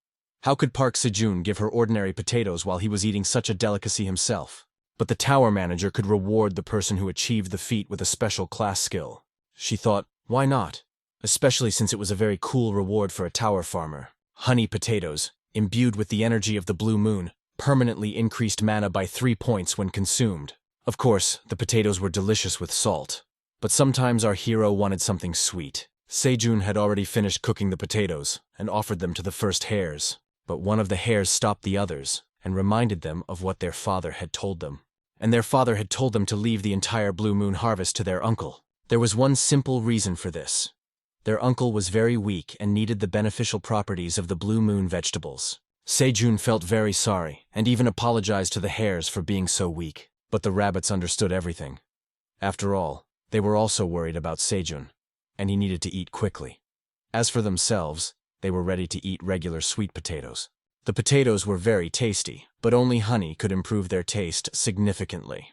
Speaker 1: How could Park Sejun give her ordinary potatoes while he was eating such a delicacy himself? But the tower manager could reward the person who achieved the feat with a special class skill. She thought, why not? especially since it was a very cool reward for a tower farmer. Honey potatoes, imbued with the energy of the blue moon, permanently increased mana by 3 points when consumed. Of course, the potatoes were delicious with salt. But sometimes our hero wanted something sweet. Sejun had already finished cooking the potatoes and offered them to the first hares. But one of the hares stopped the others and reminded them of what their father had told them. And their father had told them to leave the entire blue moon harvest to their uncle. There was one simple reason for this. Their uncle was very weak and needed the beneficial properties of the blue moon vegetables. Sejun felt very sorry and even apologized to the hares for being so weak. But the rabbits understood everything. After all, they were also worried about Sejun, and he needed to eat quickly. As for themselves, they were ready to eat regular sweet potatoes. The potatoes were very tasty, but only honey could improve their taste significantly.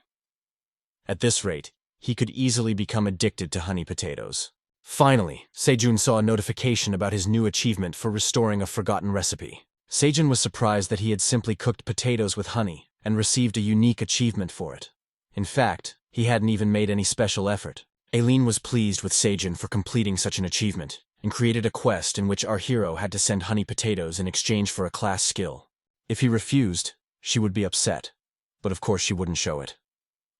Speaker 1: At this rate, he could easily become addicted to honey potatoes. Finally, Sejun saw a notification about his new achievement for restoring a forgotten recipe. Sejun was surprised that he had simply cooked potatoes with honey and received a unique achievement for it. In fact, he hadn't even made any special effort. Aileen was pleased with Sejun for completing such an achievement and created a quest in which our hero had to send honey potatoes in exchange for a class skill. If he refused, she would be upset, but of course she wouldn't show it.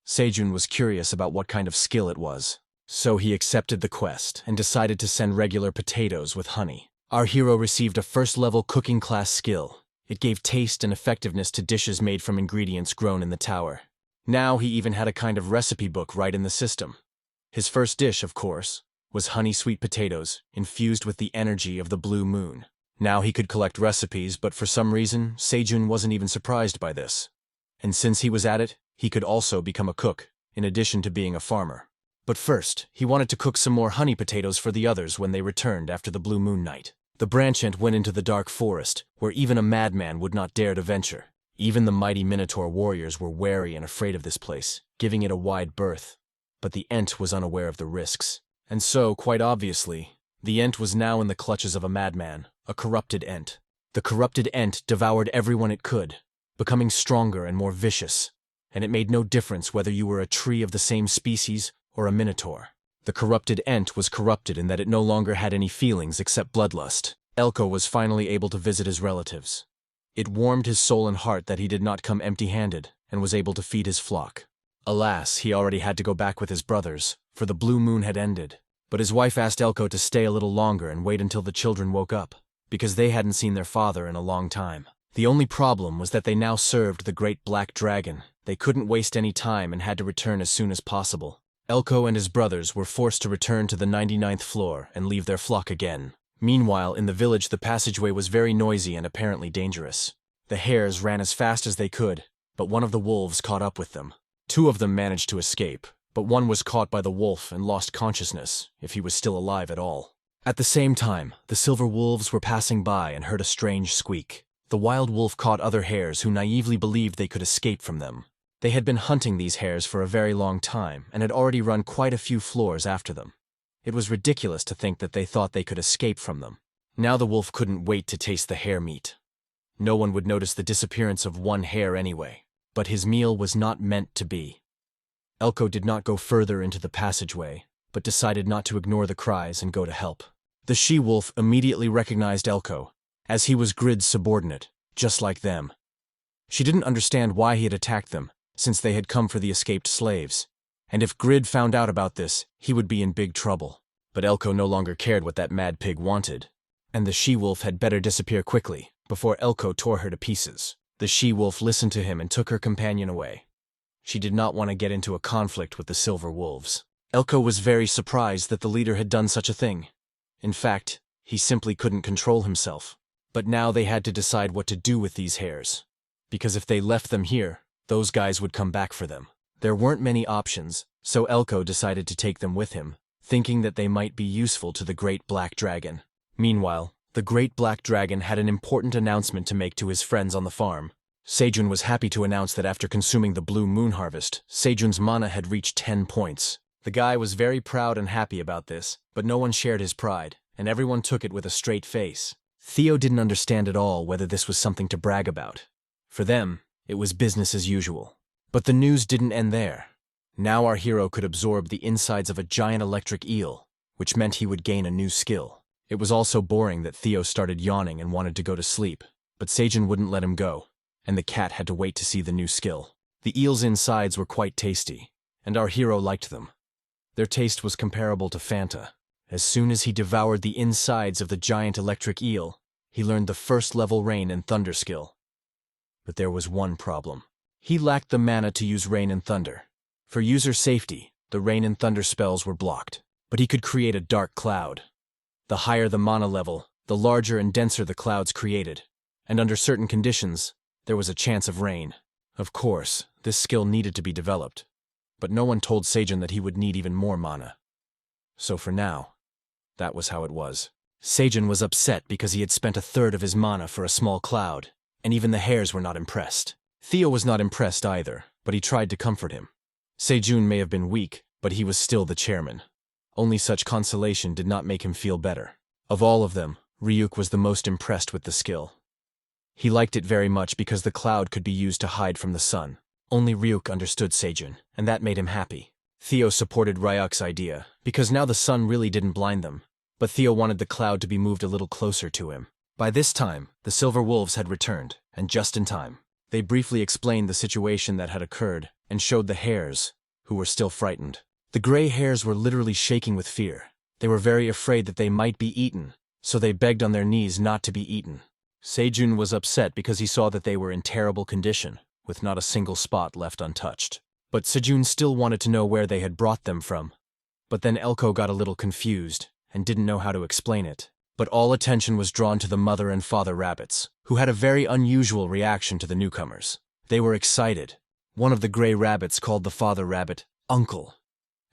Speaker 1: Sejun was curious about what kind of skill it was, so he accepted the quest and decided to send regular potatoes with honey. Our hero received a first-level cooking class skill. It gave taste and effectiveness to dishes made from ingredients grown in the tower. Now he even had a kind of recipe book right in the system. His first dish, of course, was honey sweet potatoes infused with the energy of the blue moon. Now he could collect recipes, but for some reason, Sejun wasn't even surprised by this. And since he was at it, he could also become a cook, in addition to being a farmer. But first, he wanted to cook some more honey potatoes for the others when they returned after the blue moon night. The branch-ant went into the dark forest, where even a madman would not dare to venture. Even the mighty Minotaur warriors were wary and afraid of this place, giving it a wide berth. But the Ent was unaware of the risks. And so, quite obviously, the Ent was now in the clutches of a madman, a corrupted Ent. The corrupted Ent devoured everyone it could, becoming stronger and more vicious, and it made no difference whether you were a tree of the same species or a Minotaur. The corrupted Ent was corrupted in that it no longer had any feelings except bloodlust. Elko was finally able to visit his relatives. It warmed his soul and heart that he did not come empty-handed and was able to feed his flock. Alas, he already had to go back with his brothers, for the blue moon had ended. But his wife asked Elko to stay a little longer and wait until the children woke up, because they hadn't seen their father in a long time. The only problem was that they now served the great black dragon. They couldn't waste any time and had to return as soon as possible. Elko and his brothers were forced to return to the 99th floor and leave their flock again. Meanwhile, in the village the passageway was very noisy and apparently dangerous. The hares ran as fast as they could, but one of the wolves caught up with them. 2 of them managed to escape, but one was caught by the wolf and lost consciousness, if he was still alive at all. At the same time, the silver wolves were passing by and heard a strange squeak. The wild wolf caught other hares who naively believed they could escape from them. They had been hunting these hares for a very long time and had already run quite a few floors after them. It was ridiculous to think that they thought they could escape from them. Now the wolf couldn't wait to taste the hare meat. No one would notice the disappearance of one hare anyway, but his meal was not meant to be. Elko did not go further into the passageway, but decided not to ignore the cries and go to help. The she-wolf immediately recognized Elko, as he was Grid's subordinate, just like them. She didn't understand why he had attacked them, since they had come for the escaped slaves. And if Grid found out about this, he would be in big trouble. But Elko no longer cared what that mad pig wanted, and the she-wolf had better disappear quickly, before Elko tore her to pieces. The she-wolf listened to him and took her companion away. She did not want to get into a conflict with the silver wolves. Elko was very surprised that the leader had done such a thing. In fact, he simply couldn't control himself. But now they had to decide what to do with these hares. Because if they left them here, those guys would come back for them. There weren't many options, so Elko decided to take them with him, thinking that they might be useful to the Great Black Dragon. Meanwhile, the Great Black Dragon had an important announcement to make to his friends on the farm. Sejun was happy to announce that after consuming the blue moon harvest, Sejun's mana had reached 10 points. The guy was very proud and happy about this, but no one shared his pride, and everyone took it with a straight face. Theo didn't understand at all whether this was something to brag about. For them, it was business as usual. But the news didn't end there. Now our hero could absorb the insides of a giant electric eel, which meant he would gain a new skill. It was also boring that Theo started yawning and wanted to go to sleep, but Sejun wouldn't let him go, and the cat had to wait to see the new skill. The eel's insides were quite tasty, and our hero liked them. Their taste was comparable to Fanta. As soon as he devoured the insides of the giant electric eel, he learned the first-level rain and thunder skill. But there was one problem. He lacked the mana to use rain and thunder. For user safety, the rain and thunder spells were blocked, but he could create a dark cloud. The higher the mana level, the larger and denser the clouds created, and under certain conditions, there was a chance of rain. Of course, this skill needed to be developed, but no one told Sejun that he would need even more mana. So for now, that was how it was. Sejun was upset because he had spent a third of his mana for a small cloud, and even the hares were not impressed. Theo was not impressed either, but he tried to comfort him. Sejun may have been weak, but he was still the chairman. Only such consolation did not make him feel better. Of all of them, Ryuk was the most impressed with the skill. He liked it very much because the cloud could be used to hide from the sun. Only Ryuk understood Sejun, and that made him happy. Theo supported Ryuk's idea, because now the sun really didn't blind them, but Theo wanted the cloud to be moved a little closer to him. By this time, the Silver Wolves had returned, and just in time. They briefly explained the situation that had occurred, and showed the hares, who were still frightened. The gray hares were literally shaking with fear. They were very afraid that they might be eaten, so they begged on their knees not to be eaten. Sejun was upset because he saw that they were in terrible condition, with not a single spot left untouched. But Sejun still wanted to know where they had brought them from. But then Elko got a little confused, and didn't know how to explain it. But all attention was drawn to the mother and father rabbits, who had a very unusual reaction to the newcomers. They were excited. One of the gray rabbits called the father rabbit Uncle,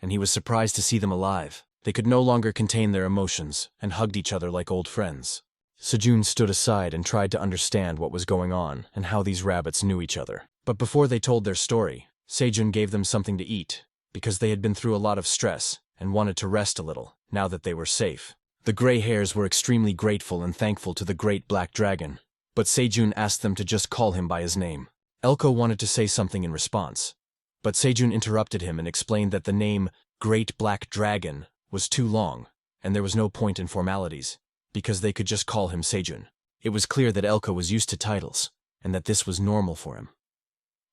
Speaker 1: and he was surprised to see them alive. They could no longer contain their emotions, and hugged each other like old friends. Sejun stood aside and tried to understand what was going on and how these rabbits knew each other. But before they told their story, Sejun gave them something to eat, because they had been through a lot of stress and wanted to rest a little, now that they were safe. The gray hares were extremely grateful and thankful to the great black dragon, but Sejun asked them to just call him by his name. Elko wanted to say something in response, but Sejun interrupted him and explained that the name Great Black Dragon was too long, and there was no point in formalities, because they could just call him Sejun. It was clear that Elko was used to titles, and that this was normal for him.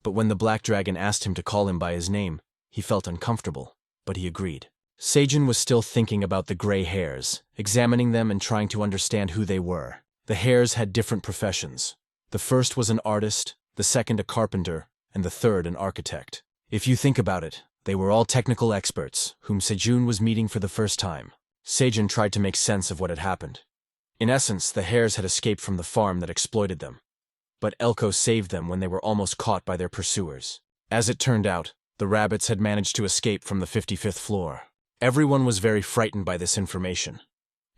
Speaker 1: But when the black dragon asked him to call him by his name, he felt uncomfortable, but he agreed. Sejun was still thinking about the gray hares, examining them and trying to understand who they were. The hares had different professions. The first was an artist, the second a carpenter, and the third an architect. If you think about it, they were all technical experts, whom Sejun was meeting for the first time. Sejun tried to make sense of what had happened. In essence, the hares had escaped from the farm that exploited them. But Elko saved them when they were almost caught by their pursuers. As it turned out, the rabbits had managed to escape from the 55th floor. Everyone was very frightened by this information.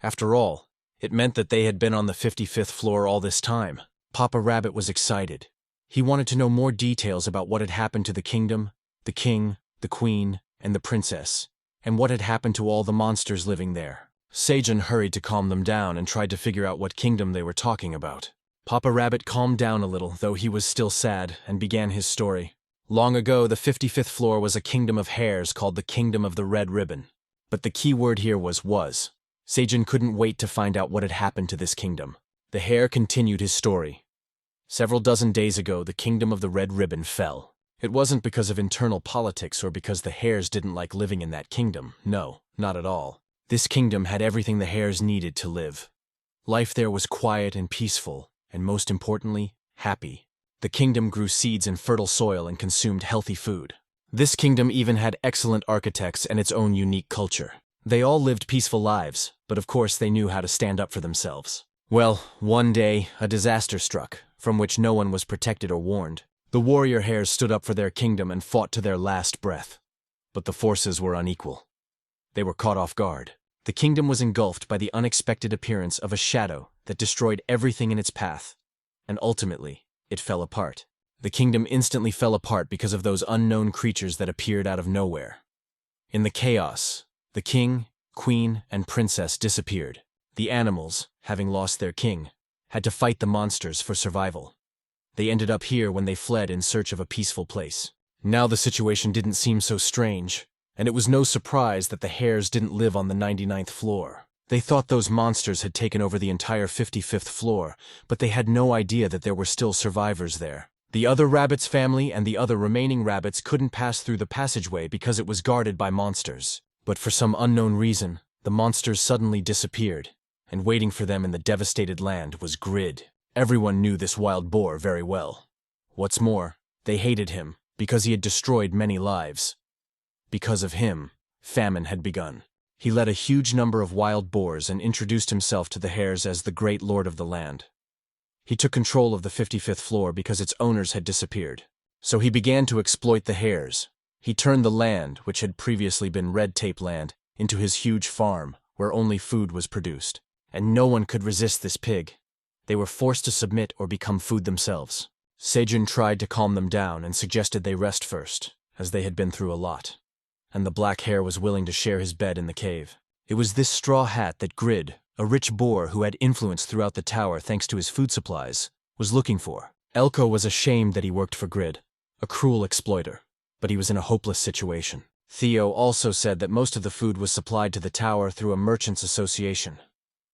Speaker 1: After all, it meant that they had been on the 55th floor all this time. Papa Rabbit was excited. He wanted to know more details about what had happened to the kingdom, the king, the queen, and the princess, and what had happened to all the monsters living there. Sejun hurried to calm them down and tried to figure out what kingdom they were talking about. Papa Rabbit calmed down a little, though he was still sad, and began his story. Long ago, the 55th floor was a kingdom of hares called the Kingdom of the Red Ribbon. But the key word here was. Sejun couldn't wait to find out what had happened to this kingdom. The hare continued his story. Several dozen days ago, the Kingdom of the Red Ribbon fell. It wasn't because of internal politics or because the hares didn't like living in that kingdom. No, not at all. This kingdom had everything the hares needed to live. Life there was quiet and peaceful, and most importantly, happy. The kingdom grew seeds in fertile soil and consumed healthy food. This kingdom even had excellent architects and its own unique culture. They all lived peaceful lives, but of course they knew how to stand up for themselves. Well, one day, a disaster struck, from which no one was protected or warned. The warrior hares stood up for their kingdom and fought to their last breath. But the forces were unequal. They were caught off guard. The kingdom was engulfed by the unexpected appearance of a shadow that destroyed everything in its path, and ultimately, it fell apart. The kingdom instantly fell apart because of those unknown creatures that appeared out of nowhere. In the chaos, the king, queen, and princess disappeared. The animals, having lost their king, had to fight the monsters for survival. They ended up here when they fled in search of a peaceful place. Now the situation didn't seem so strange. And it was no surprise that the hares didn't live on the 99th floor. They thought those monsters had taken over the entire 55th floor, but they had no idea that there were still survivors there. The other rabbit's family and the other remaining rabbits couldn't pass through the passageway because it was guarded by monsters. But for some unknown reason, the monsters suddenly disappeared, and waiting for them in the devastated land was Grid. Everyone knew this wild boar very well. What's more, they hated him because he had destroyed many lives. Because of him, famine had begun. He led a huge number of wild boars and introduced himself to the hares as the great lord of the land. He took control of the 55th floor because its owners had disappeared. So he began to exploit the hares. He turned the land, which had previously been red tape land, into his huge farm, where only food was produced. And no one could resist this pig. They were forced to submit or become food themselves. Sejun tried to calm them down and suggested they rest first, as they had been through a lot. And the black hare was willing to share his bed in the cave. It was this straw hat that Grid, a rich boar who had influence throughout the tower thanks to his food supplies, was looking for. Elko was ashamed that he worked for Grid, a cruel exploiter, but he was in a hopeless situation. Theo also said that most of the food was supplied to the tower through a merchants' association,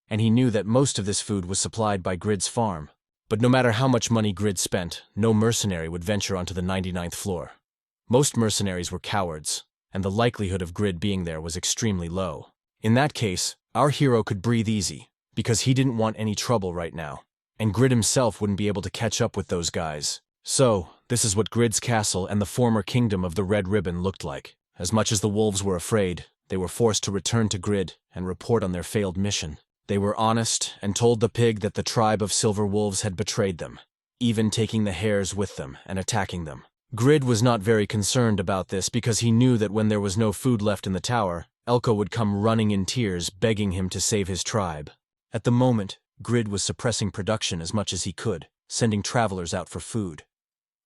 Speaker 1: and he knew that most of this food was supplied by Grid's farm. But no matter how much money Grid spent, no mercenary would venture onto the 99th floor. Most mercenaries were cowards, and the likelihood of Grid being there was extremely low. In that case, our hero could breathe easy, because he didn't want any trouble right now, and Grid himself wouldn't be able to catch up with those guys. So, this is what Grid's castle and the former kingdom of the Red Ribbon looked like. As much as the wolves were afraid, they were forced to return to Grid and report on their failed mission. They were honest and told the pig that the tribe of silver wolves had betrayed them, even taking the hares with them and attacking them. Grid was not very concerned about this because he knew that when there was no food left in the tower, Elko would come running in tears begging him to save his tribe. At the moment, Grid was suppressing production as much as he could, sending travelers out for food.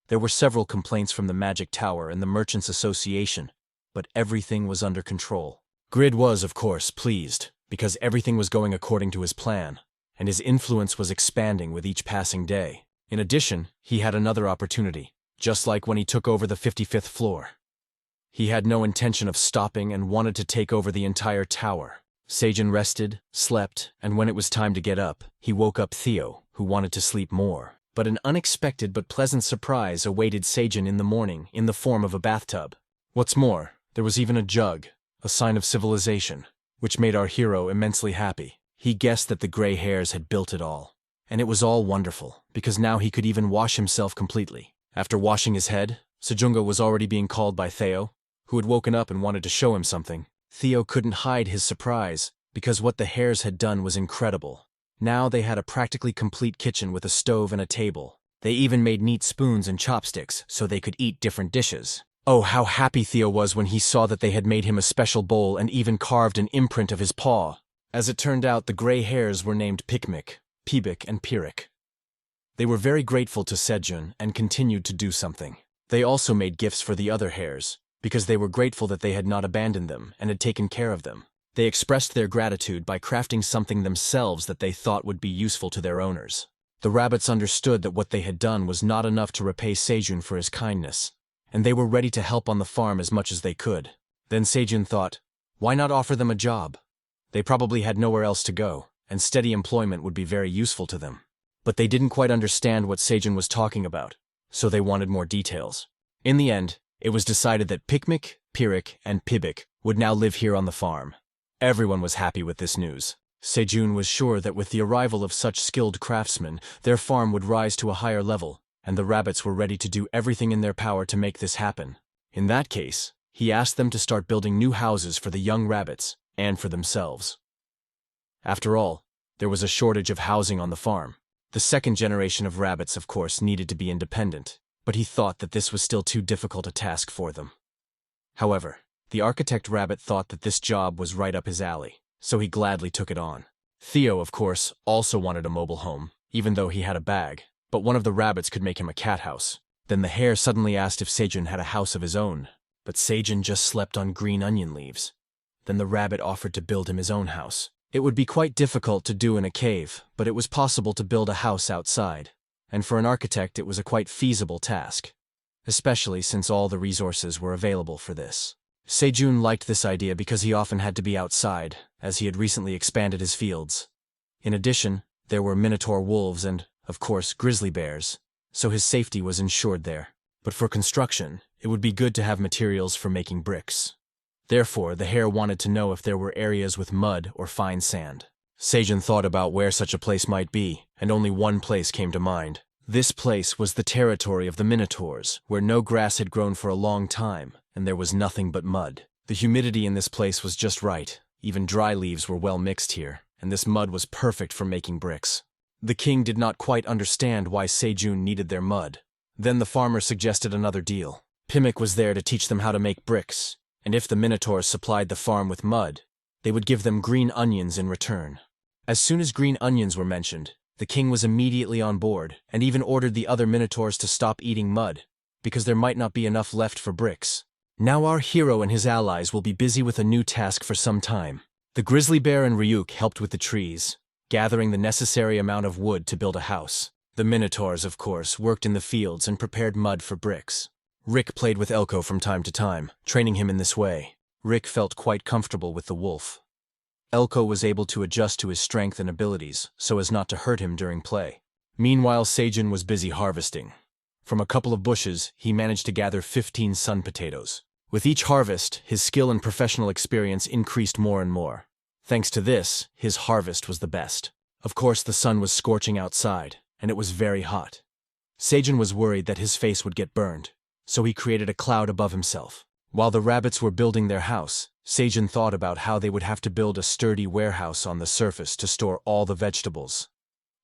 Speaker 1: There were several complaints from the Magic Tower and the Merchants Association, but everything was under control. Grid was, of course, pleased, because everything was going according to his plan, and his influence was expanding with each passing day. In addition, he had another opportunity, just like when he took over the 55th floor. He had no intention of stopping and wanted to take over the entire tower. Sejun rested, slept, and when it was time to get up, he woke up Theo, who wanted to sleep more. But an unexpected but pleasant surprise awaited Sejun in the morning in the form of a bathtub. What's more, there was even a jug, a sign of civilization, which made our hero immensely happy. He guessed that the gray hares had built it all. And it was all wonderful, because now he could even wash himself completely. After washing his head, Sejunga was already being called by Theo, who had woken up and wanted to show him something. Theo couldn't hide his surprise, because what the hares had done was incredible. Now they had a practically complete kitchen with a stove and a table. They even made neat spoons and chopsticks so they could eat different dishes. Oh, how happy Theo was when he saw that they had made him a special bowl and even carved an imprint of his paw. As it turned out, the gray hares were named Pikmik, Pibik, and Pirik. They were very grateful to Sejun and continued to do something. They also made gifts for the other hares, because they were grateful that they had not abandoned them and had taken care of them. They expressed their gratitude by crafting something themselves that they thought would be useful to their owners. The rabbits understood that what they had done was not enough to repay Sejun for his kindness, and they were ready to help on the farm as much as they could. Then Sejun thought, why not offer them a job? They probably had nowhere else to go, and steady employment would be very useful to them. But they didn't quite understand what Sejun was talking about, so they wanted more details. In the end, it was decided that Pikmik, Pirik, and Pibik would now live here on the farm. Everyone was happy with this news. Sejun was sure that with the arrival of such skilled craftsmen, their farm would rise to a higher level, and the rabbits were ready to do everything in their power to make this happen. In that case, he asked them to start building new houses for the young rabbits and for themselves. After all, there was a shortage of housing on the farm. The second generation of rabbits, of course, needed to be independent, but he thought that this was still too difficult a task for them. However, the architect rabbit thought that this job was right up his alley, so he gladly took it on. Theo, of course, also wanted a mobile home, even though he had a bag, but one of the rabbits could make him a cat house. Then the hare suddenly asked if Sejun had a house of his own, but Sejun just slept on green onion leaves. Then the rabbit offered to build him his own house. It would be quite difficult to do in a cave, but it was possible to build a house outside, and for an architect it was a quite feasible task, especially since all the resources were available for this. Sejun liked this idea because he often had to be outside, as he had recently expanded his fields. In addition, there were minotaur wolves and, of course, grizzly bears, so his safety was ensured there. But for construction, it would be good to have materials for making bricks. Therefore, the hare wanted to know if there were areas with mud or fine sand. Sejun thought about where such a place might be, and only one place came to mind. This place was the territory of the minotaurs, where no grass had grown for a long time, and there was nothing but mud. The humidity in this place was just right. Even dry leaves were well mixed here, and this mud was perfect for making bricks. The king did not quite understand why Sejun needed their mud. Then the farmer suggested another deal. Pimik was there to teach them how to make bricks, and if the minotaurs supplied the farm with mud, they would give them green onions in return. As soon as green onions were mentioned, the king was immediately on board, and even ordered the other minotaurs to stop eating mud, because there might not be enough left for bricks. Now our hero and his allies will be busy with a new task for some time. The grizzly bear and Ryuk helped with the trees, gathering the necessary amount of wood to build a house. The minotaurs, of course, worked in the fields and prepared mud for bricks. Rick played with Elko from time to time, training him in this way. Rick felt quite comfortable with the wolf. Elko was able to adjust to his strength and abilities so as not to hurt him during play. Meanwhile, Sejun was busy harvesting. From a couple of bushes, he managed to gather 15 sun potatoes. With each harvest, his skill and professional experience increased more and more. Thanks to this, his harvest was the best. Of course, the sun was scorching outside, and it was very hot. Sejun was worried that his face would get burned, so he created a cloud above himself. While the rabbits were building their house, Sejun thought about how they would have to build a sturdy warehouse on the surface to store all the vegetables.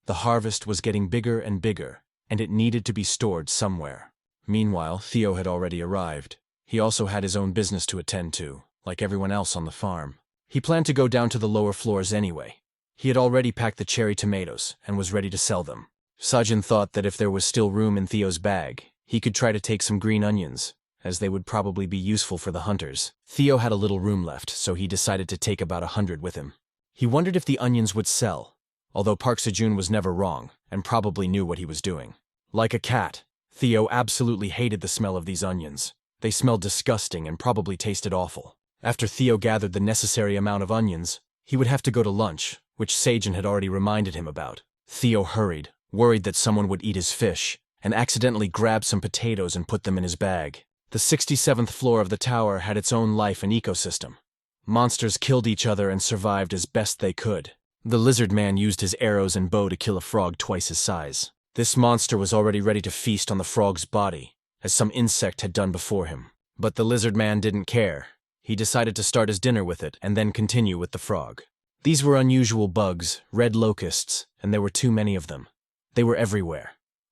Speaker 1: The harvest was getting bigger and bigger, and it needed to be stored somewhere. Meanwhile, Theo had already arrived. He also had his own business to attend to, like everyone else on the farm. He planned to go down to the lower floors anyway. He had already packed the cherry tomatoes and was ready to sell them. Sejun thought that if there was still room in Theo's bag, he could try to take some green onions, as they would probably be useful for the hunters. Theo had a little room left, so he decided to take about 100 with him. He wondered if the onions would sell, although Park Sejun was never wrong and probably knew what he was doing. Like a cat, Theo absolutely hated the smell of these onions. They smelled disgusting and probably tasted awful. After Theo gathered the necessary amount of onions, he would have to go to lunch, which Sejun had already reminded him about. Theo hurried, worried that someone would eat his fish, and accidentally grabbed some potatoes and put them in his bag. The 67th floor of the tower had its own life and ecosystem. Monsters killed each other and survived as best they could. The lizard man used his arrows and bow to kill a frog twice his size. This monster was already ready to feast on the frog's body, as some insect had done before him. But the lizard man didn't care. He decided to start his dinner with it and then continue with the frog. These were unusual bugs, red locusts, and there were too many of them. They were everywhere.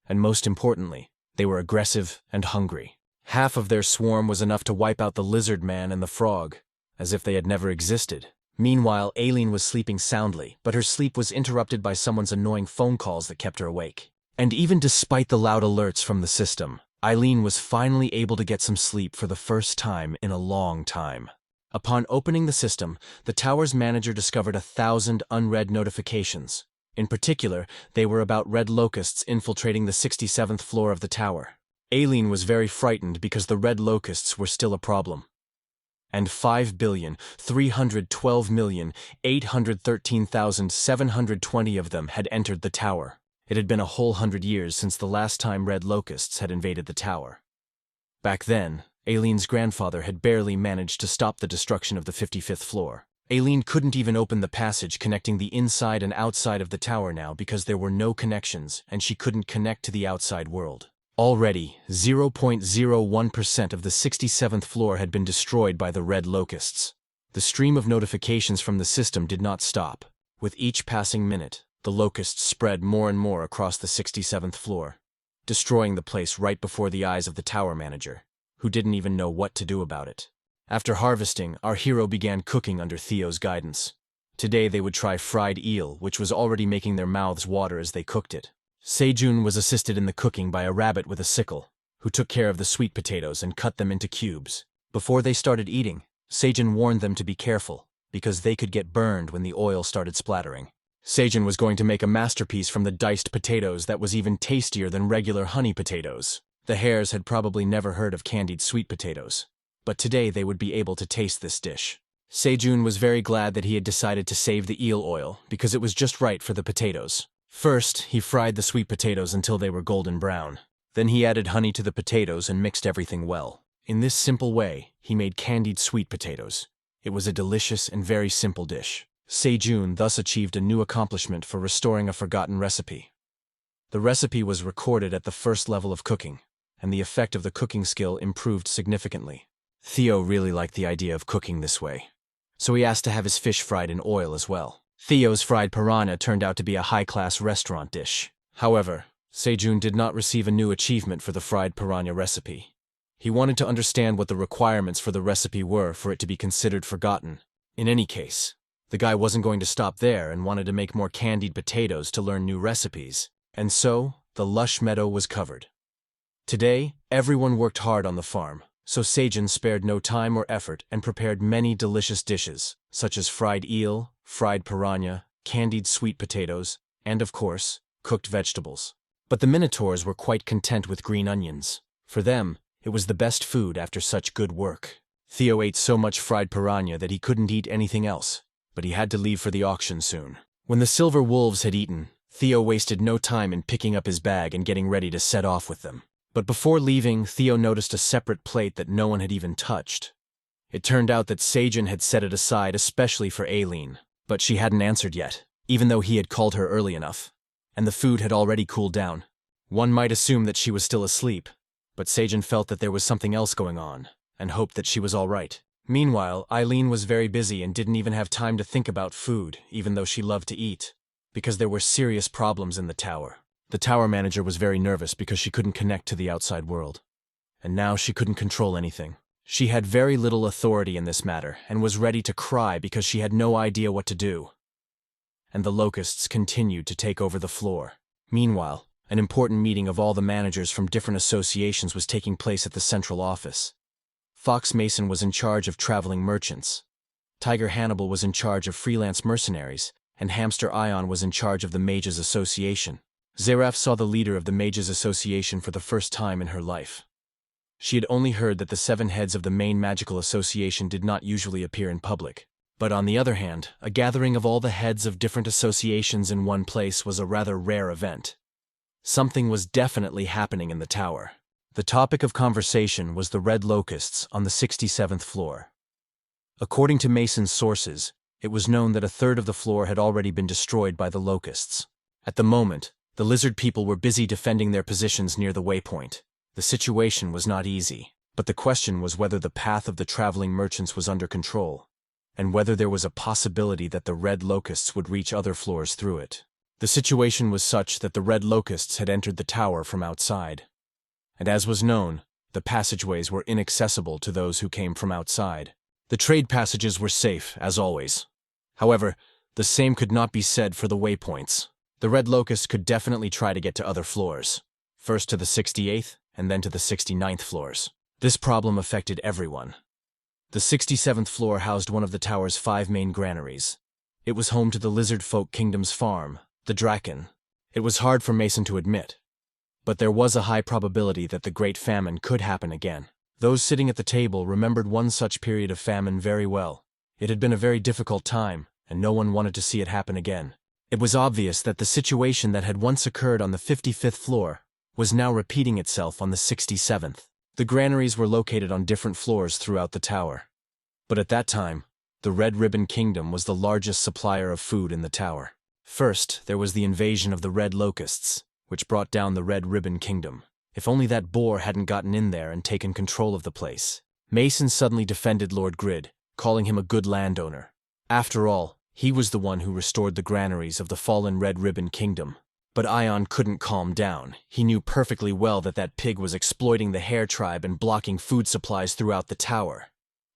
Speaker 1: And most importantly, they were aggressive and hungry. Half of their swarm was enough to wipe out the lizard man and the frog, as if they had never existed. Meanwhile, Aileen was sleeping soundly, but her sleep was interrupted by someone's annoying phone calls that kept her awake. And even despite the loud alerts from the system, Aileen was finally able to get some sleep for the first time in a long time. Upon opening the system, the tower's manager discovered 1,000 unread notifications. In particular, they were about red locusts infiltrating the 67th floor of the tower. Aileen was very frightened because the red locusts were still a problem. And 5,312,813,720 of them had entered the tower. It had been a whole 100 years since the last time red locusts had invaded the tower. Back then, Aileen's grandfather had barely managed to stop the destruction of the 55th floor. Aileen couldn't even open the passage connecting the inside and outside of the tower now because there were no connections and she couldn't connect to the outside world. Already, 0.01% of the 67th floor had been destroyed by the red locusts. The stream of notifications from the system did not stop. With each passing minute, the locusts spread more and more across the 67th floor, destroying the place right before the eyes of the tower manager, who didn't even know what to do about it. After harvesting, our hero began cooking under Theo's guidance. Today they would try fried eel, which was already making their mouths water as they cooked it. Sejun was assisted in the cooking by a rabbit with a sickle, who took care of the sweet potatoes and cut them into cubes. Before they started eating, Sejun warned them to be careful, because they could get burned when the oil started splattering. Sejun was going to make a masterpiece from the diced potatoes that was even tastier than regular honey potatoes. The hares had probably never heard of candied sweet potatoes. but today they would be able to taste this dish. Sejun was very glad that he had decided to save the eel oil because it was just right for the potatoes. First, he fried the sweet potatoes until they were golden brown. Then he added honey to the potatoes and mixed everything well. In this simple way, he made candied sweet potatoes. It was a delicious and very simple dish. Sejun thus achieved a new accomplishment for restoring a forgotten recipe. The recipe was recorded at the first level of cooking, and the effect of the cooking skill improved significantly. Theo really liked the idea of cooking this way, so he asked to have his fish fried in oil as well. Theo's fried piranha turned out to be a high-class restaurant dish. However, Sejun did not receive a new achievement for the fried piranha recipe. He wanted to understand what the requirements for the recipe were for it to be considered forgotten. In any case, the guy wasn't going to stop there and wanted to make more candied potatoes to learn new recipes. And so, the lush meadow was covered. Today, everyone worked hard on the farm, so Sejun spared no time or effort and prepared many delicious dishes, such as fried eel, fried piranha, candied sweet potatoes, and of course, cooked vegetables. But the Minotaurs were quite content with green onions. For them, it was the best food after such good work. Theo ate so much fried piranha that he couldn't eat anything else, but he had to leave for the auction soon. When the silver wolves had eaten, Theo wasted no time in picking up his bag and getting ready to set off with them. But before leaving, Theo noticed a separate plate that no one had even touched. It turned out that Sejun had set it aside especially for Aileen, but she hadn't answered yet, even though he had called her early enough. And the food had already cooled down. One might assume that she was still asleep, but Sejun felt that there was something else going on, and hoped that she was all right. Meanwhile, Aileen was very busy and didn't even have time to think about food, even though she loved to eat, because there were serious problems in the tower. The tower manager was very nervous because she couldn't connect to the outside world. And now she couldn't control anything. She had very little authority in this matter and was ready to cry because she had no idea what to do. And the locusts continued to take over the floor. Meanwhile, an important meeting of all the managers from different associations was taking place at the central office. Fox Mason was in charge of traveling merchants. Tiger Hannibal was in charge of freelance mercenaries, and Hamster Ion was in charge of the Mages Association. Zaref saw the leader of the Mages Association for the first time in her life. She had only heard that the 7 heads of the main magical association did not usually appear in public. But on the other hand, a gathering of all the heads of different associations in one place was a rather rare event. Something was definitely happening in the tower. The topic of conversation was the red locusts on the 67th floor. According to Mason's sources, it was known that a third of the floor had already been destroyed by the locusts. At the moment, the lizard people were busy defending their positions near the waypoint. The situation was not easy, but the question was whether the path of the traveling merchants was under control, and whether there was a possibility that the red locusts would reach other floors through it. The situation was such that the red locusts had entered the tower from outside. And as was known, the passageways were inaccessible to those who came from outside. The trade passages were safe, as always. However, the same could not be said for the waypoints. The red locusts could definitely try to get to other floors, first to the 68th and then to the 69th floors. This problem affected everyone. The 67th floor housed one of the tower's 5 main granaries. It was home to the lizard folk kingdom's farm, the Draken. It was hard for Mason to admit, but there was a high probability that the Great Famine could happen again. Those sitting at the table remembered one such period of famine very well. It had been a very difficult time, and no one wanted to see it happen again. It was obvious that the situation that had once occurred on the 55th floor was now repeating itself on the 67th. The granaries were located on different floors throughout the tower. But at that time, the Red Ribbon Kingdom was the largest supplier of food in the tower. First, there was the invasion of the Red Locusts, which brought down the Red Ribbon Kingdom. If only that boar hadn't gotten in there and taken control of the place. Mason suddenly defended Lord Grid, calling him a good landowner. After all, he was the one who restored the granaries of the fallen Red Ribbon Kingdom. But Ion couldn't calm down. He knew perfectly well that that pig was exploiting the Hare tribe and blocking food supplies throughout the tower.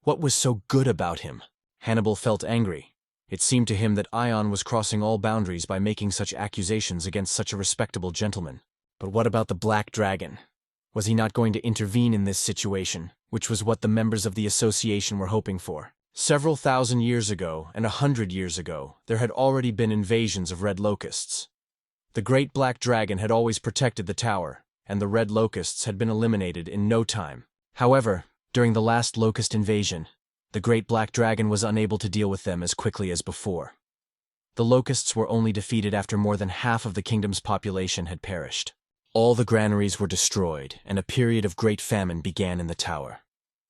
Speaker 1: What was so good about him? Hannibal felt angry. It seemed to him that Ion was crossing all boundaries by making such accusations against such a respectable gentleman. But what about the Black Dragon? Was he not going to intervene in this situation, which was what the members of the association were hoping for? Several thousand years ago and 100 years ago, there had already been invasions of red locusts. The Great Black Dragon had always protected the tower, and the red locusts had been eliminated in no time. However, During the last locust invasion, the great black dragon was unable to deal with them as quickly as before. The locusts were only defeated after more than half of the kingdom's population had perished. All the granaries were destroyed, and a period of great famine began in the tower.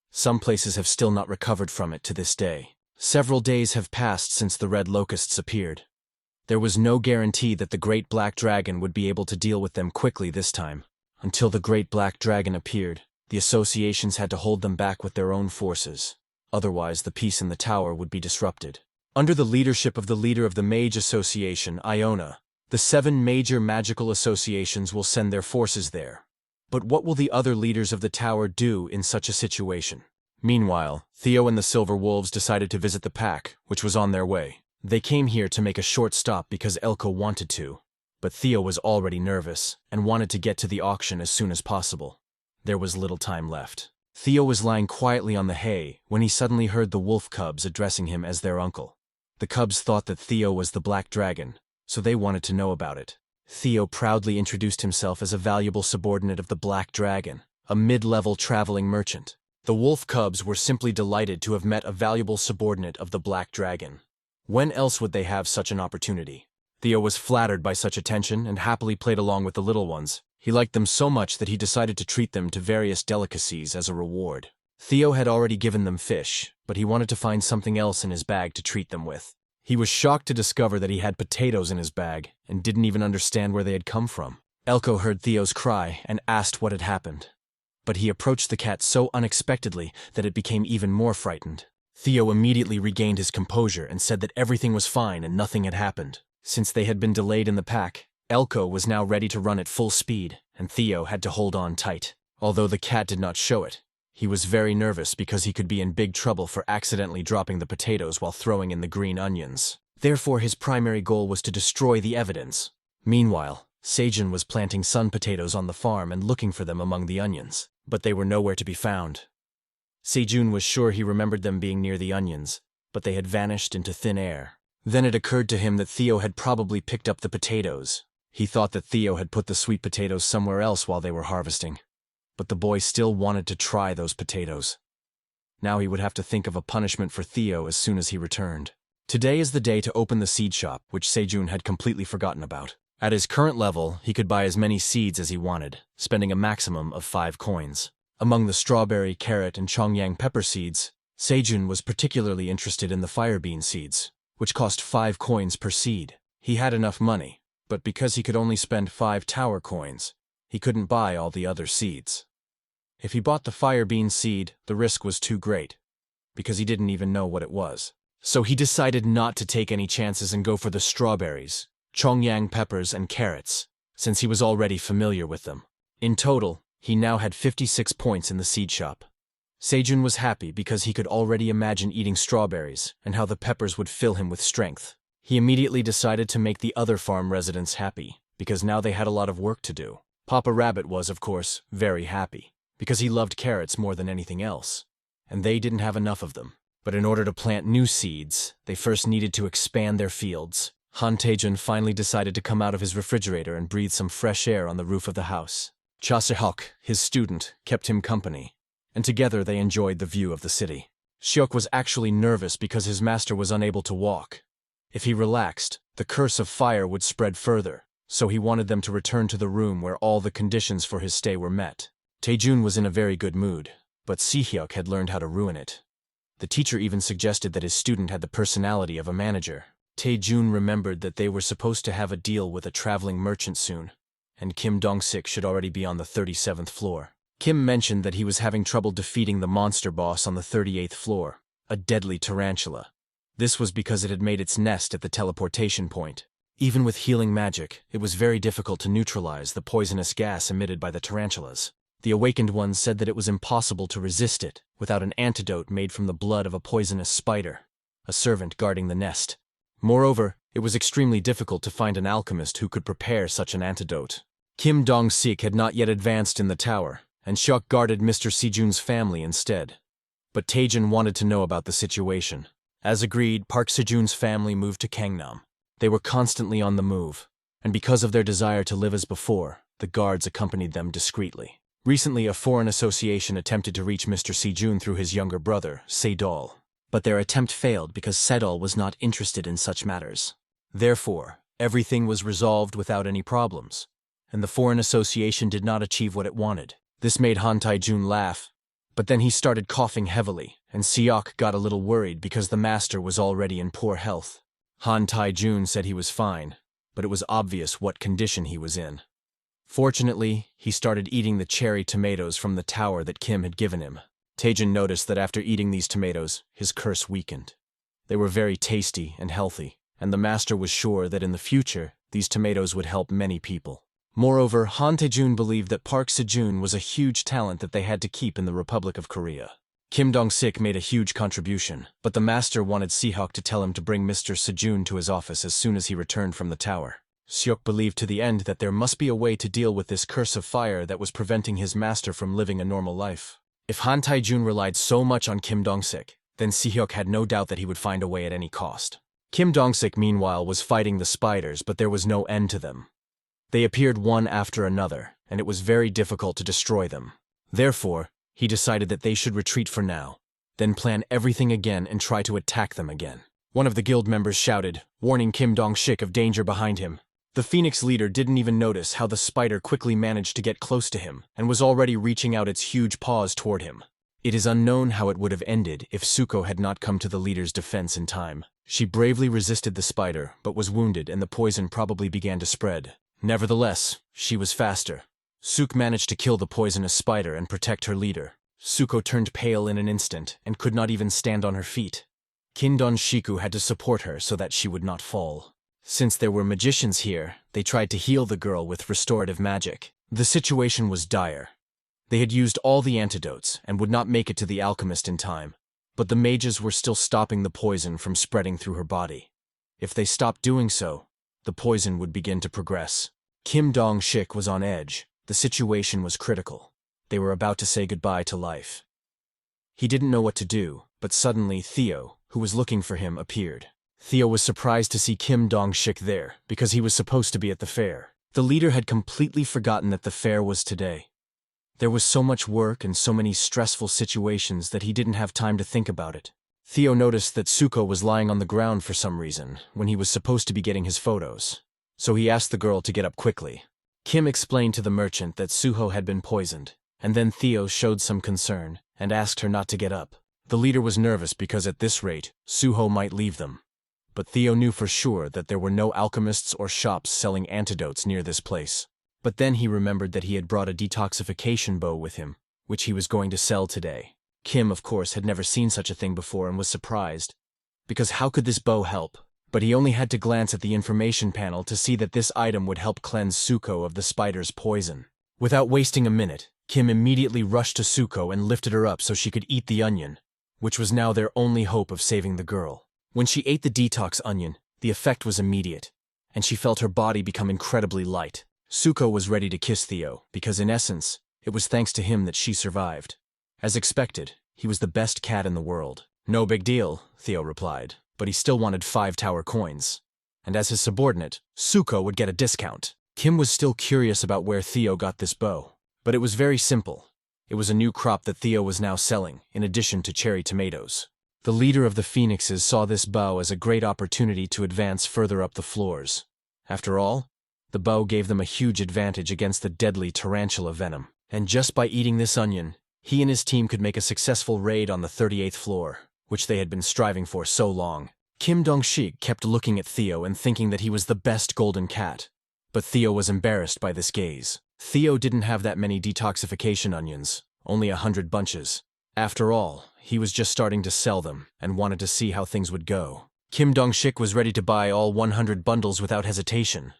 Speaker 1: Some places have still not recovered from it to this day. Several days have passed since the red locusts appeared. There was no guarantee that the great black dragon would be able to deal with them quickly this time. Until the great black dragon appeared, the associations had to hold them back with their own forces. Otherwise, the peace in the tower would be disrupted. Under the leadership of the leader of the Mage Association, Iona, the 7 major magical associations will send their forces there. But what will the other leaders of the tower do in such a situation? Meanwhile, Theo and the Silver Wolves decided to visit the pack, which was on their way. They came here to make a short stop because Elko wanted to. But Theo was already nervous and wanted to get to the auction as soon as possible. There was little time left. Theo was lying quietly on the hay when he suddenly heard the wolf cubs addressing him as their uncle. The cubs thought that Theo was the black dragon, so they wanted to know about it. Theo proudly introduced himself as a valuable subordinate of the Black Dragon, a mid-level traveling merchant. The wolf cubs were simply delighted to have met a valuable subordinate of the Black Dragon. When else would they have such an opportunity? Theo was flattered by such attention and happily played along with the little ones. He liked them so much that he decided to treat them to various delicacies as a reward. Theo had already given them fish, but he wanted to find something else in his bag to treat them with. He was shocked to discover that he had potatoes in his bag and didn't even understand where they had come from. Elko heard Theo's cry and asked what had happened. But he approached the cat so unexpectedly that it became even more frightened. Theo immediately regained his composure and said that everything was fine and nothing had happened. Since they had been delayed in the pack, Elko was now ready to run at full speed, and Theo had to hold on tight. Although the cat did not show it, he was very nervous because he could be in big trouble for accidentally dropping the potatoes while throwing in the green onions. Therefore, his primary goal was to destroy the evidence. Meanwhile, Sejun was planting sun potatoes on the farm and looking for them among the onions, but they were nowhere to be found. Sejun was sure he remembered them being near the onions, but they had vanished into thin air. Then it occurred to him that Theo had probably picked up the potatoes. He thought that Theo had put the sweet potatoes somewhere else while they were harvesting. But the boy still wanted to try those potatoes. Now he would have to think of a punishment for Theo as soon as he returned. Today is the day to open the seed shop, which Sejun had completely forgotten about. At his current level, he could buy as many seeds as he wanted, spending a maximum of 5 coins. Among the strawberry, carrot, and chongyang pepper seeds, Sejun was particularly interested in the firebean seeds, which cost 5 coins per seed. He had enough money, but because he could only spend 5 tower coins, he couldn't buy all the other seeds. If he bought the firebean seed, the risk was too great, because he didn't even know what it was. So he decided not to take any chances and go for the strawberries, chongyang peppers, and carrots, since he was already familiar with them. In total, he now had 56 points in the seed shop. Sejun was happy because he could already imagine eating strawberries and how the peppers would fill him with strength. He immediately decided to make the other farm residents happy, because now they had a lot of work to do. Papa Rabbit was, of course, very happy, because he loved carrots more than anything else, and they didn't have enough of them. But in order to plant new seeds, they first needed to expand their fields. Han Taejun finally decided to come out of his refrigerator and breathe some fresh air on the roof of the house. Cha Se-hyuk, his student, kept him company, and together they enjoyed the view of the city. Seok was actually nervous because his master was unable to walk. If he relaxed, the curse of fire would spread further, so he wanted them to return to the room where all the conditions for his stay were met. Taejun was in a very good mood, but Se-hyuk had learned how to ruin it. The teacher even suggested that his student had the personality of a manager. Taejun remembered that they were supposed to have a deal with a traveling merchant soon, and Kim Dong-sik should already be on the 37th floor. Kim mentioned that he was having trouble defeating the monster boss on the 38th floor, a deadly tarantula. This was because it had made its nest at the teleportation point. Even with healing magic, it was very difficult to neutralize the poisonous gas emitted by the tarantulas. The awakened ones said that it was impossible to resist it without an antidote made from the blood of a poisonous spider, a servant guarding the nest. Moreover, it was extremely difficult to find an alchemist who could prepare such an antidote. Kim Dong-sik had not yet advanced in the tower, and Seok guarded Mr. Sejun's family instead. But Taejun wanted to know about the situation. As agreed, Park Sejun's family moved to Gangnam. They were constantly on the move, and because of their desire to live as before, the guards accompanied them discreetly. Recently, a foreign association attempted to reach Mr. Sejun through his younger brother, Sedol. But their attempt failed because Sedol was not interested in such matters. Therefore, everything was resolved without any problems, and the foreign association did not achieve what it wanted. This made Han Taijun laugh, but then he started coughing heavily, and Seok got a little worried because the master was already in poor health. Han Taijun said he was fine, but it was obvious what condition he was in. Fortunately, he started eating the cherry tomatoes from the tower that Kim had given him. Taejun noticed that after eating these tomatoes, his curse weakened. They were very tasty and healthy, and the master was sure that in the future, these tomatoes would help many people. Moreover, Han Taejun believed that Park Sejun was a huge talent that they had to keep in the Republic of Korea. Kim Dong-sik made a huge contribution, but the master wanted Seok to tell him to bring Mr. Sejun to his office as soon as he returned from the tower. Seok believed to the end that there must be a way to deal with this curse of fire that was preventing his master from living a normal life. If Han Taijun relied so much on Kim Dong-sik, then Seok had no doubt that he would find a way at any cost. Kim Dong-sik, meanwhile, was fighting the spiders, but there was no end to them. They appeared one after another, and it was very difficult to destroy them. Therefore, he decided that they should retreat for now, then plan everything again and try to attack them again. One of the guild members shouted, warning Kim Dong-sik of danger behind him. The Phoenix leader didn't even notice how the spider quickly managed to get close to him and was already reaching out its huge paws toward him. It is unknown how it would have ended if Suko had not come to the leader's defense in time. She bravely resisted the spider, but was wounded and the poison probably began to spread. Nevertheless, she was faster. Suk managed to kill the poisonous spider and protect her leader. Suko turned pale in an instant and could not even stand on her feet. Kindon Shiku had to support her so that she would not fall. Since there were magicians here, they tried to heal the girl with restorative magic. The situation was dire. They had used all the antidotes and would not make it to the alchemist in time, but the mages were still stopping the poison from spreading through her body. If they stopped doing so, the poison would begin to progress. Kim Dong-sik was on edge. The situation was critical. They were about to say goodbye to life. He didn't know what to do, but suddenly Theo, who was looking for him, appeared. Theo was surprised to see Kim Dong-sik there, because he was supposed to be at the fair. The leader had completely forgotten that the fair was today. There was so much work and so many stressful situations that he didn't have time to think about it. Theo noticed that Suko was lying on the ground for some reason, when he was supposed to be getting his photos. So he asked the girl to get up quickly. Kim explained to the merchant that Suho had been poisoned, and then Theo showed some concern and asked her not to get up. The leader was nervous because at this rate, Suho might leave them. But Theo knew for sure that there were no alchemists or shops selling antidotes near this place. But then he remembered that he had brought a detoxification bow with him, which he was going to sell today. Kim, of course, had never seen such a thing before and was surprised, because how could this bow help? But he only had to glance at the information panel to see that this item would help cleanse Suko of the spider's poison. Without wasting a minute, Kim immediately rushed to Suko and lifted her up so she could eat the onion, which was now their only hope of saving the girl. When she ate the detox onion, the effect was immediate, and she felt her body become incredibly light. Suko was ready to kiss Theo, because in essence, it was thanks to him that she survived. As expected, he was the best cat in the world. No big deal, Theo replied, but he still wanted 5 tower coins. And as his subordinate, Suko would get a discount. Kim was still curious about where Theo got this bow, but it was very simple. It was a new crop that Theo was now selling, in addition to cherry tomatoes. The leader of the Phoenixes saw this bow as a great opportunity to advance further up the floors. After all, the bow gave them a huge advantage against the deadly tarantula venom. And just by eating this onion, he and his team could make a successful raid on the 38th floor, which they had been striving for so long. Kim Dong-sik kept looking at Theo and thinking that he was the best golden cat. But Theo was embarrassed by this gaze. Theo didn't have that many detoxification onions, only 100 bunches. After all, he was just starting to sell them and wanted to see how things would go. Kim Dong-sik was ready to buy all 100 bundles without hesitation.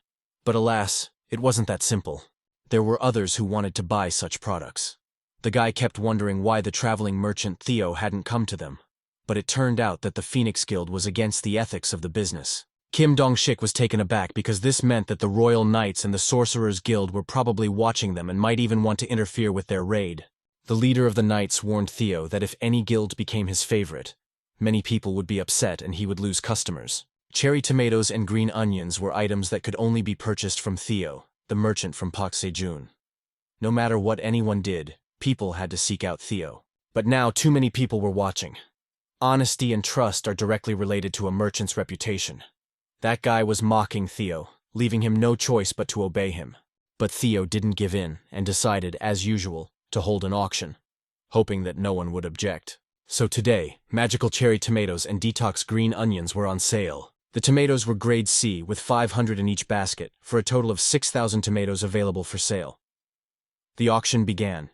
Speaker 1: But alas, it wasn't that simple. There were others who wanted to buy such products. The guy kept wondering why the traveling merchant Theo hadn't come to them. But it turned out that the Phoenix Guild was against the ethics of the business. Kim Dong-sik was taken aback because this meant that the Royal Knights and the Sorcerers Guild were probably watching them and might even want to interfere with their raid. The leader of the Knights warned Theo that if any guild became his favorite, many people would be upset and he would lose customers. Cherry tomatoes and green onions were items that could only be purchased from Theo, the merchant from Park Sejun. No matter what anyone did, people had to seek out Theo. But now too many people were watching. Honesty and trust are directly related to a merchant's reputation. That guy was mocking Theo, leaving him no choice but to obey him. But Theo didn't give in and decided, as usual, to hold an auction, hoping that no one would object. So today, magical cherry tomatoes and detox green onions were on sale. The tomatoes were grade C with 500 in each basket, for a total of 6,000 tomatoes available for sale. The auction began,